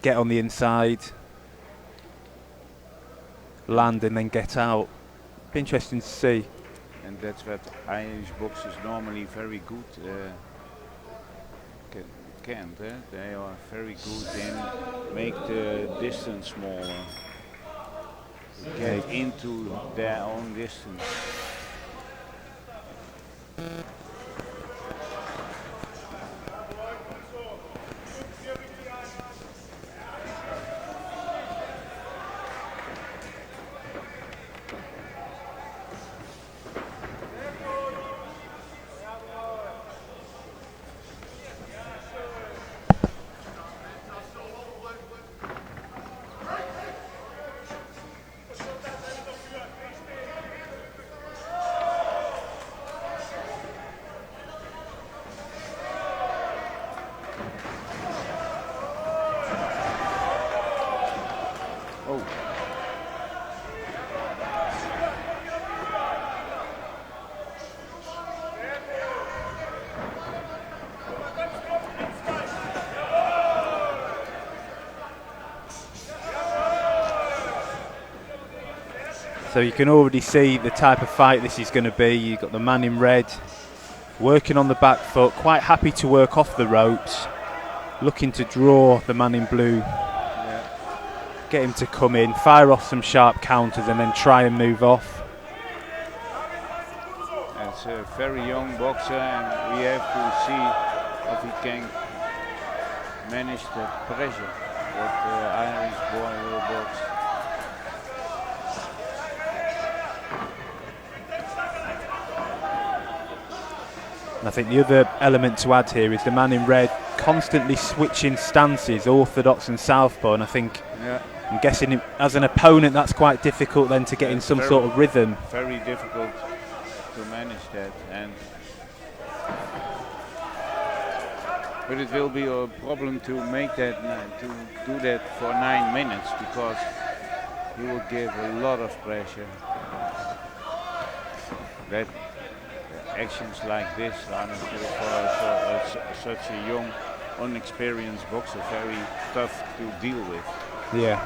get on the inside, land and then get out? Be interesting to see. And that's what Irish boxers normally very good can. They are very good in make the distance smaller, get into their own distance. So you can already see the type of fight this is going to be. You've got the man in red working on the back foot, quite happy to work off the ropes, looking to draw the man in blue, get him to come in, fire off some sharp counters and then try and move off. It's a very young boxer and we have to see if he can manage the pressure that the Irish boy will box. And I think the other element to add here is the man in red constantly switching stances, orthodox and southpaw, and I think I'm guessing as an opponent that's quite difficult then to get in some sort of rhythm. Very difficult to manage that, but it will be a problem to make that, to do that for 9 minutes, because he will give a lot of pressure. That actions like this are for such a young, unexperienced boxer very tough to deal with. Yeah.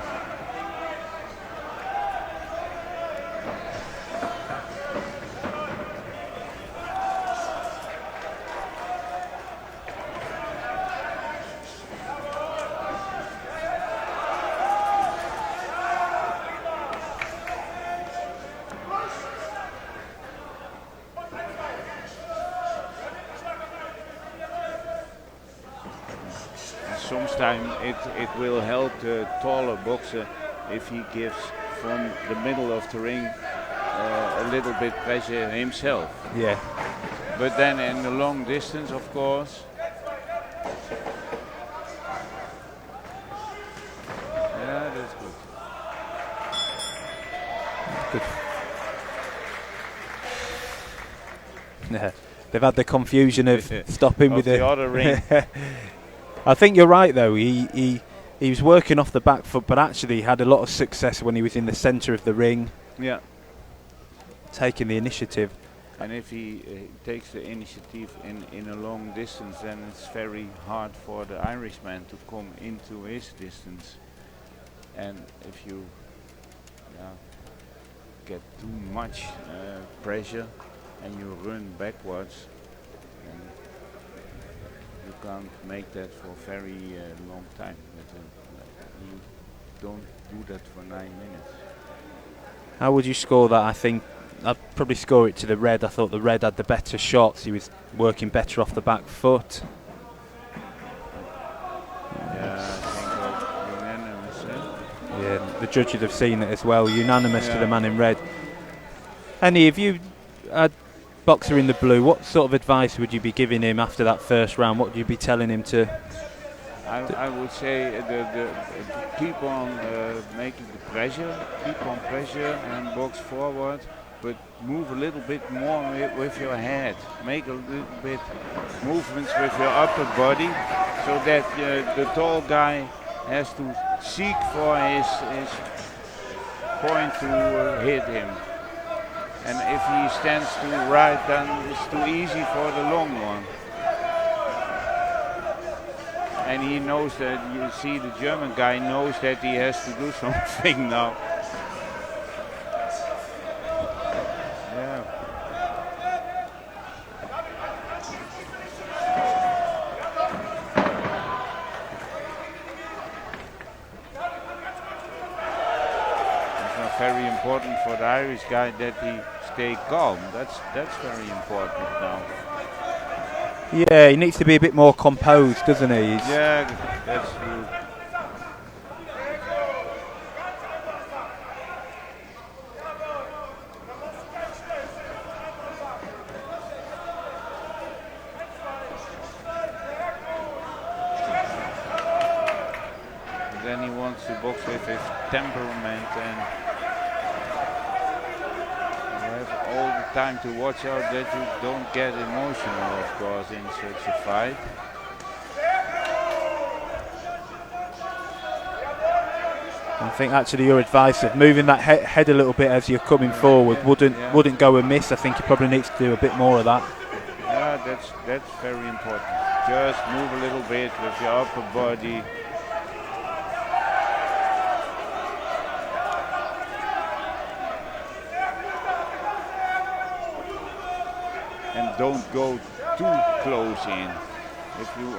Sometimes it will help the taller boxer if he gives from the middle of the ring a little bit pressure himself. Yeah. But then in the long distance, of course. Yeah, that's good. Good. Yeah. They've had the confusion of stopping with the other ring. I think you're right though, he was working off the back foot, but actually had a lot of success when he was in the centre of the ring. Yeah. Taking the initiative. And if he takes the initiative in a long distance, then it's very hard for the Irishman to come into his distance. And if you get too much pressure and you run backwards, you can't make that for a very long time. You don't do that for 9 minutes. How would you score that? I think I'd probably score it to the red. I thought the red had the better shots. He was working better off the back foot. Yeah, I think unanimous. Yeah, the judges have seen it as well. Unanimous to the man in red. Annie, if you had boxer in the blue, what sort of advice would you be giving him after that first round? What would you be telling him to? I would say keep on making the pressure, keep on pressure and box forward, but move a little bit more with your head. Make a little bit movements with your upper body, so that the tall guy has to seek for his point to hit him. And if he stands too right, then it's too easy for the long one. And he knows that, you see, the German guy knows that he has to do something now. Yeah. It's not very important for the Irish guy that he stay calm. That's very important now. Yeah, he needs to be a bit more composed, doesn't he? Yeah, that's true. Then he wants to box with his temperament, and you have all the time to watch out that you don't get emotional, of course, in such a fight. I think actually your advice of moving that head a little bit as you're coming forward wouldn't go amiss. I think he probably needs to do a bit more of that. Yeah, that's very important. Just move a little bit with your upper body. And don't go too close in. If you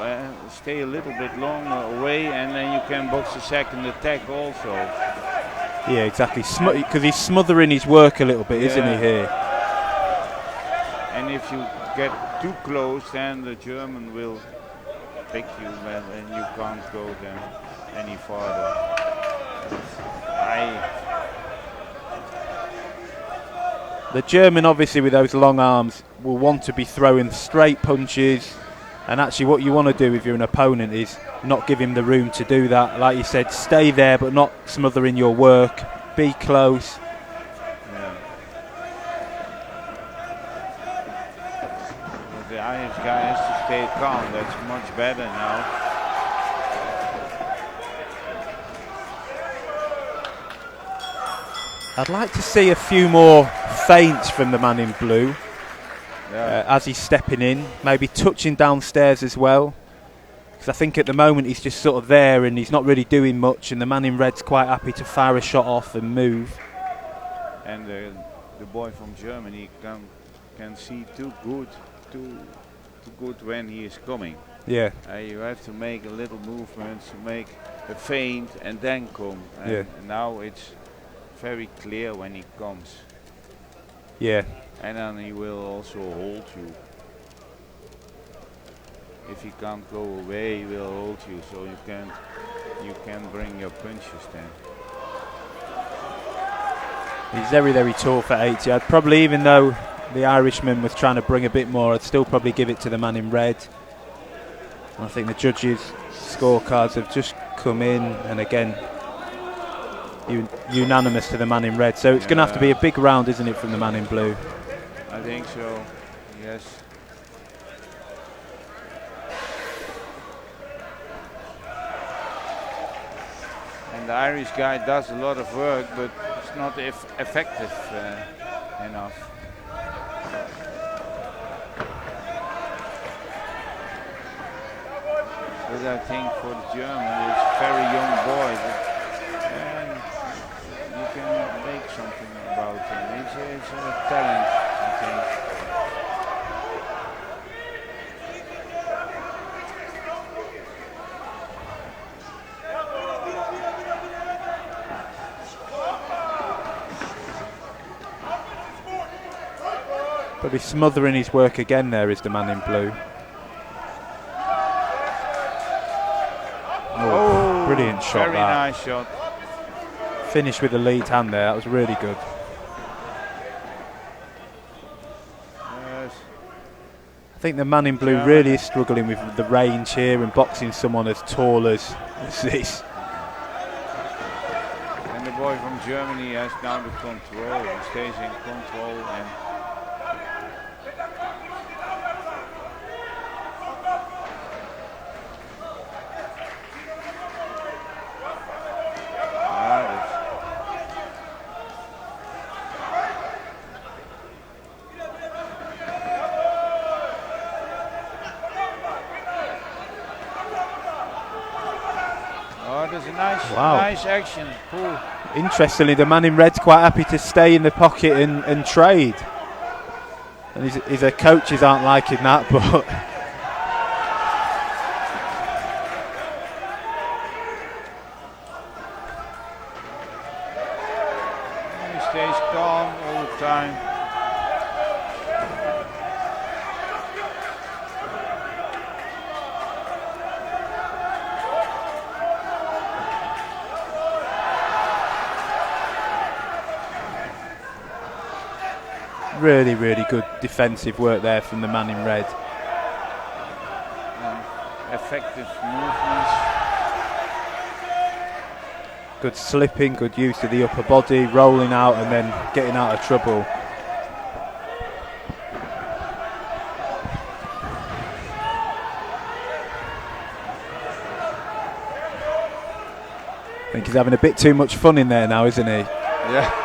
stay a little bit longer away, and then you can box a second attack also. Yeah, exactly. Because he's smothering his work a little bit, isn't he, here? And if you get too close, then the German will pick you, and you can't go then any farther. The German, obviously, with those long arms, will want to be throwing straight punches. And actually what you want to do if you're an opponent is not give him the room to do that. Like you said, stay there but not smothering your work. Be close. Yeah. But the Irish guy has to stay calm. That's much better now. I'd like to see a few more feints from the man in blue. Yeah. As he's stepping in, maybe touching downstairs as well, because I think at the moment he's just sort of there and he's not really doing much, and the man in red's quite happy to fire a shot off and move. And the boy from Germany can see too good when he is coming. Yeah. You have to make a little movement to make a feint and then come. And now it's very clear when he comes. Yeah. And then he will also hold you. If he can't go away, he will hold you, so you can bring your punches then. He's very, very tall for 80. I'd probably, even though the Irishman was trying to bring a bit more, I'd still probably give it to the man in red. I think the judges' scorecards have just come in, and again, unanimous to the man in red. So it's going to have to be a big round, isn't it, from the man in blue? I think so, yes. And the Irish guy does a lot of work, but it's not effective enough. But I think for the German, it's a very young boy, and you can make something about him. It's a talent, I think. Probably smothering his work again there is the man in blue. Oh, brilliant shot. Very nice shot. Finished with the lead hand there, that was really good. Yes. I think the man in blue really is struggling with the range here and boxing someone as tall as this. And the boy from Germany has now the control. He stays in control and Wow. Nice action. Cool. Interestingly, the man in red's quite happy to stay in the pocket and trade. And his coaches aren't liking that, but He stays calm all the time. really, really good defensive work there from the man in red. Effective movements. Good slipping, good use of the upper body, rolling out and then getting out of trouble. I think he's having a bit too much fun in there now, isn't he? Yeah.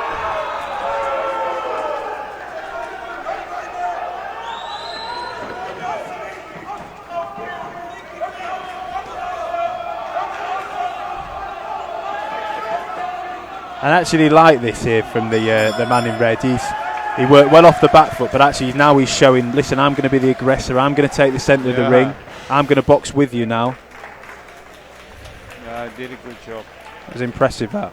And actually like this here from the man in red. He worked well off the back foot, but actually now he's showing, listen, I'm going to be the aggressor. I'm going to take the centre of the ring. I'm going to box with you now. Yeah, I did a good job. It was impressive, that.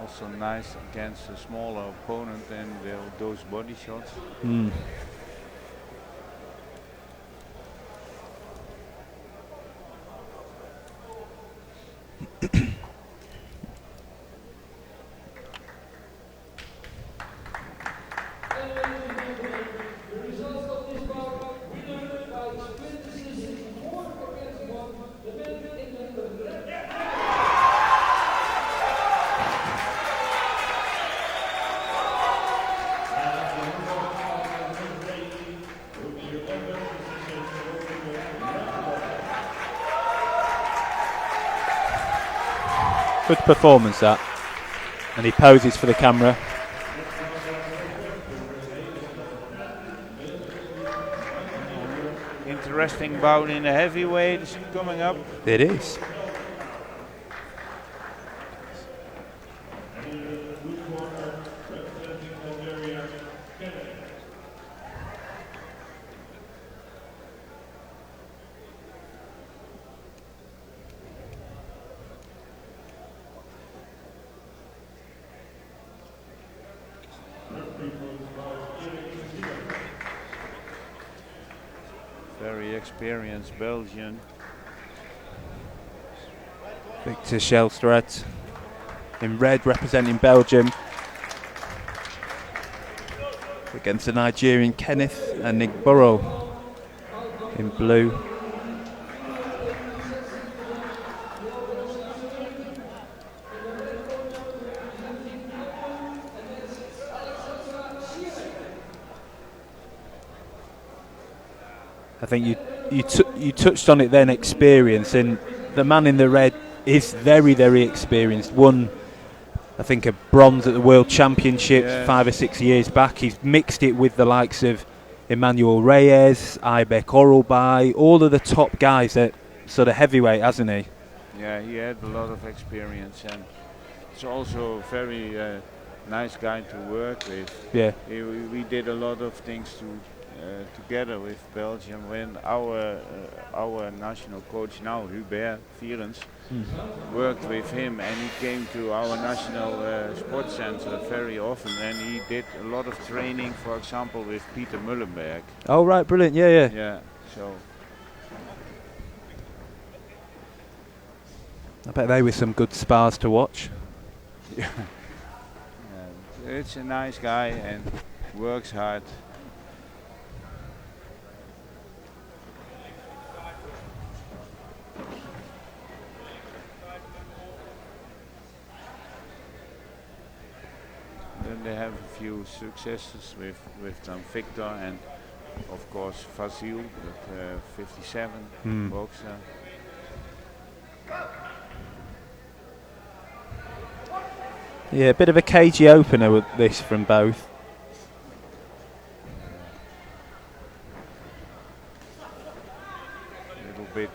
Also nice against a smaller opponent and those body shots. Mm. Good performance, that. And he poses for the camera. Interesting bout in the heavyweight is coming up. It is. Very experienced Belgian. Victor Shelstraat in red representing Belgium against the Nigerian Kenneth and Nick Burrow in blue. I think you touched on it then, experience, and the man in the red is very, very experienced. Won, I think, a bronze at the World Championships 5 or 6 years back. He's mixed it with the likes of Emmanuel Reyes, Ibek Orelbai, all of the top guys at sort of heavyweight, hasn't he? Yeah, he had a lot of experience, and it's also a very nice guy to work with. Yeah. We did a lot of things together with Belgium when our national coach now, Hubert Vierens, worked with him, and he came to our national sports center very often, and he did a lot of training, for example, with Peter Mullenberg. Oh right, brilliant, yeah. Yeah, so I bet they were some good spars to watch. yeah. It's a nice guy and works hard. Then they have a few successes with Victor and of course Vasil with 57 boxer. Yeah, a bit of a cagey opener with this from both. bit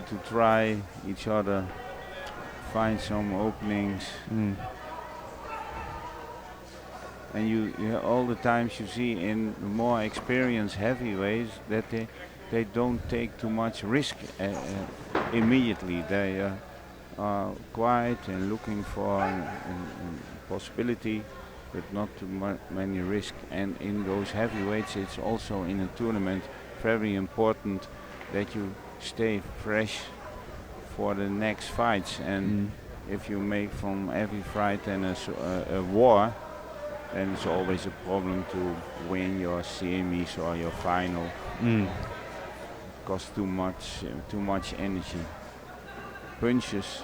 to try each other, find some openings. And you all the times you see in the more experienced heavyweights that they don't take too much risk immediately. They are quiet and looking for a possibility, but not too many risk. And in those heavyweights, it's also in a tournament very important that you stay fresh for the next fights. And if you make from every fight and a war, then it's always a problem to win your semis or your final. Costs too much energy. Punches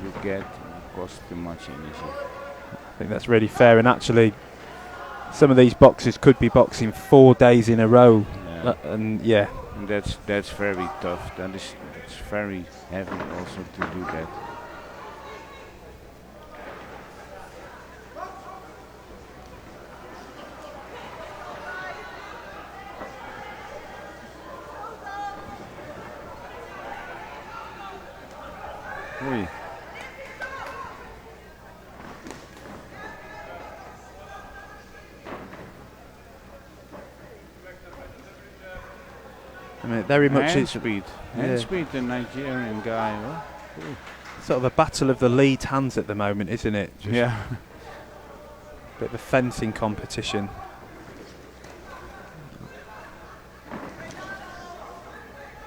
you get cost too much energy. I think that's really fair, and actually some of these boxers could be boxing 4 days in a row. And that's very tough. It's very heavy also to do that. Oei. I mean, very much Hand it's speed. Hand speed, the Nigerian guy. Huh? sort of a battle of the lead hands at the moment, isn't it? Just Yeah. bit of a fencing competition.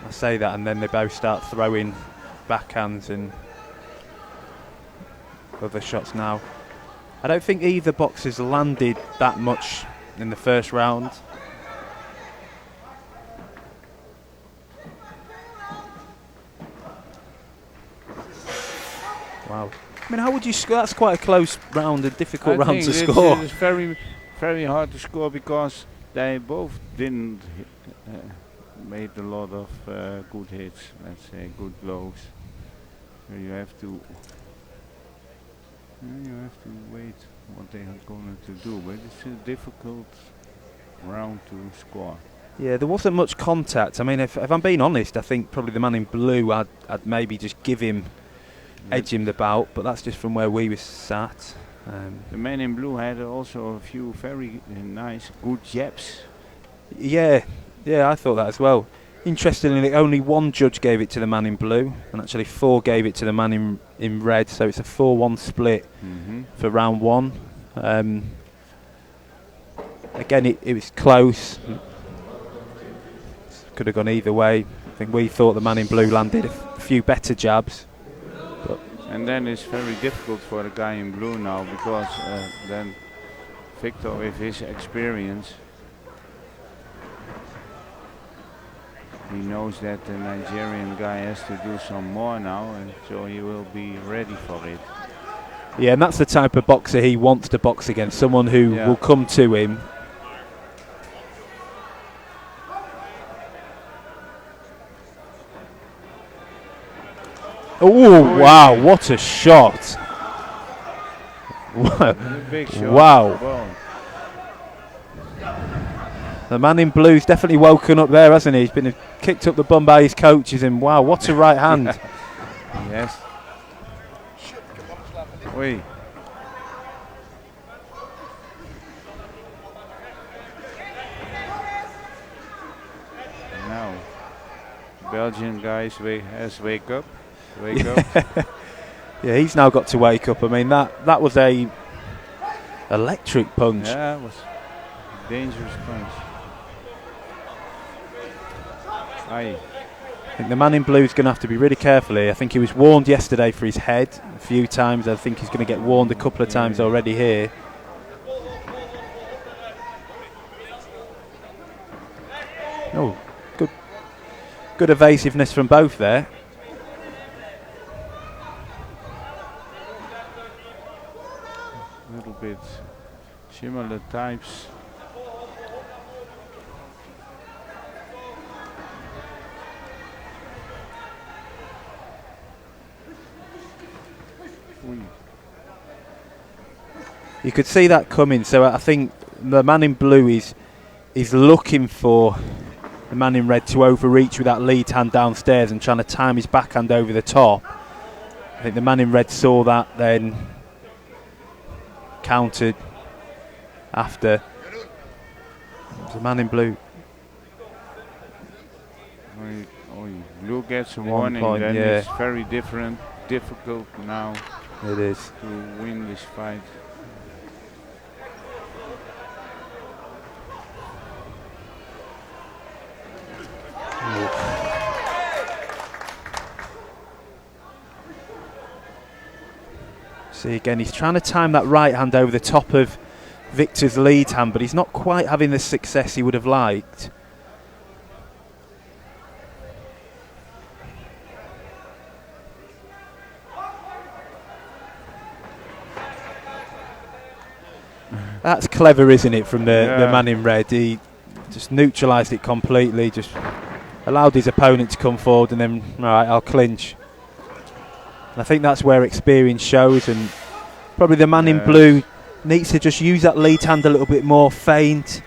I say that and then they both start throwing backhands and other shots now. I don't think either boxer's landed that much in the first round. Wow. I mean, how would you score? That's quite a close round, a difficult round to score. It's very, very hard to score because they both didn't made a lot of good hits, let's say, good blows. So you have to wait what they are going to do, but it's a difficult round to score. Yeah, there wasn't much contact. I mean, if I'm being honest, I think probably the man in blue, I'd maybe just give him, edge him the bout, but that's just from where we were sat. The man in blue had also a few very nice, good jabs. Yeah, I thought that as well. Interestingly, only one judge gave it to the man in blue, and actually 4 gave it to the man in red, so it's a 4-1 split for round 1. Again, it was close. Could have gone either way. I think we thought the man in blue landed a few better jabs. And then it's very difficult for the guy in blue now, because then Victor, with his experience, he knows that the Nigerian guy has to do some more now, and so he will be ready for it. Yeah, and that's the type of boxer he wants to box against, someone who will come to him. Oh, wow, what a shot. Big shot. Wow. The man in blue's definitely woken up there, hasn't he? He's been kicked up the bum by his coaches, and wow, what a right hand. Yes. Oi. Now, Belgian guys has wake up. Yeah, he's now got to wake up. I mean, that was a electric punch. Yeah, it was a dangerous punch. Aye. I think the man in blue is going to have to be really careful here. I think he was warned yesterday for his head a few times. I think he's going to get warned a couple of times already here. Oh, good evasiveness from both there. A little bit similar types. You could see that coming, so I think the man in blue is looking for the man in red to overreach with that lead hand downstairs and trying to time his backhand over the top. I think the man in red saw that, then countered after. The man in blue. Blue gets a 1 warning, point, then yeah. it's very difficult now It is. to win this fight. See again, he's trying to time that right hand over the top of Victor's lead hand, but he's not quite having the success he would have liked. That's clever, isn't it, from the man in red? He just neutralised it completely, just allowed his opponent to come forward and then, all right, I'll clinch. And I think that's where experience shows, and probably the man in blue needs to just use that lead hand a little bit more, feint,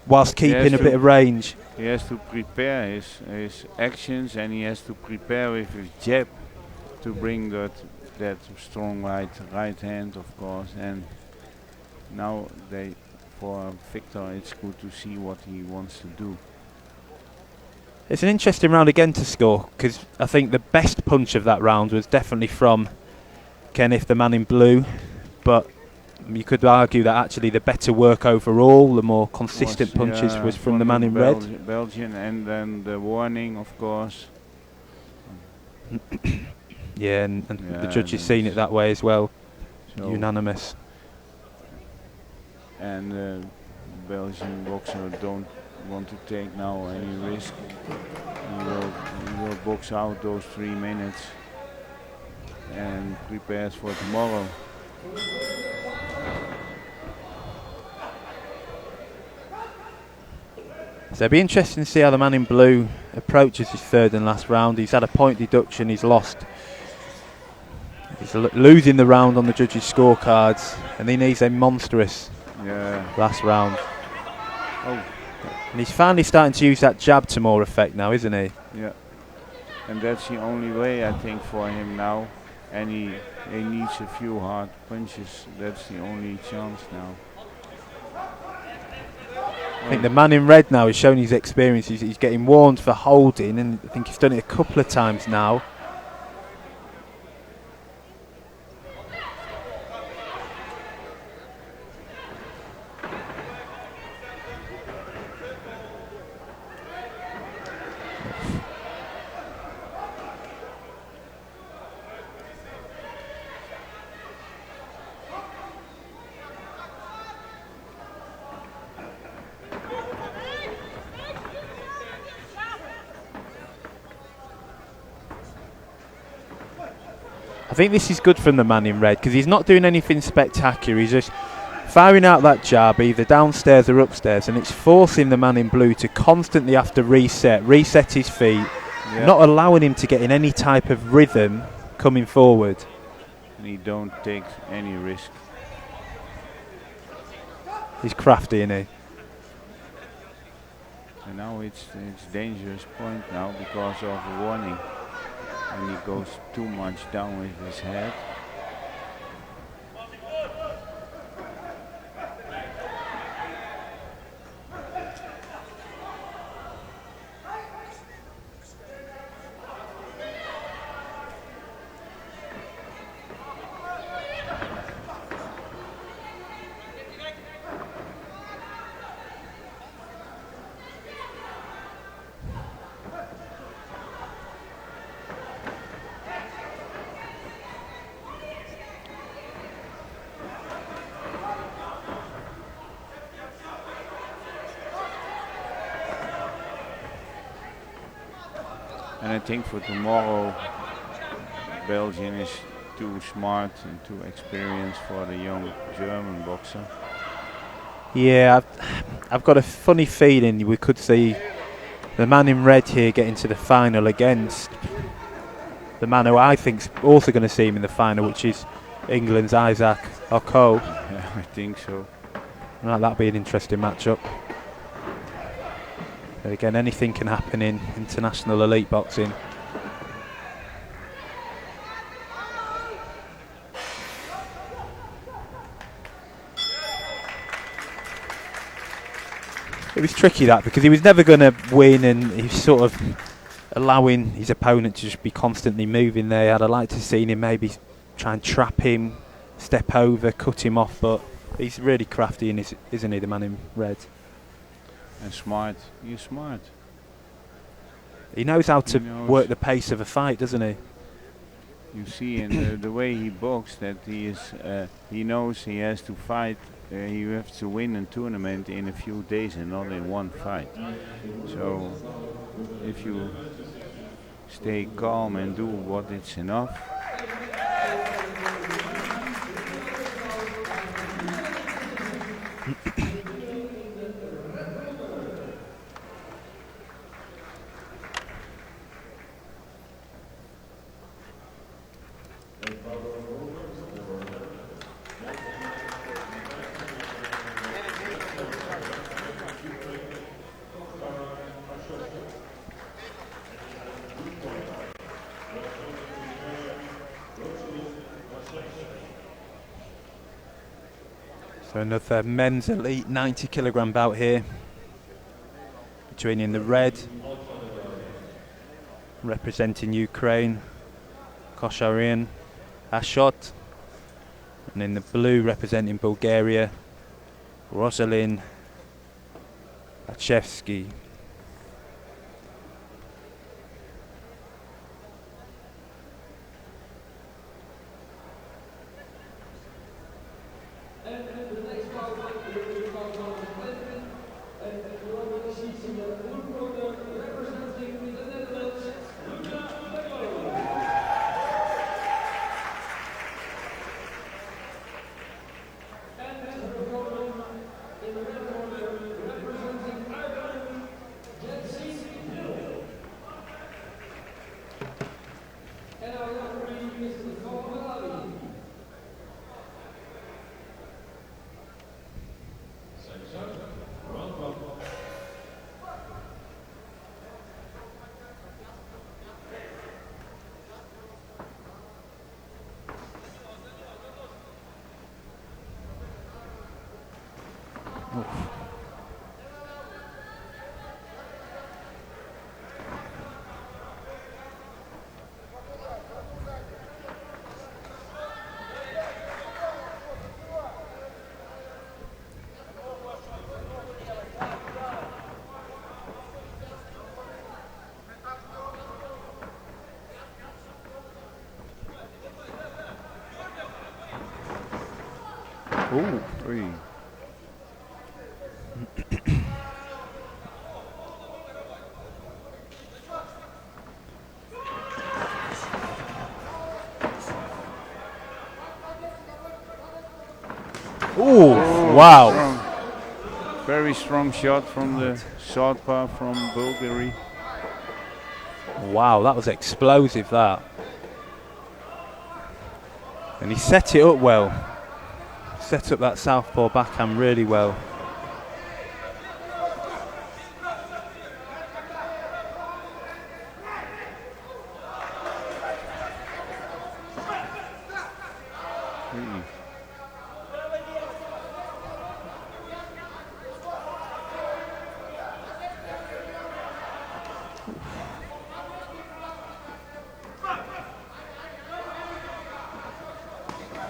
whilst keeping a bit of range. He has to prepare his actions, and he has to prepare with his jab to bring that strong right hand, of course. And now for Victor, it's good to see what he wants to do. It's an interesting round again to score, because I think the best punch of that round was definitely from Kenneth, the man in blue, but you could argue that actually the better work overall, the more consistent punches, was from the man in red. Belgian, and then the warning, of course. Yeah, and the judges seen it that way as well. So Unanimous. And the Belgian boxer don't want to take now any risk. He will box out those 3 minutes and prepares for tomorrow. So it'll be interesting to see how the man in blue approaches his third and last round. He's had a point deduction, he's lost. He's losing the round on the judges' scorecards, and he needs a monstrous last round. Oh. And he's finally starting to use that jab to more effect now, isn't he? Yeah. And that's the only way, I think, for him now. And he needs a few hard punches. That's the only chance now. I think the man in red now is showing his experience. He's getting warned for holding, and I think he's done it a couple of times now. I think this is good from the man in red, because he's not doing anything spectacular. He's just firing out that jab either downstairs or upstairs, and it's forcing the man in blue to constantly have to reset his feet, not allowing him to get in any type of rhythm coming forward. And he don't take any risk. He's crafty, isn't he? And now it's dangerous point now because of the warning. And he goes too much down with his head. And I think for tomorrow, Belgium is too smart and too experienced for the young German boxer. Yeah, I've got a funny feeling we could see the man in red here get into the final against the man who I think's also going to see him in the final, which is England's Isaac Oko. Yeah, I think so. Right, that'll be an interesting matchup. Again, anything can happen in international elite boxing. It was tricky that, because he was never going to win, and he was sort of allowing his opponent to just be constantly moving there. I'd like to have seen him maybe try and trap him, step over, cut him off, but he's really crafty, and isn't he, the man in red? And smart. He's smart. He knows how to knows. work the pace of a fight, doesn't he? You see in the way he boxed that he knows he has to fight. You have to win a tournament in a few days and not in one fight. So if you stay calm and do what it's enough. So another men's elite 90 kilogram bout here between, in the red, representing Ukraine, Kosharian Ashot, and in the blue, representing Bulgaria, Rosalin Achevsky. Ooh, three. Ooh, wow. Strong. Very strong shot from the southpaw from Bulgaria. Wow, that was explosive, that. And he set it up well. Set up that southpaw backhand really well.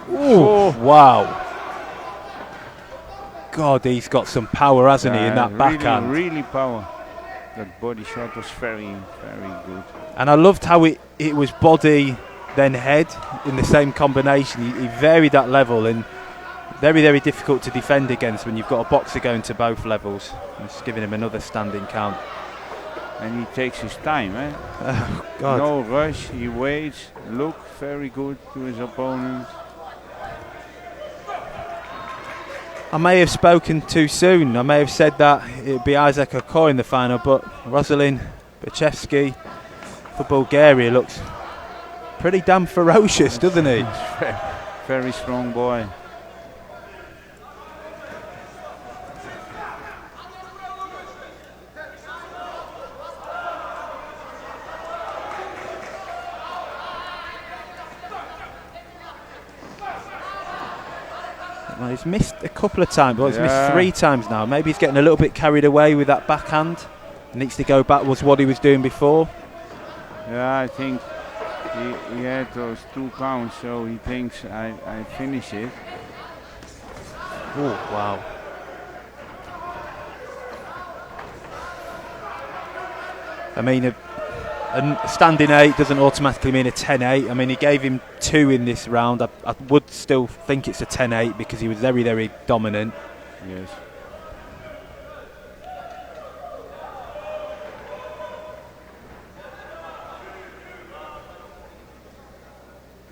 Ooh, wow. God, he's got some power, hasn't he, in that backhand? Really power. That body shot was very, very good. And I loved how it was body, then head in the same combination. He varied that level, and very, very difficult to defend against when you've got a boxer going to both levels. It's giving him another standing count. And he takes his time, eh? Oh, God. No rush, he waits, look very good to his opponent. I may have spoken too soon. I may have said that it'd be Isaac Okor in the final, but Rosalin Bachevsky for Bulgaria looks pretty damn ferocious, doesn't he? Very strong boy. Well, he's missed a couple of times. Well, he's missed Yeah. 3 times now. Maybe he's getting a little bit carried away with that backhand. Needs to go back was what he was doing before. Yeah, I think he had those 2 counts, so he thinks I finish it. Oh, wow. I mean, a standing 8 doesn't automatically mean a 10-8. I mean, he gave him 2 in this round. I would still think it's a 10-8 because he was very, very dominant. Yes.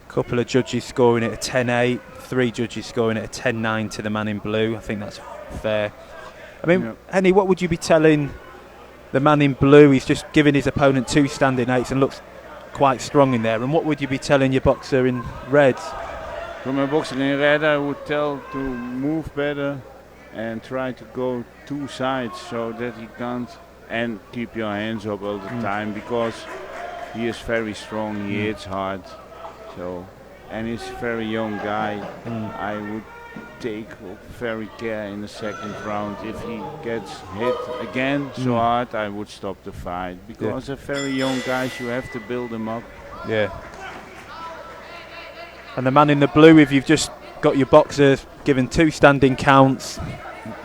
Couple of judges scoring it a 10-8, 3 judges scoring it a 10-9 to the man in blue. I think that's fair. I mean, Yep. Henny, what would you be telling the man in blue? He's just given his opponent 2 standing 8s and looks quite strong in there. And what would you be telling your boxer in red? From a boxer in red, I would tell to move better and try to go 2 sides so that he can't, and keep your hands up all the time, because he is very strong, he hits hard. So, and he's a very young guy. I would take very care in the second round. If he gets hit again so hard, I would stop the fight, because they're very young guys, you have to build them up. Yeah. And the man in the blue, if you've just got your boxer given 2 standing counts,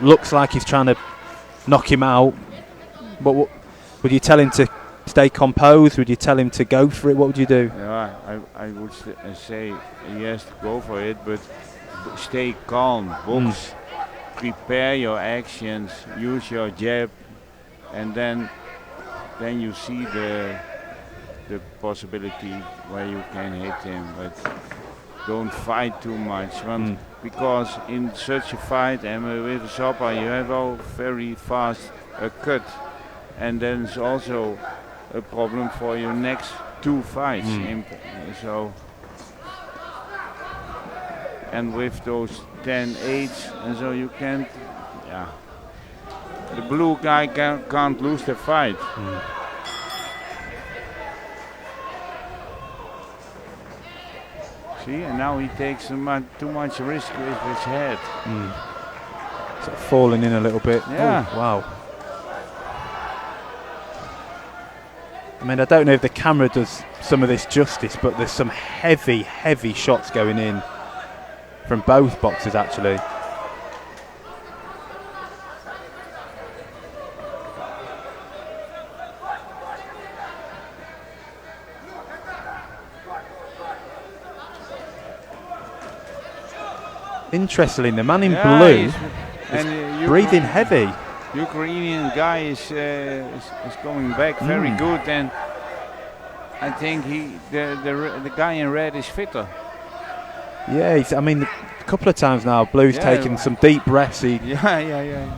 looks like he's trying to knock him out. But what would you tell him to stay composed? Would you tell him to go for it? What would you do? Yeah, I would say he has to go for it, but stay calm, box, prepare your actions, use your jab, and then you see the possibility where you can hit him. But don't fight too much, because in such a fight and with a chopper you have all very fast a cut, and then it's also a problem for your next 2 fights. So, and with those 10-8s, and so you can't. Yeah, the blue guy can't lose the fight. See, and now he takes too much risk with his head. Sort of falling in a little bit. Yeah. Oh, wow. I mean, I don't know if the camera does some of this justice, but there's some heavy, heavy shots going in from both boxers, actually. Interestingly, the man in blue is breathing heavy. Ukrainian guy is coming back very good, and I think the guy in red is fitter. Yeah, I mean, a couple of times now, Blue's taken some deep breaths. Yeah.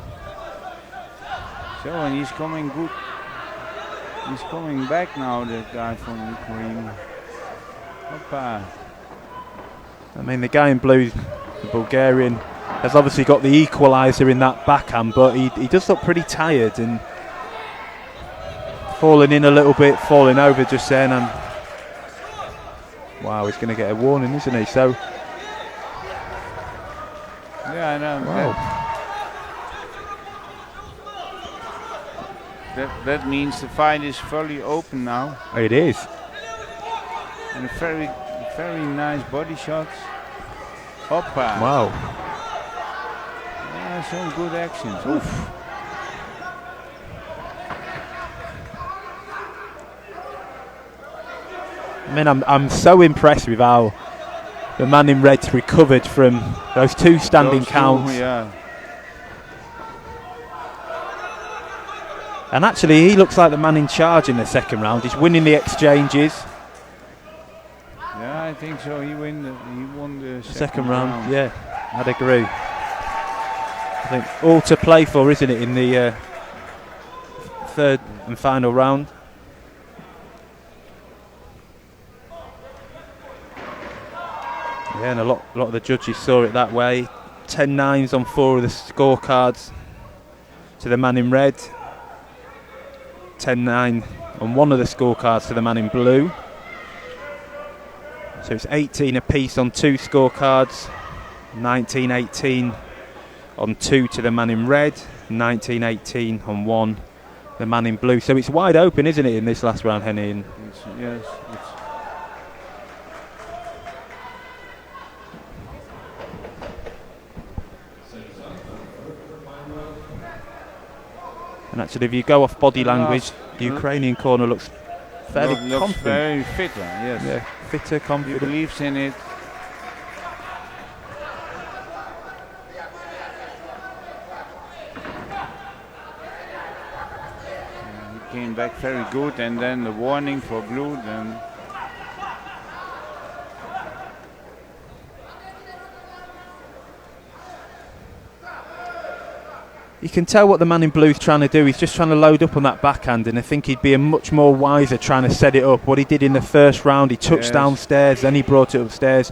So, and he's coming good. He's coming back now, the guy from Ukraine. Hoppa. I mean, the guy in blue, the Bulgarian, has obviously got the equaliser in that backhand, but he does look pretty tired and falling in a little bit, falling over just then. And wow, he's going to get a warning, isn't he? So yeah, I know. wow. That means the fight is fully open now. It is. And very, very nice body shots. Hoppa. Wow. Yeah, some good actions. Oof. I mean, I'm so impressed with how the man in red's recovered from those 2 standing counts. Yeah. And actually, he looks like the man in charge in the second round. He's winning the exchanges. Yeah, I think so. He won the Second round. Yeah, I'd agree. I think all to play for, isn't it, in the third and final round? Yeah, and a lot of the judges saw it that way. 10-9s on 4 of the scorecards to the man in red. 10-9 on 1 of the scorecards to the man in blue. So it's 18 apiece on 2 scorecards. 19-18 on 2 to the man in red, 19-18 on 1 the man in blue. So it's wide open, isn't it, in this last round, Henny? And Yes. And actually, if you go off body language, the Ukrainian corner looks fairly looks confident. very fitter, yes. Yeah, fitter, He confident. believes in it. He came back very good, and then the warning for blue. Then You can tell what the man in blue is trying to do. He's just trying to load up on that backhand, and I think he'd be a much more wiser trying to set it up. What he did in the first round, he touched downstairs, then he brought it upstairs.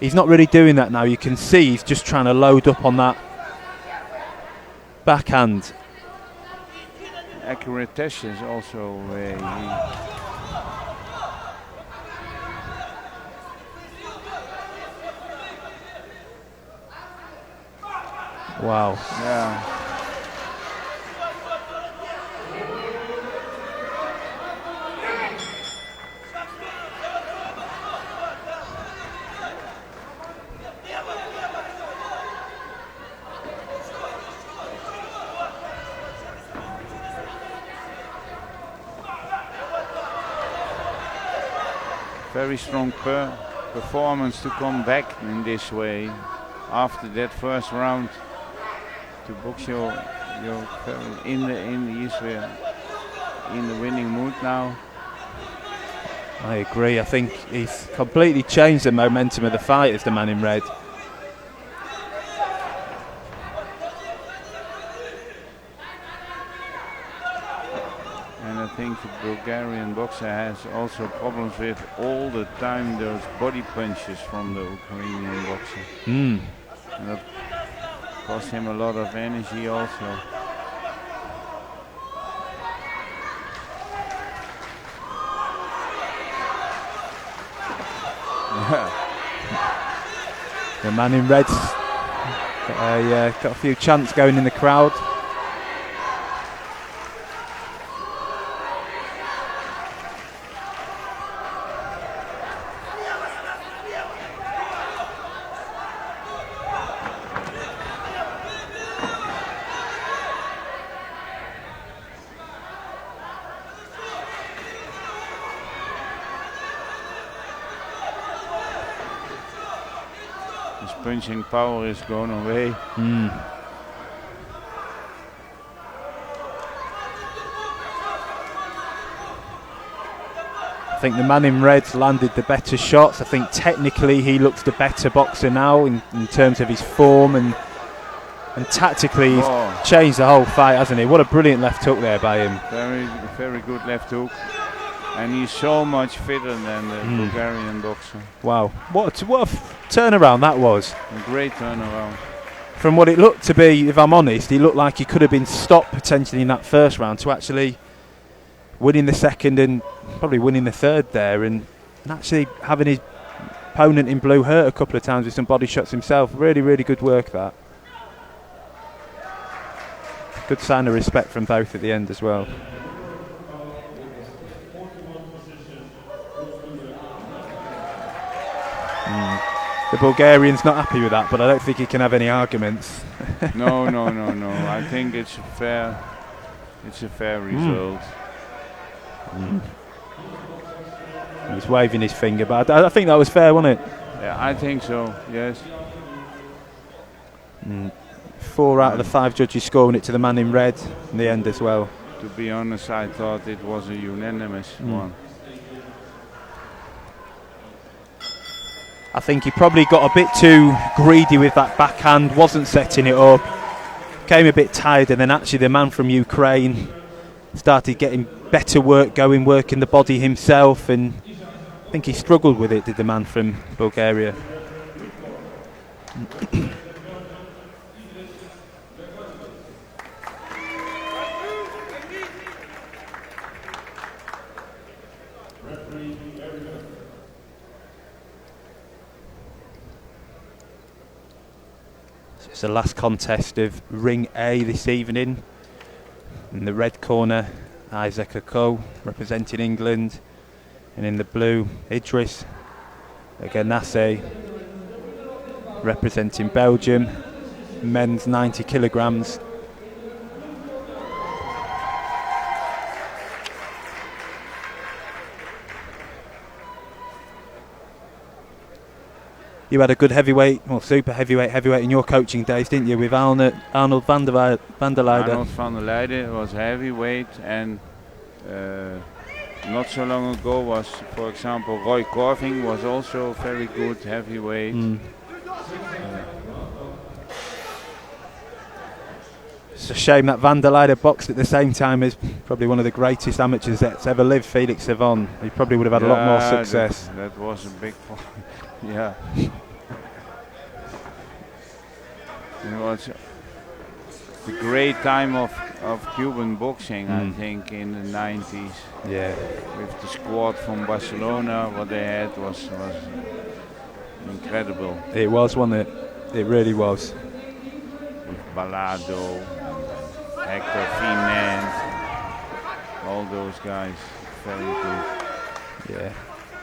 He's not really doing that now. You can see he's just trying to load up on that backhand. accurate test is also Wow. yeah. Very strong performance to come back in this way after that first round to box your in the winning mood now. I agree. I think he's completely changed the momentum of the fight as the man in red. And I think the Bulgarian boxer has also problems with all the time those body punches from the Ukrainian boxer. And that cost him a lot of energy also. The man in red's got a few chants going in the crowd. His punching power is gone away. I think the man in red's landed the better shots. I think technically he looks the better boxer now in terms of his form, and tactically he's changed the whole fight, hasn't he? What a brilliant left hook there by him. Very good left hook. And he's so much fitter than the Bulgarian boxer. Wow, what a turnaround that was. A great turnaround. From what it looked to be, if I'm honest, he looked like he could have been stopped potentially in that first round, to actually winning the second and probably winning the third there, and actually having his opponent in blue hurt a couple of times with some body shots himself. Really, really good work that. Good sign of respect from both at the end as well. The Bulgarian's not happy with that, but I don't think he can have any arguments. No. I think it's a fair result. He's waving his finger, but I think that was fair, wasn't it? Yeah, I think so, yes. 4 out of the 5 judges scoring it to the man in red in the end as well. To be honest, I thought it was a unanimous one. I think he probably got a bit too greedy with that backhand, wasn't setting it up, came a bit tired, and then actually the man from Ukraine started getting better work going, working the body himself, and I think he struggled with it, did the man from Bulgaria. It's the last contest of Ring A this evening. In the red corner, Isaac Ako representing England, and in the blue, Idris Ganase representing Belgium, men's 90 kilograms. You had a good heavyweight, or super heavyweight in your coaching days, didn't you, with Arnold van der Leiden? Arnold van der Leiden was heavyweight, and not so long ago was, for example, Roy Corving was also very good heavyweight. It's a shame that van der Leiden boxed at the same time as probably one of the greatest amateurs that's ever lived, Felix Savon. He probably would have had a lot more success. That was a big point. Yeah. It was the great time of Cuban boxing, I think, in the 90s. Yeah. With the squad from Barcelona, what they had was incredible. It was, wasn't it? It really was. With Balado, Hector Finand, all those guys, very good. Yeah.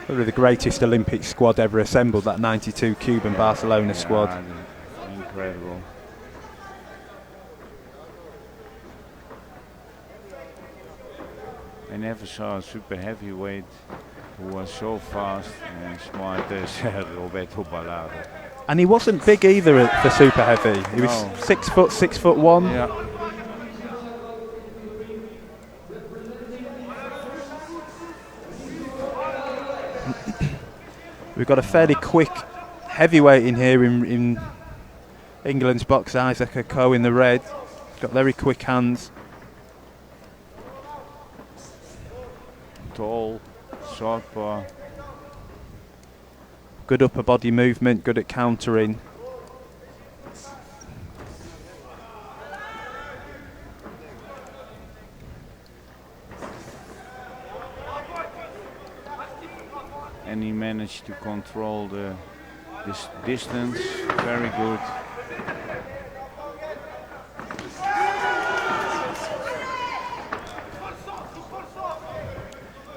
Probably the greatest Olympic squad ever assembled, that 92 Cuban Barcelona squad. Incredible. I never saw a super heavyweight who was so fast and smart as Roberto Balado. And he wasn't big either for super heavy. He was 6 foot, 6'1". Yeah. We've got a fairly quick heavyweight in here in England's box, Isaac Ako in the red. Got very quick hands. Tall, southpaw. Good upper body movement, good at countering. And he managed to control this distance very good.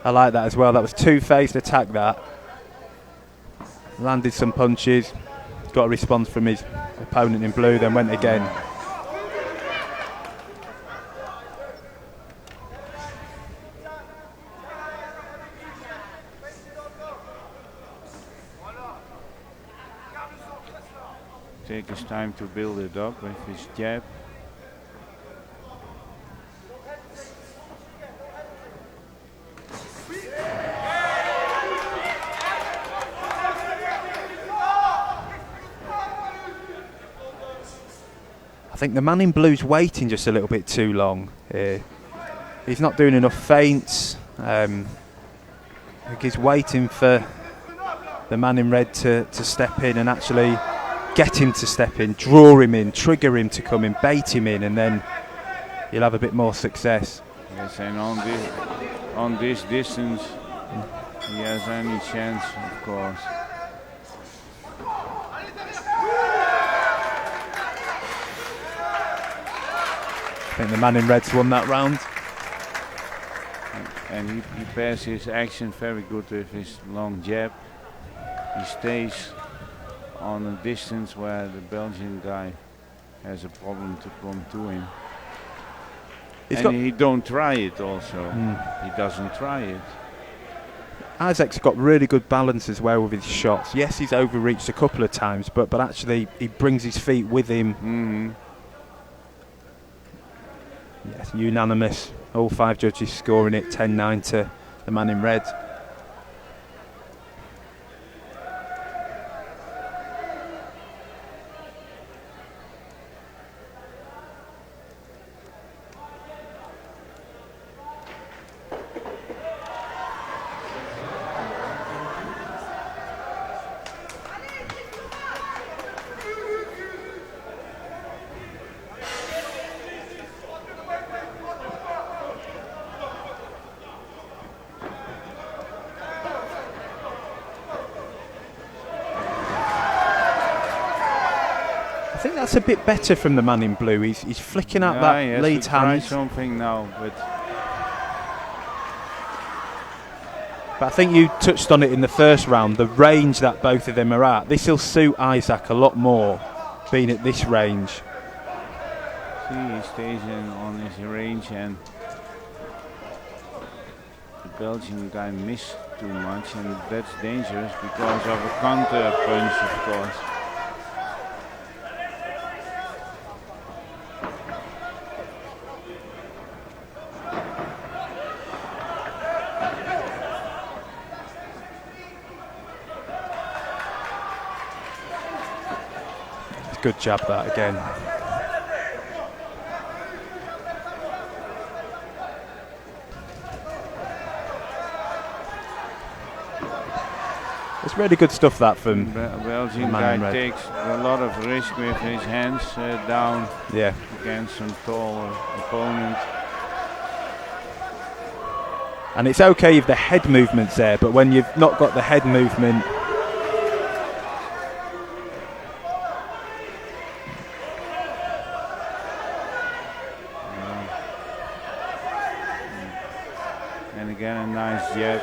I like that as well. That was two-faced attack, that. Landed some punches, got a response from his opponent in blue, then went again. Take his time to build it up with his jab. I think the man in blue's waiting just a little bit too long here. He's not doing enough feints. I think he's waiting for the man in red to step in and actually get him to step in, draw him in, trigger him to come in, bait him in, and then you'll have a bit more success. Yes, and on this distance, he has any chance, of course. I think the man in red's won that round. And he prepares his action very good with his long jab. He stays on a distance where the Belgian guy has a problem to come to him. And he don't try it also. He doesn't try it. Isaac's got really good balance as well with his shots. Yes, he's overreached a couple of times, but actually he brings his feet with him. Yes, unanimous. All 5 judges scoring it 10-9 to the man in red. think that's a bit better from the man in blue. He's flicking out that lead hand. Something now, but I think you touched on it in the first round, the range that both of them are at. This will suit Isaac a lot more, being at this range. see, he stays on his range, and the Belgian guy missed too much, and that's dangerous because of a counter punch, of course. Good jab that again. It's really good stuff that from Belgian guy takes a lot of risk with his hands down against some tall opponent. And it's okay if the head movement's there, but when you've not got the head movement, and again a nice jab.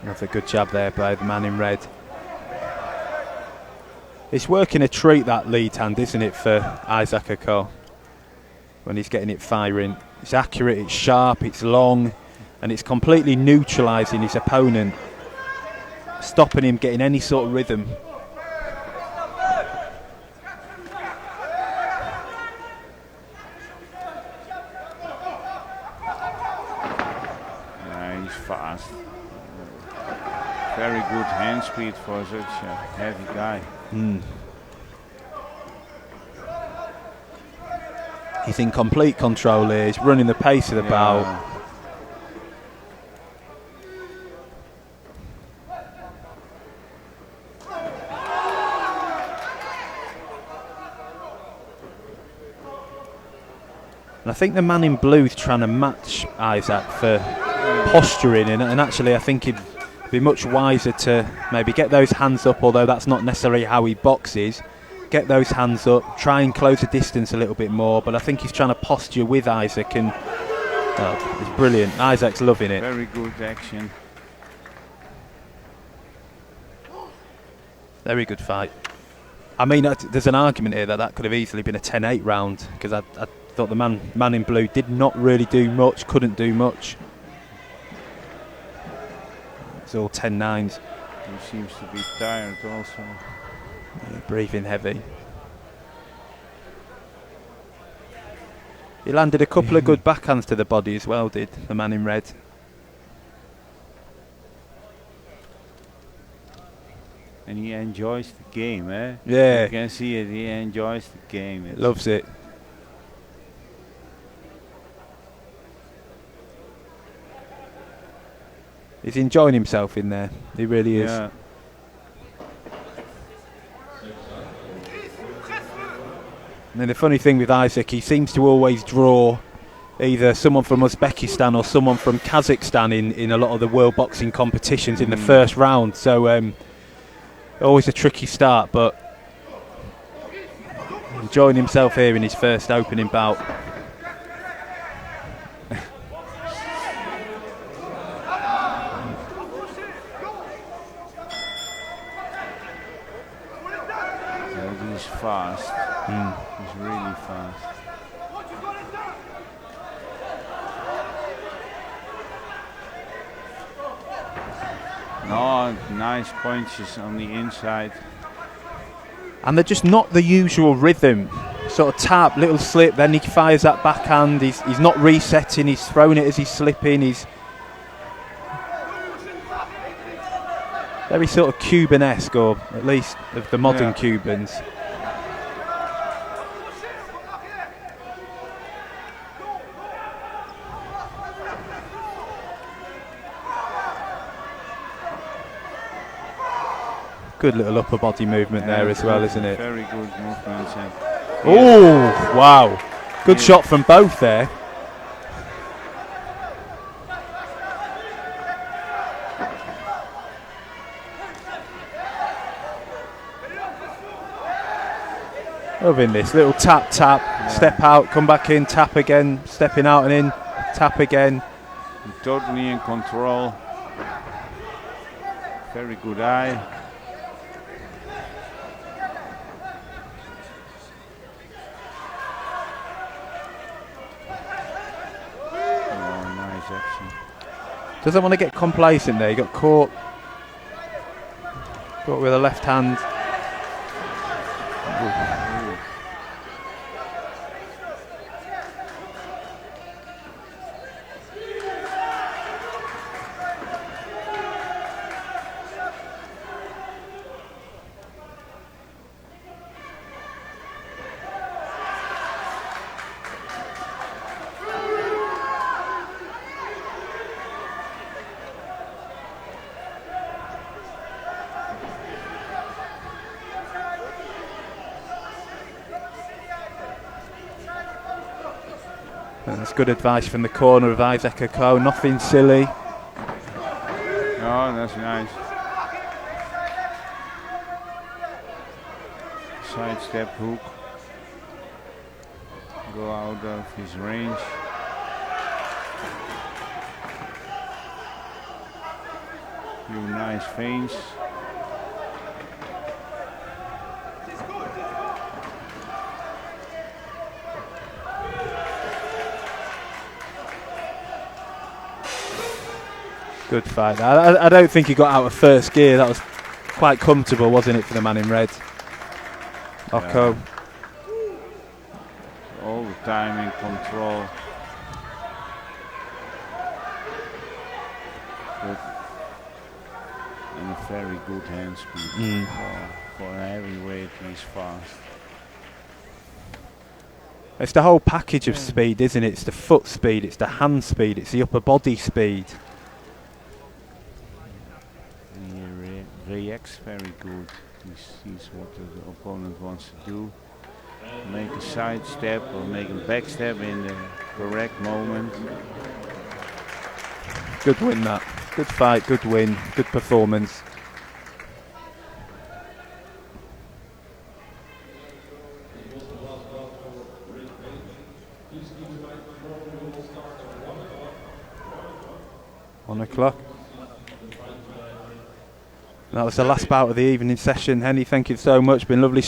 That's a good jab there by the man in red. It's working a treat, that lead hand, isn't it, for Isaac Akol? When he's getting it firing. It's accurate, it's sharp, it's long, and it's completely neutralising his opponent, stopping him getting any sort of rhythm. Yeah, he's fast. Very good hand speed for such a heavy guy. He's in complete control here. He's running the pace of the bout. And I think the man in blue is trying to match Isaac for posturing, and actually I think he'd be much wiser to maybe get those hands up, although that's not necessarily how he boxes. Get those hands up, try and close the distance a little bit more, but I think he's trying to posture with Isaac, and it's brilliant. Isaac's loving it. Very good action. Very good fight. I mean, there's an argument here that could have easily been a 10-8 round, because I thought the man in blue did not really do much, couldn't do much. It's all 10-9s. He seems to be tired also. Yeah, breathing heavy. He landed a couple of good backhands to the body as well, did the man in red. And he enjoys the game, eh? Yeah. You can see it, he enjoys the game. Loves it. He's enjoying himself in there. He really is. Yeah. And then the funny thing with Isaac, he seems to always draw either someone from Uzbekistan or someone from Kazakhstan in a lot of the world boxing competitions in the first round. So always a tricky start, but enjoying himself here in his first opening bout. He's fast. He's really fast. No, nice punches on the inside. And they're just not the usual rhythm. Sort of tap, little slip, then he fires that backhand. He's not resetting, he's throwing it as he's slipping. He's very sort of Cuban-esque, or at least of the modern Cubans. Good little upper body movement there as well, isn't it? Very good movement. Oh, wow. Good shot from both there. Loving this little tap, step out, come back in, tap again, stepping out and in, tap again. Totally in control. Very good eye. Oh, nice action. Doesn't want to get complacent there. He got caught with a left hand. And that's good advice from the corner of Isaac Oko. Nothing silly. Oh, that's nice. Side step hook. Go out of his range. Few nice feints. Good fight. I don't think he got out of first gear. That was quite comfortable, wasn't it, for the man in red? Oko. All the time in control. Good. And a very good hand speed. For a heavyweight, he's fast. It's the whole package of speed, isn't it? It's the foot speed, it's the hand speed, it's the upper body speed. He reacts very good. He sees what the opponent wants to do. Make a side step or make a back step in the correct moment. Good win that. Good fight, good win, good performance. O'clock. That was the last bout of the evening session. Henny, thank you so much. Been lovely.